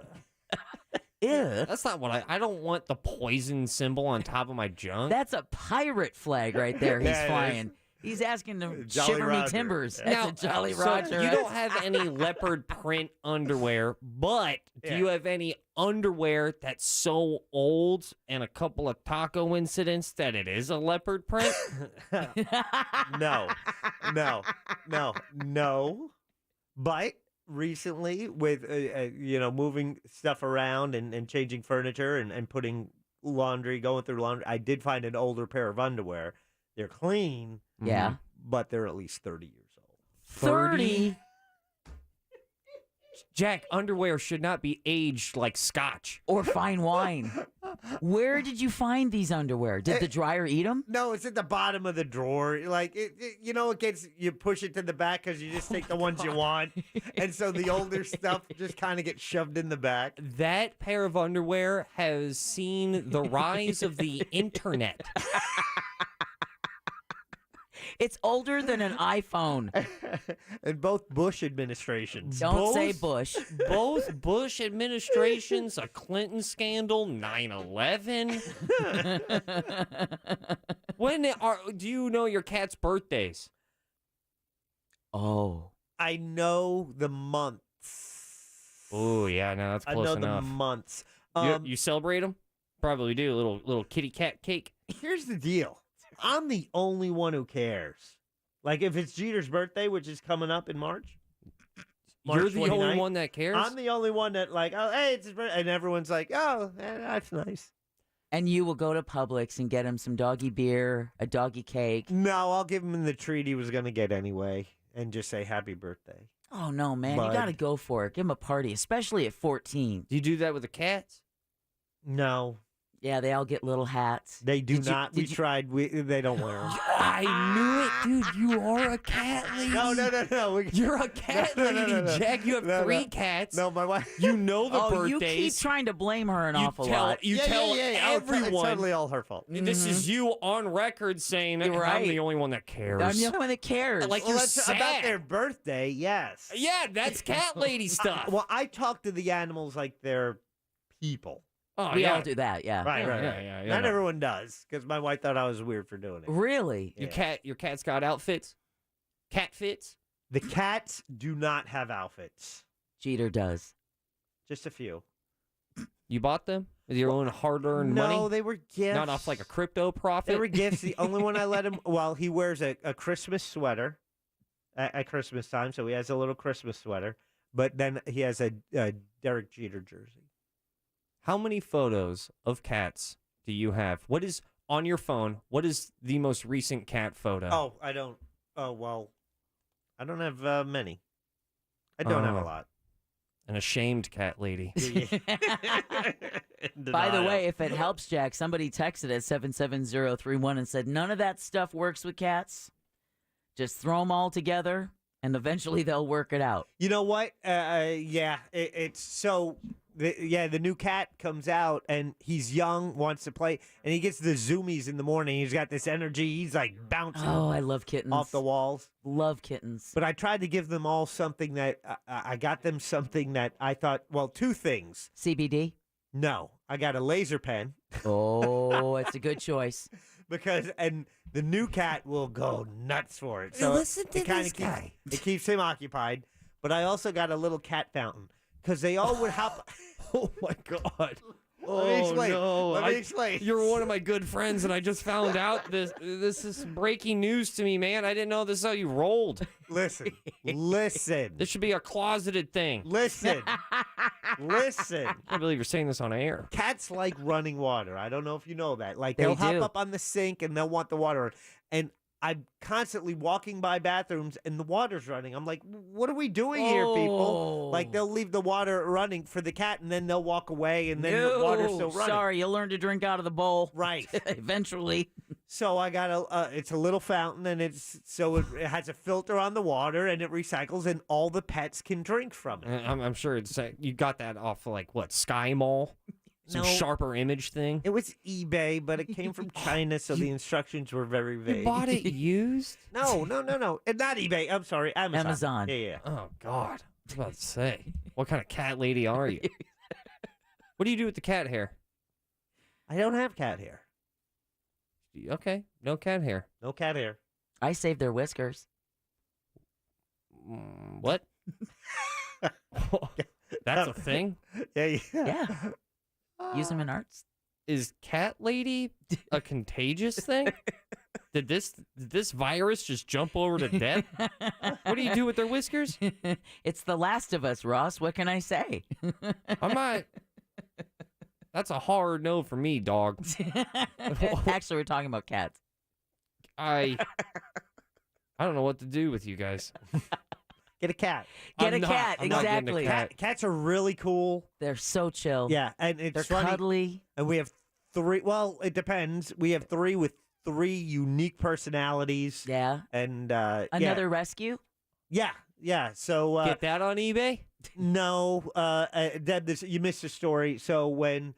Ew. That's not what I don't want the poison symbol on top of my junk. That's a pirate flag right there. He's Yeah, it flying. He's asking to Jolly shiver me Roger. timbers. Yeah. That's a Jolly So Roger. you don't have any leopard print underwear, but do you have any underwear that's so old and a couple of taco incidents that it is a leopard print? No. But recently, with moving stuff around and changing furniture and putting going through laundry, I did find an older pair of underwear. They're clean, Yeah. but they're at least 30 years old. 30? Jack, underwear should not be aged like scotch. Or fine wine. Where did you find these underwear? Did the dryer eat them? No, it's at the bottom of the drawer. Like you push it to the back because you just take the ones you want, and so the older stuff just kind of gets shoved in the back. That pair of underwear has seen the rise of the internet. It's older than an iPhone. And both Bush administrations. Don't say Bush. Both Bush administrations, a Clinton scandal, 9/11. Do you know your cat's birthdays? Oh. I know the months. Oh, yeah, no, that's close enough. I know the months. You celebrate them? Probably do. A little kitty cat cake. Here's the deal. I'm the only one who cares. Like, if it's Jeter's birthday, which is coming up in March. You're the 29th, only one that cares? I'm the only one that, like, oh, hey, it's his birthday. And everyone's like, oh, that's nice. And you will go to Publix and get him some doggy beer, a doggy cake. No, I'll give him the treat he was going to get anyway and just say happy birthday. Oh, no, man. Bud. You got to go for it. Give him a party, especially at 14. Do you do that with the cats? No. Yeah, they all get little hats. They do not. We tried. They don't wear them. I knew it, dude. You are a cat lady. No. You're a cat lady, Jack. You have 3 cats. No, my wife. You know the birthdays. You keep trying to blame her an awful lot. You tell everyone. It's totally all her fault. This is you on record saying that I'm the only one that cares. I'm the only one that cares. Like, you're sad. About their birthday, yes. Yeah, that's cat lady stuff. Well, I talk to the animals like they're people. Oh, we all do that, yeah. Right. Yeah, Not everyone does, because my wife thought I was weird for doing it. Really? Your cat's got outfits? Cat fits? The cats do not have outfits. Jeter does. Just a few. You bought them with your own hard-earned money? No, they were gifts. Not off like a crypto profit? They were gifts. The only one I let him, well, he wears a Christmas sweater at Christmas time, so he has a little Christmas sweater, but then he has a Derek Jeter jersey. How many photos of cats do you have? What is on your phone? What is the most recent cat photo? Oh, I don't. Oh, well, I don't have many. I don't have a lot. An ashamed cat lady. By the way, if it helps, Jack, somebody texted at 77031 and said, none of that stuff works with cats. Just throw them all together, and eventually they'll work it out. You know what? It's so... the new cat comes out, and he's young, wants to play, and he gets the zoomies in the morning. He's got this energy. He's like bouncing. Oh, I love kittens. Off the walls. Love kittens. But I tried to give them all something that, I got them something that I thought, well, 2 things. CBD? No. I got a laser pen. Oh, it's a good choice. And the new cat will go nuts for it. So listen to this guy. It keeps him occupied. But I also got a little cat fountain. Because they all would hop. Oh, my God. Let me explain. No. Let me explain. You're one of my good friends, and I just found out this is breaking news to me, man. I didn't know this is how you rolled. Listen. This should be a closeted thing. Listen. I can't believe you're saying this on air. Cats like running water. I don't know if you know that. Like, they'll hop up on the sink, and they'll want the water. And I'm constantly walking by bathrooms and the water's running. I'm like, what are we doing here, people? Like, they'll leave the water running for the cat and then they'll walk away and then the water's still running. Sorry, you'll learn to drink out of the bowl. Right. Eventually. So I got it's a little fountain and it has a filter on the water and it recycles and all the pets can drink from it. I'm sure you got that off of like, what, Sky Mall? Some sharper image thing? It was eBay, but it came from China, so the instructions were very vague. You bought it used? No. It's not eBay. I'm sorry. Amazon. Yeah. Oh, God. I was about to say. What kind of cat lady are you? What do you do with the cat hair? I don't have cat hair. Okay. No cat hair. No cat hair. I save their whiskers. What? That's a thing? Yeah. Use them in arts. Is cat lady a contagious thing? Did this virus just jump over to death? What do you do with their whiskers? It's The Last of Us, Ross. What can I say? That's a hard no for me, dog. Actually, we're talking about cats. I don't know what to do with you guys. Get a cat. Get a cat, exactly. Cats are really cool. They're so chill. Yeah, and they're funny. cuddly. And we have 3. Well, it depends. We have 3 with 3 unique personalities. Yeah. And another rescue. Yeah. So get that on eBay. No, Deb, you missed a story. So when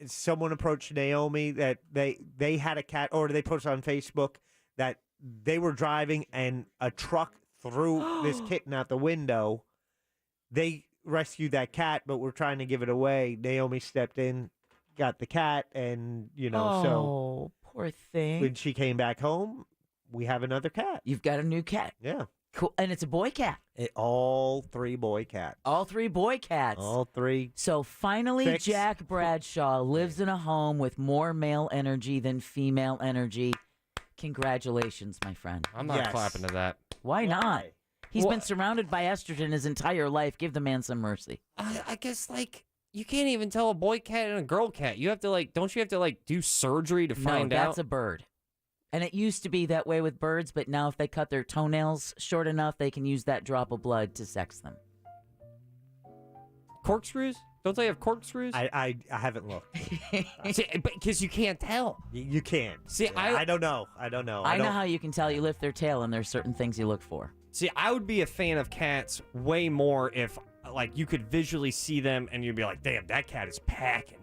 someone approached Naomi that they had a cat, or they posted on Facebook that they were driving and a truck threw this kitten out the window. They rescued that cat, but were trying to give it away. Naomi stepped in, got the cat, and so poor thing. When she came back home, we have another cat. You've got a new cat. Yeah. Cool. And it's a boy cat. All 3 boy cats. All 3 boy cats. All 3. So finally, Fixed. Jack Bradshaw lives in a home with more male energy than female energy. Congratulations, my friend. I'm not clapping to that. Why not? He's been surrounded by estrogen his entire life. Give the man some mercy. I guess, like, You can't even tell a boy cat and a girl cat. You have to don't you have to do surgery to find out? No, that's a bird. And it used to be that way with birds, but now if they cut their toenails short enough, they can use that drop of blood to sex them. Corkscrews? Don't they have corkscrews? I haven't looked. Because you can't tell. You can't. See, I don't know. I don't know. I know how you can tell. You lift their tail, and there's certain things you look for. See, I would be a fan of cats way more if you could visually see them and you'd be like, damn, that cat is packing.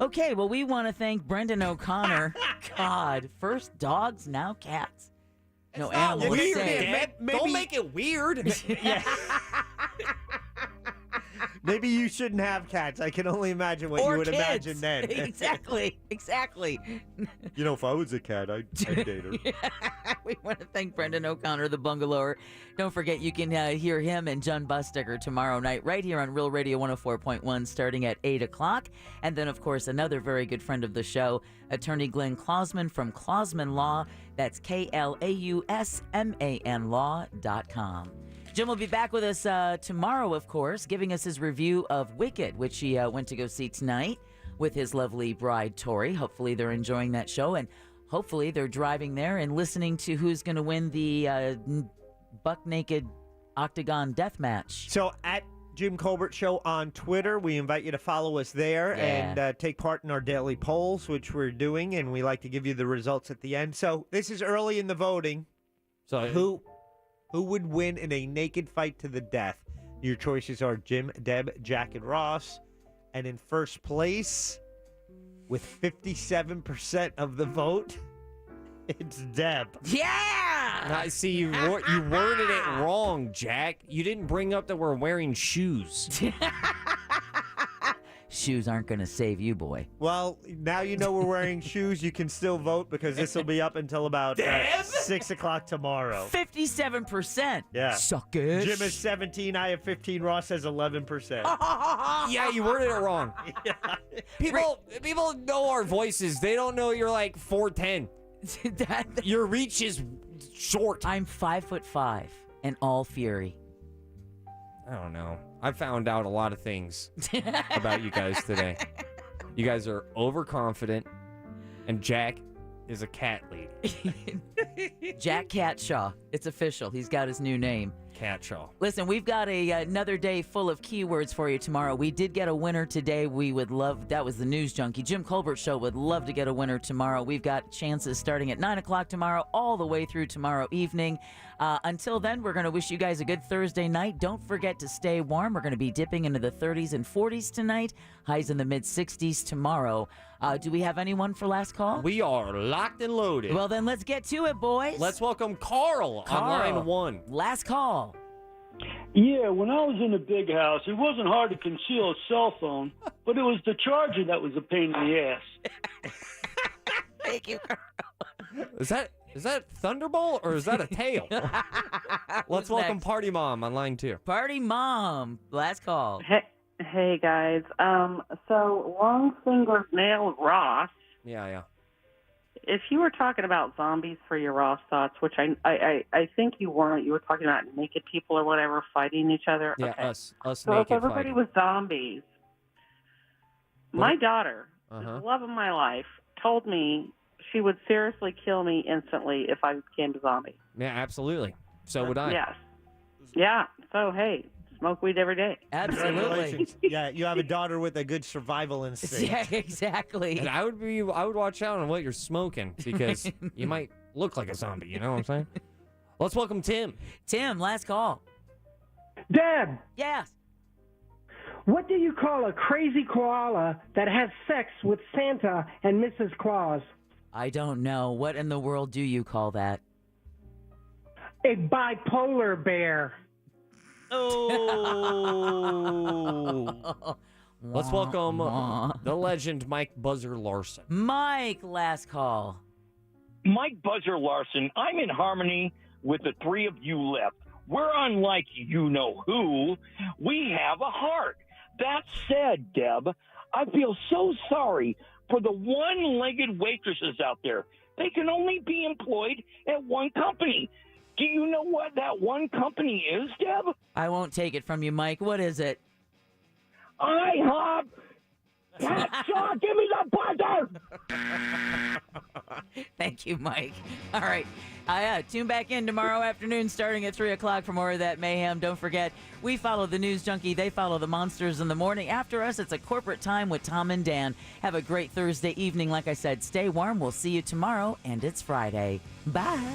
Okay, well, we want to thank Brendan O'Connor. God, first dogs, now cats. No animals. Weird, safe. Don't make it weird. Maybe you shouldn't have cats. I can only imagine what Or you would kids. imagine then. Exactly. You know, if I was a cat, I'd date her. We want to thank Brendan O'Connor, the bungalower. Don't forget, you can hear him and John Bustiger tomorrow night right here on Real Radio 104.1 starting at 8 o'clock. And then, of course, another very good friend of the show, attorney Glenn Klausman from Klausman Law. That's KLAUSMAN law.com. Jim will be back with us tomorrow, of course, giving us his review of Wicked, which he went to go see tonight with his lovely bride, Tori. Hopefully they're enjoying that show, and hopefully they're driving there and listening to who's going to win the buck-naked octagon death match. So at Jim Colbert Show on Twitter, we invite you to follow us there and take part in our daily polls, which we're doing, and we like to give you the results at the end. So this is early in the voting. So Who would win in a naked fight to the death? Your choices are Jim, Deb, Jack, and Ross. And in first place, with 57% of the vote, it's Deb. Yeah! See, you worded it wrong, Jack. You didn't bring up that we're wearing shoes. Shoes aren't going to save you, boy. Well, now you know we're wearing shoes. You can still vote because this will be up until about 6 o'clock tomorrow. 57%. Yeah. Suck it. Jim is 17. I have 15. Ross has 11%. Yeah, you worded it wrong. People know our voices. They don't know you're like 4'10". Your reach is short. I'm 5'5" and all fury. I don't know. I found out a lot of things about you guys today. You guys are overconfident, and Jack is a cat lady. Jack Catshaw. It's official. He's got his new name. Catshaw. Listen, we've got another day full of keywords for you tomorrow. We did get a winner today. We would love, that was the News Junkie. Jim Colbert Show would love to get a winner tomorrow. We've got chances starting at 9 o'clock tomorrow all the way through tomorrow evening. Until then, we're going to wish you guys a good Thursday night. Don't forget to stay warm. We're going to be dipping into the 30s and 40s tonight. Highs in the mid-60s tomorrow. Do we have anyone for last call? We are locked and loaded. Well, then let's get to it, boys. Let's welcome Carl on line 1. Last call. Yeah, when I was in the big house, it wasn't hard to conceal a cell phone, but it was the charger that was a pain in the ass. Thank you, Carl. Is that Thunderbolt or is that a tail? Let's welcome next? Party Mom on line 2. Party Mom. Last call. Hey guys. So long fingernail Ross. Yeah. If you were talking about zombies for your Ross thoughts, which I think you weren't, you were talking about naked people or whatever fighting each other. Yeah, okay. us So naked if everybody fighting. was zombies, my daughter, the love of my life, told me she would seriously kill me instantly if I became a zombie. Yeah, absolutely. So would I. Yes. Yeah. So hey, smoke weed every day. Absolutely. Congratulations. Yeah, you have a daughter with a good survival instinct. Yeah, exactly. And I would watch out on what you're smoking because you might look like a zombie, you know what I'm saying? Let's welcome Tim. Tim, last call. Deb, Yes. what do you call a crazy koala that has sex with Santa and Mrs. Claus? I don't know. What in the world do you call that? A bipolar bear. Oh. Let's welcome the legend Mike Buzzer Larson. Mike, last call. Mike Buzzer Larson, I'm in harmony with the three of you left. We're unlike you-know-who. We have a heart. That said, Deb, I feel so sorry for the one-legged waitresses out there. They can only be employed at one company. Do you know what that one company is, Deb? I won't take it from you, Mike. What is it? IHOP. Cat Shaw, give me the buzzer! Thank you, Mike. All right. Tune back in tomorrow afternoon starting at 3 o'clock for more of that mayhem. Don't forget, we follow the news junkie. They follow the monsters in the morning. After us, it's a corporate time with Tom and Dan. Have a great Thursday evening. Like I said, stay warm. We'll see you tomorrow, and it's Friday. Bye.